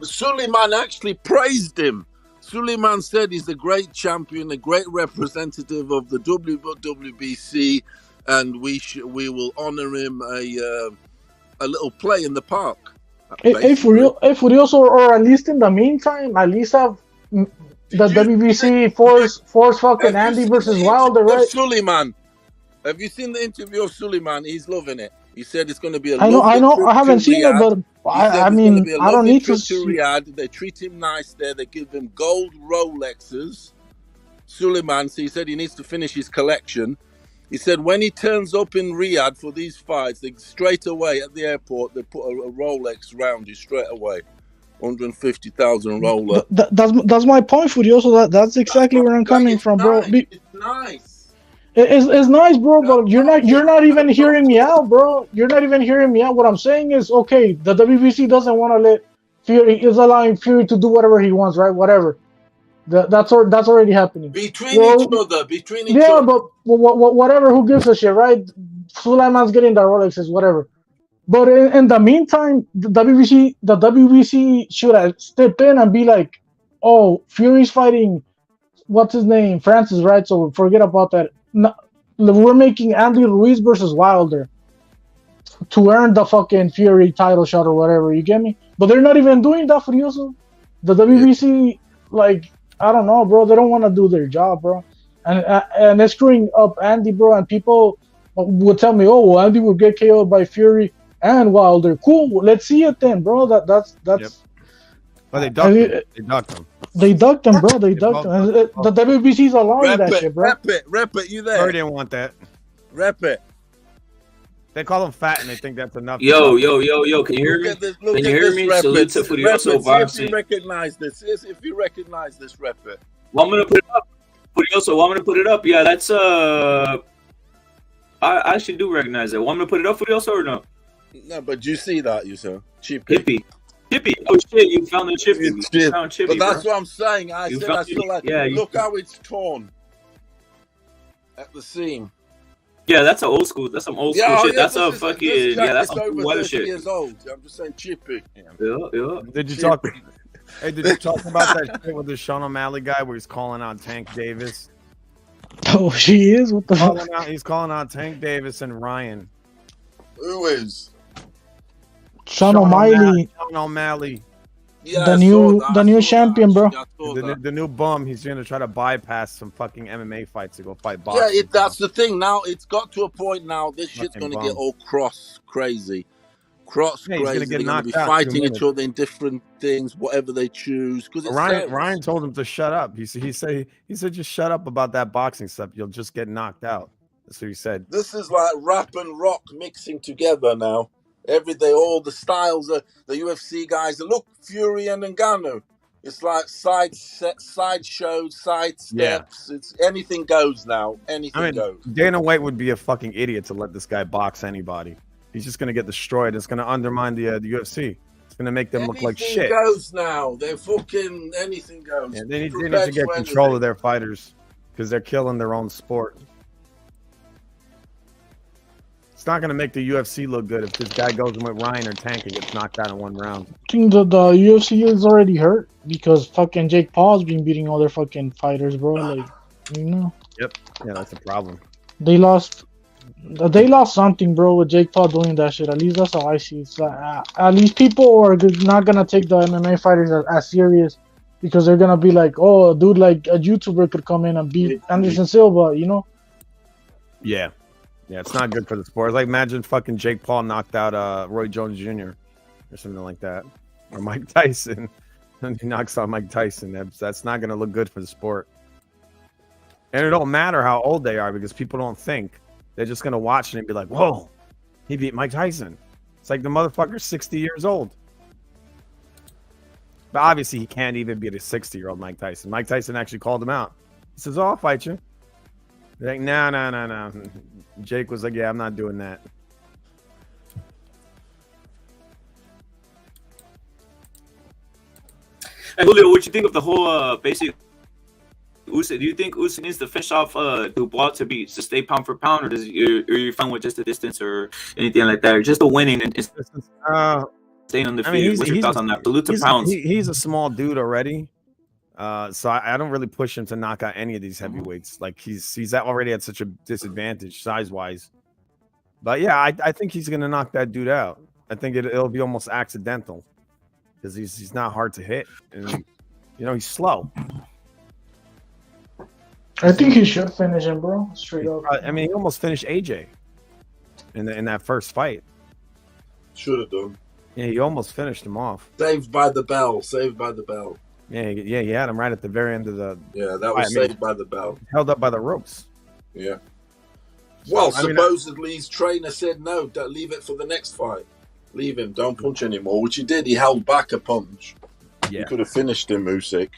Suleiman actually praised him. Suleiman said he's a great champion, a great representative of the WBC, and we will honor him a little play in the park. If Furioso, or at least in the meantime, at least have the WBC force fucking Andy versus Wilder, right? Suleiman, have you seen the interview of Suleiman? He's loving it. He said it's going to be a I know. I haven't seen it, but I mean, I don't need to. Riyadh. They treat him nice there. They give him gold Rolexes. Suleiman, so he said he needs to finish his collection. He said when he turns up in Riyadh for these fights, they straight away at the airport they put a Rolex round you straight away, 150,000 roller. That's my point, Furioso. That's exactly where I'm coming from, bro. It's nice. It's nice, bro, but you're not even hearing me out, bro. You're not even hearing me out. What I'm saying is, okay, the WBC doesn't want to let Fury, is allowing Fury to do whatever he wants, right? Whatever. That's already happening. Between each other. Yeah, but whatever. Who gives a shit, right? Suleiman's getting the Rolexes, whatever. But in the meantime, the WBC should have stepped in and be like, oh, Fury's fighting, what's his name, Francis, right? So forget about that. No, we're making Andy Ruiz versus Wilder to earn the fucking Fury title shot or whatever. You get me? But they're not even doing that for you. The WBC, like, I don't know, bro. They don't want to do their job, bro. And they're screwing up Andy, bro. And people would tell me, oh, well, Andy will get KO'd by Fury and Wilder. Cool. Let's see it then, bro. That's. Yep. But they ducked him. They ducked him, bro. They ducked him. The WBC's allowing that shit, bro. Rep it. You there? Sorry, didn't want that. Rep it. They call him fat, and they think that's enough. Yo. Can you hear me? Can you hear me? Salute to Furioso boxing. If you recognize this, rep it. Well, I'm gonna put it up. Furioso, I'm gonna put it up. Yeah, that's I actually do recognize it. Want me to put it up, Furioso, or no? No, but you see that, you sir. Chippy. Oh shit, you found the Chippy. You found Chippy, but that's bro. what I'm saying. I feel like, look how it's torn at the seam. Yeah, that's an old school. That's some old school shit. That's a fucking that's some over weather 30 shit. years old. I'm just saying, Chippy. Yeah. Did you talk? Hey, did you talk about that shit with the Sean O'Malley guy where he's calling out Tank Davis? Oh, she is. What the fuck? He's calling out Tank Davis and Ryan. Who is? Sean O'Malley. Sean O'Malley. Yeah, the new champion, bro. The new bum. He's gonna try to bypass some fucking MMA fights to go fight boxing. Yeah, that's the thing. Now it's got to a point now. This shit's gonna get all crazy. Crazy. They're gonna be fighting each other in different things, whatever they choose. Because Ryan told him to shut up. He said just shut up about that boxing stuff. You'll just get knocked out. That's what he said. This is like rap and rock mixing together now. Every day, all the styles, the UFC guys. Look, Fury and Ngannou. It's like side shows, side steps. Yeah. It's anything goes now. Anything goes. Dana White would be a fucking idiot to let this guy box anybody. He's just gonna get destroyed. It's gonna undermine the UFC. It's gonna make them look like shit. Anything goes now. They're fucking anything goes. Yeah, they need to get control of their fighters because they're killing their own sport. It's not going to make the UFC look good if this guy goes in with Ryan or Tank and gets knocked out in one round. I think the UFC is already hurt because fucking Jake Paul's been beating all their fucking fighters, bro. Like, you know. Yep. Yeah, that's a problem. They lost something, bro, with Jake Paul doing that shit. At least that's how I see it. At least people are not going to take the MMA fighters as serious because they're going to be like, oh, a dude like a YouTuber could come in and beat Anderson Silva, you know? Yeah. Yeah, it's not good for the sport. Like, imagine fucking Jake Paul knocked out Roy Jones Jr. or something like that. Or Mike Tyson. And he knocks out Mike Tyson. That's not going to look good for the sport. And it don't matter how old they are because people don't think. They're just going to watch it and be like, whoa, he beat Mike Tyson. It's like the motherfucker's 60 years old. But obviously, he can't even beat a 60-year-old Mike Tyson. Mike Tyson actually called him out. He says, oh, I'll fight you. They're like, no. Jake was like, yeah, I'm not doing that. Hey, Julio, what you think of the whole basically Usyk, do you think Usyk needs to finish off Dubois to stay pound for pound, or are you fine with just the distance or anything like that, or just the winning and staying undefeated? What's your thoughts on that? Salute to pounds. He's a small dude already. So I don't really push him to knock out any of these heavyweights. Like he's already at such a disadvantage size wise. But yeah, I think he's gonna knock that dude out. I think it'll be almost accidental because he's not hard to hit, and he's slow. I think he should finish him, bro. Straight up. I mean, he almost finished AJ in that first fight. Should have done. Yeah, he almost finished him off. Saved by the bell. Saved by the bell. Yeah, he had him right at the very end of the. Yeah, that was saved by the bell. Held up by the ropes. Yeah. Well, supposedly his trainer said no. Leave it for the next fight. Leave him. Don't punch anymore. Which he did. He held back a punch. Yeah. He could have finished him, Usyk.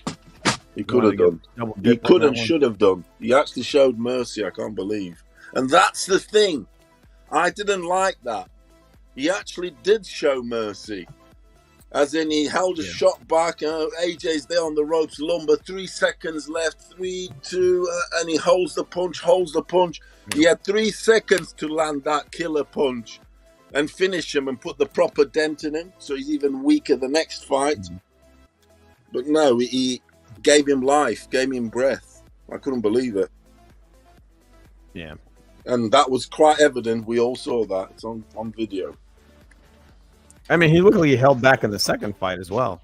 He could have done. He could and should have done. He actually showed mercy. I can't believe. And that's the thing. I didn't like that. He actually did show mercy. As in, he held a shot back. AJ's there on the ropes, lumber. 3 seconds left. 3, 2, and he holds the punch. He had 3 seconds to land that killer punch and finish him and put the proper dent in him, so he's even weaker the next fight. But no, he gave him life, gave him breath. I couldn't believe it. Yeah. And that was quite evident. We all saw that. It's on video. I mean, he looked like he held back in the second fight as well,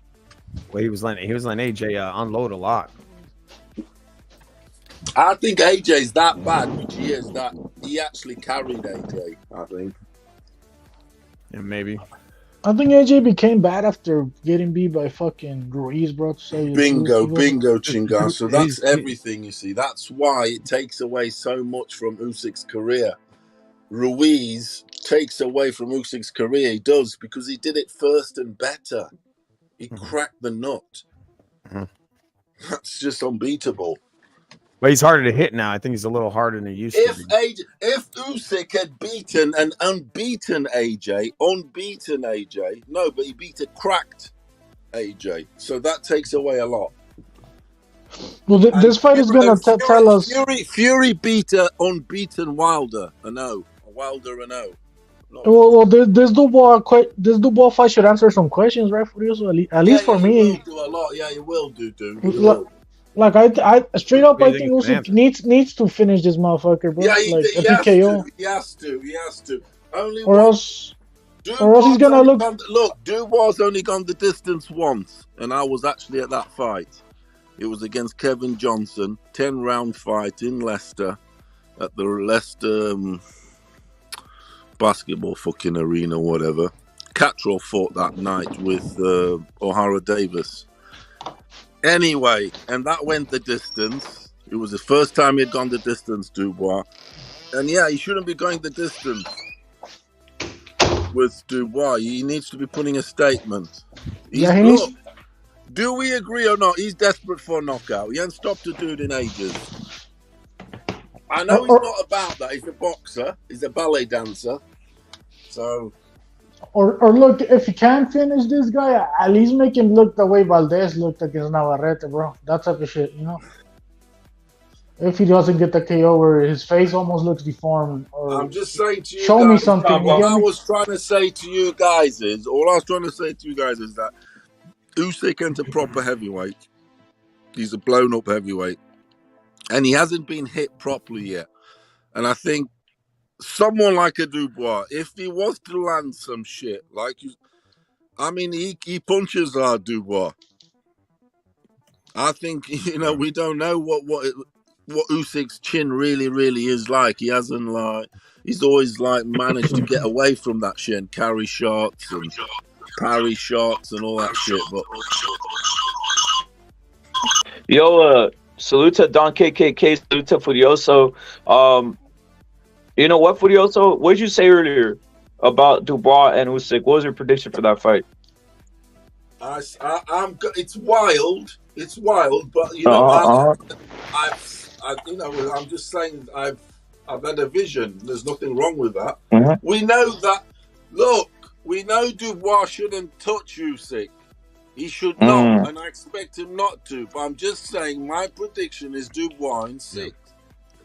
where he was letting AJ unload a lot. I think AJ's that bad, which he is. That he actually carried AJ. I think. Yeah, maybe. I think AJ became bad after getting beat by fucking Ruiz, bro. Bingo, Chingan. So that's everything, you see. That's why it takes away so much from Usyk's career. Ruiz takes away from Usyk's career. He does, because he did it first and better. He cracked the nut. That's just unbeatable. But he's harder to hit now. I think he's a little harder than he used to be. If Usyk had beaten an unbeaten AJ, no, but he beat a cracked AJ. So that takes away a lot. Well, this fight is going to tell us. Fury beat an unbeaten Wilder. Wilder. Well, this Dubois fight should answer some questions, right? For you, so at least for me. He will do a lot. Yeah, he will do, dude. Like I straight up, I think Usyk needs to finish this motherfucker, bro. Yeah, he PKO. He has to. Or else he's gonna look. Dubois only gone the distance once, and I was actually at that fight. It was against Kevin Johnson, 10-round fight in Leicester, at the Leicester basketball fucking arena, whatever. Catrell fought that night with O'Hara Davis. Anyway, and that went the distance. It was the first time he'd gone the distance, Dubois. And yeah, he shouldn't be going the distance with Dubois. He needs to be putting a statement. Do we agree or not? He's desperate for a knockout. He hasn't stopped a dude in ages. I know he's not about that. He's a boxer. He's a ballet dancer. So... Or look, if he can't finish this guy, at least make him look the way Valdez looked against Navarrete, bro. That type of shit, If he doesn't get the KO where his face almost looks deformed. I'm just saying to you, show me something. What I was trying to say to you guys is that Usyk ain't a proper heavyweight. He's a blown-up heavyweight. And he hasn't been hit properly yet. And I think someone like a Dubois, if he was to land some shit, he punches our Dubois. I think, we don't know what Usyk's chin really is like. He hasn't he's always managed to get away from that shit and carry shots and parry shots and all that shit. But salute to Don KKK, salute to Furioso. You know what, Furioso? What did you say earlier about Dubois and Usyk? What was your prediction for that fight? It's wild. It's wild, but I'm just saying I've had a vision. There's nothing wrong with that. We know that. Look, we know Dubois shouldn't touch Usyk. He should not, Mm. and I expect him not to. But I'm just saying, my prediction is Dubois in 6.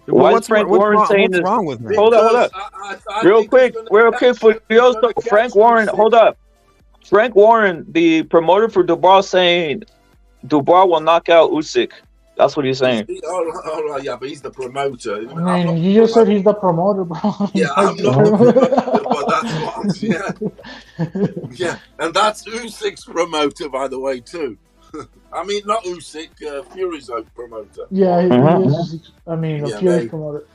Why is Frank Warren saying this? wrong with me? Hold Because up. I Real think he's quick, going to real catch. quick, He's Furioso. going to catch Frank Warren, Usyk. hold up. Frank Warren, the promoter for Dubois, saying Dubois will knock out Usyk. That's what he's saying. All right, yeah, but he's the promoter. I mean, you just said he's the promoter, bro. Yeah, I'm not the promoter, but that's what. Yeah, and that's Usyk's promoter, by the way, too. I mean, not Usyk, Fury's promoter. Yeah, he is. I mean, Yeah, Fury's promoter.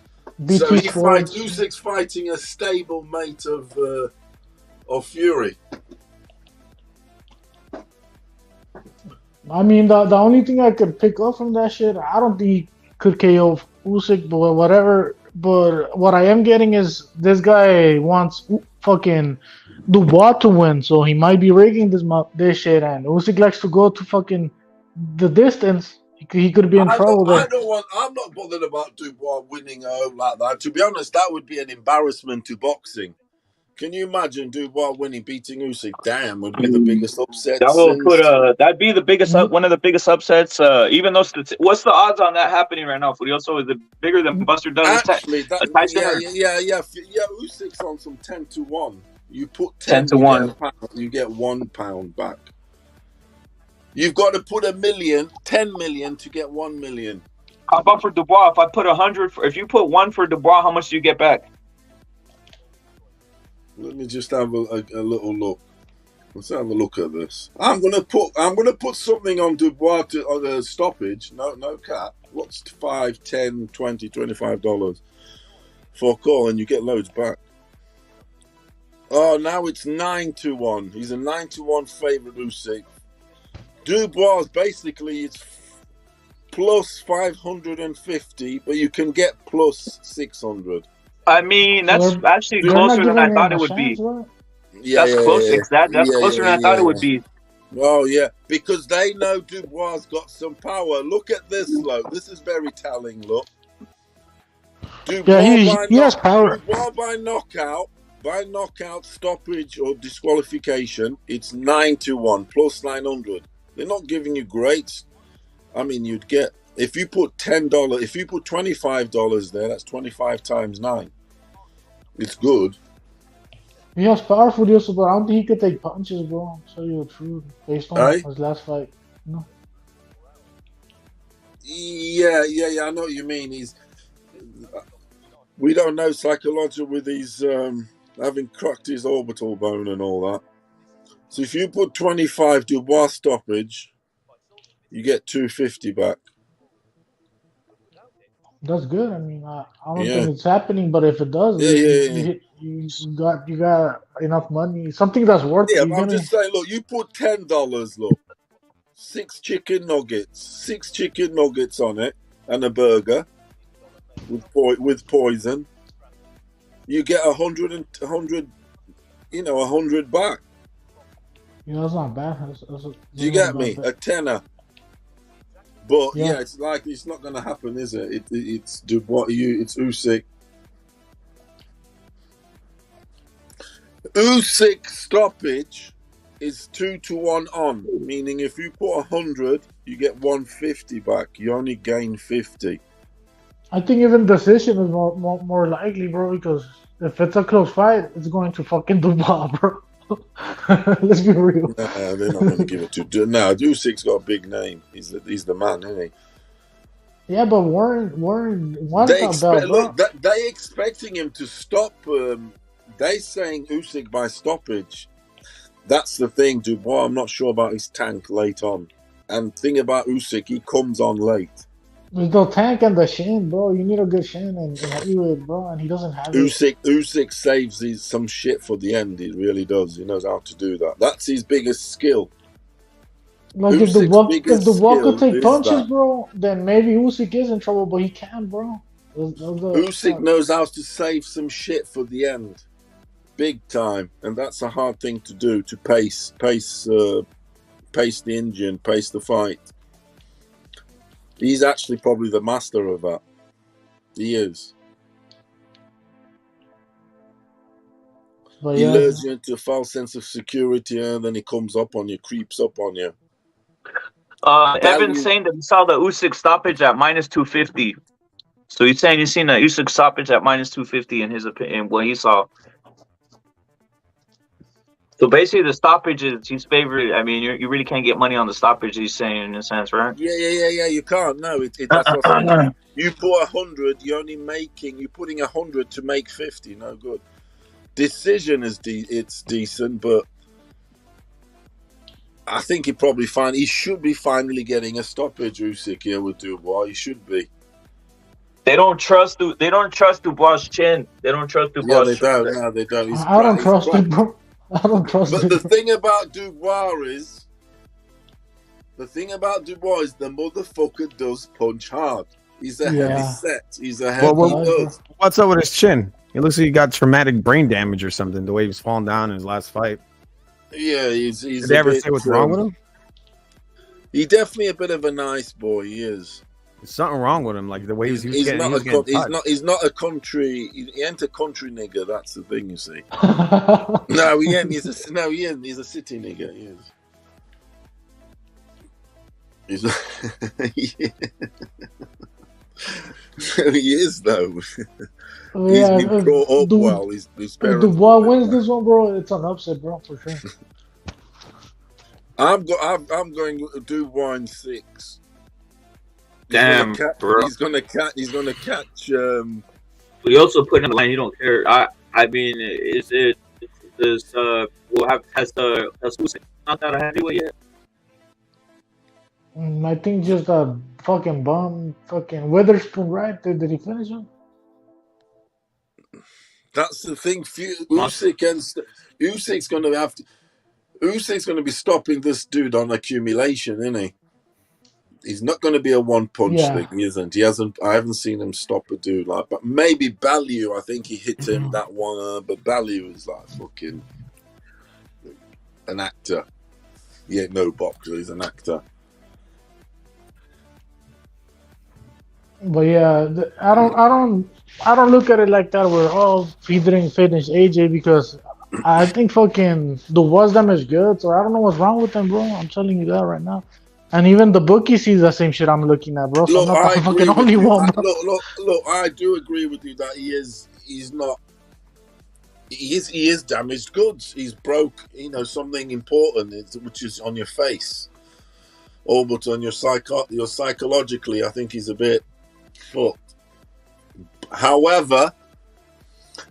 BT so he Sports. fights. Usyk's fighting a stable mate of Fury. I mean, the only thing I could pick up from that shit, I don't think he could KO Usyk, but whatever. But what I am getting is this guy wants fucking Dubois to win, so he might be rigging this shit. And Usyk likes to go to fucking the distance. He could be in trouble there. I'm not bothered about Dubois winning like that. To be honest, that would be an embarrassment to boxing. Can you imagine Dubois winning, beating Usyk? Damn, would be the biggest upset. That will put that'd be the biggest one of the biggest upsets. Even though what's the odds on that happening right now? Furioso, is it bigger than Buster Douglas? Actually, yeah. Usyk's on some 10-1. You put 10 to 1. You get £1 back. You've got to put 10 million to get 1 million. How about for Dubois? If I put 100, if you put 1 for Dubois, how much do you get back? Let me just have a little look. Let's have a look at this. I'm gonna put something on Dubois on a stoppage. No cap. What's $5, $10, $20, $25 for a call, and you get loads back. Oh, now it's 9-1. He's a 9-1 favorite, Usyk. Dubois basically it's plus 550, but you can get plus 600. I mean, that's actually closer than I thought it would be. That's closer. That's closer than I thought it would be. Oh yeah, because they know Dubois got some power. Look at this, look. This is very telling. Look, Dubois he has power. Dubois by knockout, stoppage or disqualification. It's 9-1 plus 900. They're not giving you greats. I mean, you'd get if you put $10. If you put $25 there, that's 25 times 9. It's good. He has power for this, but I don't think he could take punches, bro. I'll tell you the truth. Based on his last fight. No. Yeah, I know what you mean. We don't know psychologically with his having cracked his orbital bone and all that. So if you put 25 Dubois stoppage, you get 250 back. That's good. I mean, I don't think it's happening, but if it does, you got enough money. Something that's worth. Yeah, but I'm just saying. Look, you put $10. Look, 6 chicken nuggets on it, and a burger with poison. You get 100 back. Yeah, that's not bad. Do you get me? A tenner. But it's like it's not going to happen, is it? It's Dubois. It's Usyk. Usyk stoppage is 2-1 on, meaning if you put 100, you get 150 back. You only gain 50. I think even decision is more likely, bro. Because if it's a close fight, it's going to fucking Dubois, bro. Let's be real. Nah, they're not going to give it to. No, Usyk's got a big name. He's the man, isn't he? Yeah, but Warren wants that belt, bro. They expecting him to stop. They saying Usyk by stoppage. That's the thing, Dubois. I'm not sure about his tank late on. And thing about Usyk, he comes on late. There's no tank and the shin, bro. You need a good shin and heavyweight, bro, and he doesn't have it. Usyk saves some shit for the end. He really does. He knows how to do that. That's his biggest skill. Like if the walk could take punches, bro, then maybe Usyk is in trouble, but he can't, bro. Usyk knows how to save some shit for the end, big time, and that's a hard thing to do. To pace the engine, pace the fight. He's actually probably the master of that. He is. He lures you into a false sense of security, and then he comes up on you, creeps up on you. Evan's saying that he saw the Usyk stoppage at minus 250. So he's saying he's seen the Usyk stoppage at minus 250 in his opinion, what he saw. So basically, the stoppage is he's favored. I mean, you really can't get money on the stoppage. He's saying in a sense, right? Yeah. You can't. No, that's what I'm saying. You put 100, you're putting 100 to make 50. No good. Decision is it's decent, but I think he should be finally getting a stoppage. Usyk here with Dubois. He should be. They don't trust Dubois' chin. They don't trust Dubois' they don't. No, they don't. I don't trust him, bro. I don't trust him. But the thing about Dubois is the motherfucker does punch hard. He's a heavy set. He's a heavy. What's up with his chin? It looks like he got traumatic brain damage or something. The way he was falling down in his last fight. Yeah, he's. Did they ever say what's wrong with him? He's definitely a bit of a nice boy. He is. There's something wrong with him, like the way he's not a country. He ain't a country nigger. That's the thing, you see. No, he ain't. He's a city nigger. He is. He is though. He's been brought up well. His parents. Dubois wins this one, bro. It's an upset, bro, for sure. I'm going to Dubois in 6. Damn, bro. He's gonna catch. We also put in the line. You don't care. I mean, has Usyk not that a heavyweight yet? I think just a fucking bum, fucking Witherspoon, right? Did he finish him? That's the thing. Usyk's gonna be stopping this dude on accumulation, isn't he? He's not going to be a one-punch thing, he isn't. I haven't seen him stop a dude like. But maybe Ballieu, I think he hit him that one. But Ballieu is like fucking an actor. He ain't no boxer. He's an actor. But yeah, I don't look at it like that. He didn't finish AJ because I think fucking Dubois them is good. So I don't know what's wrong with them, bro. I'm telling you that right now. And even the bookie sees the same shit I'm looking at, bro. So I'm not the fucking only one. Look, I do agree with you that he is damaged goods. He's broke, something important, which is on your face. But on your psychologically, I think he's a bit fucked. However,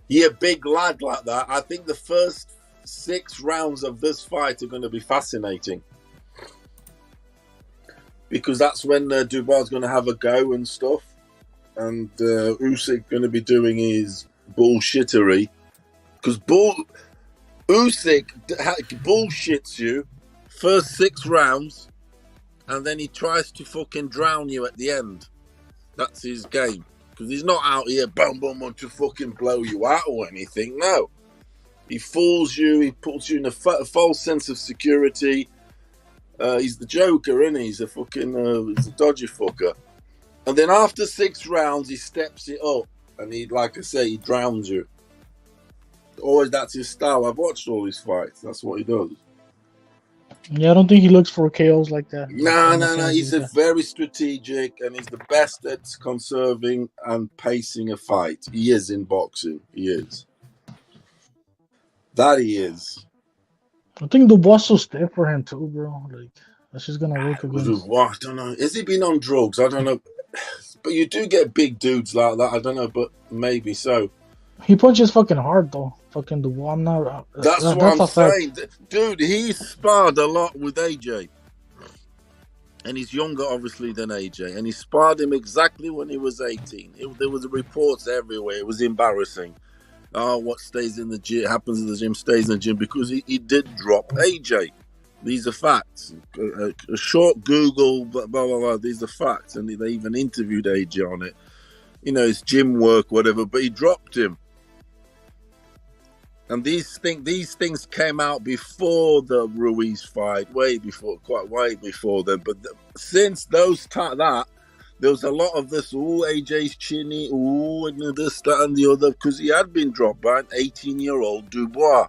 you're a big lad like that. I think the first 6 rounds of this fight are going to be fascinating. Because that's when Dubois is going to have a go and stuff. And Usyk going to be doing his bullshittery. Because Usyk bullshits you first 6 rounds. And then he tries to fucking drown you at the end. That's his game. Because he's not out here, boom, to fucking blow you out or anything. No. He fools you. He puts you in a false sense of security. He's the Joker, isn't he? He's a fucking he's a dodgy fucker. And then after 6 rounds, he steps it up, and he drowns you. Always, that's his style. I've watched all his fights. That's what he does. Yeah, I don't think he looks for KOs like that. No. He's very strategic, and he's the best at conserving and pacing a fight. He is in boxing. He is. That he is. I think Dubois so stiff for him too, bro. Like that's just gonna work against. I don't know. Has he been on drugs? I don't know. But you do get big dudes like that. I don't know, but maybe so. He punches fucking hard though. Fucking Dubois. I'm not. That's what I'm saying, dude. He sparred a lot with AJ, and he's younger, obviously, than AJ. And he sparred him exactly when he was 18. There was reports everywhere. It was embarrassing. What stays in the gym happens in the gym stays in the gym because he did drop AJ. These are facts. A short Google, blah, blah, blah. These are facts. And they even interviewed AJ on it. His gym work, whatever. But he dropped him. And these things came out before the Ruiz fight, way before then. But since there was a lot of this, AJ's chinny, and this, that, and the other, because he had been dropped by an 18-year-old Dubois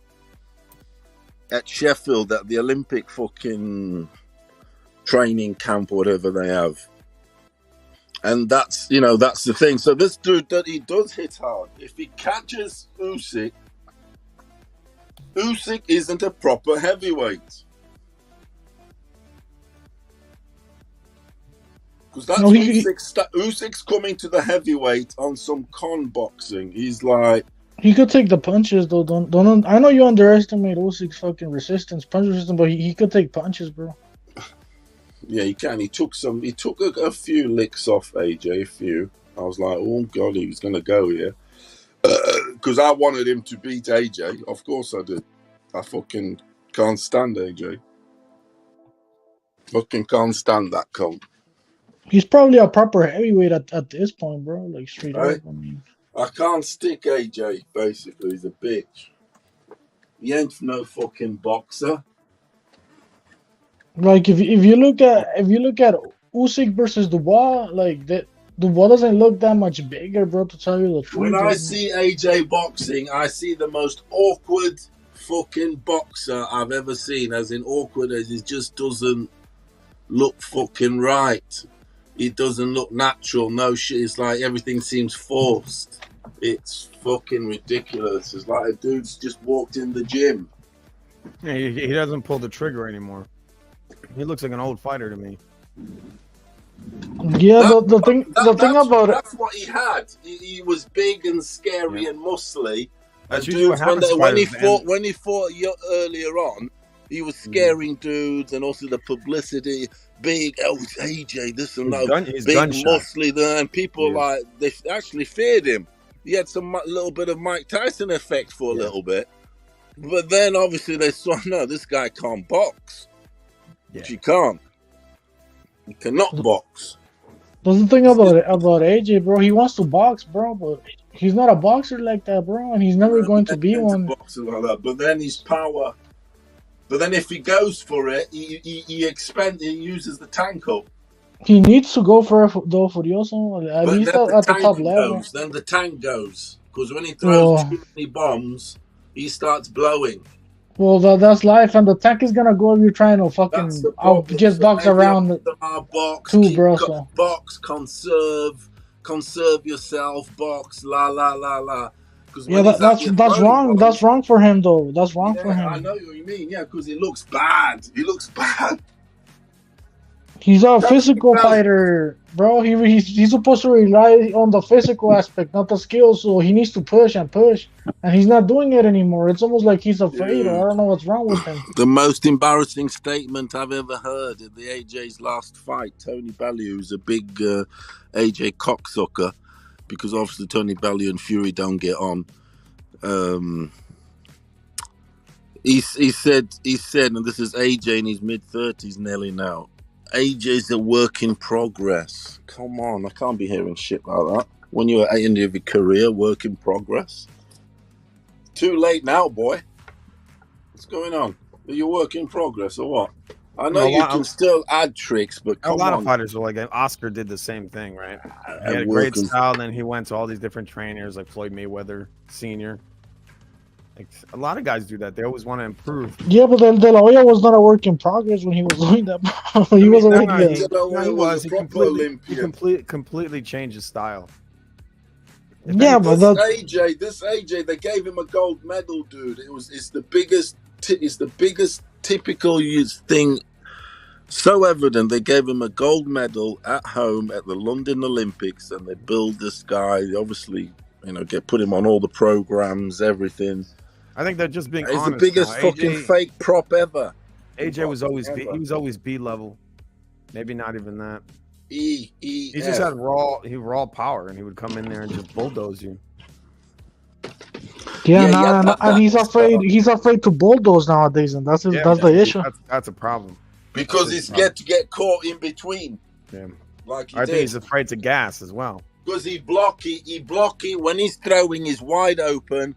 at Sheffield at the Olympic fucking training camp or whatever they have. And that's the thing. So this dude, that he does hit hard. If he catches Usyk isn't a proper heavyweight. Because that's Usyk's coming to the heavyweight on some con boxing. He's like, he could take the punches though. Don't. I know you underestimate Usyk's fucking punch resistance, but he could take punches, bro. yeah, he can. He took a few licks off AJ. A few. I was like, oh god, he was gonna go here. Because I wanted him to beat AJ. Of course I did. I fucking can't stand AJ. Fucking can't stand that cunt. He's probably a proper heavyweight at this point, bro. Like straight Right? up. I mean, I can't stick AJ. Basically, he's a bitch. He ain't no fucking boxer. like if you look at Usyk versus Dubois, like that Dubois doesn't look that much bigger, bro. To tell you the truth. When I see AJ boxing, I see the most awkward fucking boxer I've ever seen. As in awkward as it just doesn't look fucking right. It doesn't look natural. No shit. It's like everything seems forced. It's fucking ridiculous. It's like a dude's just walked in the gym. Yeah, he doesn't pull the trigger anymore. He looks like an old fighter to me. Yeah, the thing about it. That's what he had. He was big and scary and muscly. That's And usually what dudes, happens. when he fought earlier on, he was scaring dudes, and also the publicity. Big, it's AJ, this and that. He's Big, gunshot. muscly there, and people like they actually feared him. He had some little bit of Mike Tyson effect for a little bit, but then obviously they saw no, this guy can't box. Yeah. He can't. He cannot box. That's the thing about AJ, bro. He wants to box, bro, but he's not a boxer like that, bro, and he's never going to be one. Boxer like that. But then his power. But then if he goes for it, he uses the tank up. He needs to go for Furioso. But He's then at the top level. Then the tank goes. Because when he throws too many bombs, he starts blowing. Well, that's life, and the tank is gonna go if you're trying to fucking just box around box, too, bro. So. Box, conserve yourself, box, la la la la. Yeah, that's wrong. That's wrong for him, though. That's wrong for him. I know what you mean. Yeah, because he looks bad. He looks bad. He's a physical fighter, bro. He's supposed to rely on the physical aspect, not the skills. So he needs to push, and he's not doing it anymore. It's almost like he's afraid. Or I don't know what's wrong with him. The most embarrassing statement I've ever heard at the AJ's last fight. Tony Bellew, who's a big AJ cocksucker, because obviously Tony Bellew and Fury don't get on. He said, and this is AJ in his mid-30s nearly now. AJ's a work in progress. Come on, I can't be hearing shit like that. When you're at the end of your career, work in progress. Too late now, boy. What's going on? Are you work in progress or what? I know you can still add tricks, but come on. A lot of fighters are like Oscar did the same thing, right? He had a great style, and then he went to all these different trainers like Floyd Mayweather Sr. Like a lot of guys do that. They always want to improve. Yeah, but then De La Hoya was not a work in progress when he was doing that. He was already. He completely changed his style. Yeah, but this AJ, they gave him a gold medal, dude. It's the biggest typical thing. So evident, they gave him a gold medal at home at the London Olympics, and they build this guy. They obviously, put him on all the programs, everything. I think they're just being honest. He's the biggest fucking fake prop ever. AJ was always B level, maybe not even that. He just had raw power, and he would come in there and just bulldoze you. And he's afraid. He's afraid to bulldoze nowadays, and that's the issue. That's a problem. Because he's scared to get caught in between. Yeah. Like I think he's afraid to gas as well. Because he block it when he's throwing, he's wide open,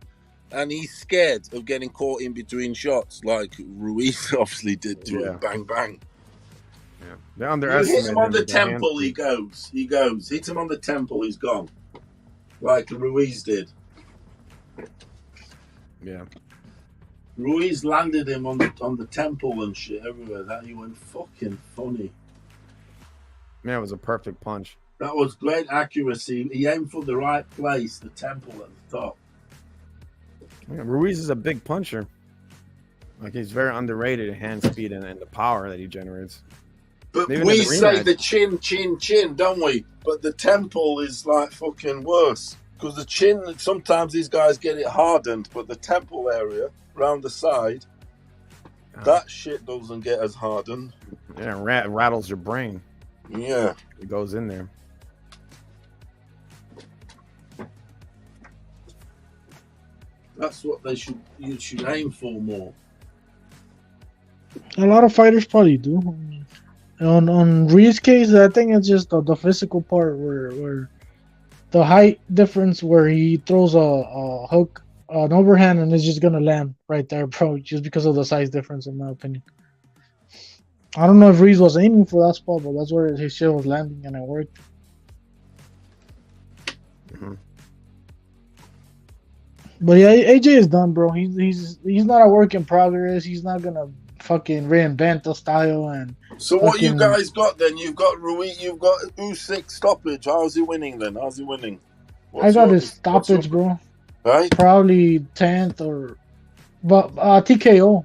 and he's scared of getting caught in between shots, like Ruiz obviously did to him. Bang bang. Yeah, they underestimate hit him on the temple. He goes. Hit him on the temple. He's gone, like Ruiz did. Yeah. Ruiz landed him on the temple and shit everywhere. That he went fucking funny. Man, it was a perfect punch. That was great accuracy. He aimed for the right place, the temple at the top. Yeah, Ruiz is a big puncher. Like, he's very underrated in hand speed and the power that he generates. But Even we in the say rematch. the chin, don't we? But the temple is like fucking worse. Because the chin, sometimes these guys get it hardened, but the temple area, around the side, that shit doesn't get as hardened. Yeah, rattles your brain. Yeah. It goes in there. That's what you should aim for more. A lot of fighters probably do. On Ruiz's case, I think it's just the physical part where the height difference where he throws a hook, an overhand, and it's just gonna land right there, bro. Just because of the size difference, in my opinion. I don't know if Ruiz was aiming for that spot, but that's where his shit was landing, and it worked. Mm-hmm. But yeah, AJ is done, bro. He's not a work in progress. He's not gonna fucking reinvent the style and. So what you guys got then? You've got Ruiz, you've got Usyk stoppage. How's he winning then? How's he winning? I got his stoppage, bro. Right? Probably 10th but TKO.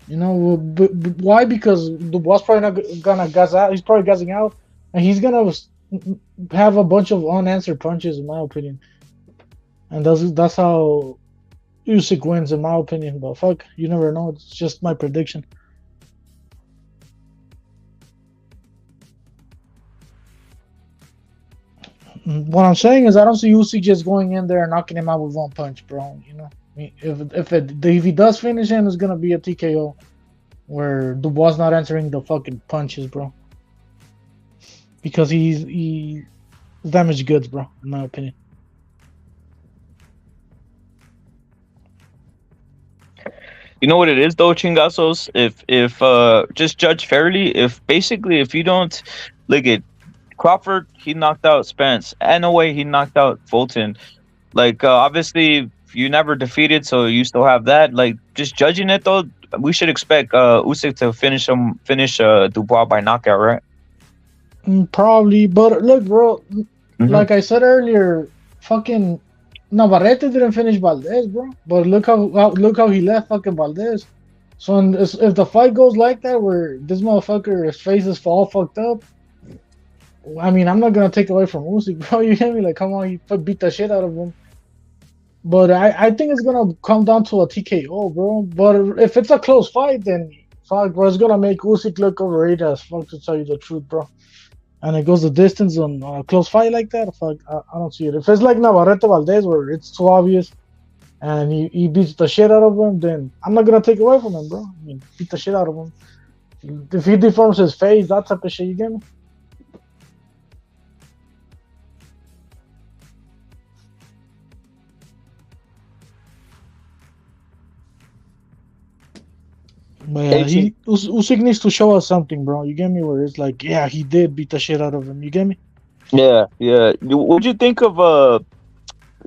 You know, why? Because Dubois probably not gonna gas out. He's probably gassing out, and he's gonna have a bunch of unanswered punches, in my opinion. And that's how Usyk wins, in my opinion. But fuck, you never know. It's just my prediction. What I'm saying is, I don't see Usyk just going in there and knocking him out with one punch, bro. You know, if he does finish him, it's gonna be a TKO, where Dubois not answering the fucking punches, bro. Because he's damaged goods, bro. In my opinion. You know what it is though, Chingazos? If just judge fairly, if you don't look at Crawford, he knocked out Spence. Anyway, he knocked out Fulton. Like obviously you never defeated, so you still have that. Like just judging it though, we should expect Usyk to finish Dubois by knockout, right? Probably, but look, bro. Like I said earlier, fucking Navarrete didn't finish Valdez, bro. But look how he left fucking Valdez. So if the fight goes like that, where this motherfucker's face is all fucked up, I mean, I'm not gonna take away from Usyk, bro. You hear me? Like, come on, he beat the shit out of him. But I think it's gonna come down to a TKO, bro. But if it's a close fight, then fuck, bro, it's gonna make Usyk look overrated as fuck, to tell you the truth, bro. And it goes the distance on a close fight like that. Fuck, I don't see it. If it's like Navarrete Valdez, where it's too obvious, and he beats the shit out of him, then I'm not gonna take away from him, bro. I mean, beat the shit out of him. If he deforms his face, that type of shit, you get me? But yeah, Usyk needs to show us something, bro. You get me? Where it's like, yeah, he did beat the shit out of him. You get me? Yeah. What'd you think of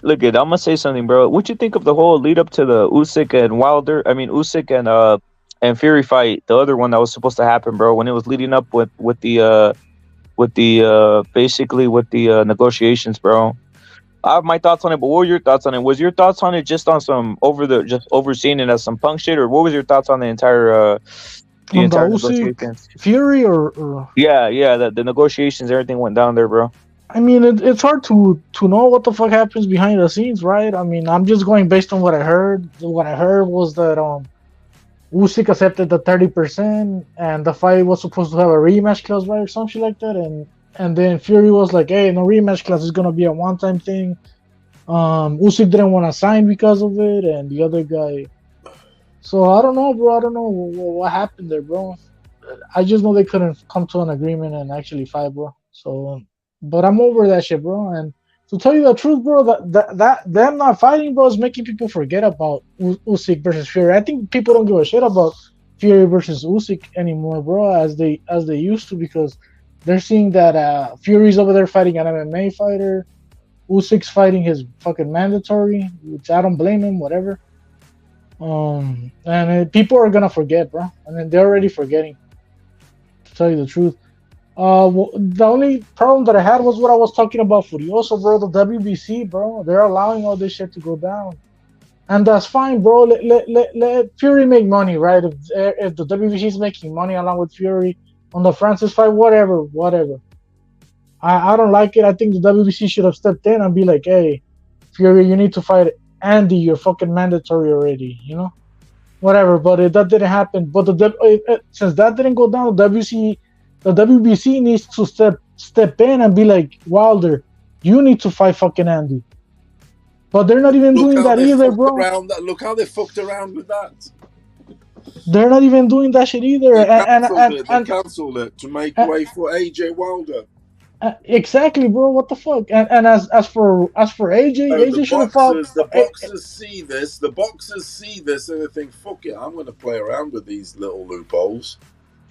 look at, I'm gonna say something, bro. What'd you think of the whole lead up to the Usyk and Fury fight, the other one that was supposed to happen, bro, when it was leading up with the negotiations, bro? I have my thoughts on it, but what were your thoughts on it? Was your thoughts on it just on some overseeing it as some punk shit, or what was your thoughts on the entire negotiations? Fury or yeah, the negotiations, everything went down there, bro. I mean, it's hard to know what the fuck happens behind the scenes, right? I mean, I'm just going based on what I heard. What I heard was that Usyk accepted the 30%, and the fight was supposed to have a rematch clause, right, or something like that, and then Fury was like, hey, no rematch clause, is gonna be a one-time thing. Usyk didn't want to sign because of it, and the other guy. So I don't know, bro. I don't know what happened there, bro. I just know they couldn't come to an agreement and actually fight, bro. So, but I'm over that shit, bro. And to tell you the truth, bro, that them not fighting, bro, is making people forget about Usyk versus Fury. I think people don't give a shit about Fury versus Usyk anymore, bro, as they used to, because they're seeing that Fury's over there fighting an MMA fighter, Usyk's fighting his fucking mandatory, which I don't blame him, whatever. And people are gonna forget, bro. I mean, they're already forgetting, to tell you the truth. The only problem that I had was what I was talking about Furioso, bro. The WBC, bro. They're allowing all this shit to go down, and that's fine, bro. Let Fury make money, right? If the WBC is making money along with Fury on the Francis fight, whatever. I don't like it. I think the WBC should have stepped in and be like, hey, Fury, you need to fight Andy. You're fucking mandatory already, you know? Whatever. But that didn't happen. But since that didn't go down, the WBC needs to step in and be like, Wilder, you need to fight fucking Andy. But they're not even doing that either, bro. Look how they fucked around with that. They're not even doing that shit either. They cancelled it to make way for AJ Wilder. Exactly, bro. What the fuck? And as for AJ, AJ should have fought. The boxers see this. The boxers see this and they think, "Fuck it, I'm going to play around with these little loopholes."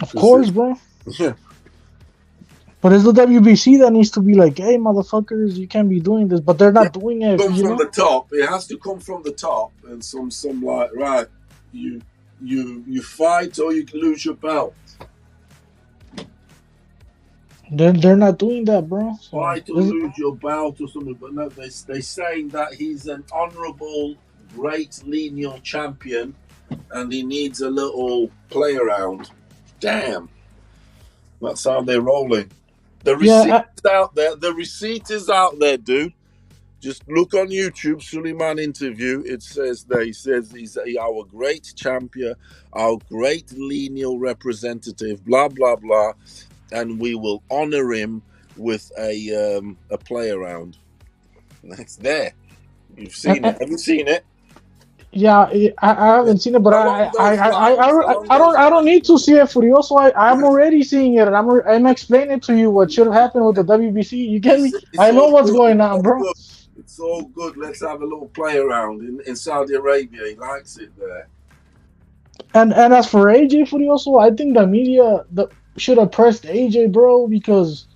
Of course, bro. Yeah. But it's the WBC that needs to be like, "Hey, motherfuckers, you can't be doing this." But they're not doing it. Come from the top. It has to come from the top, and some like, right, you fight or you lose your belt. They're not doing that, bro. So, fight or lose your belt or something, but no, they're saying that he's an honourable, great lineal champion, and he needs a little play around. Damn, that's how they're rolling. The receipt is out there. The receipt is out there, dude. Just look on YouTube, Suleiman interview. It says there. He says he's our great champion, our great lineal representative. Blah blah blah. And we will honor him with a play around. That's there. You've seen it. Have you seen it? Yeah, I haven't seen it, but I don't need to see it, Furioso. I'm already seeing it, and I'm explaining to you what should have happened with the WBC. You get me? I know what's going on, bro. It's all good. Let's have a little play around in Saudi Arabia. He likes it there. And as for AJ Furioso, I think the media should have pressed AJ, bro, because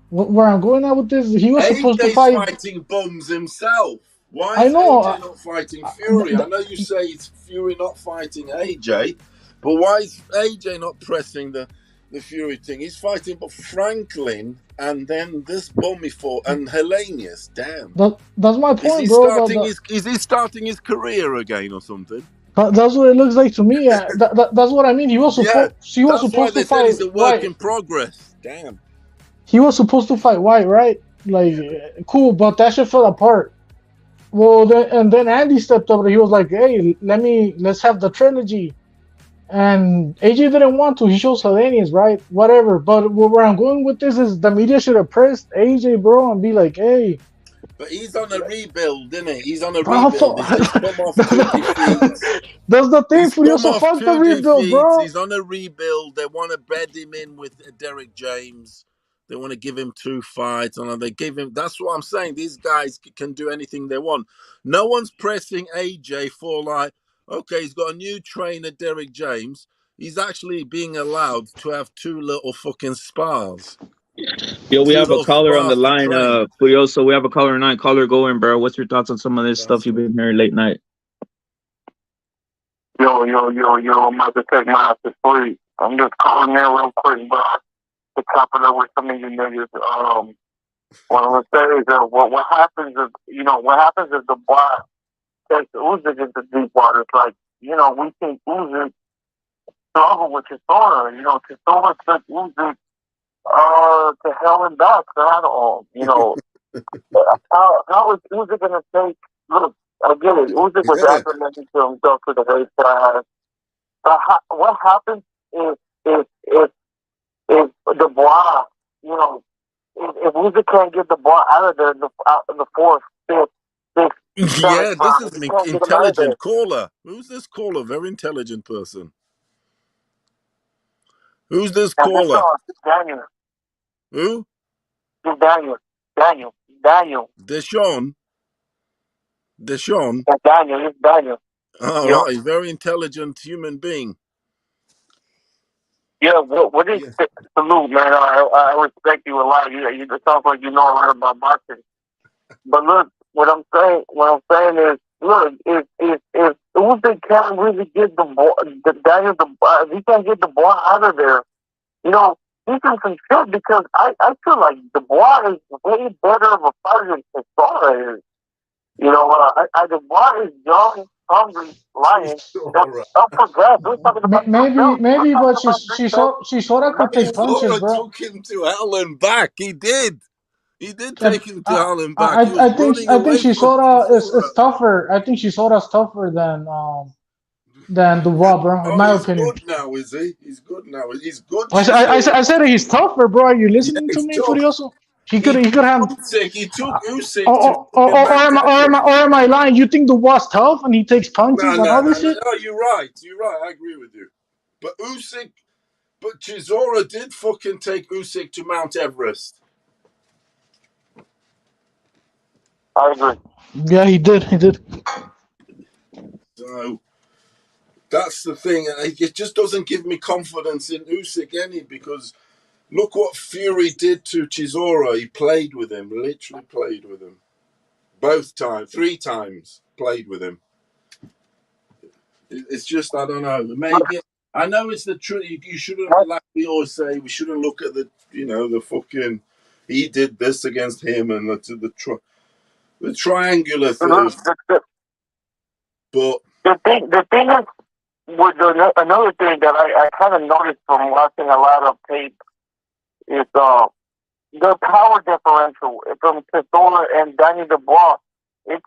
where I'm going at with this, he was supposed to fight. AJ's fighting bums himself. Why is AJ not fighting Fury? I know you say it's Fury not fighting AJ, but why is AJ not pressing the Fury thing? He's fighting but Franklin and then this bum he fought and Hellenius. Damn. That's my point, bro. Is he starting his career again or something? That's what it looks like to me. That's what I mean. He was supposed to fight. He's a work in progress. Damn. He was supposed to fight White, right? Like, cool, but that shit fell apart. Well, then Andy stepped up and he was like, "Hey, let's have the trilogy." And AJ didn't want to. He chose Hellenius, right? Whatever. But where I'm going with this is the media should have pressed AJ, bro, and be like, "Hey." But he's on a rebuild, isn't he? He's on a rebuild. That's the thing for you. So fuck the rebuild, bro. He's on a rebuild. They want to bed him in with Derek James. They want to give him 2 fights, and they give him. That's what I'm saying. These guys can do anything they want. No one's pressing AJ for like, okay, he's got a new trainer, Derek James. He's actually being allowed to have 2 little fucking spars. Yo, we have a caller on the line, Furioso. We have a caller 9. Caller, go in, bro. What's your thoughts on some of this stuff you've been hearing late night? Yo, I'm about to take my ass to sleep. I'm just calling in real quick, bro, to top it up with some of you niggas. What I'm gonna say is that what happens if the bar takes Usyk into deep water. It's like, we think Usyk struggle with Chisora. Chisora took Usyk to hell and back. How is Usyk gonna take? Look, I get it. Usyk was acclimating to himself to the weight class. What happens if Dubois, if Usyk can't get Dubois out of there in the 4th, 5th, 6th? Yeah, this is an intelligent caller. Who's this caller? Very intelligent person. Who's this caller? Daniel. Who? It's Daniel. Deshaun. It's Daniel. Oh, right. He's a very intelligent human being. Yeah, what is salute, man? I respect you a lot. It sounds like you know a lot about boxing. But look, what I'm saying is, look, if Usyk can't really get if he can't get the ball out of there, he's in some shit because I feel like Dubois is way better of a fighter than Chisora is. You know, Dubois is young, hungry, lion. Up for grabs. We're talking about Maybe, but Chisora could take punches, Laura bro. took him to hell and back. He did. He did take him to hell and back. He was I think running away from Chisora is Chisora. tougher. I think Chisora's tougher than Dubois, bro. In Oh, my he's opinion. good now, is he? He's good now. He's good. I said he's tougher, bro. Are you Yeah, listening to he's me, tough. Furioso? He could have. He took Usyk to fucking Or Mount Everest. am I lying? You think Dubois tough and he takes punches and all this shit? No, you're right. You're right. I agree with you. But Chisora did fucking take Usyk to Mount Everest. I agree. Yeah, he did. He did. So that's the thing. It just doesn't give me confidence in Usyk any because look what Fury did to Chisora. He played with him, literally played with him. Both times, 3 times played with him. It's just, I don't know. Maybe, I know it's the truth. You shouldn't, like we always say, we shouldn't look at the, the fucking, he did this against him and the triangular thing. But the thing is, with another thing that I kind of noticed from watching a lot of tape is the power differential from Chisora and Danny Dubois. It's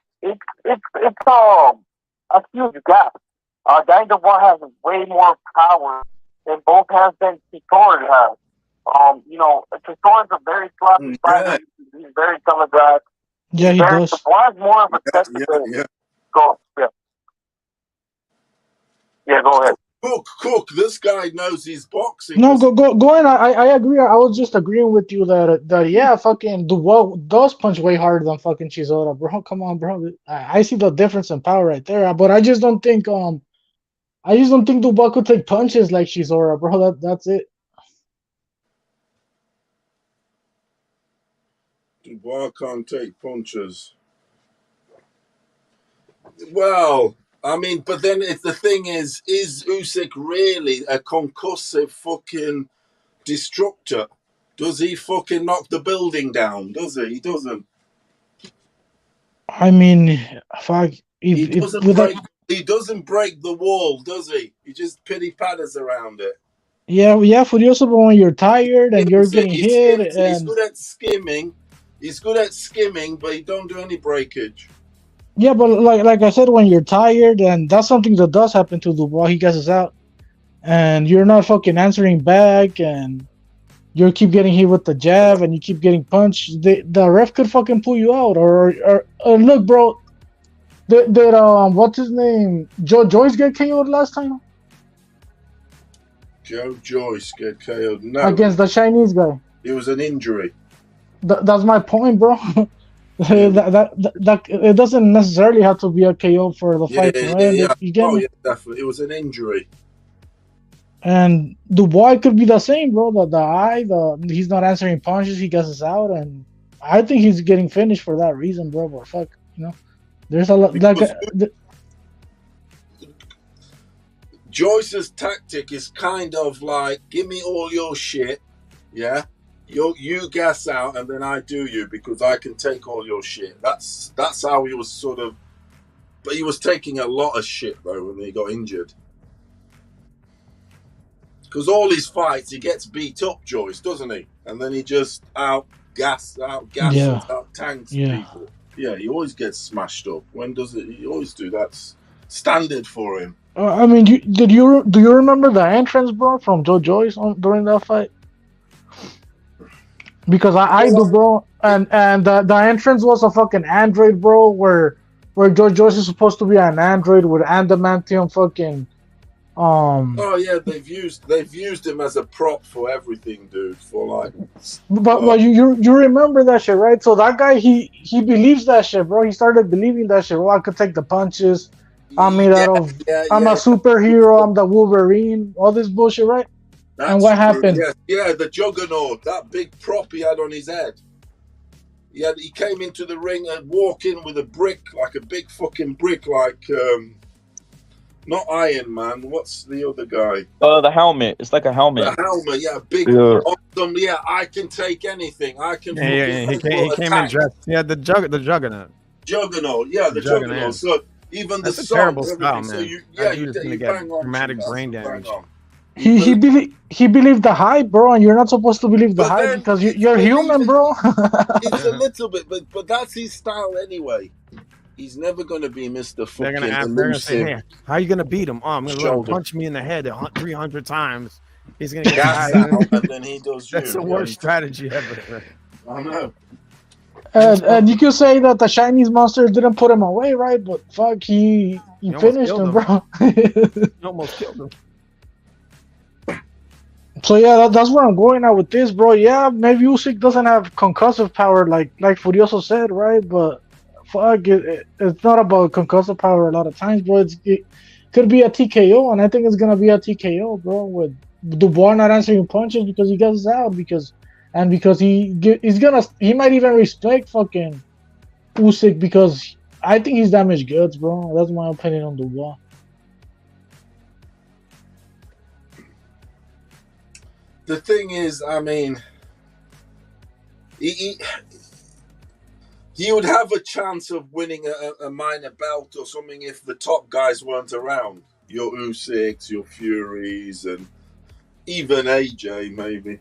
a huge gap. Danny Dubois has way more power than both has than Chisora has. Chisora's a very sloppy fighter. He's very telegraphed. Yeah, he does. Dubois is more of a technical. Yeah, go ahead. Cook, this guy knows his boxing. No, go ahead. I agree. I was just agreeing with you that yeah, fucking Dubois does punch way harder than fucking Chisora, bro. Come on, bro. I see the difference in power right there, but I just don't think Dubois could take punches like Chisora, bro. That's it. Dubois can't take punches. Well, I mean, but then if the thing is Usyk really a concussive fucking destructor? Does he fucking knock the building down? Does he? He doesn't. I mean, fuck. He doesn't break the wall, does he? He just pity patters around it. Yeah, Furioso, but when you're tired and you're getting hit, he's good at skimming. He's good at skimming, but he don't do any breakage. Yeah, but like I said, when you're tired, and that's something that does happen to Dubois, he gasses out, and you're not fucking answering back, and you keep getting hit with the jab, and you keep getting punched. The ref could fucking pull you out, or look, bro. Did what's his name? Joe Joyce get KO'd last time? Joe Joyce get KO'd? No, against the Chinese guy. It was an injury. That's my point, bro. that it doesn't necessarily have to be a KO for the fight to end. Yeah. You get me? Yeah, definitely. It was an injury. And Dubois could be the same, bro. He's not answering punches. He gasses out, and I think he's getting finished for that reason, bro. But fuck, there's a lot Joyce's tactic is kind of like, give me all your shit, yeah. You gas out, and then I do you because I can take all your shit. That's how he was sort of. But he was taking a lot of shit though when he got injured. Because all his fights, he gets beat up, Joyce, doesn't he? And then he just out tanks people. Yeah, he always gets smashed up. When does it? He always do. That's standard for him. I mean, do you remember the entrance, bro, from Joe Joyce during that fight? Because I do, bro, and the entrance was a fucking android, bro, where Joe Joyce is supposed to be an android with adamantium fucking. Oh yeah, they've used him as a prop for everything, dude. For like. But you remember that shit, right? So that guy he believes that shit, bro. He started believing that shit. Well, I could take the punches. I'm made out of. I'm a superhero. I'm the Wolverine. All this bullshit, right? And what happened? Yeah, the juggernaut, that big prop he had on his head. He came into the ring and walked in with a brick, like a big fucking brick, like not Iron Man. What's the other guy? The helmet. It's like a helmet. The helmet, yeah, big Yeah, I can take anything. I can. He came in dressed. Yeah, the juggernaut. Juggernaut. Yeah, the juggernaut. So even that's the a song, terrible everything. style, So man. you gonna bang get on. dramatic Chingazo, brain bang damage. on. He believed the hype, bro, and you're not supposed to believe the But hype then because it's you're human, bro. It's a little bit, but that's his style anyway. He's never going to be Mr. They're fucking gonna say, elusive. "Hey, how are you gonna beat him? Oh, I'm gonna let him Shoulder. punch me in the head 300 times. He's gonna get Gas tired, out, and then he does you. That's the worst strategy ever. I know. And you could say that the Chinese monster didn't put him away, right? But fuck, he finished him, bro. He almost killed him. So yeah, that's where I'm going at with this, bro. Yeah, maybe Usyk doesn't have concussive power like Furioso said, right? But fuck, it's not about concussive power a lot of times, bro. It could be a TKO, and I think it's gonna be a TKO, bro. With Dubois not answering punches because he gets out because he might even respect fucking Usyk because I think he's damaged goods, bro. That's my opinion on Dubois. The thing is, I mean, he would have a chance of winning a minor belt or something if the top guys weren't around. Your Usyks, your Furies, and even AJ, maybe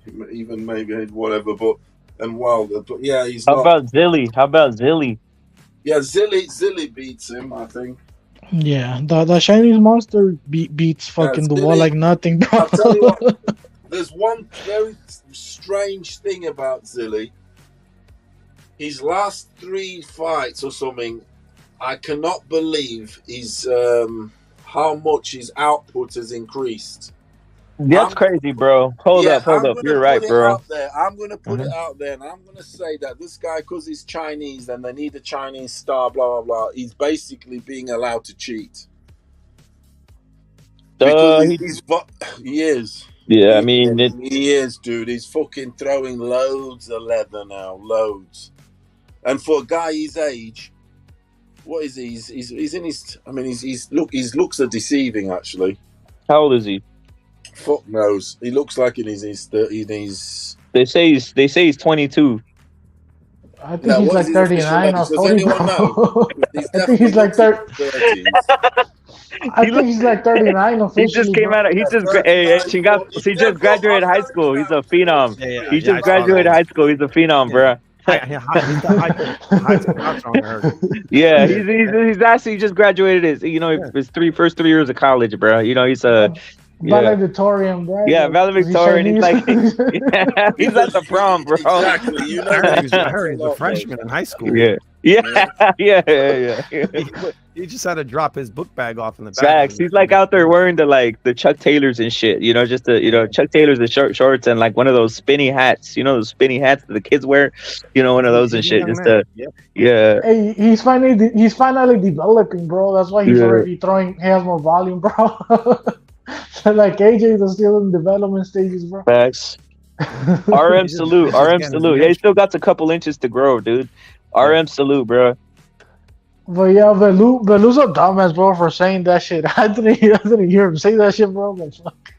whatever. But and Wilder, but yeah, he's. How about Zilly? Yeah, Zilly beats him, I think. Yeah, the Chinese monster beats fucking Dubois like nothing, bro. I'll tell you what. There's one very strange thing about Zilly. His last 3 fights or something, I cannot believe how much his output has increased. That's crazy, bro. Hold up. You're right, bro. I'm going to put it out there, and I'm going to say that this guy, because he's Chinese and they need a Chinese star, blah, blah, blah, he's basically being allowed to cheat. Because he is. Yeah, I mean... He is, dude. He's fucking throwing loads of leather now. Loads. And for a guy his age, what is he? He's in his... I mean, his looks are deceiving, actually. How old is he? Fuck knows. He looks like in his 30s. They say he's 22. I think he's like 39 or 40. Does anyone know? I think he's like 30. I think he's like 39 officially. He just came out. He just graduated high school. He's a phenom. He just graduated high school. He's a phenom, bro. Yeah, he's actually just graduated his first 3 years of college, bro. He's a valedictorian, bro. Yeah, valedictorian. He's like, he's at the prom, bro. Exactly. I heard he's a freshman in high school. Yeah. He just had to drop his book bag off in the back. Facts. He's like out there wearing the Chuck Taylors and shit. Chuck Taylors, the short shorts, and like one of those spinny hats. Those spinny hats that the kids wear. One of those and shit. Yeah. Hey, he's finally developing, bro. That's why he's already throwing. He has more volume, bro. Like AJ is still in development stages, bro. Facts. RM salute. Yeah, he still got a couple inches to grow, dude. RM salute, bro. But yeah, Velu's a dumbass, bro, for saying that shit. I didn't hear him say that shit, bro. But fuck.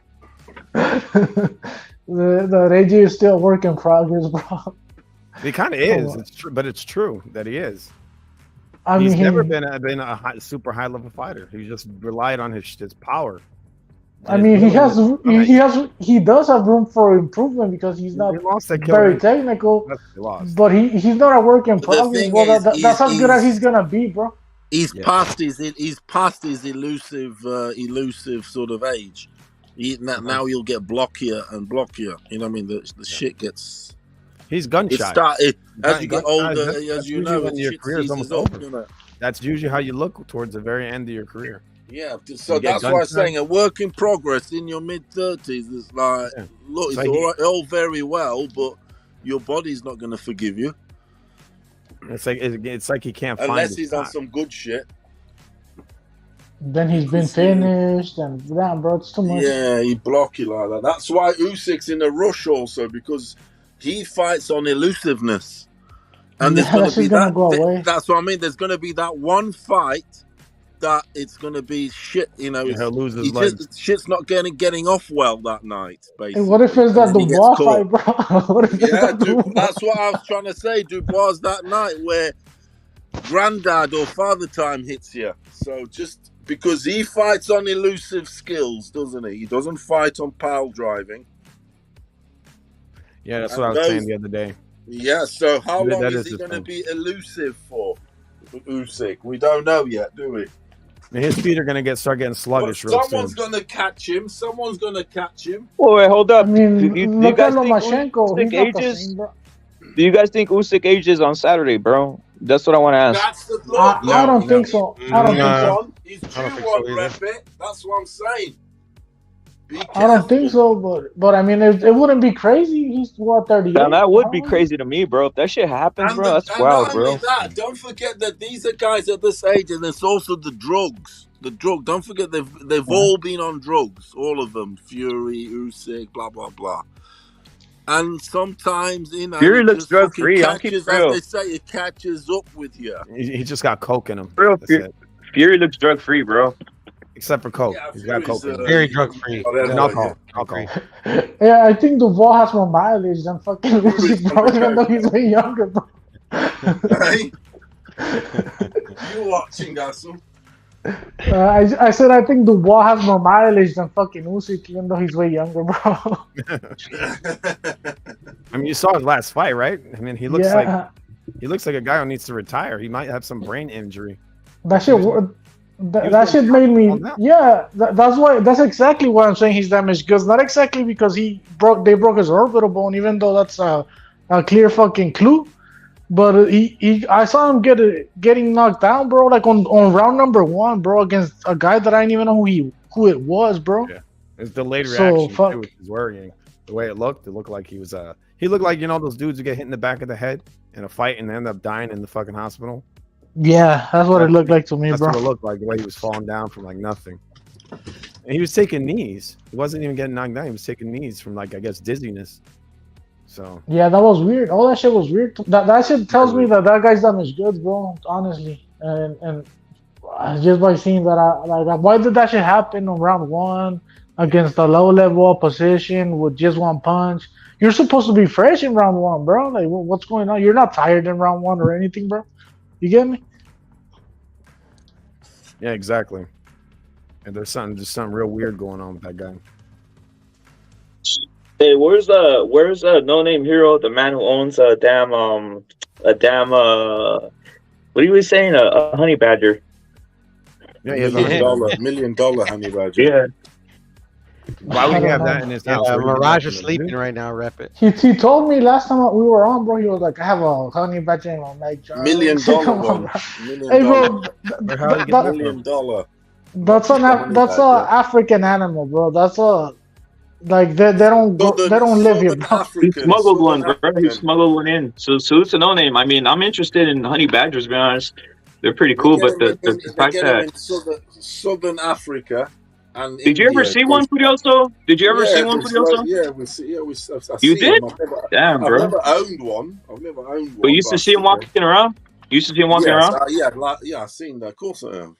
the AJ is still a work in progress, bro. He kind of is. It's true, but it's true that he is. He's never been a super high level fighter. He just relied on his power. I mean, he does have room for improvement because he's not very technical, but he's not a work in progress. Well, that's as good as he's gonna be, bro. He's past his elusive sort of age. Now he'll get blockier and blockier. You know what I mean? The shit gets. He's gun shy. As you get older, as you know, your career is almost over. That's usually how you look towards the very end of your career. Yeah, so that's why I'm saying a work in progress in your mid-30s is like, look, it's all very well, but your body's not going to forgive you. It's like he can't find unless he's on some good shit. Then he's been finished, and damn, bro, it's too much. Yeah, he block you like that. That's why Usyk's in a rush also, because he fights on elusiveness. And there's going to be that. That's what I mean. There's going to be that one fight that it's going to be shit. You know, He'll lose his legs. Shit's not getting off well that night. Basically, And what if it's that and then he gets Dubois caught. fight, bro? What if it's Yeah, that Dubois? that's what I was trying to say. Dubois that night where granddad or father time hits you. So just because he fights on elusive skills, doesn't he? He doesn't fight on pile driving. Yeah, that's what I was saying the other day. Yeah, so how long That is is he the going to thing. be elusive for? Usyk, we don't know yet, do we? And his feet are going to start getting sluggish real soon. Someone's going to catch him. Someone's going to catch him. Oh, wait, hold up. I mean, do you look at guys think Lomachenko. He's Usyk not the ages? same, bro. Do you guys think Usyk ages on Saturday, bro? That's what I want to ask. That's the I don't think so. I don't think so. He's I don't due think so one, either. rep it. That's what I'm saying. Be careful. I don't think so, but I mean, it wouldn't be crazy. He's what 38. Now, that would be crazy to me, bro. If that shit happens, bro, that's wild, not bro. only that, don't forget that these are guys at this age, and it's also the drugs. The drug. Don't forget they've all been on drugs, all of them. Fury, Usyk, blah blah blah. And sometimes, you know, Fury it looks just drug fucking free. I'll keep catches, it real. as they say, it catches up with you. He just got coke in him. Real That's it. Fury looks drug free, bro. Except for coke. Yeah, He's got coke in him. Very drug free. And alcohol. Yeah, I think Dubois has more mileage than fucking Usyk, bro. Even though he's way younger, bro. Hey, you watching, Gassel? I said I think Dubois has more mileage than fucking Usyk, even though he's way younger, bro. I mean, you saw his last fight, right? I mean, he looks Yeah. like a guy who needs to retire. He might have some brain injury. That shit. That shit made me. Yeah, that's exactly why I'm saying he's damaged. Because not exactly because they broke his orbital bone, even though that's a clear fucking clue. But I saw him getting knocked down, bro. Like on round number 1, bro, against a guy that I didn't even know who it was, bro. Yeah, it's delayed So, reaction fuck. too, which is worrying. The way it looked like he was he looked like, you know, those dudes who get hit in the back of the head in a fight and they end up dying in the fucking hospital. Yeah, that's what it looked like to me, That's bro. what it looked like, the way he was falling down from like nothing. And he was taking knees. He wasn't even getting knocked down. He was taking knees from like, I guess, dizziness. So Yeah, that was weird. All that shit was weird. That shit tells me that guy's damaged goods, bro. Honestly, and just by seeing that, why did that shit happen on round 1 against a low level opposition with just one punch? You're supposed to be fresh in round 1, bro. Like, what's going on? You're not tired in round 1 or anything, bro. You get me? yeah, exactly. And there's something real weird going on with that guy. Hey, where's No Name Hero, the man who owns a damn what are you saying? A honey badger. Yeah, he has $1 million honey badger. Yeah. Why would he have that in his house? Where he can Mirage have is it, sleeping dude? right now. Rep it. He told me last time we were on, bro. He was like, I have a honey badger in my neck jar. $1 million Come on, one. bro. $1 Hey, bro. Where how did he get that $1 from? million. That's a African animal, bro. That's a like they don't live here, bro. He smuggled one, bro. He smuggled one in. So it's a No Name. I mean, I'm interested in honey badgers, to be honest. They're pretty cool, but the fact that in southern Africa and did you ever see one, Furioso? Did you ever see one, Furioso? You did? Damn, bro. I've never owned one. But you used to see him walking around? You used to see him walking around? Yeah, I've seen that. Of course I have.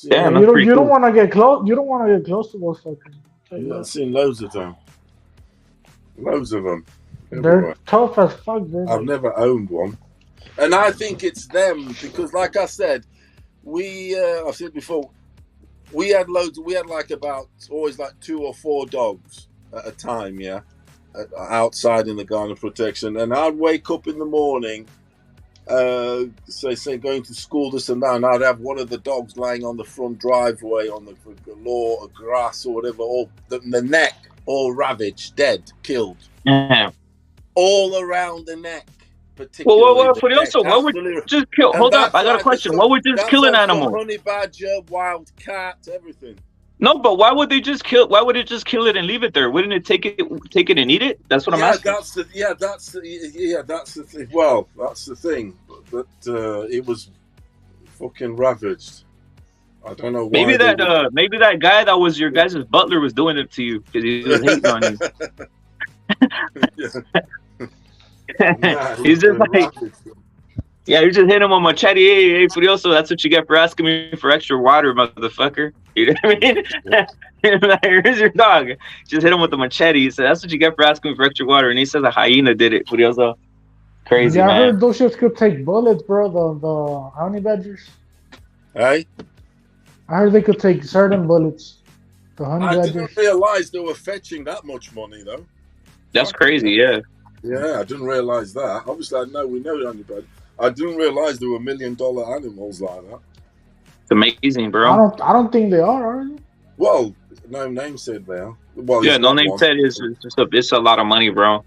Damn, You don't want to get close. You don't want to get close to those fucking. Yeah, I've seen loads of them. Loads of them. They're tough as fuck, bro. I've never owned one. And I think it's them because, like I said, I've said before, we had always 2 or 4 dogs at a time, yeah, outside in the garden protection. And I'd wake up in the morning, say going to school, this and that, and I'd have one of the dogs laying on the front driveway on the lawn or grass or whatever, all the neck all ravaged, dead, killed, all around the neck. Well, Furioso, what would just kill? Hold up, I got a question. What would just kill an animal? Honey badger, wild cat, everything. No, but why would they just kill? Why would it just kill it and leave it there? Wouldn't it take it and eat it? That's what I'm asking. That's the thing. Well, that's the thing. But it was fucking ravaged. I don't know why. Maybe that guy that was your guys' butler was doing it to you because he was hating on you. He's just like, Yeah, you just hit him on machete. Hey, Furioso, that's what you get for asking me for extra water, motherfucker. You know what I mean? Like, here's your dog. Just hit him with the machete. He said, that's what you get for asking me for extra water. And he says a hyena did it, Furioso. Crazy, Yeah, I man. heard those shits could take bullets, bro. The honey badgers. Hey, I heard they could take certain bullets. The honey I badgers. didn't realize they were fetching that much money though. That's crazy, yeah. Yeah, I didn't realize that. Obviously, we know anybody. I didn't realize there were $1 million animals like that. It's amazing, bro. I don't think they are they? Well, no name said they are. Well, Yeah, he's no got name one. said it's a lot of money, bro.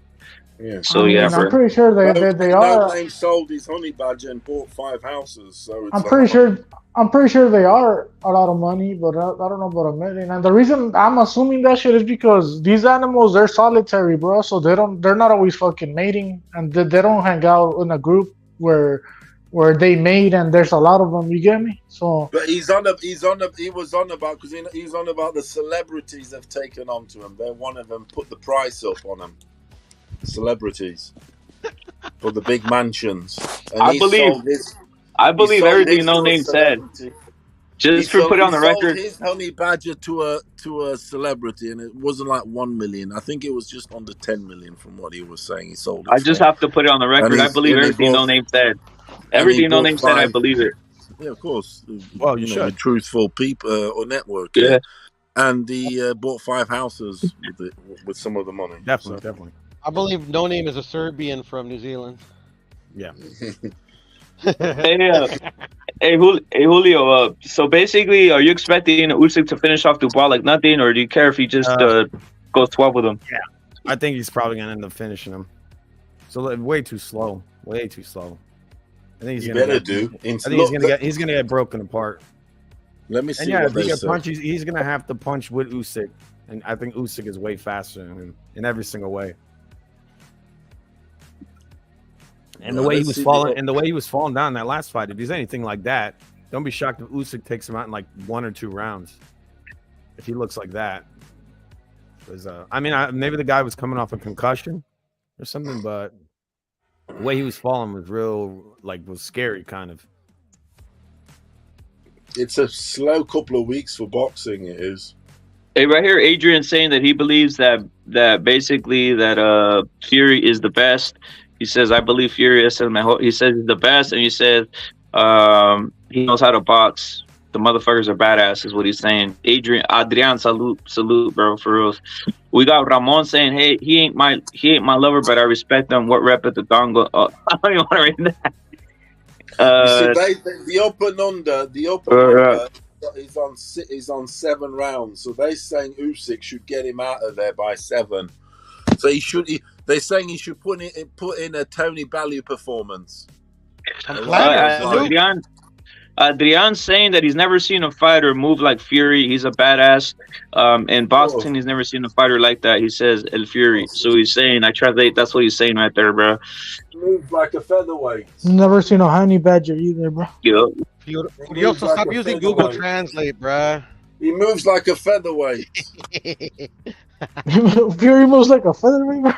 Yeah. So I mean, yeah, I'm bro. pretty sure they No are. name sold his honey badger and bought 5 houses. So it's I'm pretty sure they are a lot of money, but I don't know about $1 million. And the reason I'm assuming that shit is because these animals, they're solitary, bro. So they're not always fucking mating, and they don't hang out in a group where they mate and there's a lot of them. You get me? So. But he was on about because he's on about the celebrities have taken on to him. They're one of them put the price up on him. Celebrities for the big mansions. And I believe everything No Name said. Just to put it on the record, his honey badger to a celebrity, and it wasn't like 1 million. I think it was just under 10 million from what he was saying. He sold it. I just have to put it on the record. I believe everything No Name said. Everything No Name said, I believe it. Yeah, of course. Well, you should. Truthful people or network. Yeah. And he bought 5 houses with some of the money. Definitely. I believe No Name is a Serbian from New Zealand. Yeah. Hey, Julio. So basically, are you expecting Usyk to finish off Dubois like nothing, or do you care if he just goes 12 with him? Yeah, I think he's probably gonna end up finishing him. So way too slow. Way too slow. I think he's gonna get broken apart. Let me see. And yeah, if he gets punched, he's gonna have to punch with Usyk, and I think Usyk is way faster in every single way. And the way he was falling down in that last fight, if he's anything like that, don't be shocked if Usyk takes him out in like 1 or 2 rounds. If he looks like that, because maybe the guy was coming off a concussion or something, but the way he was falling was was scary, kind of. It's a slow couple of weeks for boxing. It is. Hey, right here, Adrian saying that he believes that basically that Fury is the best. He says, I believe Fury. He says he's the best, and he says he knows how to box. The motherfuckers are badass, is what he's saying. Adrian, salute, bro, for real. We got Ramon saying, hey, he ain't my lover, but I respect him. What rep at the dongle? Oh, I don't even want to read that. The upper under is on 7 rounds, so they're saying Usyk should get him out of there by 7. So they're saying he should put in a Tony Bellew performance. Adrian's saying that he's never seen a fighter move like Fury. He's a badass. In boxing, he's never seen a fighter like that. He says El Fury. So he's saying, I translate, that's what he's saying right there, bro. Moves like a featherweight. Never seen a honey badger either, bro. Yep. You also stop using Google Translate, bro. He moves like a featherweight. Fury moves like a featherweight, bro.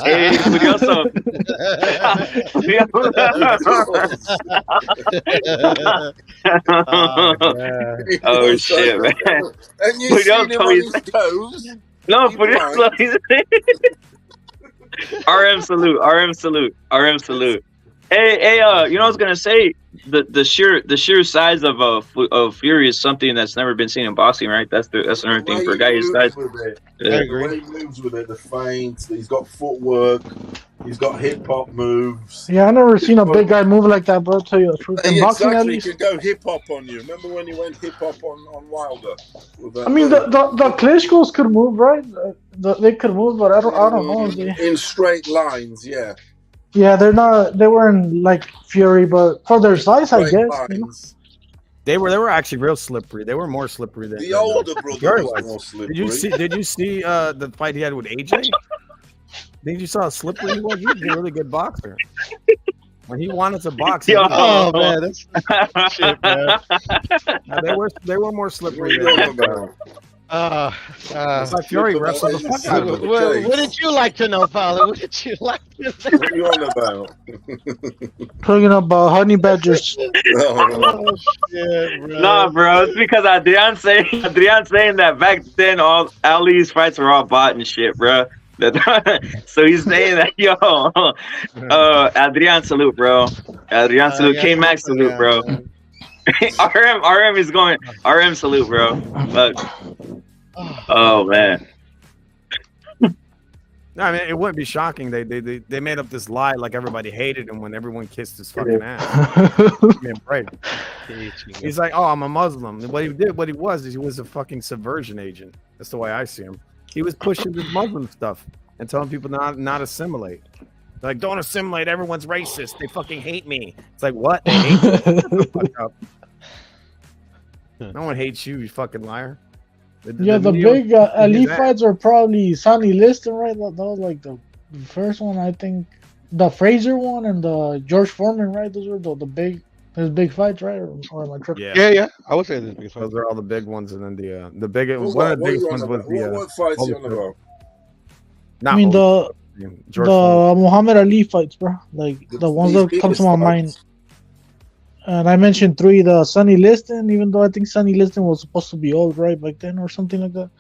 Hey, Furioso. Oh shit, man. And you see him on his toes. No, Furioso. RM salute. Hey, you know what I was gonna say? The sheer size of Fury is something that's never been seen in boxing, right? That's another thing for a guy his size. The way he moves with it, the feints, he's got footwork, he's got hip hop moves. Yeah, I never seen a big guy move like that, bro. Tell you the truth. In boxing, at least, he can go hip hop on you. Remember when he went hip hop on Wilder? I mean, the Klitschko's could move, right? They could move, but I don't know. In straight lines, yeah. Yeah, they weren't like Fury, but for their size, I guess. You know? They were actually real slippery. They were more slippery than the older brother was more slippery. Did you see the fight he had with AJ? Think you saw how slippery he was? He was a really good boxer. When he wanted to box, man, that's shit, man. They were more slippery. But Fury wrestled the fuck out of him. What did you like to know, Fowler? What did you like to know? What are you on about? Talking about honey badgers. Oh, shit, bro. Nah, bro, it's because Adrian saying that back then all Ali's fights were all bought and shit, bro. So he's saying that, yo, Adrian salute, bro. Adrian salute, yeah, K-Max salute, bro. RM is going, RM salute, bro. But, oh man. No, I mean it wouldn't be shocking. They made up this lie like everybody hated him when everyone kissed his fucking ass. He's like, oh, I'm a Muslim. What he was a fucking subversion agent. That's the way I see him. He was pushing this Muslim stuff and telling people not assimilate. Like, don't assimilate. Everyone's racist. They fucking hate me. It's like, what? They hate you? Shut the fuck up. No one hates you, you fucking liar. The big elite fights are probably Sonny Liston, right? That was like the first one, I think. The Fraser one and the George Foreman, right? Those were his big fights, right? Or am I tripping? Yeah. I would say those are all the big ones, and then the biggest Well, one of the biggest ones was what fights you on about? I mean the Muhammad Ali fights, bro. Like the ones that come to my mind. And I mentioned 3, the Sonny Liston, even though I think Sonny Liston was supposed to be old, right, back then or something like that.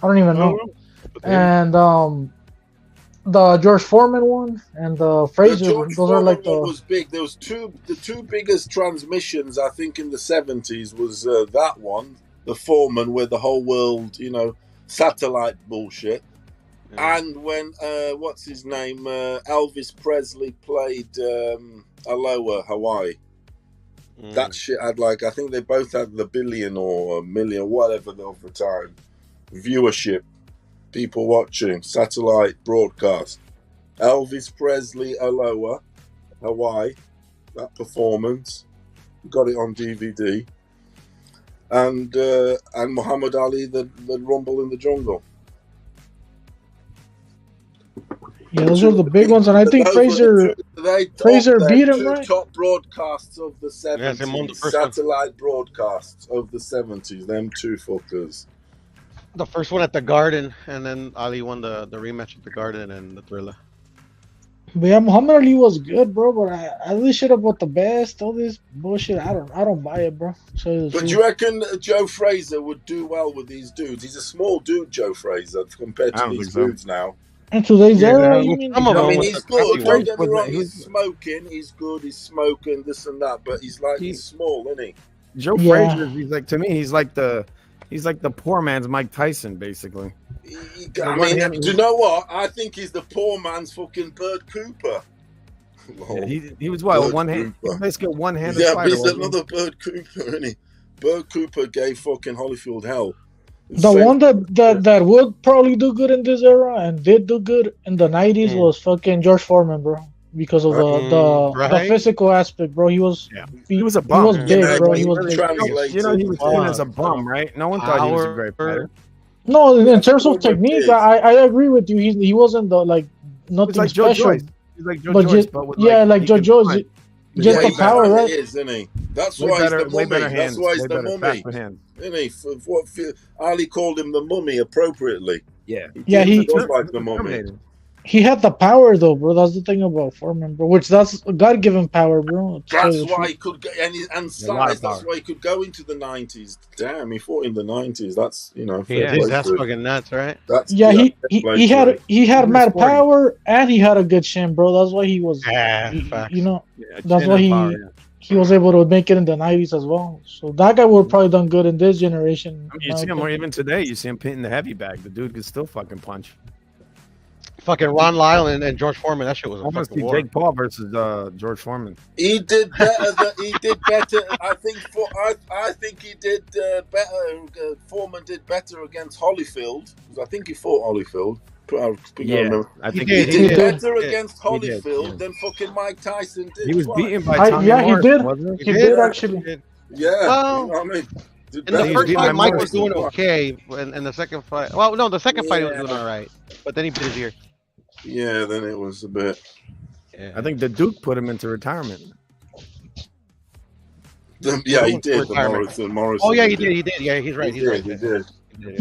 I don't even know. And the George Foreman one and the Fraser one. Those are like the was big. There was the two biggest transmissions I think in the 70s was that one, the Foreman, where the whole world, satellite bullshit. Yeah. And when what's his name, Elvis Presley played Aloha, Hawaii. That shit had I think they both had the billion or a million, whatever of the time, viewership, people watching, satellite broadcast. Elvis Presley, Aloha, Hawaii, that performance, got it on DVD. And Muhammad Ali, the Rumble in the Jungle. Yeah, those are the big ones, and I think Fraser beat him, right? Top broadcasts of the 70s, satellite broadcasts of the 70s. Them two fuckers. The first one at the Garden, and then Ali won the rematch at the Garden and the Thriller. But yeah, Muhammad Ali was good, bro. But I this shit about the best, all this bullshit. I don't buy it, bro. So but do you reckon Joe Frazier would do well with these dudes? He's a small dude, Joe Frazier, compared to these dudes now. In today's era, he's good. Don't get me wrong. He's smoking. He's good. He's smoking this and that. But he's small, isn't he? Joe Frazier. He's like, to me, he's like the poor man's Mike Tyson, basically. I mean, do you know what? I think he's the poor man's fucking Bert Cooper. Yeah, he was what, one hand? Basically one handed. Yeah, but he's another Bert Cooper, isn't he? Bert Cooper gave fucking Holyfield hell. The one that would probably do good in this era and did do good in the 90s was fucking George Foreman, bro. Because of the physical aspect, bro. He was a bum. He was big, bro. He was big. He was seen as a bum, right? No one thought he was a great fighter. No, in terms of technique, I agree with you. He wasn't nothing like special. He's like Joe Joyce, but with like Joe Joyce. Just the power, right? Isn't he? That's why he's the mummy. That's why he's the mummy. Isn't he? Ali called him the mummy appropriately. Yeah. He was like the mummy. He had the power, though, bro. That's the thing about Foreman, bro. Which that's God-given power, bro. That's why he could go, and size. That's why he could go into the 90s. Damn, he fought in the 90s. That's that's fucking nuts, right? He had mad power and he had a good chin, bro. That's why he was. That's why he was able to make it in the 90s as well. So that guy would have probably done good in this generation. I mean, you see him even today. You see him hitting the heavy bag. The dude can still fucking punch. Fucking Ron Lyle and George Foreman. That shit was a fucking war. Jake Paul versus George Foreman. He did better. He did better. I think he did better. Foreman did better against Holyfield. I think he fought Holyfield. I think he did better against Holyfield than fucking Mike Tyson did. He was beaten by Tommy Morris, he did. Wasn't he did actually. Yeah. Well, you know what I mean? In the first fight, Mike was doing okay. And the second fight, the second fight he was doing all right. But then he beat his ear. Yeah, then it was a bit. Yeah. I think the Duke put him into retirement. Yeah, he did. The Morrison. Oh yeah, he did. Yeah, he's right. He did.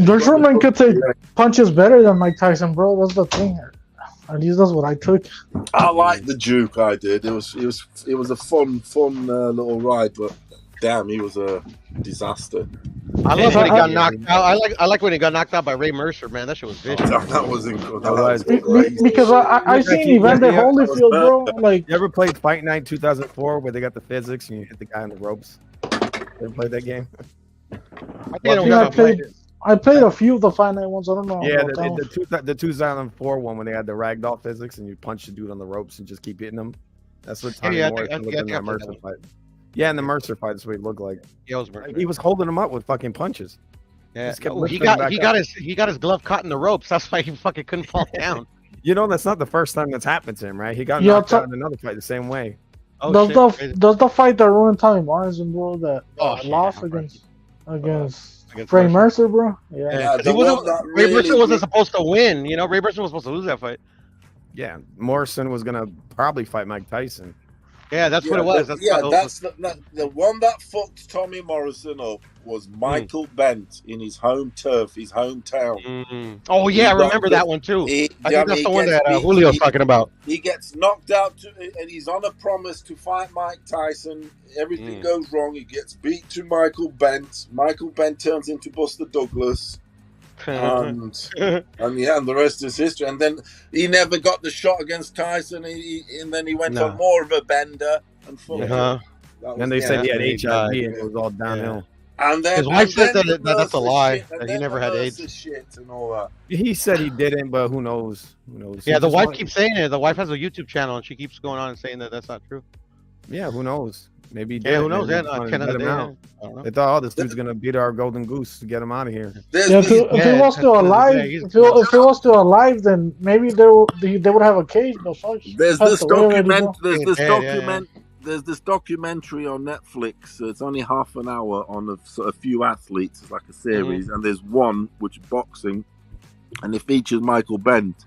Sherman could take punches better than Mike Tyson, bro. That's the thing. At least that's what I took. I like the Duke. I did. It was a fun little ride, but damn, he was a disaster. I love when he got knocked out. I like when he got knocked out by Ray Mercer, man. That shit was vicious. That was incredible. Because I seen Evander Holyfield, bro. Like, you ever played Fight Night 2004 where they got the physics and you hit the guy on the ropes? Ever played that game? I played a few of the Fight Night ones. I don't know. Yeah, the 2004 one when they had the ragdoll physics and you punch the dude on the ropes and just keep hitting him. That's what Tommy Morrison looked in the Mercer fight. Yeah, in the Mercer fight, that's what he looked like. He was holding him up with fucking punches. Yeah, he got his glove caught in the ropes. That's why he fucking couldn't fall down. You know, that's not the first time that's happened to him, right? He got knocked out in another fight the same way. Does the fight that ruined Tommy Morrison, bro, that lost against Ray Mercer, bro? Yeah. Ray Mercer wasn't supposed to win. You know, Ray Mercer was supposed to lose that fight. Yeah, Morrison was gonna probably fight Mike Tyson. Yeah, that's what it was. That's the one that fucked Tommy Morrison up was Michael Bent in his home turf, his hometown. Oh yeah, I remember that one too. I think that's the one that Julio's talking about. He gets knocked out, and he's on a promise to fight Mike Tyson. Everything goes wrong. He gets beat to Michael Bent. Michael Bent turns into Buster Douglas. and the rest is history. And then he never got the shot against Tyson. And then he went on more of a bender. And they said he had HIV, and it was all downhill. And then his wife said that's a lie. That he never had AIDS. Shit and all that. He said he didn't, but who knows? Who knows? Yeah, the wife keeps saying it. The wife has a YouTube channel, and she keeps going on and saying that that's not true. Yeah, who knows? Maybe he did. Who knows? They thought, this dude's gonna beat our golden goose to get him out of here. If he was still alive, if he was still alive, then maybe they would have a cage. But fuck, there's this documentary on Netflix. It's only half an hour on a few athletes. It's like a series, and there's one which is boxing, and it features Michael Bent,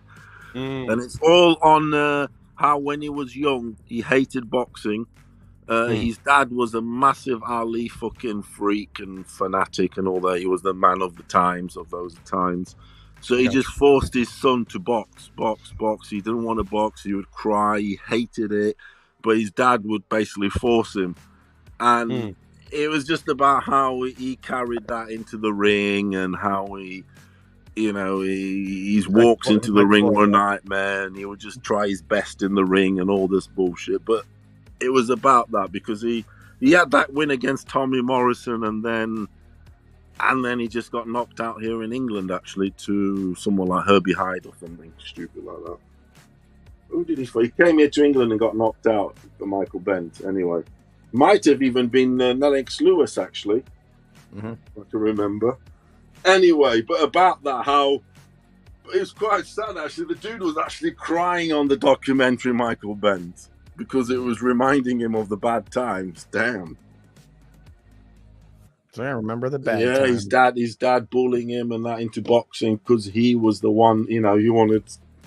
and it's all on how when he was young he hated boxing. His dad was a massive Ali fucking freak and fanatic and all that. He was the man of the times of those times. So he just forced his son to box. He didn't want to box. He would cry. He hated it. But his dad would basically force him. And it was just about how he carried that into the ring and how he walks into the ring one night, man. He would just try his best in the ring and all this bullshit. But it was about that because he had that win against Tommy Morrison and then he just got knocked out here in England actually to someone like Herbie Hyde or something stupid like that. Who did he fight? He came here to England and got knocked out for Michael Bent anyway. Might have even been Lennox Lewis actually. I can remember. Anyway, but about that, how it was quite sad actually. The dude was actually crying on the documentary Michael Bent. Because it was reminding him of the bad times. Damn. So I remember the bad times. His dad bullying him and that into boxing because he was the one, he wanted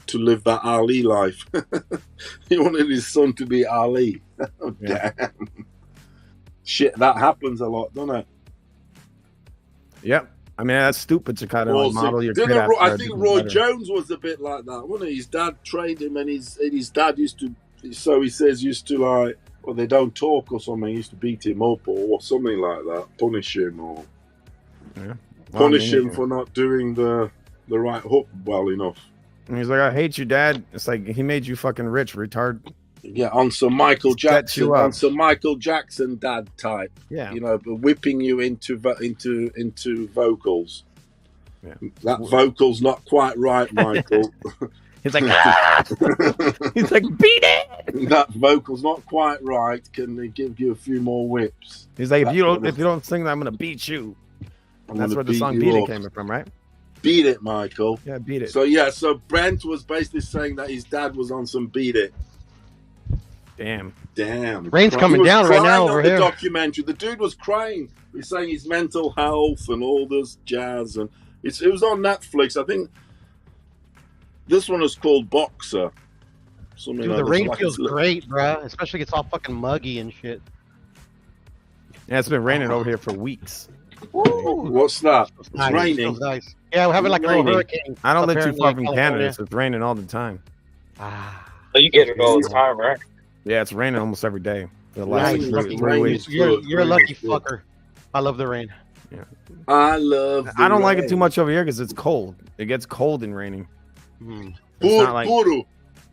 to live that Ali life. He wanted his son to be Ali. Damn. Shit, that happens a lot, doesn't it? Yep. I mean, that's stupid to kind of model your kid after. I think Roy Jones was a bit like that, wasn't he? His dad trained him and his dad used to, so he says, they don't talk or something. He used to beat him up or something like that, punish him or punish him for not doing the right hook well enough. And he's like, I hate you, Dad. It's like he made you fucking rich, retard. Yeah, on some Michael Jackson, dad type. Yeah, whipping you into vocals. Yeah. That vocal's not quite right, Michael. He's like, he's like, beat it. That vocal's not quite right. Can they give you a few more whips? He's like, if you don't sing that, I'm gonna beat you. And that's where the song "Beat It" came from, right? Beat it, Michael. Yeah, beat it. So Brent was basically saying that his dad was on some beat it. Damn. Rain's coming down right now over here. The documentary. The dude was crying. He's saying his mental health and all this jazz, and it was on Netflix. I think. This one is called Boxer. Dude, the rain feels great, bro. Especially it's all fucking muggy and shit. Yeah, it's been raining over here for weeks. What's that? It's Nice. raining. Feels nice. Yeah, we're having like a little Raining. hurricane. I don't live too apparently far in from California. Canada, so it's raining all the time. So you get it all the time, right? Yeah, it's raining almost every day for the last Rain- like, rain- 3 rain weeks. is You're good. a Rain lucky is good. fucker. I love the rain. I love. I don't like it too much over here because it's cold. It gets cold and raining. Mm. It's not like Buru,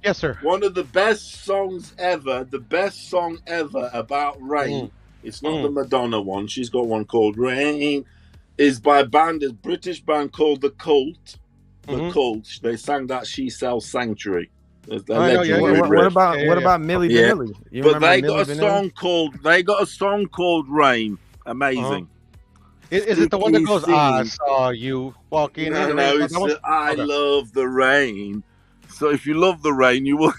Yes, sir. one of the best songs ever. The best song ever about rain. It's not the Madonna one. She's got one called Rain. Is by a British band called The Cult. The Cult. They sang that She Sells Sanctuary. It's a I know, yeah, legendary what riff. about what about Milli Yeah. Vanilli? You But remember they Milli got a Vanilli? song called Rain. Amazing. Is it the one that goes, I Sticky saw you walking in No, the no, rain? it's That one? I Okay. love the rain. So if you love the rain, you will.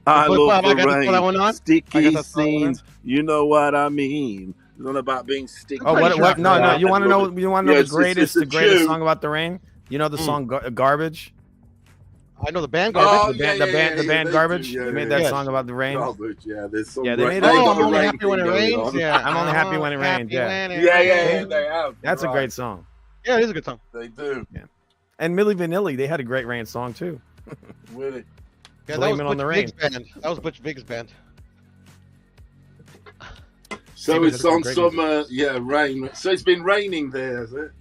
I But love I the got to throw that rain. one on? I Sticky got to throw that one on? scenes. You know what I mean. It's not about being sticky. Oh, what? No, no. You want to know? You want to know Yeah, the greatest song about the rain? You know the Mm. song Garbage? I know the band Oh, Garbage. yeah, the band they Garbage. do, yeah, They made yeah. that song about the rain. Garbage, yeah, there's some. Yeah, they made they it. got I'm a only rain happy when it thing going rains. on. Yeah, I'm only happy when it rains. happy Yeah, when it Yeah, rains. they have. that's a Right. great song. Yeah, it is a good song. They do. Yeah, and Milli Vanilli, they had a great rain song too. Really. Yeah, that Blame was it on the Butch rain. Vig's band. That was Butch Vig's band. So See, it's that's on great some rain. So it's been raining there, is it?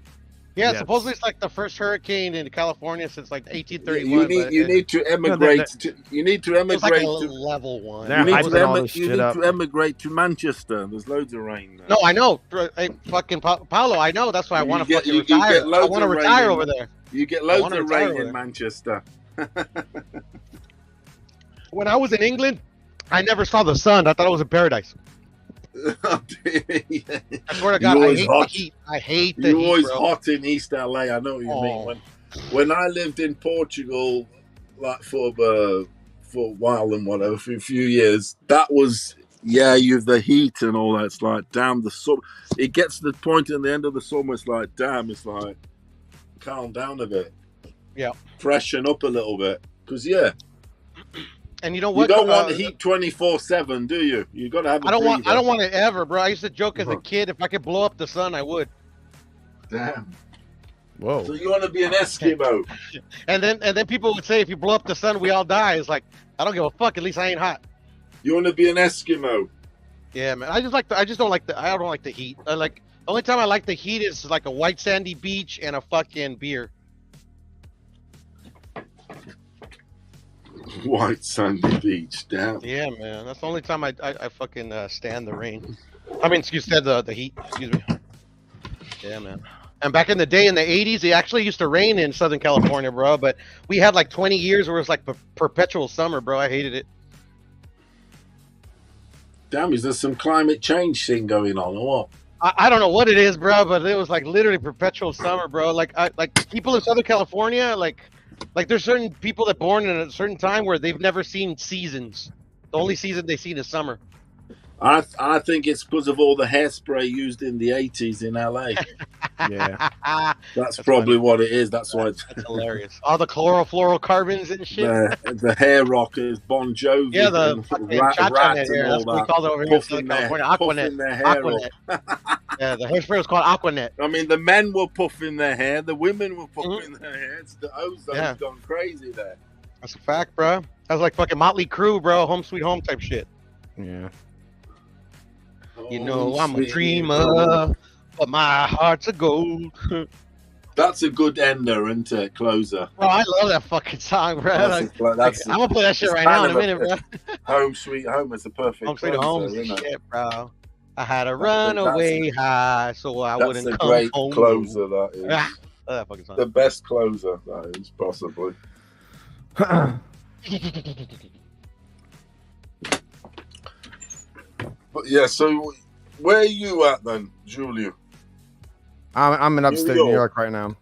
Yeah, Yes. supposedly it's like the first hurricane in California since like 1831. You need to emigrate. You need to It was like emigrate a to. level one. They're You need, hyping all this you shit need up. to emigrate to Manchester. There's loads of rain there. No, I know. Hey, fucking Paolo, I know. That's why I You want to get- fucking you get retire. I loads want to of rain retire in- over there. You get I loads wanna of retire rain over in there. Manchester. When I was in England, I never saw the sun. I thought it was in paradise. I swear to God, You're I always hate hot. the heat. I hate the You're heat, always bro. hot in East LA. I know what you mean. When I lived in Portugal, like for a while and whatever, for a few years, that was you have the heat and all that. It's like damn the summer. It gets to the point in the end of the summer. It's like damn. It's like calm down a bit. Yeah. Freshen up a little bit. Because And you know you what? don't want the heat 24/7, do you? You got to have. I don't want it ever, bro. I used to joke as a kid, if I could blow up the sun, I would. Damn. Whoa. So you want to be an Eskimo? And then people would say, if you blow up the sun, we all die. It's like, I don't give a fuck. At least I ain't hot. You want to be an Eskimo? Yeah, man. I don't like the heat. The only time I like the heat is like a white sandy beach and a fucking beer. White sandy beach, damn. Yeah, man. That's the only time I fucking stand the rain. I mean, the heat. Excuse me. Yeah, man. And back in the day, in the 80s, it actually used to rain in Southern California, bro. But we had like 20 years where it was like perpetual summer, bro. I hated it. Damn, is there some climate change thing going on or what? I don't know what it is, bro, but it was like literally perpetual summer, bro. Like people in Southern California, like there's certain people that born in a certain time where they've never seen seasons. The only season they see is summer. I think it's because of all the hairspray used in the 80s in LA. Yeah. That's probably what it is. That's why it's That's hilarious. All the chlorofluorocarbons and shit. the hair rockers, Bon Jovi, Yeah, the and fucking Rat cha-cha net and hair. all That's what we that. call it over here in Puffing Southern California. puffing their hair Aquanet. Yeah, the hairspray was called Aquanet. I mean, the men were puffing their hair, the women were puffing their hair. It's the ozone's gone crazy there. That's a fact, bro. That's like fucking Motley Crue, bro. Home Sweet Home type shit. Yeah. You know, I'm a dreamer, but my heart's a gold. That's a good ender, isn't it? Closer. Bro, I love that fucking song, bro. I'm gonna play that shit it's right now in kind a of minute, bro. Home Sweet Home is the perfect Home Sweet closer, Home is isn't it? shit, bro. I had to run away high so I That's wouldn't a come great home. closer, that is. Ah, love that fucking song. The best closer, that is, possibly. But yeah, so where are you at then, Julio? I'm in upstate New York right now.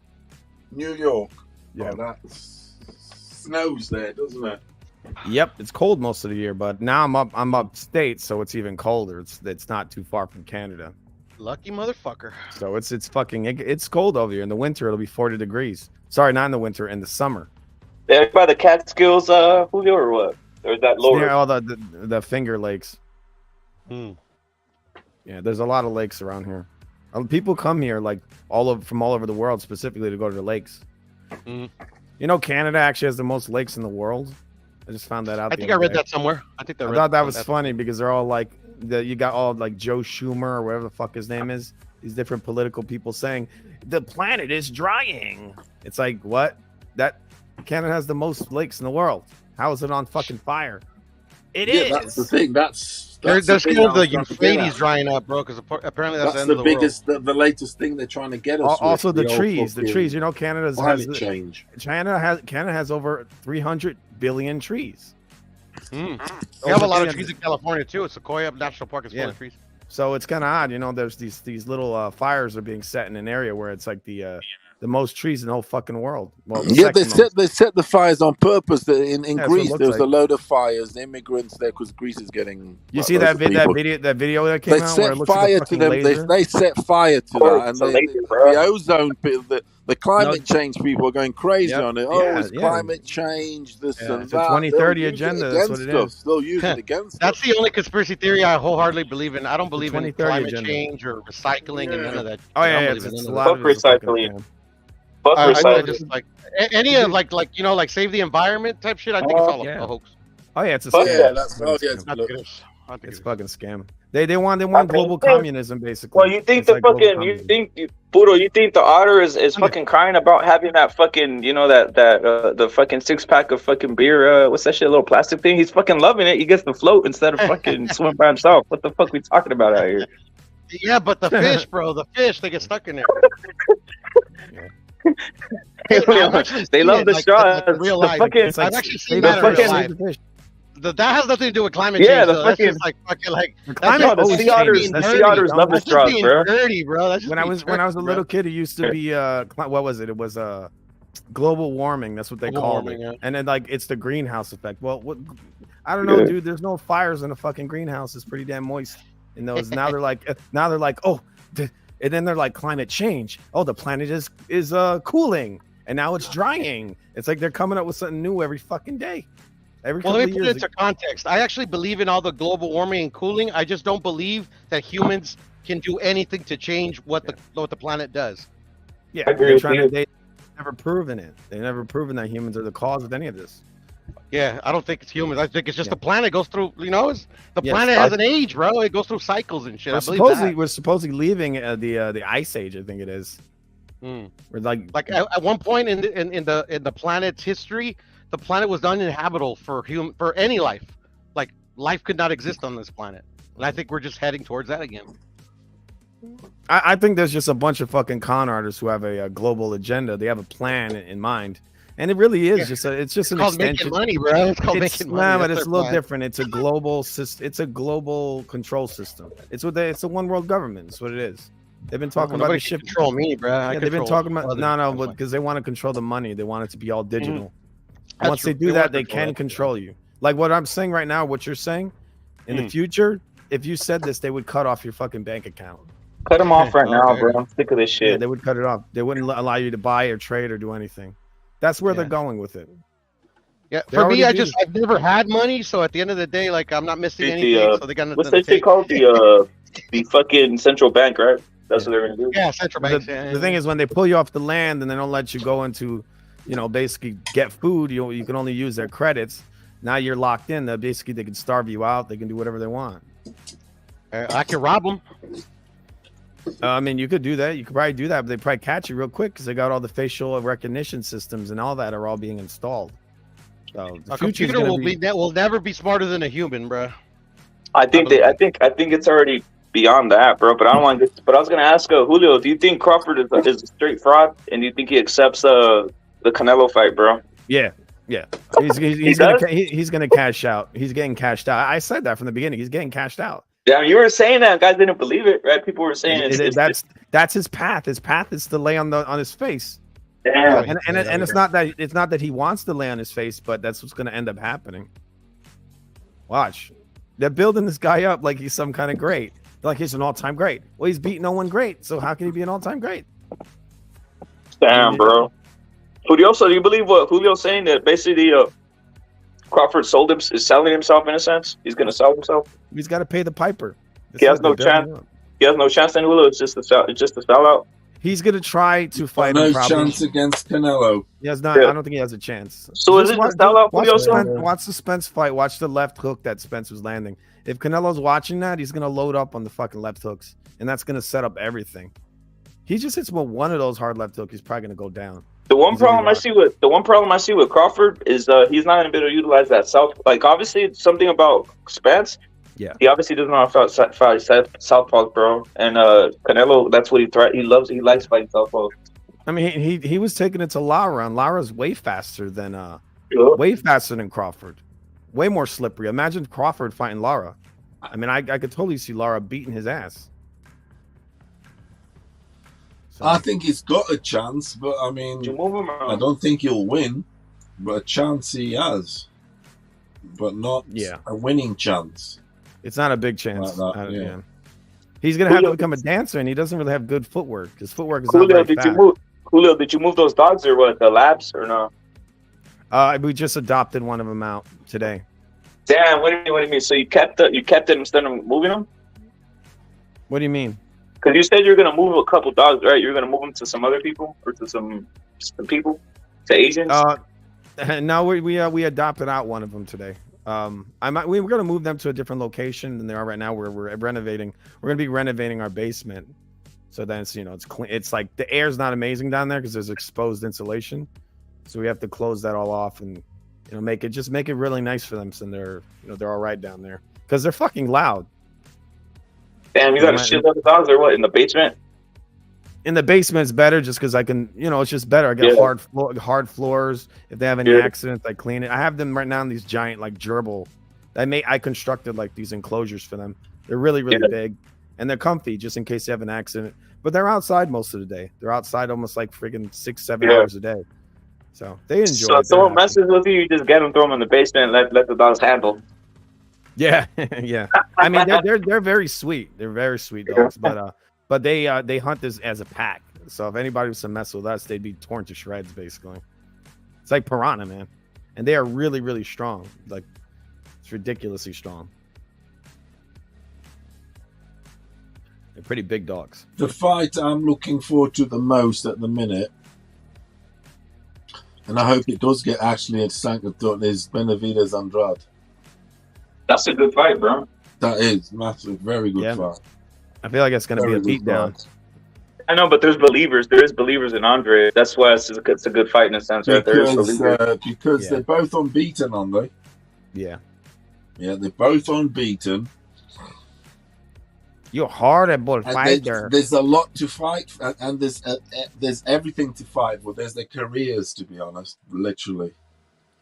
New York. Yeah. Oh, that snows there, doesn't it? Yep, it's cold most of the year, but now I'm upstate, so it's even colder. It's not too far from Canada. Lucky motherfucker. So it's cold over here. In the winter, it'll be 40 degrees. Sorry, not in the winter, in the summer. Yeah, by the Catskills, Julio, or what? Or is that It's lower? near all the Finger Lakes. Hmm. Yeah, there's a lot of lakes around here. People come here like from all over the world specifically to go to the lakes. Mm. You know, Canada actually has the most lakes in the world. I just found that out. I think I read that somewhere. I thought that was funny because they're all like you got all like Joe Schumer or whatever the fuck his name is. These different political people saying the planet is drying. It's like what? That Canada has the most lakes in the world. How is it on fucking fire? It is. That's the thing. That's there's the still the Euphrates drying up, bro. Because apparently that's the end of the biggest, world. the latest thing they're trying to get us. Also, with, the trees. The trees. You know, Canada has change. Canada has over 300 billion trees. We have a lot of trees in California too. Sequoia National Park is full of trees. So it's kind of odd, you know. There's these little fires are being set in an area where it's like the most trees in the whole fucking world. Well, yeah, they set the fires on purpose. In Greece, there was a load of fires. The immigrants there because Greece is getting. You see that video that came out where it looks fire like a to them. laser? They set fire to that, and the ozone, the climate change people are going crazy on it. It's climate change. This and it's that. a 2030 agenda. That's what it is. Still use it against. That's the only conspiracy theory I wholeheartedly believe in. I don't believe in climate agenda. Change or recycling and none of that. Oh yeah, it's a lot of recycling. Just like any of like you know like save the environment type shit. I think it's all a hoax. Oh yeah, it's a scam. It's a fucking scam. They want global communism basically. Well, you think Budo, you think the otter is fucking crying about having that fucking, you know, that the fucking 6-pack of fucking beer, what's that shit, a little plastic thing? He's fucking loving it. He gets to float instead of fucking swim by himself. What the fuck we talking about out here? Yeah, but the fish, bro, they get stuck in there. They love the straws. Real life. I've actually seen that in real life. That has nothing to do with climate change. Yeah, that's just like fucking like the sea otters love the straws, bro. Dirty, bro. When I was a little kid, it used to be what was it? It was global warming. That's what they called it. Yeah. And then like it's the greenhouse effect. Well, I don't know, dude. There's no fires in a fucking greenhouse. It's pretty damn moist. And those now they're like and then they're like climate change. Oh, the planet is cooling, and now it's drying. It's like they're coming up with something new every fucking day. Let me put it into context. I actually believe in all the global warming and cooling. I just don't believe that humans can do anything to change what the planet does. Yeah, they've never proven it. They've never proven that humans are the cause of any of this. Yeah, I don't think it's humans. I think it's just the planet goes through. You know, the planet has an age, bro. It goes through cycles and shit. We're supposedly leaving the ice age. I think it is. We're like at one point in the planet's history, the planet was uninhabitable for any life. Like life could not exist on this planet, and I think we're just heading towards that again. I think there's just a bunch of fucking con artists who have a global agenda. They have a plan in mind. And it really is it's just an extension. Making money, bro. It's called making money. No, but it's a little different. It's a global system. It's a global control system. It's a one world government. It's what it is. They've been talking about this shit. Control me, bro. They've been talking about because they want to control the money. They want it to be all digital. Once they do that, they can control you. Like what I'm saying right now, what you're saying in the future, if you said this, they would cut off your fucking bank account. Cut them off right now, bro. I'm sick of this shit. Yeah, they would cut it off. They wouldn't allow you to buy or trade or do anything. That's where they're going with it. Yeah, for me, I've never had money, so at the end of the day, like I'm not missing anything. So they got what's that shit called? The fucking central bank, right? That's what they're gonna do. Yeah, central bank. The thing is, when they pull you off the land and they don't let you go into, you know, basically get food, you can only use their credits. Now you're locked in. Basically, they can starve you out. They can do whatever they want. I can rob them. I mean, you could do that. You could probably do that, but they probably catch you real quick because they got all the facial recognition systems and all that are all being installed. So the computer will never be smarter than a human, bro. I think it's already beyond that, bro. But I don't want to. But I was gonna ask Julio, do you think Crawford is a straight fraud, and do you think he accepts the Canelo fight, bro? Yeah. He's gonna cash out. He's getting cashed out. I said that from the beginning. He's getting cashed out. Yeah, you were saying that guys didn't believe it, right? People were saying that's his path. His path is to lay on his face. Yeah, and it's not that he wants to lay on his face, but that's what's going to end up happening. Watch, they're building this guy up like he's some kind of great, like he's an all-time great. Well, he's beat no one great, so how can he be an all-time great? Damn, bro. Julio, so do you believe what Julio's saying that basically Crawford is selling himself in a sense? He's going to sell himself. He's got to pay the piper. He has no chance. He has no chance in Hulu. It's just a sellout. He's gonna try to fight No him. Probably. chance against Canelo. He has not. I don't think he has a chance. So is it a sellout? Watch the Spence fight. Watch the left hook that Spence was landing. If Canelo's watching that, he's gonna load up on the fucking left hooks, and that's gonna set up everything. He just hits with one of those hard left hooks, he's probably gonna go down. The one problem I see with Crawford is he's not gonna be able to utilize that south. Like obviously, it's something about Spence. Yeah, he obviously doesn't know how to fight southpaws, bro. And Canelo, that's what he loves. He likes fighting southpaws. I mean, he was taking it to Lara, and Lara's way faster than Crawford, way more slippery. Imagine Crawford fighting Lara. I mean, I could totally see Lara beating his ass. So. I think he's got a chance, but I mean, I don't think he'll win, but a chance he has, but not a winning chance. It's not a big chance. Like that, yeah. He's gonna have to become a dancer, and he doesn't really have good footwork. His footwork is not very fast. Julio, did you move those dogs or what? The labs or no? We just adopted one of them out today. Damn, what do you mean? So you kept it instead of moving them? What do you mean? Because you said you're gonna move a couple dogs, right? You're gonna move them to some other people or to some people, to Asians. No, we adopted out one of them today. We were gonna move them to a different location than they are right now. We're renovating. We're gonna be renovating our basement, so then it's clean. It's like the air's not amazing down there because there's exposed insulation, so we have to close that all off and make it really nice for them, so they're all right down there because they're fucking loud. Damn, you got a shitload of dogs or what in the basement? In the basement, it's better just because I can, it's just better. I get hard floors. If they have any accidents, I clean it. I have them right now in these giant gerbil. I constructed these enclosures for them. They're really, really big, and they're comfy just in case they have an accident. But they're outside most of the day. They're outside almost freaking 6-7 hours a day. So they enjoy. So if someone messes with you, you just get them, throw them in the basement, and let the dogs handle. Yeah, yeah. I mean, they're very sweet. They're very sweet dogs, but they hunt this as a pack. So if anybody was to mess with us, they'd be torn to shreds. Basically, it's like piranha, man, and they are really, really strong. It's ridiculously strong. They're pretty big dogs. The fight I'm looking forward to the most at the minute, and I hope it does get actually at Sanctum, is Benavidez Andrade. That's a good fight, bro. That is massive, very good fight. I feel like it's going to be a beatdown. I know, but there's believers. There is believers in Andre. That's why it's a good fight in a sense, right? Because they're both unbeaten, aren't they? Yeah. Yeah, they're both unbeaten. You're hard at both fighter. There's a lot to fight, and there's everything to fight for. There's their careers, to be honest, literally,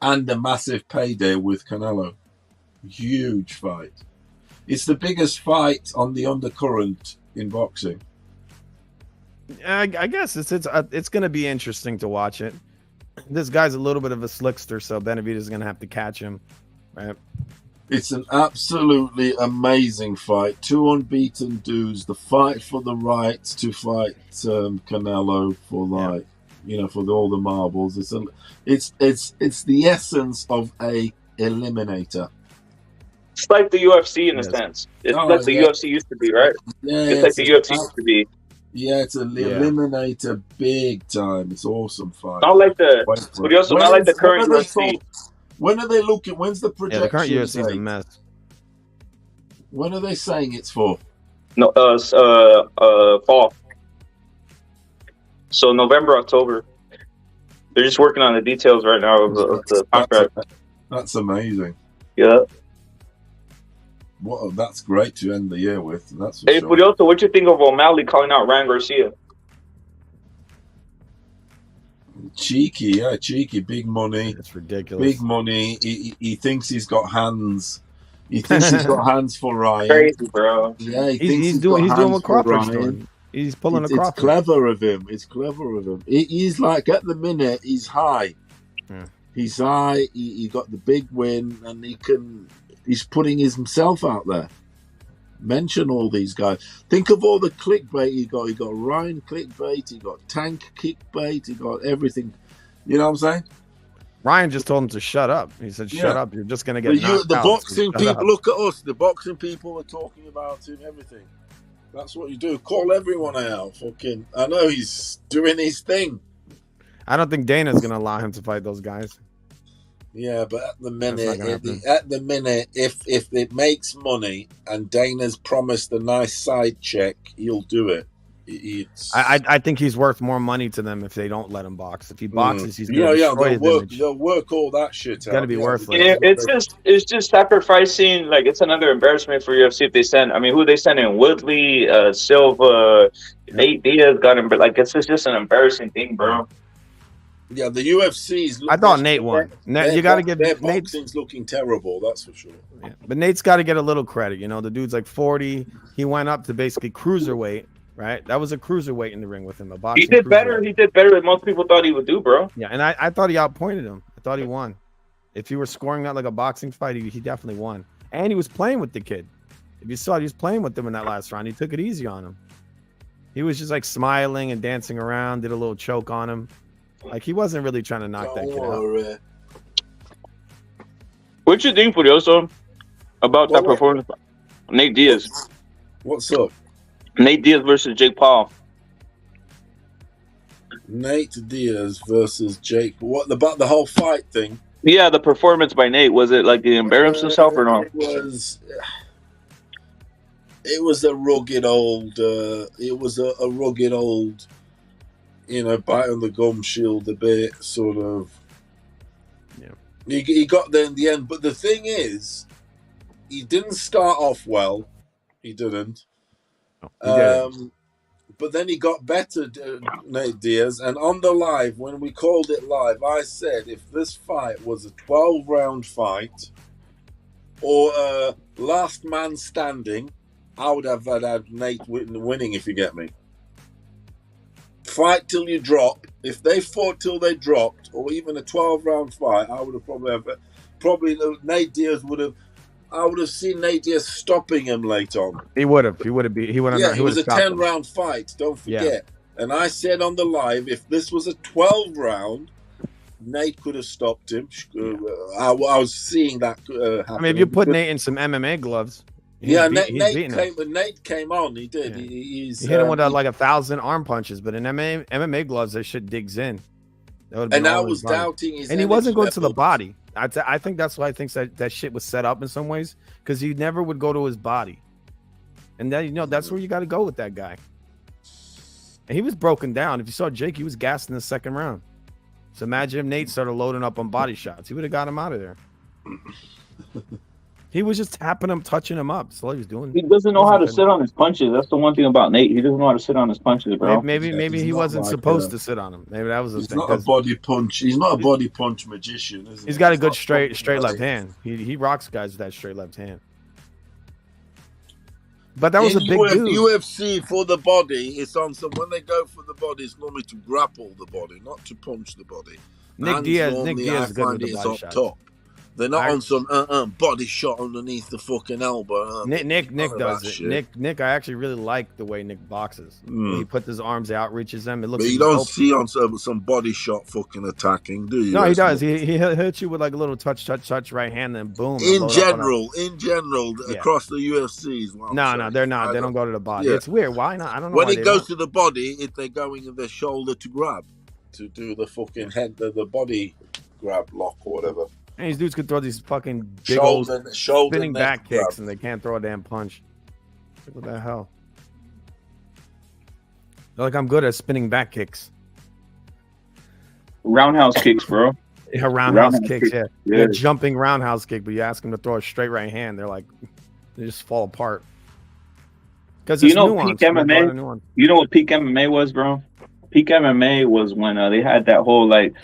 and a massive payday with Canelo. Huge fight. It's the biggest fight on the undercurrent in boxing. I guess it's going to be interesting to watch it. This guy's a little bit of a slickster, so Benavidez is going to have to catch him, right? It's an absolutely amazing fight. Two unbeaten dudes. The fight for the right to fight Canelo for for all the marbles. It's the essence of a eliminator. It's like the UFC in a sense. It's like the UFC used to be, right? Yeah, it's like the UFC used to be. Yeah, it's an eliminator big time. It's awesome fight. Not like the current UFC. When are they looking? When's the projection? Yeah, the current UFC is a mess. When are they saying it's for? No, fall. So November, October. They're just working on the details right now of the contract. That's amazing. Yeah. That's great to end the year with. That's hey, but also, what you think of O'Malley calling out Ryan Garcia? Cheeky, big money. That's ridiculous. Big money. He thinks he's got hands. He thinks he's got hands for Ryan. Crazy, bro. Yeah, he's doing what Crawford's doing. He's pulling a Crawford. It's clever of him. He's like, at the minute, he's high. Yeah. He's high. He got the big win, and he's putting himself out there. Mention all these guys. Think of all the clickbait he got. He got Ryan clickbait. He got Tank clickbait. He got everything. You know what I'm saying? Ryan just told him to shut up. He said, "Shut up. You're just gonna get knocked the out." boxing people. Look at us. The boxing people are talking about him. Everything. That's what you do. Call everyone out. Fucking, I know he's doing his thing. I don't think Dana's gonna allow him to fight those guys. Yeah, but at the That's not minute, gonna happen. if it makes money and Dana's promised a nice side check, he'll do it. I think he's worth more money to them if they don't let him box. If he boxes, he's gonna destroy his image. They'll work all that shit out. It's gonna be worthless. Yeah, it's just sacrificing. Like, it's another embarrassment for UFC if they send. I mean, who they sending? Woodley, Silva, Nate Diaz got him, but like it's just an embarrassing thing, bro. Yeah, the UFC's. I thought Nate won. You got to give their Nate. boxing's looking terrible. That's for sure. Yeah. But Nate's got to get a little credit. You know, the dude's like 40. He went up to basically cruiserweight, right? That was a cruiserweight in the ring with him. A boxing. He did better. He did better than most people thought he would do, bro. Yeah, and I thought he outpointed him. I thought he won. If he were scoring that like a boxing fight, he definitely won. And he was playing with the kid. If you saw, he was playing with him in that last round. He took it easy on him. He was just like smiling and dancing around. Did a little choke on him. Like, he wasn't really trying to knock that kid out. What you think, Furioso, about that performance? Nate Diaz. What's up? Nate Diaz versus Jake Paul. Nate Diaz versus Jake. What about the whole fight thing? Yeah, the performance by Nate, was it like he embarrassed himself or not? It was a rugged old. It was a rugged old. You know, bite on the gum shield a bit, sort of. Yeah. He got there in the end, but the thing is, he didn't start off well. He didn't. But then he got better, Nate Diaz. And on the live, when we called it live, I said if this fight was a 12-round fight or a last man standing, I would have had Nate winning, if you get me. Fight till you drop. If they fought till they dropped, or even a 12-round fight, I would have probably Nate Diaz would have. I would have seen Nate Diaz stopping him late on. He would have. He would have. Yeah, it was a 10-round fight. Don't forget. Yeah. And I said on the live, if this was a 12-round, Nate could have stopped him. I was seeing that happen. I mean, if you put Nate in some MMA gloves. Nate came on. He did. Yeah. He hit him with like 1,000 arm punches, but in MMA gloves, that shit digs in. And I was doubting his. And he wasn't going to the body. I think that's why I think that shit was set up in some ways, because he never would go to his body. And then, that's where you got to go with that guy. And he was broken down. If you saw Jake, he was gassed in the second round. So imagine if Nate started loading up on body shots. He would have got him out of there. He was just tapping him, touching him up. That's all he was doing. He doesn't know how to sit on his punches. That's the one thing about Nate. He doesn't know how to sit on his punches, bro. Maybe he wasn't supposed to sit on him. Maybe that was the thing. He's not a body punch. He's not a body punch magician, is he? He's got a good straight left hand. He rocks guys with that straight left hand. But that was a big dude. UFC for the body, it's on some. When they go for the body, it's normally to grapple the body, not to punch the body. Nick Diaz is good with the body shot. Top. They're not on some body shot underneath the fucking elbow. Nick does it. Shit. Nick, I actually really like the way Nick boxes. He puts his arms out, reaches them. It looks. But you don't see on some body shot fucking attacking, do you? No, he does. He hits you with like a little touch right hand, and boom. In general, across the UFCs. No, they're not. They don't go to the body. Yeah. It's weird. Why not? I don't know. When it goes to the body, if they're going in their shoulder to grab, to do the fucking head, the body grab lock or whatever. And these dudes could throw these fucking big old spinning back kicks, and they can't throw a damn punch. What the hell? They're like, I'm good at spinning back kicks. Roundhouse kicks, bro. Yeah, roundhouse kicks, yeah. They're jumping roundhouse kick, but you ask them to throw a straight right hand, they're like, they just fall apart. Because peak MMA. You know what peak MMA was, bro? Peak MMA was when they had that whole like.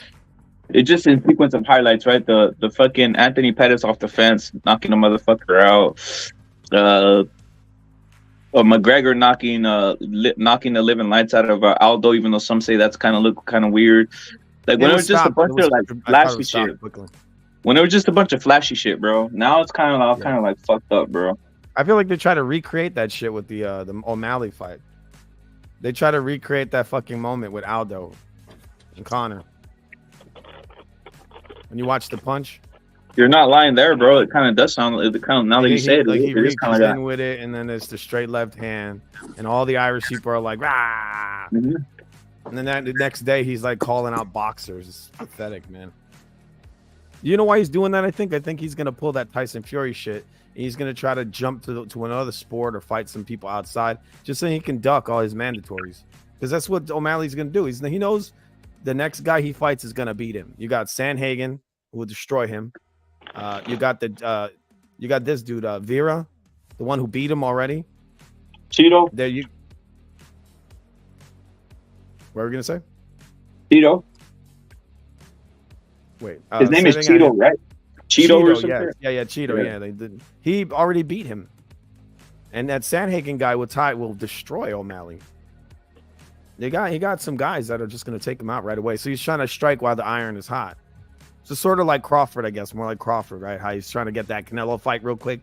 It's just in sequence of highlights, right? The fucking Anthony Pettis off the fence, knocking a motherfucker out. McGregor knocking the living lights out of Aldo, even though some say that's look kind of weird. Like when it was just a bunch of like flashy shit. When it was just a bunch of flashy shit, bro. Now it's kind of like fucked up, bro. I feel like they try to recreate that shit with the O'Malley fight. They try to recreate that fucking moment with Aldo and Conor. When you watch the punch, You're not lying there, bro. It kind of does sound. It kind of now that you say it, like he it is reaches kind of like in with it, and then it's the straight left hand, and all the Irish people are like, "Rah!" Mhm. And then the next day, he's like calling out boxers. It's pathetic, man. You know why he's doing that? I think he's gonna pull that Tyson Fury shit. He's gonna try to jump to another sport or fight some people outside, just so he can duck all his mandatories. Because that's what O'Malley's gonna do. He knows the next guy he fights is gonna beat him. You got Sanhagen, who will destroy him. You got this dude, Vera, the one who beat him already. Cheeto. There you. What were we gonna say? Cheeto. Wait, his name is Cheeto, right? Cheeto or something. Yeah, Cheeto. Yeah, they did. He already beat him, and that Sanhagen guy will destroy O'Malley. He got some guys that are just gonna take him out right away. So he's trying to strike while the iron is hot. So sort of like Crawford, I guess, more like Crawford, right? How he's trying to get that Canelo fight real quick,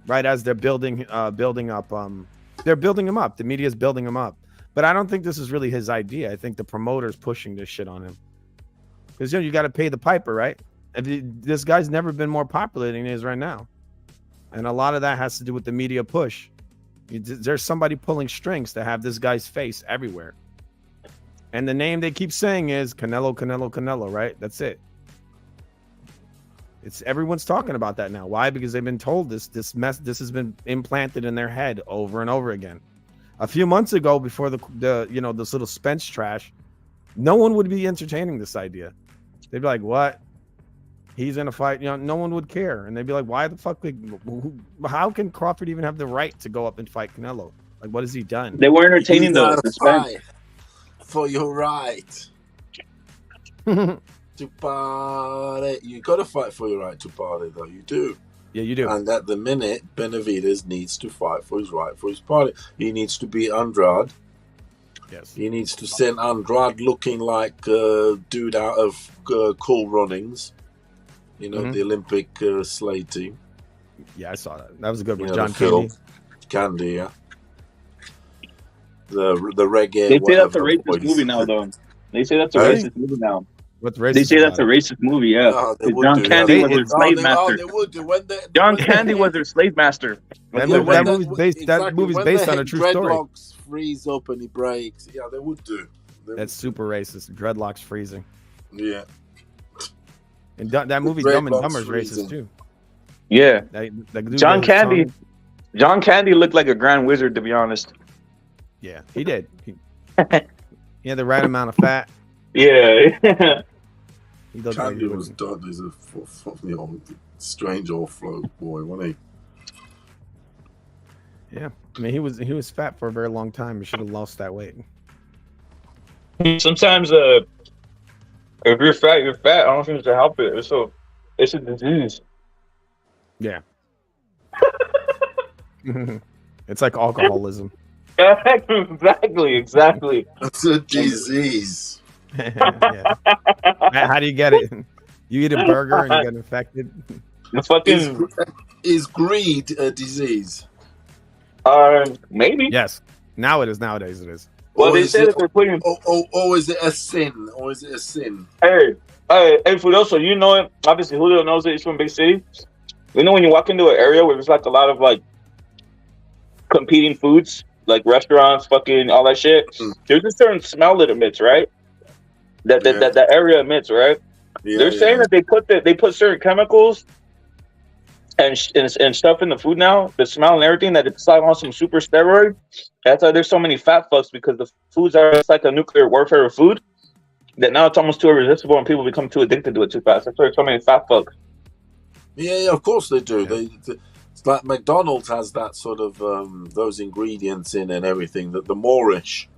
right as they're building up. They're building him up. The media's building him up. But I don't think this is really his idea. I think the promoter's pushing this shit on him. Because you got to pay the piper, right? This guy's never been more popular than he is right now. And a lot of that has to do with the media push. There's somebody pulling strings to have this guy's face everywhere. And the name they keep saying is Canelo, Canelo, Canelo, right? That's it. Everyone's talking about that now. Why? Because they've been told this has been implanted in their head over and over again. A few months ago, before this little Spence trash, no one would be entertaining this idea. They'd be like, "What? He's in a fight?" No one would care, and they'd be like, "Why the fuck? How can Crawford even have the right to go up and fight Canelo? Like, what has he done?" They were entertaining the Spence for your right to party. You got to fight for your right to party, though. You do. Yeah, you do. And at the minute, Benavidez needs to fight for his right for his party. He needs to beat Andrade. Yes. He needs to send Andrade looking like a dude out of Cool Runnings. The Olympic sleigh team. Yeah, I saw that. That was a good one. Yeah, John Candy. Candy, yeah. The reggae. They say that's a racist movie now, though. They say that's a racist movie now. What's racist? They say that's a racist movie, yeah. John Candy was their slave master. John Candy was their slave master. That movie's based on a true story. Dreadlocks freeze up and he breaks. Yeah, they would do. That's super racist. Dreadlocks freezing. Yeah. And that movie Dumb and Dumber is racist too. Yeah. John Candy looked like a grand wizard, to be honest. Yeah, he did. He had the right amount of fat. Yeah. Candy was done as a strange old float boy, wasn't he? Yeah, I mean he was fat for a very long time. He should have lost that weight. Sometimes, if you're fat, you're fat. I don't think it's to help it. It's a disease. Yeah. It's like alcoholism. Exactly. It's a disease. Yeah. How do you get it? You eat a burger and you get infected. Is greed a disease? Maybe. Yes. Nowadays it is. Well, they say that they're putting. Or is it a sin? Hey, Fudoso, you know it. Obviously, Julio knows it. He's from big city. You know when you walk into an area where there's like a lot of like competing foods, like restaurants, fucking all that shit. There's a certain smell that emits, right? That area emits, right? Yeah, They're saying that they put certain chemicals and stuff in the food now, the smell and everything, that it's like on some super steroid. That's why there's so many fat fucks, because the foods are just like a nuclear warfare of food that now it's almost too irresistible and people become too addicted to it too fast. That's why there's so many fat fucks. Yeah, of course they do. It's like McDonald's has that sort of those ingredients in and everything, the Moorish.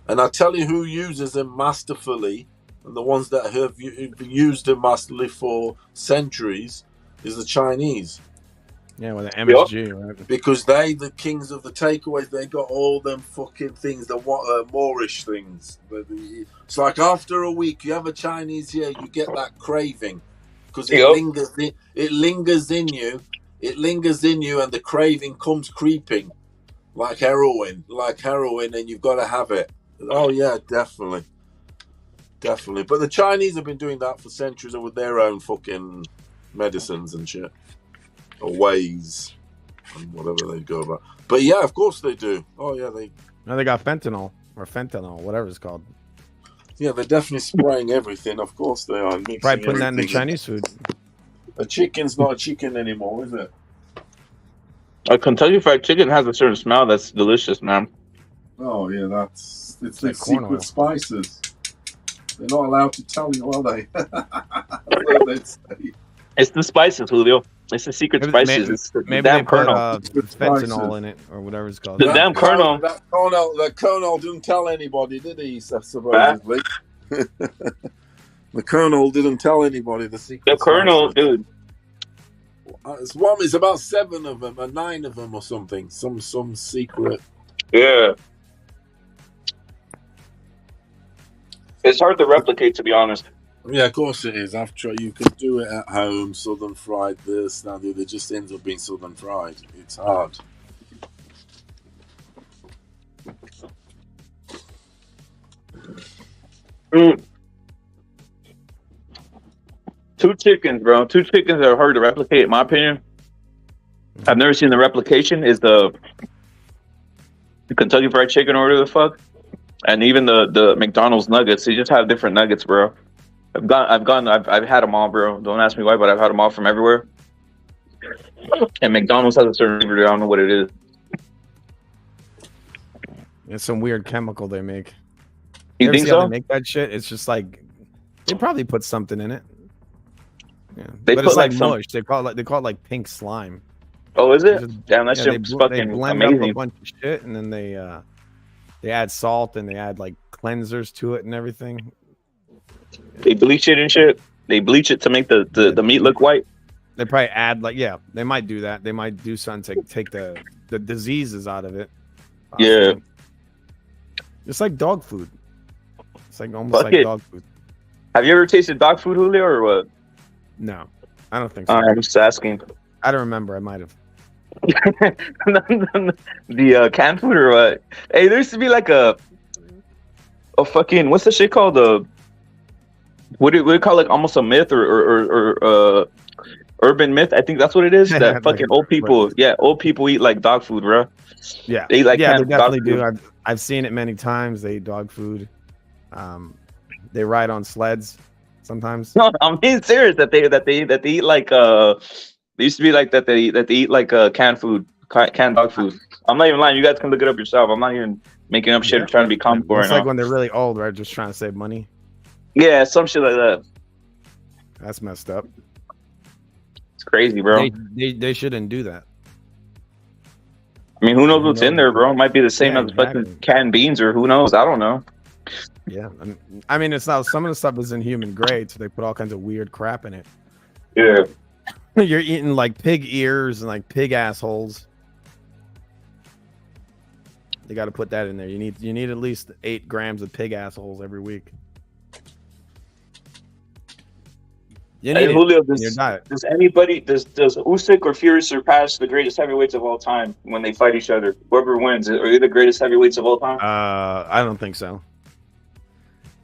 And I tell you who uses them masterfully, and the ones that have used them masterfully for centuries is the Chinese. Yeah, with the MSG, right? Because the kings of the takeaways, they got all them fucking things, the Moorish things. It's like after a week, you have a Chinese here, you get that craving. Because it lingers in you. It lingers in you, and the craving comes creeping. Like heroin, and you've got to have it. Oh, yeah, definitely. But the Chinese have been doing that for centuries with their own fucking medicines and shit, or ways, and whatever they go about. But yeah, of course they do. Oh yeah, Now they got fentanyl, whatever it's called. Yeah, they're definitely spraying everything. Of course they are. Probably putting that in the Chinese food. A chicken's not a chicken anymore, is it? A Kentucky Fried Chicken has a certain smell that's delicious, man. Oh yeah, it's like like corn secret oil. spices. They're not allowed to tell you, are they? That's what they'd say. It's the spices, Julio. It's the secret spices. It's the Maybe damn they put kernel. fentanyl in it or whatever it's called. The damn kernel. That colonel didn't tell anybody, did he? Supposedly. The colonel didn't tell anybody the secret. The kernel, spices. dude. It's about 7 of them, or 9 of them, or something. Some secret. Yeah. It's hard to replicate, to be honest. Yeah, of course it is. After you can do it at home, southern fried this, now it just ends up being southern fried. It's hard. Mm. 2 chickens, bro. 2 chickens that are hard to replicate, in my opinion. I've never seen the replication. Is the Kentucky Fried Chicken, or whatever the fuck, and even the McDonald's nuggets. They just have different nuggets, bro. I've had them all, bro. Don't ask me why, but I've had them all from everywhere. And McDonald's has a certain flavor. I don't know what it is. It's some weird chemical they make. You ever think see how so? they make that shit? It's just like they probably put something in it. Yeah. They But put it's like some. mush. They call it like pink slime. Oh, is it? Just- Damn, that yeah, shit's they fucking blend up a amazing. bunch of shit, and then they add salt and they add like cleansers to it and everything. They bleach it and shit. They bleach it to make the meat look white. They probably add they might do that. They might do something to take the diseases out of it. Yeah. It's like dog food. It's like almost Fuck like it. dog food. Have you ever tasted dog food, Julio, or what? No, I don't think so. I'm just asking. I don't remember. I might have. The canned food or what? Hey, there used to be like a fucking, what's the shit called? What do you call, like almost a myth or urban myth? I think that's what it is. That fucking old people, old people eat like dog food, bro. Yeah, they eat like they canned definitely dog do. food. I've seen it many times. They eat dog food. They ride on sleds sometimes. No, I'm being serious. That they eat like they used to be like that. They eat like canned food, canned dog food. I'm not even lying. You guys can look it up yourself. I'm not even making up shit or trying to be comical right It's like now. when they're really old, right? Just trying to save money. Yeah, some shit like that. That's messed up. It's crazy, bro. They shouldn't do that. I mean, who knows what's in there, bro? It might be the same Yeah, as fucking canned beans, or who knows? I don't know. Yeah, I mean, it's not. Some of the stuff is in human grade, so they put all kinds of weird crap in it. Yeah. You're eating like pig ears and like pig assholes. They got to put that in there. You need at least 8 grams of pig assholes every week. You need Hey, it Julio, in your diet. does Usyk or Fury surpass the greatest heavyweights of all time when they fight each other? Whoever wins, are they the greatest heavyweights of all time? I don't think so.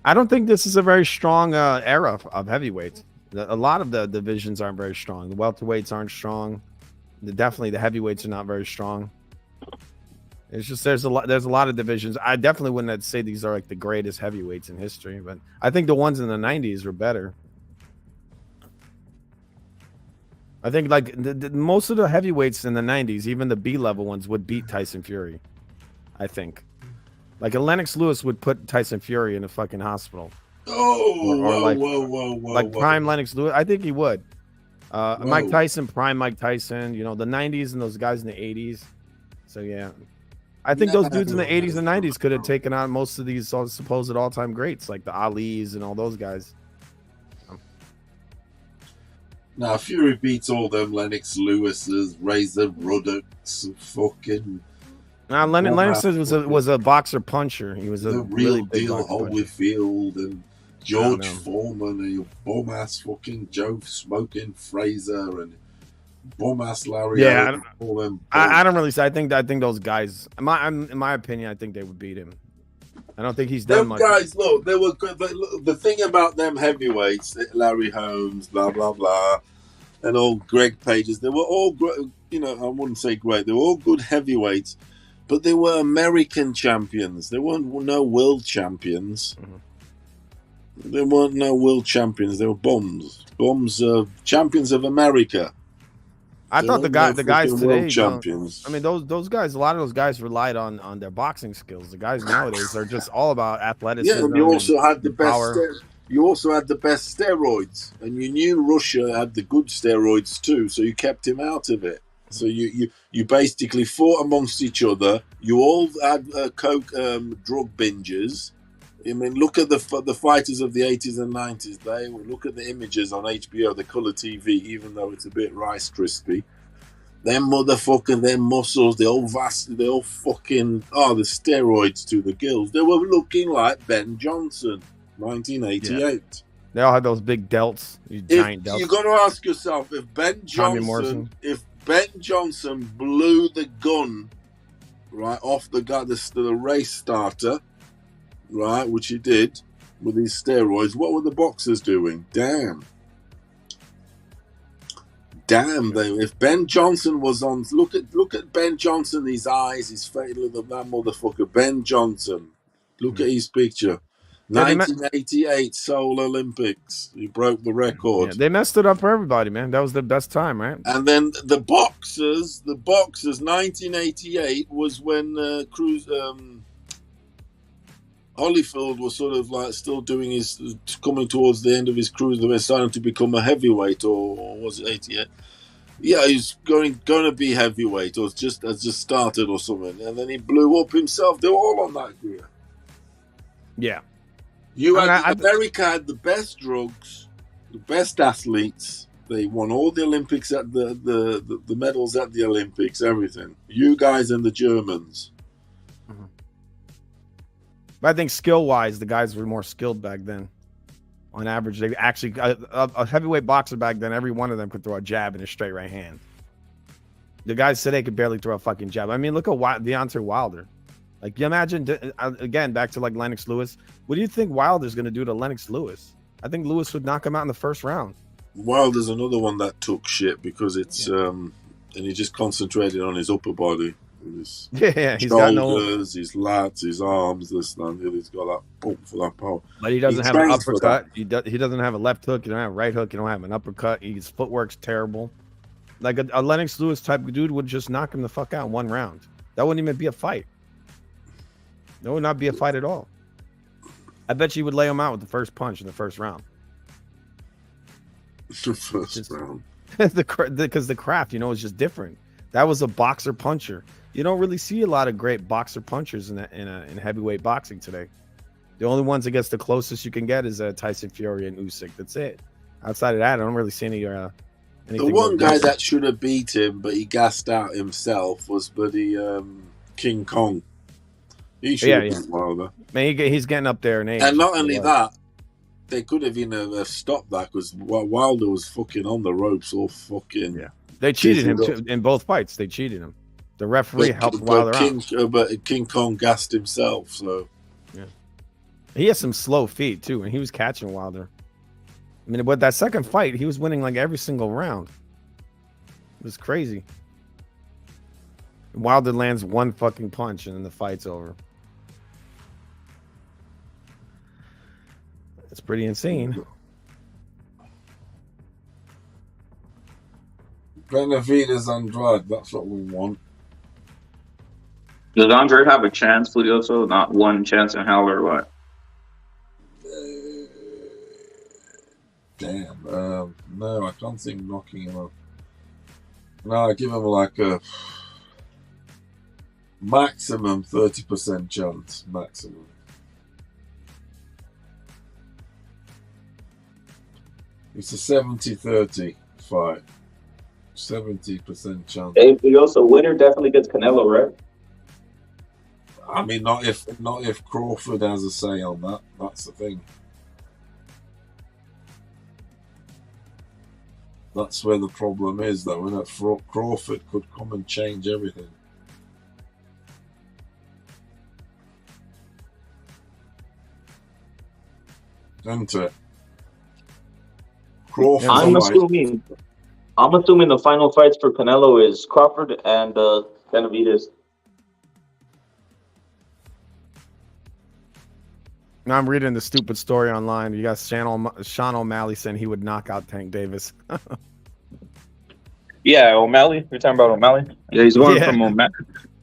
I don't think this is a very strong era of heavyweights. A lot of the divisions aren't very strong. The welterweights aren't strong. Definitely the heavyweights are not very strong. It's just there's a lot of divisions. I definitely wouldn't say these are like the greatest heavyweights in history, but I think the ones in the 90s were better. I think like most of the heavyweights in the 90s, even the B-level ones, would beat Tyson Fury. I think. Like a Lennox Lewis would put Tyson Fury in a fucking hospital. Whoa. Like prime Lennox Lewis, I think he would. Mike Tyson, prime Mike Tyson. You know, the 90s and those guys in the 80s. So yeah, I think those dudes in the 80s and 90s could have taken on most of these supposed all-time greats, like the Alis and all those guys. Now Fury beats all them Lennox Lewis's, Razor Ruddocks, fucking. Now Lennox was a boxer puncher. He was a the really real big deal boxer puncher. Holyfield and George know. Foreman and your bum ass fucking Joe Smoking Fraser and bum ass Larry. Yeah, Allen, all them. I don't really say. I think those guys. In my opinion, I think they would beat him. I don't think he's done Them much. guys, look, they were good. The thing about them heavyweights, Larry Holmes, blah blah blah. and all Greg Pages. They were all, I wouldn't say great. They were all good heavyweights, but they were American champions. They weren't no world champions. They weren't no world champions. They were bombs, champions of America. I thought the guys today, champions. I mean, those guys. A lot of those guys relied on their boxing skills. The guys nowadays are just all about athleticism. Yeah, and you also had the best. power. You also had the best steroids, and you knew Russia had the good steroids too, so you kept him out of it. So you basically fought amongst each other. You all had coke drug binges. I mean, look at the fighters of the 80s and 90s. They look at the images on HBO, the color TV, even though it's a bit Rice Krispie. Them motherfucking, them muscles, the all fucking, the steroids to the gills. They were looking like Ben Johnson, 1988. Yeah. They all had those big delts, these giant delts. You got to ask yourself, if Ben Johnson blew the gun right off the race starter, right, which he did with these steroids, what were the boxers doing? Damn. If Ben Johnson was on, look at Ben Johnson, his eyes, his face, look at that motherfucker, Ben Johnson. Look at his picture. 1988 Seoul Olympics. He broke the record. Yeah, they messed it up for everybody, man. That was the best time, right? And then the boxers, 1988 was when Holyfield was sort of like still doing coming towards the end of his cruise. They were starting to become a heavyweight, or was it 88? Yeah, he's going to be heavyweight, or has just started or something. And then he blew up himself. They were all on that gear. Yeah. America had the best drugs, the best athletes. They won all the Olympics at the medals at the Olympics, everything. You guys and the Germans. But I think skill-wise, the guys were more skilled back then. On average, they actually a heavyweight boxer back then, every one of them could throw a jab and a straight right hand. The guys today could barely throw a fucking jab. I mean, look at Deontay Wilder. Like, you imagine, again, back to like Lennox Lewis. What do you think Wilder's going to do to Lennox Lewis? I think Lewis would knock him out in the first round. Wilder's another one that took shit because it's and he just concentrated on his upper body. His he's shoulders, got his lats, his arms, this and that. He's got that pump for that power. But he doesn't have an uppercut. He doesn't have a left hook. He don't have a right hook. He don't have an uppercut. His footwork's terrible. Like a Lennox Lewis type dude would just knock him the fuck out in one round. That wouldn't even be a fight. That would not be a fight at all. I bet you would lay him out with the first punch in the first round. The first round. Because the craft, is just different. That was a boxer puncher. You don't really see a lot of great boxer punchers in heavyweight boxing today. The only ones, I guess, the closest you can get is Tyson Fury and Usyk. That's it. Outside of that, I don't really see any. The one guy that should have beat him, but he gassed out himself, was King Kong. He should have beat Wilder. Man, he's getting up there in age. And not only that, they could have stopped that because Wilder was fucking on the ropes all fucking. Yeah, they cheated him too, in both fights. They cheated him. The referee helped Wilder out. But King Kong gassed himself, so. Yeah. He has some slow feet, too, and he was catching Wilder. I mean, but that second fight, he was winning like every single round. It was crazy. Wilder lands one fucking punch, and then the fight's over. It's pretty insane. Benavidez Andrade, that's what we want. Does Andre have a chance, Furioso? Not one chance in hell or what? Damn. No, I can't see him knocking him off. No, I give him like a maximum 30% chance. Maximum. It's a 70-30 fight. 70% chance. Hey, Furioso, winner definitely gets Canelo, right? I mean, not if Crawford has a say on that. That's the thing. That's where the problem is, though, isn't it? Crawford could come and change everything. Isn't it? Crawford. I'm assuming the final fights for Canelo is Crawford and Benavidez. Now I'm reading the stupid story online. You got Sean O'Malley saying he would knock out Tank Davis. Yeah, O'Malley. You're talking about O'Malley? Yeah, he's going from O'Malley.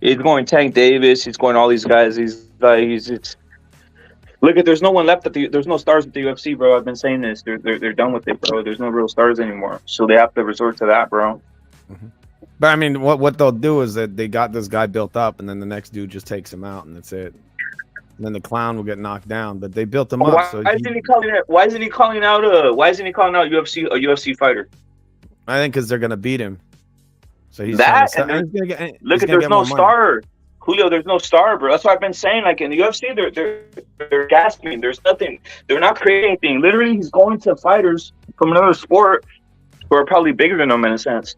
He's going Tank Davis. He's going all these guys. He's look at. There's no one left there's no stars at the UFC, bro. I've been saying this. They're done with it, bro. There's no real stars anymore. So they have to resort to that, bro. Mm-hmm. But I mean, what they'll do is that they got this guy built up, and then the next dude just takes him out, and that's it. And then the clown will get knocked down. But they built him up. So why isn't he calling out a UFC fighter? I think because they're gonna beat him. So he's that. Look at there's no star, Julio. There's no star, bro. That's what I've been saying. Like in the UFC, they're gasping. There's nothing. They're not creating anything. Literally, he's going to fighters from another sport who are probably bigger than him in a sense.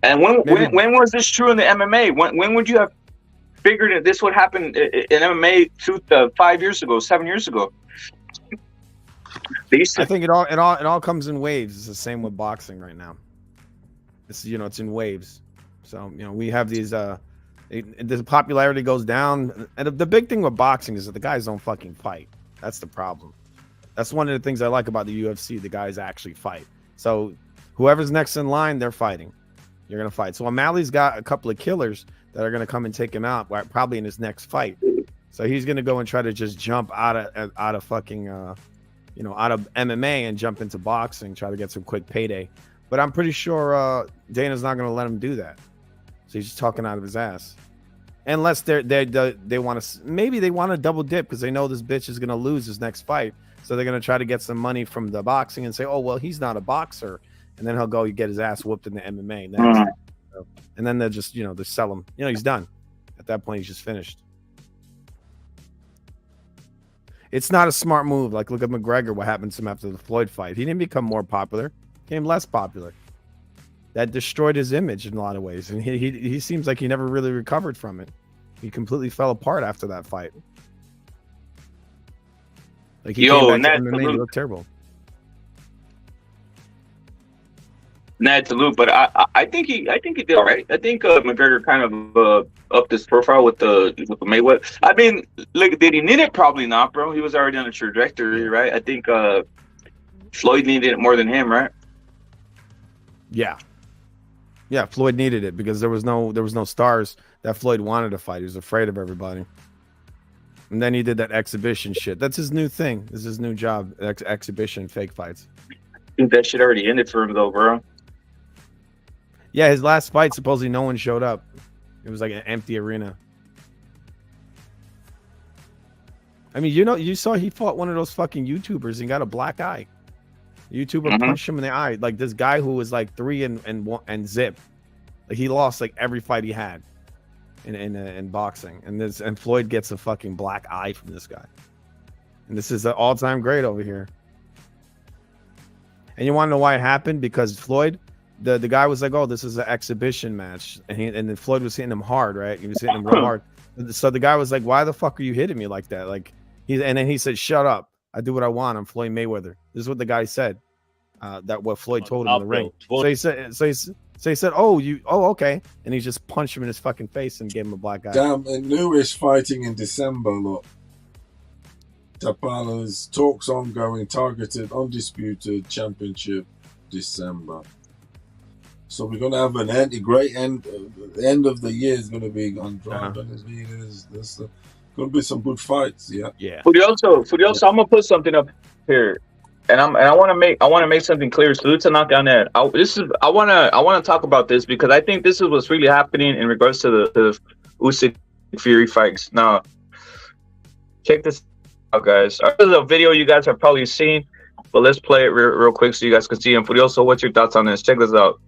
And when was this true in the MMA? When would you have figured that this would happen in MMA 5 years ago, 7 years ago? I think it all comes in waves. It's the same with boxing right now. It's it's in waves. So we have these the popularity goes down, and the big thing with boxing is that the guys don't fucking fight. That's the problem. That's one of the things I like about the UFC. The guys actually fight. So whoever's next in line, they're fighting. You're gonna fight. So O'Malley's got a couple of killers that are gonna come and take him out probably in his next fight. So he's gonna go and try to just jump out of fucking out of MMA and jump into boxing, try to get some quick payday. But I'm pretty sure Dana's not going to let him do that. So he's just talking out of his ass. Unless they want to, maybe they want to double dip because they know this bitch is going to lose his next fight. So they're going to try to get some money from the boxing and say, oh, well, he's not a boxer. And then he'll go get his ass whooped in the MMA. And then they'll just, they sell him. He's done. At that point, he's just finished. It's not a smart move. Like, look at McGregor, what happened to him after the Floyd fight. He didn't become more popular. Became less popular. That destroyed his image in a lot of ways. And he seems like he never really recovered from it. He completely fell apart after that fight. Like, he came back to MMA, he looked terrible. Not to loop, but I think he did all right. I think McGregor kind of upped his profile with the Mayweather. I mean, look, did he need it? Probably not, bro. He was already on a trajectory, right? I think Floyd needed it more than him, right? Yeah, Floyd needed it because there was no stars that Floyd wanted to fight. He was afraid of everybody. And then he did that exhibition shit. That's his new thing. This is his new job, exhibition, fake fights. I think that shit already ended for him though, bro. Yeah, his last fight, supposedly no one showed up. It was like an empty arena. I mean, you saw he fought one of those fucking YouTubers and got a black eye. YouTuber punched him in the eye. Like this guy who was like 3 and zip. Like he lost like every fight he had in boxing. And Floyd gets a fucking black eye from this guy. And this is an all-time great over here. And you want to know why it happened? Because Floyd, the guy was like, oh, this is an exhibition match. And then Floyd was hitting him hard, right? He was hitting him real hard. So the guy was like, why the fuck are you hitting me like that? Like and then he said, shut up. I do what I want. I'm Floyd Mayweather. This is what the guy said. That what Floyd told him in the ring. So he said, oh, okay. And he just punched him in his fucking face and gave him a black eye. Damn, and Lewis fighting in December, look. Tapala's talks ongoing, targeted, undisputed championship December. So we're gonna have a great end. The end of the year is gonna be on Drive There's gonna be some good fights. Yeah. Furioso, I'm gonna put something up here, and I want to make something clear. Salute to Knockout Net. I want to talk about this because I think this is what's really happening in regards to the Usyk Fury fights. Now, check this out, guys. This is a video you guys have probably seen, but let's play it real quick so you guys can see. And Furioso, what's your thoughts on this? Check this out.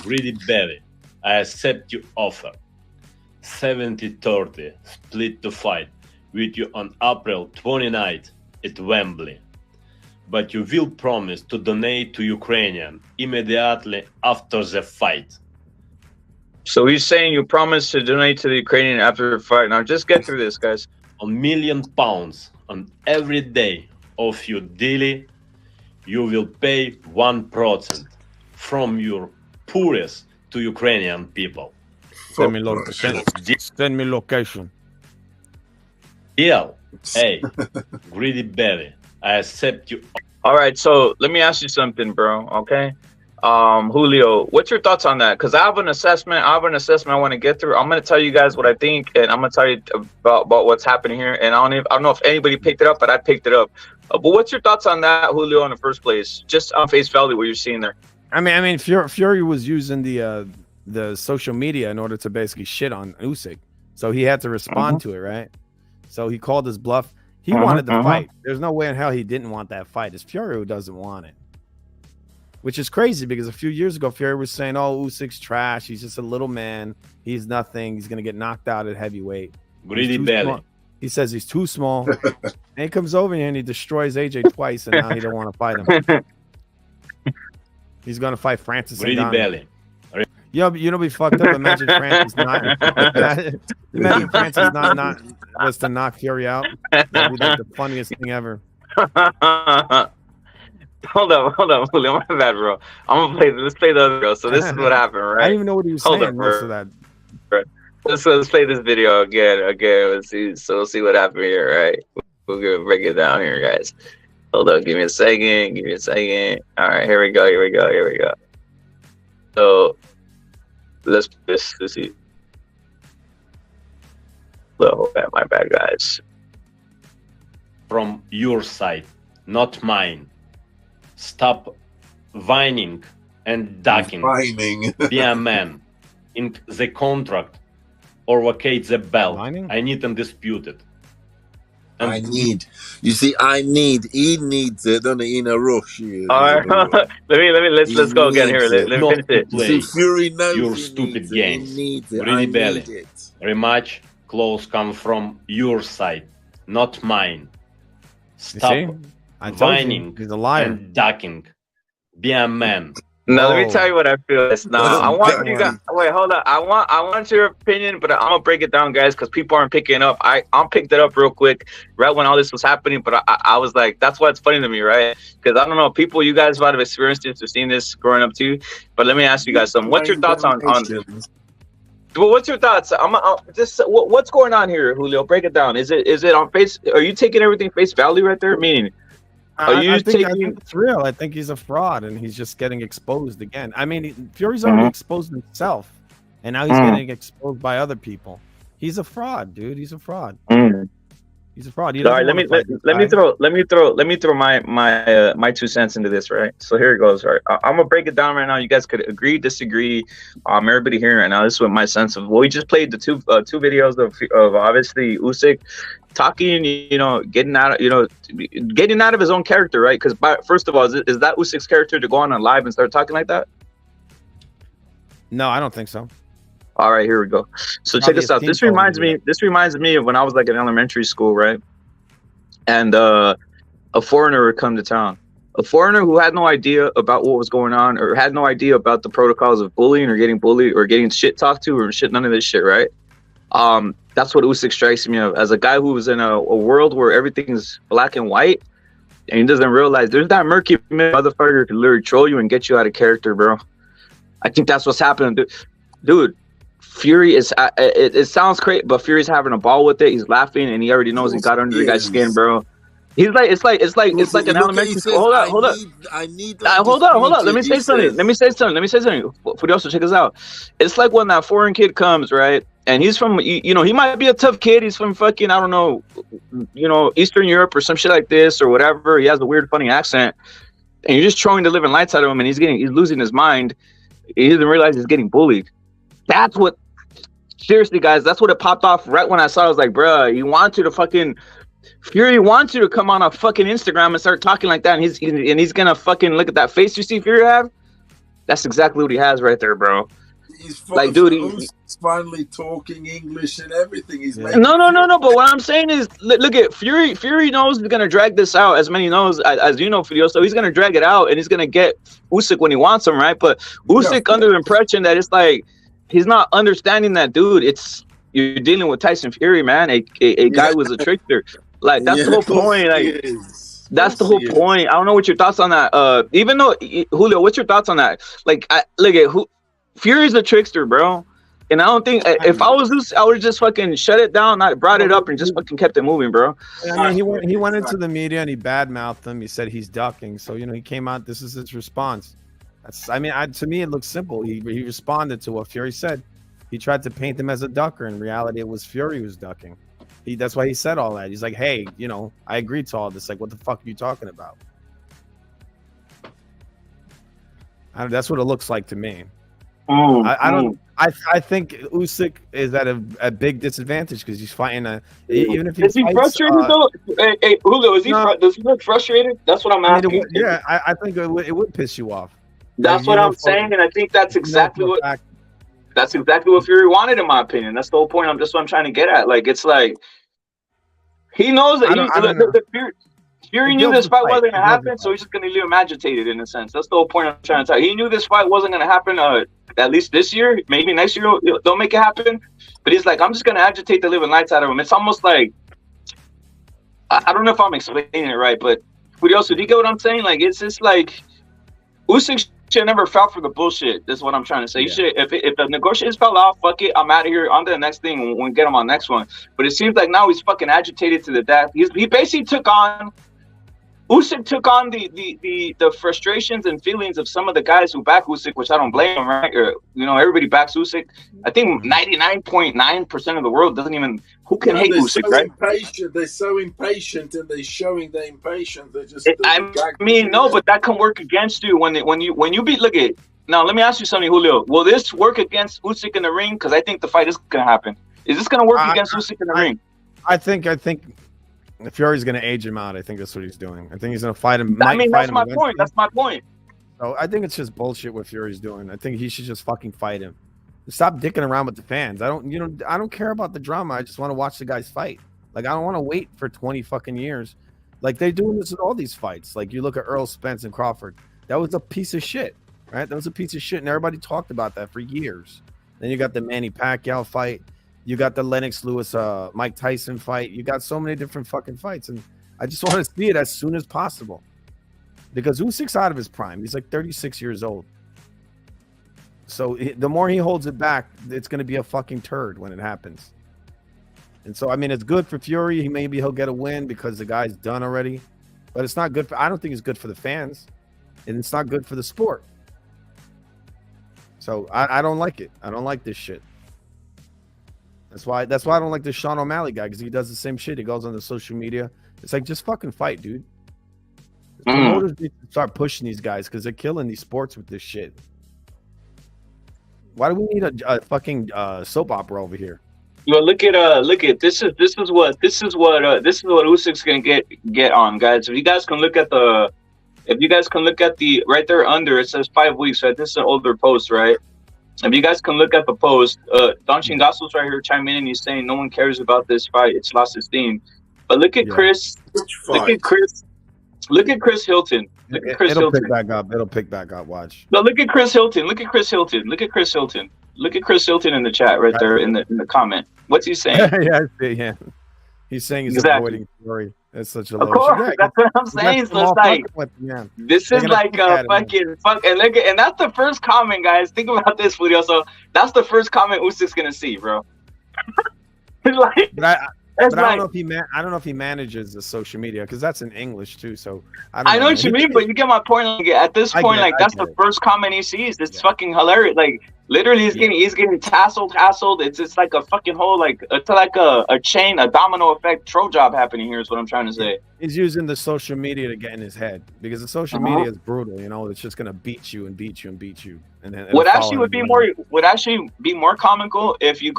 Read it, baby. I accept your offer. 70-30 split to fight with you on April 29th at Wembley. But you will promise to donate to Ukraine immediately after the fight. So he's saying you promise to donate to the Ukrainian after the fight. Now just get through this, guys. £1 million on every day of you daily, you will pay 1% from your poorest to Ukrainian people. Send me location. Deal. Hey, greedy belly, I accept you. All right, so let me ask you something, bro. Okay, Julio, what's your thoughts on that? Because I have an assessment. I want to get through. I'm gonna tell you guys what I think, and I'm gonna tell you about what's happening here. And I don't know if anybody picked it up, but I picked it up. But what's your thoughts on that, Julio, in the first place? Just on face value, what you're seeing there. I mean, Fury was using the social media in order to basically shit on Usyk, so he had to respond to it, right? So he called his bluff. He wanted the fight. There's no way in hell he didn't want that fight. It's Fury who doesn't want it, which is crazy because a few years ago Fury was saying, "Oh, Usyk's trash. He's just a little man. He's nothing. He's gonna get knocked out at heavyweight. Greedy belly." He says he's too small. And he comes over here and he destroys AJ twice, and now he don't want to fight him. He's gonna fight Francis. Greedy belly. You know, be fucked up. Imagine Francis not. Imagine Francis not was to knock Fury out. That'd be like the funniest thing ever. Hold up, Julio. My bad, bro. Let's play the other girl. So this is what happened, right? I didn't even know what he was saying. Most of that. Let's play this video again. Let's see. So we'll see what happened here, right? We're gonna break it down here, guys. Hold up. Give me a second. All right, here we go. So let's see. Oh, my bad, guys. From your side, not mine. Stop whining and ducking. Be a man. In the contract or vacate the belt. I need undisputed. I need. You see, he needs it, don't he? In a rush. All right, let's go again here. Let me finish it. Play Fury knows your stupid games. Greedy belly. Rematch clause come from your side, not mine. Stop whining and ducking. Be a man. Now let me tell you what I feel. Now I want you guys. Wait, hold up. I want your opinion, but I'm gonna break it down, guys, because people aren't picking up. I'm picked it up real quick, right when all this was happening. But I was like, that's why it's funny to me, right? Because I don't know, people, you guys might have experienced this or seen this growing up too. But let me ask you guys something. What's your thoughts on? Well, what's your thoughts? What's going on here, Julio? Break it down. Is it on face? Are you taking everything face value right there? Meaning. I think it's real. I think he's a fraud, and he's just getting exposed again. I mean, Fury's already exposed himself, and now he's getting exposed by other people. He's a fraud, dude. He's a fraud. He's a fraud. All right, let me throw my 2 cents into this, right? So here it goes. Right, I'm gonna break it down right now. You guys could agree, disagree. Everybody here right now. This is what my sense of. Well, we just played the two videos of obviously Usyk talking, getting out of his own character, right? Because first of all, is that Usyk's character to go on live and start talking like that? No, I don't think so. All right, here we go. So check this out. This reminds me of when I was like in elementary school, right? And a foreigner would come to town. A foreigner who had no idea about what was going on, or had no idea about the protocols of bullying, or getting bullied, or getting shit talked to, or shit, none of this shit, right? That's what Usyk strikes me of, as a guy who was in a world where everything's black and white, and he doesn't realize there's that murky motherfucker who can literally troll you and get you out of character, bro. I think that's what's happening, dude. Fury is. It sounds crazy, but Fury's having a ball with it. He's laughing, and he already knows he got under the guy's skin, bro. He's like, it's like an elementary school. Hold up. Hold up. Let me say something. Furioso, check this out. It's like when that foreign kid comes, right? And he's from, he might be a tough kid. He's from fucking, I don't know, Eastern Europe or some shit like this or whatever. He has a weird, funny accent, and you're just throwing the living lights out of him, and he's losing his mind. He doesn't realize he's getting bullied. That's what. Seriously, guys, that's what it popped off right when I saw it. I was like, bruh, Fury wants you to come on a fucking Instagram and start talking like that, and he's gonna fucking look at that face you see Fury have. That's exactly what he has right there, bro. He's like, dude, he's finally talking English and everything. He's making no. But what I'm saying is, look at Fury. Fury knows he's gonna drag this out, as many knows as you know, Furio. So he's gonna drag it out, and he's gonna get Usyk when he wants him, right? But Usyk under the impression that it's like he's not understanding that, dude. You're dealing with Tyson Fury, man, a guy who was a trickster. Like that's the whole point. Like That's the whole point. I don't know what your thoughts on that. Even though Julio, what's your thoughts on that? Like, look at Fury's a trickster, bro. And I don't think if I was Usyk, I would just fucking shut it down, not brought it up, and just fucking kept it moving, bro. I mean, he went into the media and he badmouthed him. He said he's ducking. So he came out. This is his response. To me, it looks simple. He responded to what Fury said. He tried to paint him as a ducker. In reality, it was Fury who was ducking. That's why he said all that. He's like, hey, I agreed to all this. Like, what the fuck are you talking about? That's what it looks like to me. I think Usyk is at a big disadvantage because he's fighting even if is he frustrated though? Hey, Julio, does he look frustrated? That's what I'm asking. I think it would piss you off. That's what I'm saying, and I think that's exactly what Fury wanted, in my opinion. That's the whole point. That's what I'm trying to get at. Like, it's like he knows that Fury knew this fight wasn't gonna happen, so he's just gonna leave him agitated in a sense. That's the whole point I'm trying to tell you. He knew this fight wasn't gonna happen. At least this year, maybe next year they'll make it happen. But he's like, I'm just gonna agitate the living lights out of him. It's almost like I don't know if I'm explaining it right, but Julio, do you get what I'm saying? Like, it's just like Usyk should never fell for the bullshit. That's what I'm trying to say. Yeah. If the negotiations fell off, fuck it, I'm out of here. On to the next thing. We'll get him on the next one. But it seems like now he's fucking agitated to the death. He basically Usyk took on the frustrations and feelings of some of the guys who back Usyk, which I don't blame them, right? Everybody backs Usyk. I think 99.9% of the world doesn't even. Who can hate Usyk, right? They're so impatient, and they're showing their impatience. They're just. But that can work against you when you beat. Look at now. Let me ask you something, Julio. Will this work against Usyk in the ring? Because I think the fight is gonna happen. Is this gonna work against Usyk in the ring? I think. Fury's going to age him out. I think that's what he's doing. I think he's going to fight him. That's my point. That's my point. So I think it's just bullshit what Fury's doing. I think he should just fucking fight him. Stop dicking around with the fans. I don't care about the drama. I just want to watch the guys fight. Like, I don't want to wait for 20 fucking years. Like, they're doing this with all these fights. Like, you look at Earl Spence and Crawford. That was a piece of shit, right? That was a piece of shit, and everybody talked about that for years. Then you got the Manny Pacquiao fight. You got the Lennox Lewis, Mike Tyson fight. You got so many different fucking fights, and I just want to see it as soon as possible because Usyk's out of his prime. He's like 36 years old. So the more he holds it back, it's going to be a fucking turd when it happens. And so, I mean, it's good for Fury. Maybe he'll get a win because the guy's done already, but it's not good I don't think it's good for the fans, and it's not good for the sport. So I don't like it. I don't like this shit. That's why I don't like this Sean O'Malley guy, because he does the same shit. He goes on the social media. It's like, just fucking fight, dude. Promoters need to start pushing these guys because they're killing these sports with this shit. Why do we need a fucking soap opera over here? Look at this is what Usyk's gonna get on, guys. If you guys can look at the right there under, it says 5 weeks, right? This is an older post, right? If you guys can look at the post, Don Chingazo's right here chiming in, and he's saying no one cares about this fight. It's lost its steam. But look at Chris. Look at Chris Hilton. It'll pick back up. It'll pick back up. Watch. No, look at Chris Hilton. Look at Chris Hilton in the chat right there in the comment. What's he saying? Yeah. He's saying he's avoiding Fury. That's such a of course, that's what I'm saying. So it's like this is like a fucking fuck, and look, and that's the first comment, guys. Think about this video. So that's the first comment Usyk's gonna see, bro. It's like, I don't know if he manages the social media because that's in English too. So I know what you mean, but you get my point. Like, at this point, that's the first comment he sees. It's fucking hilarious. Like, literally, he's getting hassled. It's just like a fucking whole it's like a chain, a domino effect troll job happening here. Is what I'm trying to say. He's using the social media to get in his head because the social media is brutal. It's just gonna beat you and beat you and beat you. And then would actually be more comical if you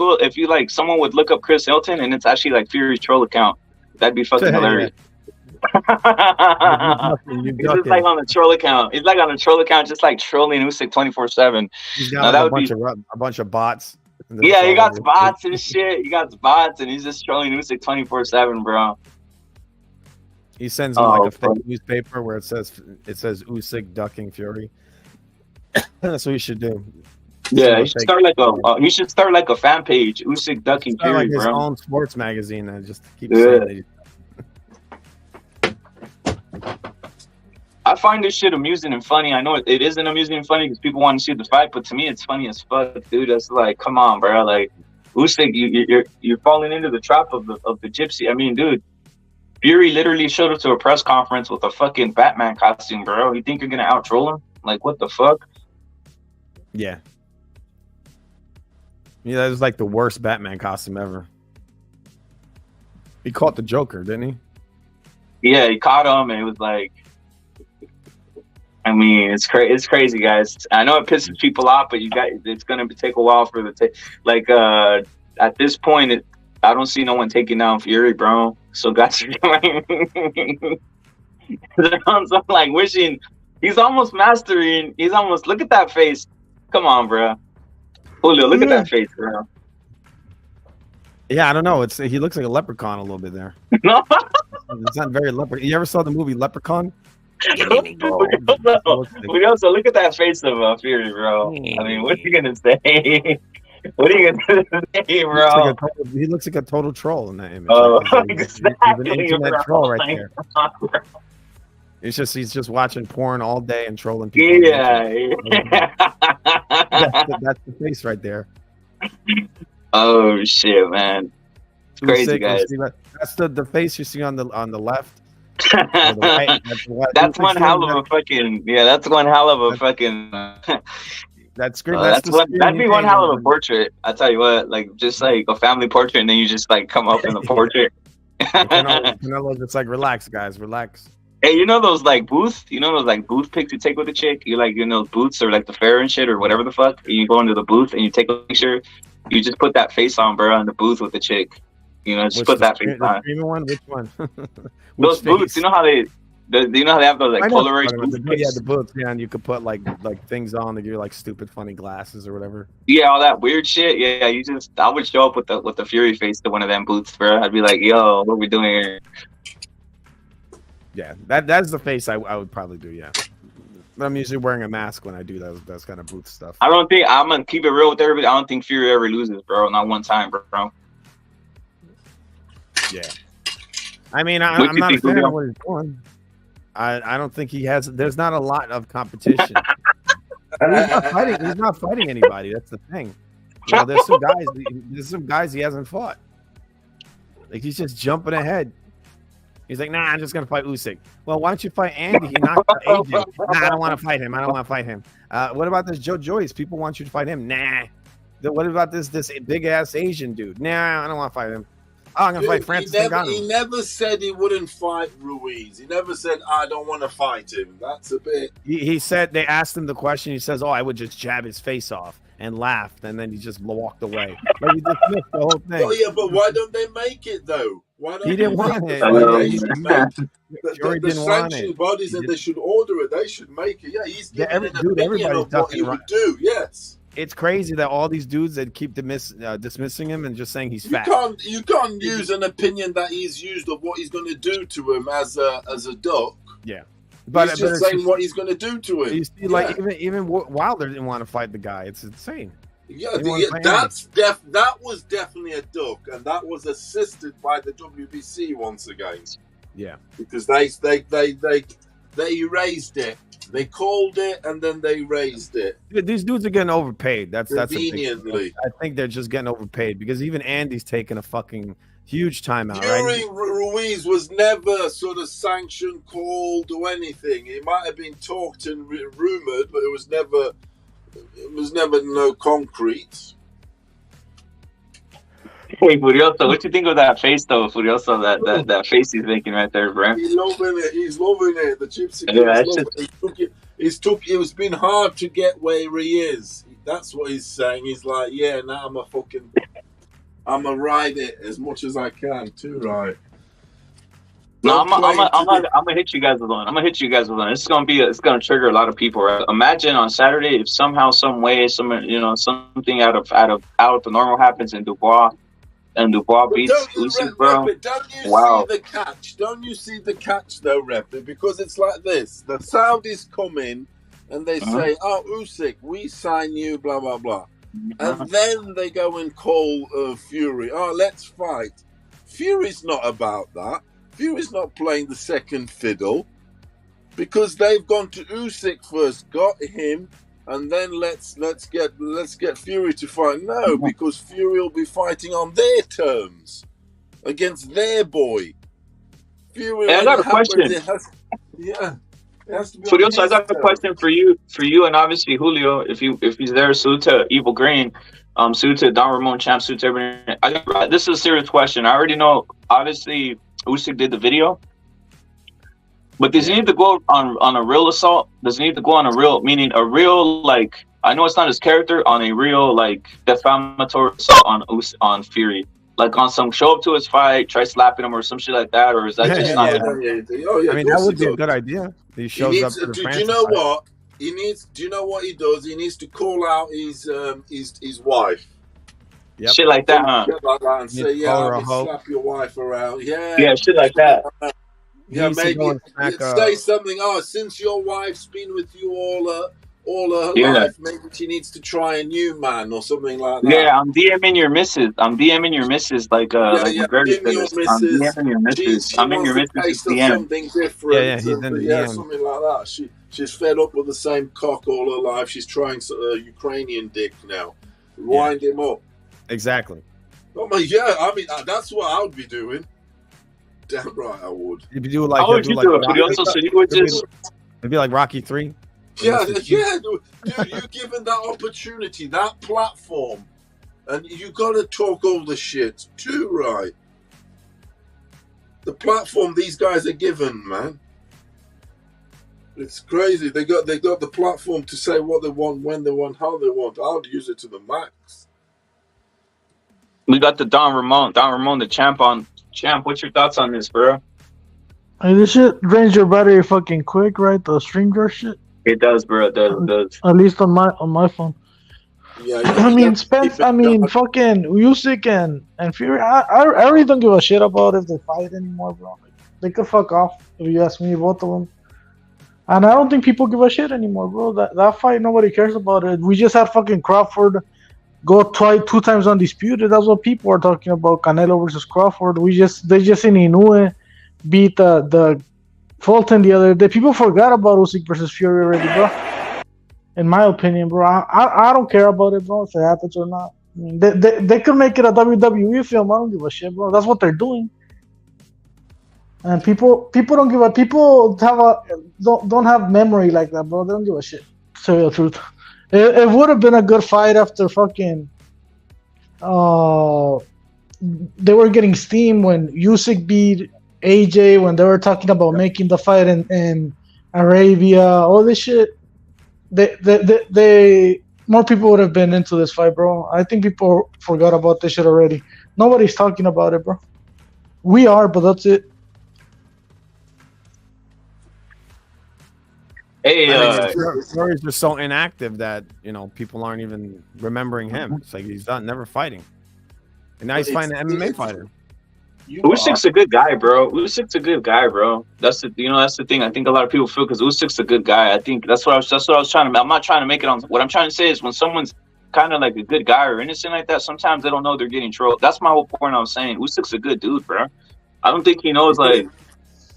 like someone would look up Chris Hilton and it's actually like Fury's troll account. That'd be fucking hilarious. He's just like on the troll account. He's like on the troll account, just like trolling Usyk 24/7. He's got a bunch of bots. Yeah, he got bots and shit. He got bots and he's just trolling Usyk 24/7, bro. He sends him like a fake newspaper where it says Usyk ducking Fury. That's what he should do. Yeah, he should start like a fan page, Usyk ducking Fury, like his bro. own sports magazine and just keep saying that. I find this shit amusing and funny. I know it isn't amusing and funny because people want to see the fight, but to me, it's funny as fuck, dude. It's like, come on, bro. Like, Usyk, you're falling into the trap of the gypsy. I mean, dude, Fury literally showed up to a press conference with a fucking Batman costume, bro. You think you're gonna out troll him? Like, what the fuck? Yeah. Yeah, that was like the worst Batman costume ever. He caught the Joker, didn't he? Yeah, he caught him, and it was like, I mean, it's crazy, guys. I know it pisses people off, but it's gonna take a while for at this point, I don't see no one taking down Fury, bro. So guys are doing. I'm like wishing he's almost mastering. He's almost look at that face. Come on, bro. Julio, look at that face, bro. Yeah, I don't know. He looks like a leprechaun a little bit there. No, it's not very leprechaun. You ever saw the movie Leprechaun? We also look at that face of Fury, bro. I mean, what are you gonna say? What are you gonna say, bro? He looks like a total troll in that image. Oh, exactly. He's an internet troll right there. He's just watching porn all day and trolling people. Yeah. That's the face right there. Oh shit, man! It's crazy, guys. That's the face you see on the left. The right. That's one hell of a fucking. Yeah, that's one hell of a fucking. That's great. That'd be one hell of a portrait. I tell you what, like just like a family portrait, and then you just like come up in the portrait. Canelo's just like, relax, guys, relax. Hey, you know those like booth pics you take with a chick? You like, booths or like the fair and shit or whatever the fuck. And you go into the booth and you take a picture. You just put that face on, bro, in the booth with the chick. Just put that face on. One? Which one? Those booths, you know how they have those like Polaroid booths? Yeah, the booths. Yeah, and you could put like things on that you're like stupid, funny glasses or whatever. Yeah, all that weird shit. Yeah, I would show up with the Fury face to one of them booths, bro. I'd be like, yo, what are we doing here? Yeah, that's the face I would probably do. Yeah, but I'm usually wearing a mask when I do those kind of booth stuff. I'm gonna keep it real with everybody. I don't think Fury ever loses, bro. Not one time, bro. Yeah, I mean, I'm not a fan of what he's doing. I don't think he has. There's not a lot of competition. He's not fighting anybody. That's the thing. There's some guys he hasn't fought. Like he's just jumping ahead. He's like, nah, I'm just gonna fight Usyk. Well, why don't you fight Andy? He knocked out Adrian. Nah, I don't want to fight him. What about this Joe Joyce? People want you to fight him. Nah. What about this big ass Asian dude? Nah, I don't want to fight him. Oh, I'm gonna fight Francis Ngannou. He never said he wouldn't fight Ruiz. He never said, I don't want to fight him. That's a bit. He said they asked him the question. He says, oh, I would just jab his face off, and laughed, and then he just walked away. Like he dismissed the whole thing. Oh yeah, but why don't they make it though? Why don't he didn't want it. The sanctioned bodies and they should order it. They should make it. Yeah, he's giving an opinion of what he would do. Yes. It's crazy that all these dudes that keep dismissing him and just saying he's fat. You can't use an opinion that he's used of what he's going to do to him as a duck. Yeah, but he's just saying what he's going to do to him. You see, like even Wilder didn't want to fight the guy. It's insane. Yeah, that was definitely a duck, and that was assisted by the WBC once again. Yeah, because they erased it. They called it and then they raised it. These dudes are getting overpaid. That's conveniently. I think they're just getting overpaid because even Andy's taking a fucking huge timeout. Fury Ruiz was never sort of sanctioned, called, or anything. It might have been talked and rumored, but it was never no concrete. Hey, Furioso, what you think of that face, though, Furioso? That face he's making right there, bro. He's loving it. The Gypsy King it's been hard to get where he is. That's what he's saying. He's like, yeah, now I'm gonna ride it as much as I can too, right? No, I'm gonna hit you guys with one. It's gonna trigger a lot of people. Right? Imagine on Saturday if somehow, some way, something out of the normal happens in Dubois. And Dubois beats Usyk, bro. See the catch? Don't you see the catch, though, Repit? Because it's like this. The Saudis come in and they say, oh, Usyk, we sign you, blah, blah, blah. And then they go and call Fury. Oh, let's fight. Fury's not about that. Fury's not playing the second fiddle. because they've gone to Usyk first, got him, and then let's get Fury to fight. No, because Fury will be fighting on their terms against their boy. Fury. Hey, I got a question. It has to be. Furioso, I got a question for you, and obviously Julio, if he's there. Salute to Evil Green, salute to Don Ramon, champ, salute to everyone. This is a serious question. I already know. Obviously, Usyk did the video, but does he need to go on a real assault? Does he need to go on a real, meaning a real, like, I know it's not his character, on a real, like, defamatory assault on Fury? Like on some show up to his fight, try slapping him or some shit like that, or is that just not? Oh, yeah, I mean, that would be a good idea. He shows up. Do you know what he needs? Do you know what he does? He needs to call out his wife. Yep. Shit like that, huh? Shit like that and say, slap your wife around. Yeah, shit like that. Yeah, maybe say something. Oh, since your wife's been with you all her life, maybe she needs to try a new man or something like that. Yeah, I'm DMing your missus. Like DM your missus. I'm in your missus DM. Something different. He's in the DM. Something like that. She's fed up with the same cock all her life. She's trying Ukrainian dick now. Wind him up. Exactly. Oh my, yeah. I mean, that's what I would be doing. Damn right, I would. If you do like, how would you do it? It'd be like Rocky 3. Yeah, dude, you're given that opportunity, that platform, and you got to talk all the shit too, right? The platform these guys are given, man, it's crazy. They got the platform to say what they want, when they want, how they want. I would use it to the max. We got the Don Ramon, the champ. What's your thoughts on this, bro? Hey, this shit drains your battery fucking quick, right? The stream door shit. It does, bro. It does. At least on my phone. Yeah. I mean, Spence. I mean, fucking Usyk and Fury. I really don't give a shit about if they fight anymore, bro. Like, they could fuck off if you ask me, both of them. And I don't think people give a shit anymore, bro. That fight, nobody cares about it. We just had fucking Crawford go 2 times undisputed. That's what people are talking about. Canelo versus Crawford. They just in Inoue beat the Fulton the other day. People forgot about Usyk versus Fury already, bro. In my opinion, bro. I don't care about it, bro, if it happens or not. I mean, they could make it a WWE film. I don't give a shit, bro. That's what they're doing. And people don't give a people don't have memory like that, bro. They don't give a shit. To tell you the truth. It would have been a good fight after fucking they were getting steam when Usyk beat AJ, when they were talking about making the fight in Arabia, all this shit. They more people would have been into this fight, bro. I think people forgot about this shit already. Nobody's talking about it, bro. We are, but that's it. Hey, Fury's just so inactive that people aren't even remembering him. It's like he's never fighting, and now he's fighting an MMA fighter. Usyk's a good guy, bro. Usyk's a good guy, bro. That's the thing. I think a lot of people feel because Usyk's a good guy. I think that's what I was trying to. I'm not trying to make it on. What I'm trying to say is when someone's kind of like a good guy or innocent like that, sometimes they don't know they're getting trolled. That's my whole point. I'm saying Usyk's a good dude, bro. I don't think he knows like.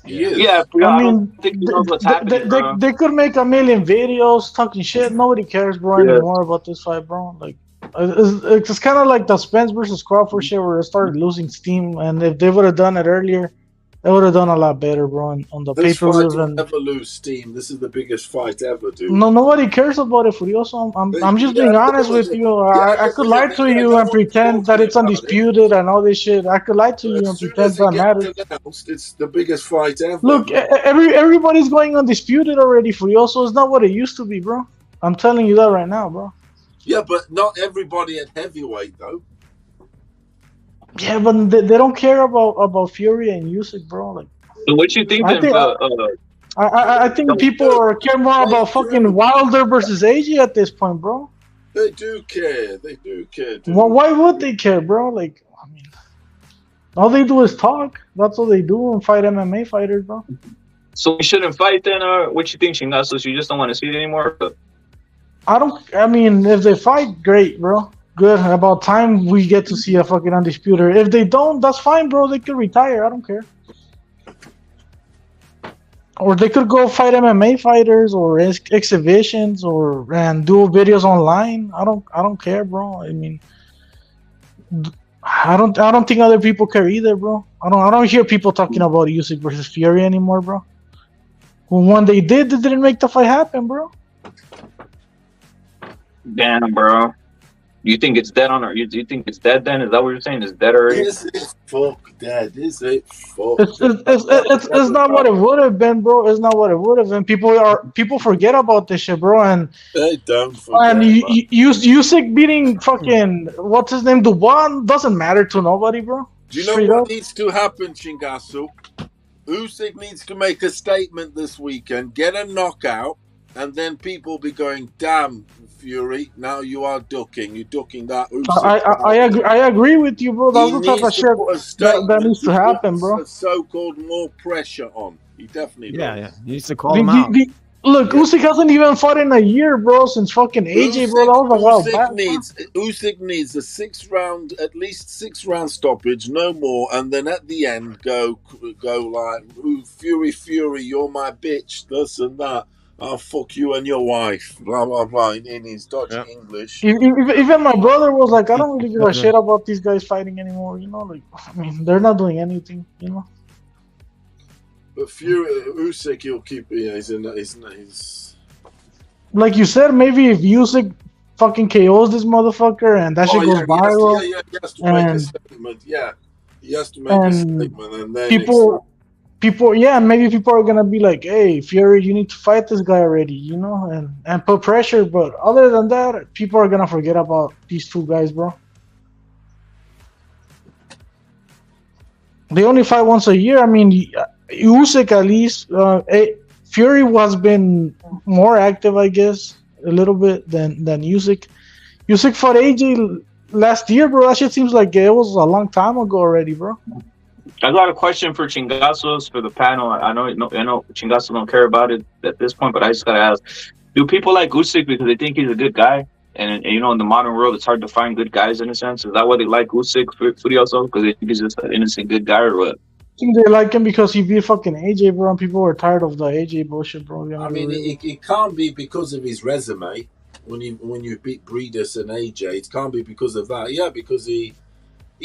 Yeah, I don't think he knows what's happening, bro. They could make a million videos talking shit. Nobody cares, bro, anymore about this fight, bro. Like. It's kind of like the Spence versus Crawford shit where it started losing steam, and if they would have done it earlier, they would have done a lot better, bro. On the pay-per-view, and never lose steam. This is the biggest fight ever, dude. No, nobody cares about it, Furioso. I'm just being honest with you. I could lie to you and pretend that it's undisputed and all this shit. I could lie to you and pretend that matters. It's the biggest fight ever. Look, everybody's going undisputed already, Furioso. It's not what it used to be, bro. I'm telling you that right now, bro. Yeah, but not everybody at heavyweight, though. Yeah, but they don't care about Fury and Usyk, bro. Like, so what you think? I think people care more about fucking Wilder versus AJ at this point, bro. They do care. They do care. Dude. Well, why would they care, bro? Like, I mean, all they do is talk. That's all they do and fight MMA fighters, bro. So we shouldn't fight then, or what you think, Chingasos? You just don't want to see it anymore? I mean, if they fight, great, bro. Good. About time we get to see a fucking undisputed. If they don't, that's fine, bro. They can retire. I don't care. Or they could go fight MMA fighters or exhibitions and do videos online. I don't care, bro. I mean, I don't think other people care either, bro. I don't hear people talking about Usyk versus Fury anymore, bro. When they didn't make the fight happen, bro. Damn, bro. You think it's dead you think it's dead then? Is that what you're saying? Is dead already? Is it fuck dead? Is it fuck It's not what it would have been, bro. It's not what it would have been. People forget about this shit, bro. And they don't forget. And Usyk beating fucking what's his name, Dubois, doesn't matter to nobody, bro. Do you know what needs to happen, Chingasu? Usyk needs to make a statement this weekend, get a knockout, and then people be going, "Damn, Fury, now you are ducking. You're ducking that Usyk." I agree with you, bro. That's the type of shit that needs to happen, bro. So-called more pressure on. He definitely does. Yeah. He needs to call him out. Look, Usyk hasn't even fought in a year, bro, since fucking AJ, bro. That was a while back. Usyk needs a at least 6-round stoppage, no more, and then at the end go like, Fury, you're my bitch, this and that. I'll fuck you and your wife, blah blah blah, in his dodgy English. Even my brother was like, I don't really give a shit about these guys fighting anymore. You know, like, I mean, they're not doing anything. You know. But Usyk, he'll keep. Yeah, he's. Like you said, maybe if Usyk fucking KOs this motherfucker and that shit goes viral. He has to make a statement. Yeah, he has to make a statement, and then maybe people are gonna be like, "Hey, Fury, you need to fight this guy already," you know, and put pressure. But other than that, people are gonna forget about these two guys, bro. They only fight once a year. I mean, Usyk at least. Fury has been more active, I guess, a little bit than Usyk. Usyk fought AJ last year, bro. That shit seems like it was a long time ago already, bro. I got a question for Chingasos for the panel. I know Chingasos don't care about it at this point, but I just gotta ask: do people like Usyk because they think he's a good guy? And you know, in the modern world, it's hard to find good guys in a sense. Is that why they like Usyk, Furioso? Because they think he's just an innocent good guy, or what? I think they like him because he beat fucking AJ, bro, and people were tired of the AJ bullshit, bro. I mean, it can't be because of his resume. When you beat Breedis and AJ, it can't be because of that. Yeah, because he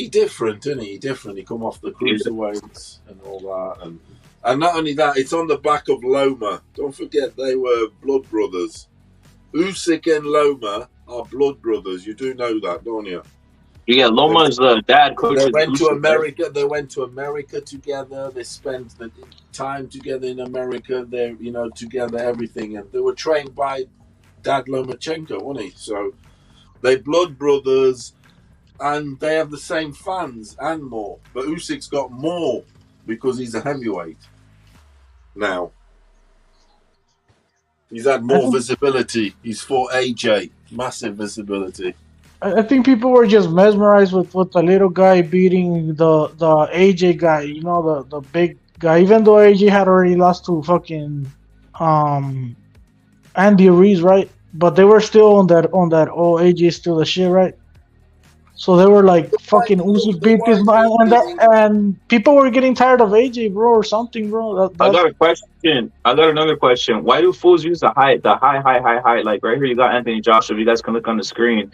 different, isn't he? He different. He come off the cruiserweights and all that, and not only that, it's on the back of Loma. Don't forget they were blood brothers. Usyk and Loma are blood brothers. You do know that, don't you? Yeah, Loma's dad coach. They went to America. They went to America together. They spent the time together in America. They're together everything, and they were trained by Dad Lomachenko, wasn't he? So they blood brothers, and they have the same fans and more. But Usyk's got more because he's a heavyweight now. He's had more visibility. He's fought AJ, massive visibility. I think people were just mesmerized with the little guy beating the AJ guy, you know, the big guy. Even though AJ had already lost to fucking Andy Ruiz, right? But they were still on that AJ still the shit, right? So they were like, fucking Usyk beat this man, and people were getting tired of AJ, bro, or something, bro. I got a question. I got another question. Why do fools use the high? Like right here, you got Anthony Joshua. If you guys can look on the screen,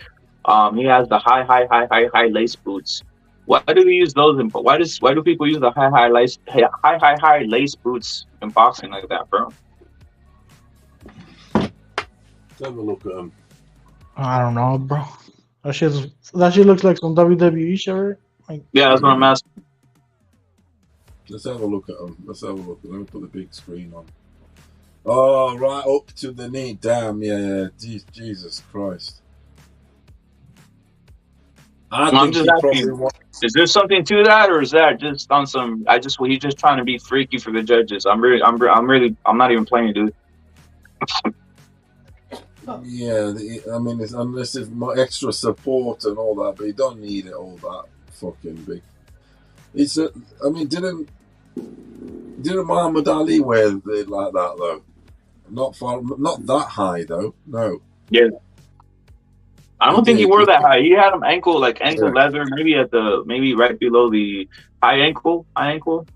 he has the high lace boots. Why do we use those? Why do people use the high lace boots in boxing like that, bro? Let's have a look at them. I don't know, bro. That shit looks like some WWE shirt. Like, yeah, that's what I'm asking. Let's have a look at them. Let me put the big screen on. Oh, right up to the knee. Damn, yeah. Jesus Christ. I'm just asking, is there something to that, or is that just on some? He's just trying to be freaky for the judges. I'm not even playing, dude. Yeah, I mean, unless there's more extra support and all that, but you don't need it all that fucking big. Didn't Muhammad Ali wear it like that though? Not that high though. No. Yeah. I don't think he wore that high. He had him ankle Yeah. leather, maybe right below the high ankle,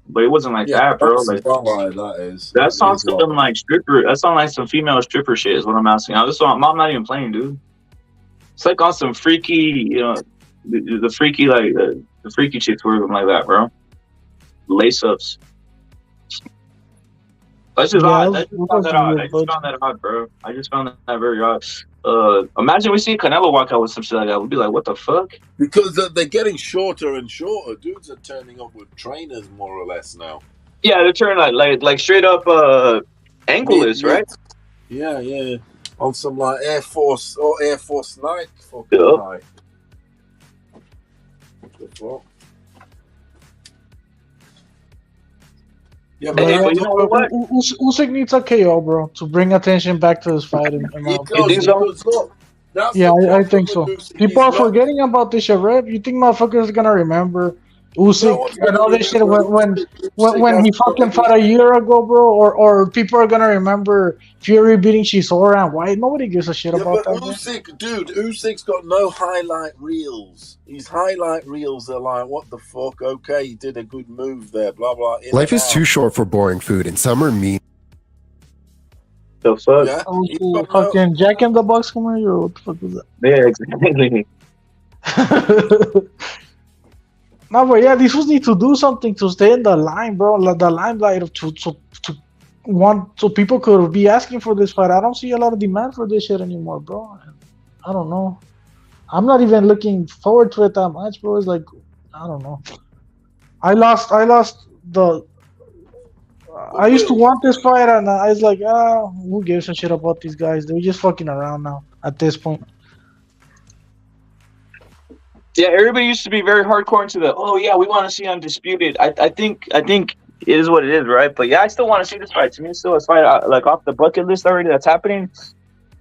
but it wasn't like that, bro. That's Like not like that is. that sounds He's like, something like stripper. That sounds like some female stripper shit. Is what I'm asking. Now, this one, I'm not even playing, dude. It's like on some freaky, the freaky the freaky chicks wear them like that, bro. Lace ups. That's just odd. I just found that odd, bro. I just found that very odd. Imagine we see Canelo walk out with some shit like that. We'd be like, what the fuck? Because they're getting shorter and shorter. Dudes are turning up with trainers more or less now. Yeah, they're turning like straight up ankleless, right? Yeah. On some like Air Force or Air Force Nike fucking high. What the fuck? Yeah, but Usyk needs a KO, bro, to bring attention back to his fight. I think so. People are forgetting about this shit, right? You think motherfuckers are gonna remember Usyk and all this shit when he fucking fought a year ago, bro? Or people are gonna remember Fury beating Chisora and White? Nobody gives a shit about that. Usyk's got no highlight reels. His highlight reels are like, what the fuck? Okay, he did a good move there, blah blah. Life is too short for boring food, and some are mean. The fuck? Yeah, fucking Jack in the Box commercial. What the fuck was that? Yeah, exactly. No, but yeah, these fools need to do something to stay in the line, bro. Like the limelight of so people could be asking for this fight. I don't see a lot of demand for this shit anymore, bro. I don't know. I'm not even looking forward to it that much, bro. It's like, I don't know. I used to want this fight, and I was like, who gives a shit about these guys? They're just fucking around now at this point. Yeah, everybody used to be very hardcore into we want to see undisputed. I think it is what it is, right? But yeah, I still want to see this fight. To me, it's still a fight like off the bucket list already that's happening.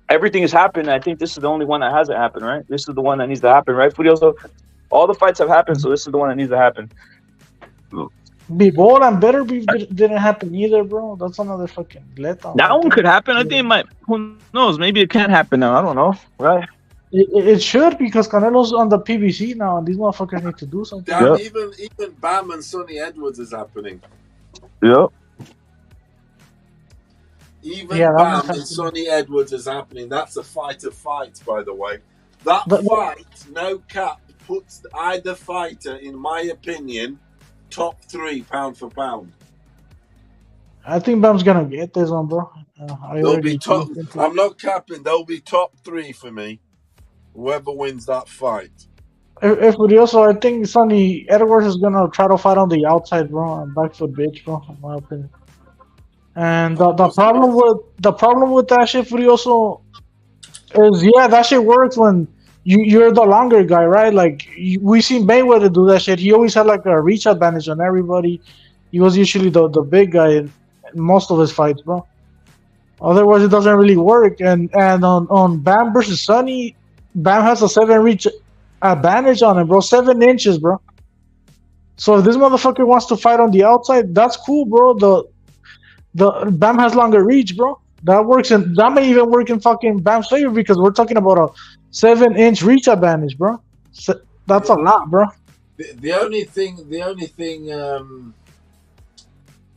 Everything has happened. I think this is the only one that hasn't happened, right? This is the one that needs to happen, right, Furioso? All the fights have happened, so this is the one that needs to happen. Be bold and better didn't happen either, bro. That's another fucking letdown. That one could happen. I think it might. Who knows? Maybe it can happen now. I don't know, right? It should, because Canelo's on the PBC now, and these motherfuckers need to do something. Damn, even Bam and Sonny Edwards is happening. Yep. Even Bam and Sonny Edwards is happening. That's a fight of fights, by the way. That fight, no cap, puts either fighter, in my opinion, top 3 pound for pound. I think Bam's gonna get this one, bro. They'll be top. I'm not capping. They'll be top 3 for me. Whoever wins that fight. If also, I think Sonny Edwards is gonna try to fight on the outside, bro, and back foot bitch, bro, in my opinion. And the problem with that shit, Furioso, is that shit works when you're the longer guy, right? Like we seen Mayweather do that shit. He always had like a reach advantage on everybody. He was usually the big guy in most of his fights, bro. Otherwise, it doesn't really work. And on Bam versus Sonny, Bam has a 7 reach advantage on him, bro. 7 inches, bro. So if this motherfucker wants to fight on the outside, that's cool, bro. The Bam has longer reach, bro. That works, and that may even work in fucking Bam's favor, because we're talking about a 7-inch reach advantage, bro. So that's a lot, bro. The only thing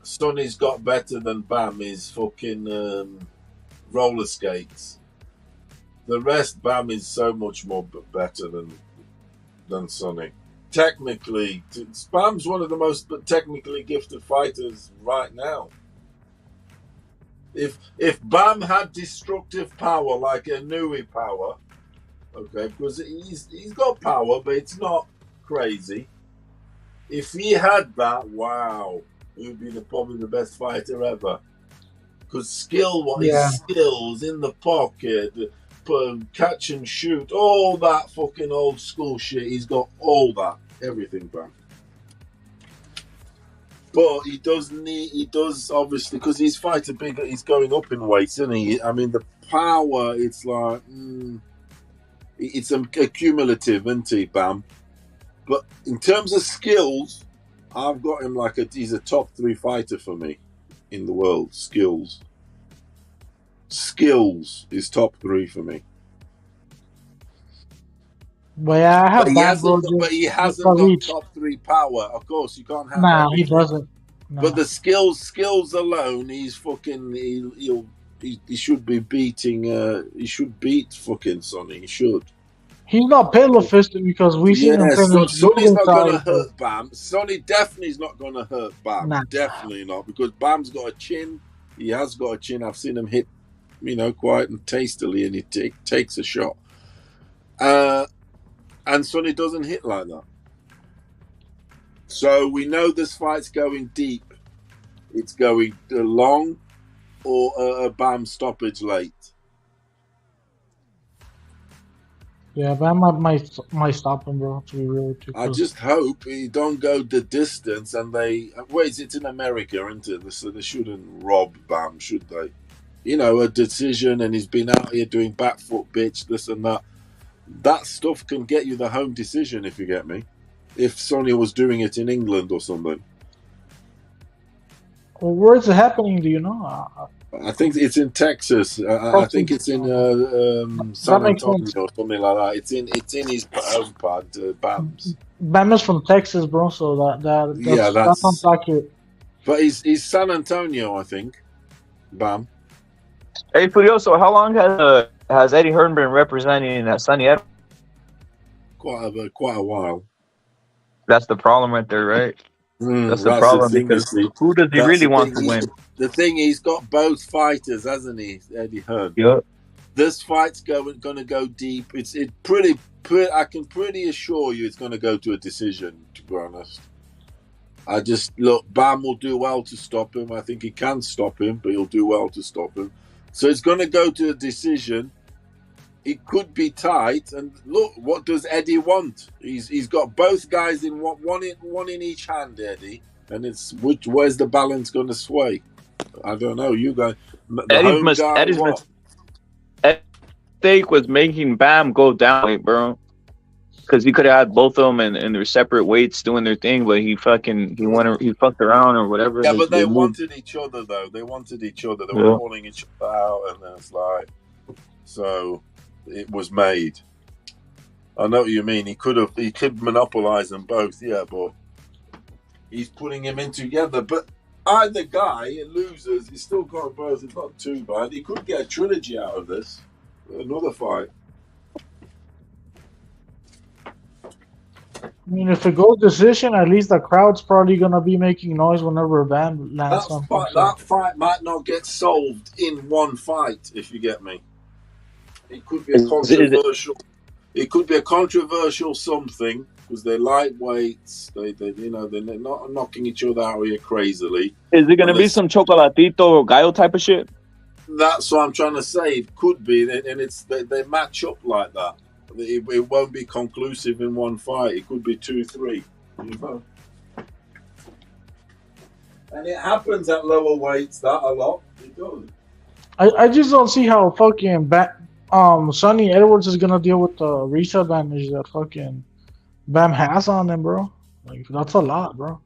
Sonny's got better than Bam is fucking roller skates. The rest, Bam is so much more better than Sonny. Technically, Bam's one of the most technically gifted fighters right now. If Bam had destructive power like a Nui power, okay, because he's got power, but it's not crazy. If he had that, wow, he would be probably the best fighter ever. Because skills in the pocket, catch and shoot, all that fucking old school shit. He's got all that, everything, Bam. But he does obviously, because he's fighting bigger. He's going up in weight, isn't he? I mean, the power. It's like it's a cumulative, isn't he, Bam? But in terms of skills, I've got him he's a top 3 fighter for me in the world. Skills is top 3 for me. But yeah, I But have he Bam, hasn't. bro. But he Just hasn't for got reach. top 3 power. Of course, you can't have Nah, he everything. doesn't. But Nah. the skills alone, he's fucking. He should be beating. He should beat fucking Sonny. He should. He's not pillow fisted because we seen him Yeah, finish Sonny's Dubois not gonna side, but hurt Bam. Sonny definitely is not gonna hurt Bam. nah. Definitely not, because Bam's got a chin. He has got a chin. I've seen him hit, quite and tastily, and he takes a shot. And Sonny doesn't hit like that. So we know this fight's going deep. It's going long, or a Bam stoppage late. Yeah, Bam might stop him, bro. To be real, too. I just hope he don't go the distance and they wait. It's in America, isn't it? So they shouldn't rob Bam, should they? A decision, and he's been out here doing back foot bitch, this and that. That stuff can get you the home decision, if you get me. If Sonny was doing it in England or something. Well, where is it happening? Do you know? I think it's in Texas. I think it's in San Antonio or something like that. It's in his home part, Bam's. Bam is from Texas, bro. So that's sounds accurate. But he's San Antonio, I think. Bam. Hey, Furioso, how long has Eddie Hearn been representing Sonny Edwards? Quite a while. That's the problem right there, right? That's the That's problem, the thing, because you see. who does he That's really the want thing, to win? The thing, he's got both fighters, hasn't he, Eddie Hearn? Yep. This fight's going to go deep. It's pretty. I can pretty assure you it's going to go to a decision, to be honest. I just look. Bam will do well to stop him. I think he can stop him, but he'll do well to stop him. So it's going to go to a decision. It could be tight, and look, what does Eddie want? He's got both guys in one in each hand, Eddie, and it's where's the balance going to sway? I don't know. You guys, Eddie's mistake was making Bam go down, bro. Because he could have had both of them in their separate weights doing their thing, but he fucked around or whatever. Yeah, but they wanted each other though. They wanted each other. They were calling each other out, and it's like so. It was made. I know what you mean. He could monopolize them both, yeah, but he's putting him in together. But either guy loses. He's still got both. It's not too bad. He could get a trilogy out of this. Another fight. I mean, if it goes decision, at least the crowd's probably gonna be making noise whenever Bam lands something. That fight might not get solved in one fight, if you get me. It could be a controversial. It could be a controversial something because they're lightweights. They're not knocking each other out here crazily. Is it gonna be some chocolatito or gallo type of shit? That's what I'm trying to say. It could be, and they match up like that. It won't be conclusive in one fight. It could be 2-3. And it happens at lower weights that a lot. It does. I just don't see how fucking Sonny Edwards is gonna deal with the reach advantage that fucking Bam has on him, bro. Like, that's a lot, bro.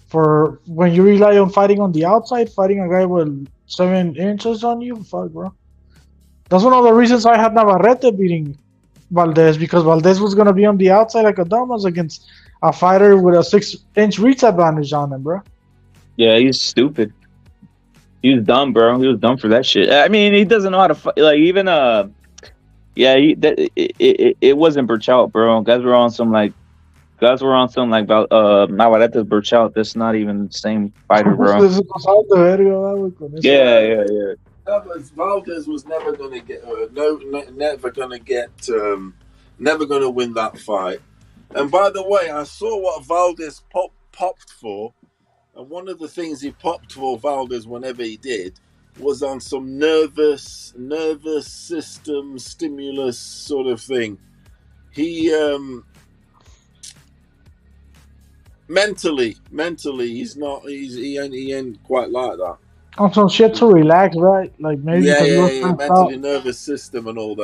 For when you rely on fighting on the outside, fighting a guy with 7 inches on you, fuck, bro. That's one of the reasons I had Navarrete beating Valdez, because Valdez was gonna be on the outside like a dumbass against a fighter with a 6-inch reach advantage on him, bro. Yeah, he's stupid. He was dumb, bro. He was dumb for that shit. I mean, he doesn't know how to fight. Like, even yeah, it wasn't Burchout, bro. Guys were on some like Navarrete Burchout. That's not even the same fighter, bro. Yeah. Valdez was never going to get never going to win that fight. And by the way, I saw what Valdez popped for, and one of the things he popped for Valdez whenever he did was on some nervous system stimulus sort of thing. He mentally he ain't quite like that. On some shit to relax, right? Like maybe mentally nervous system and all that.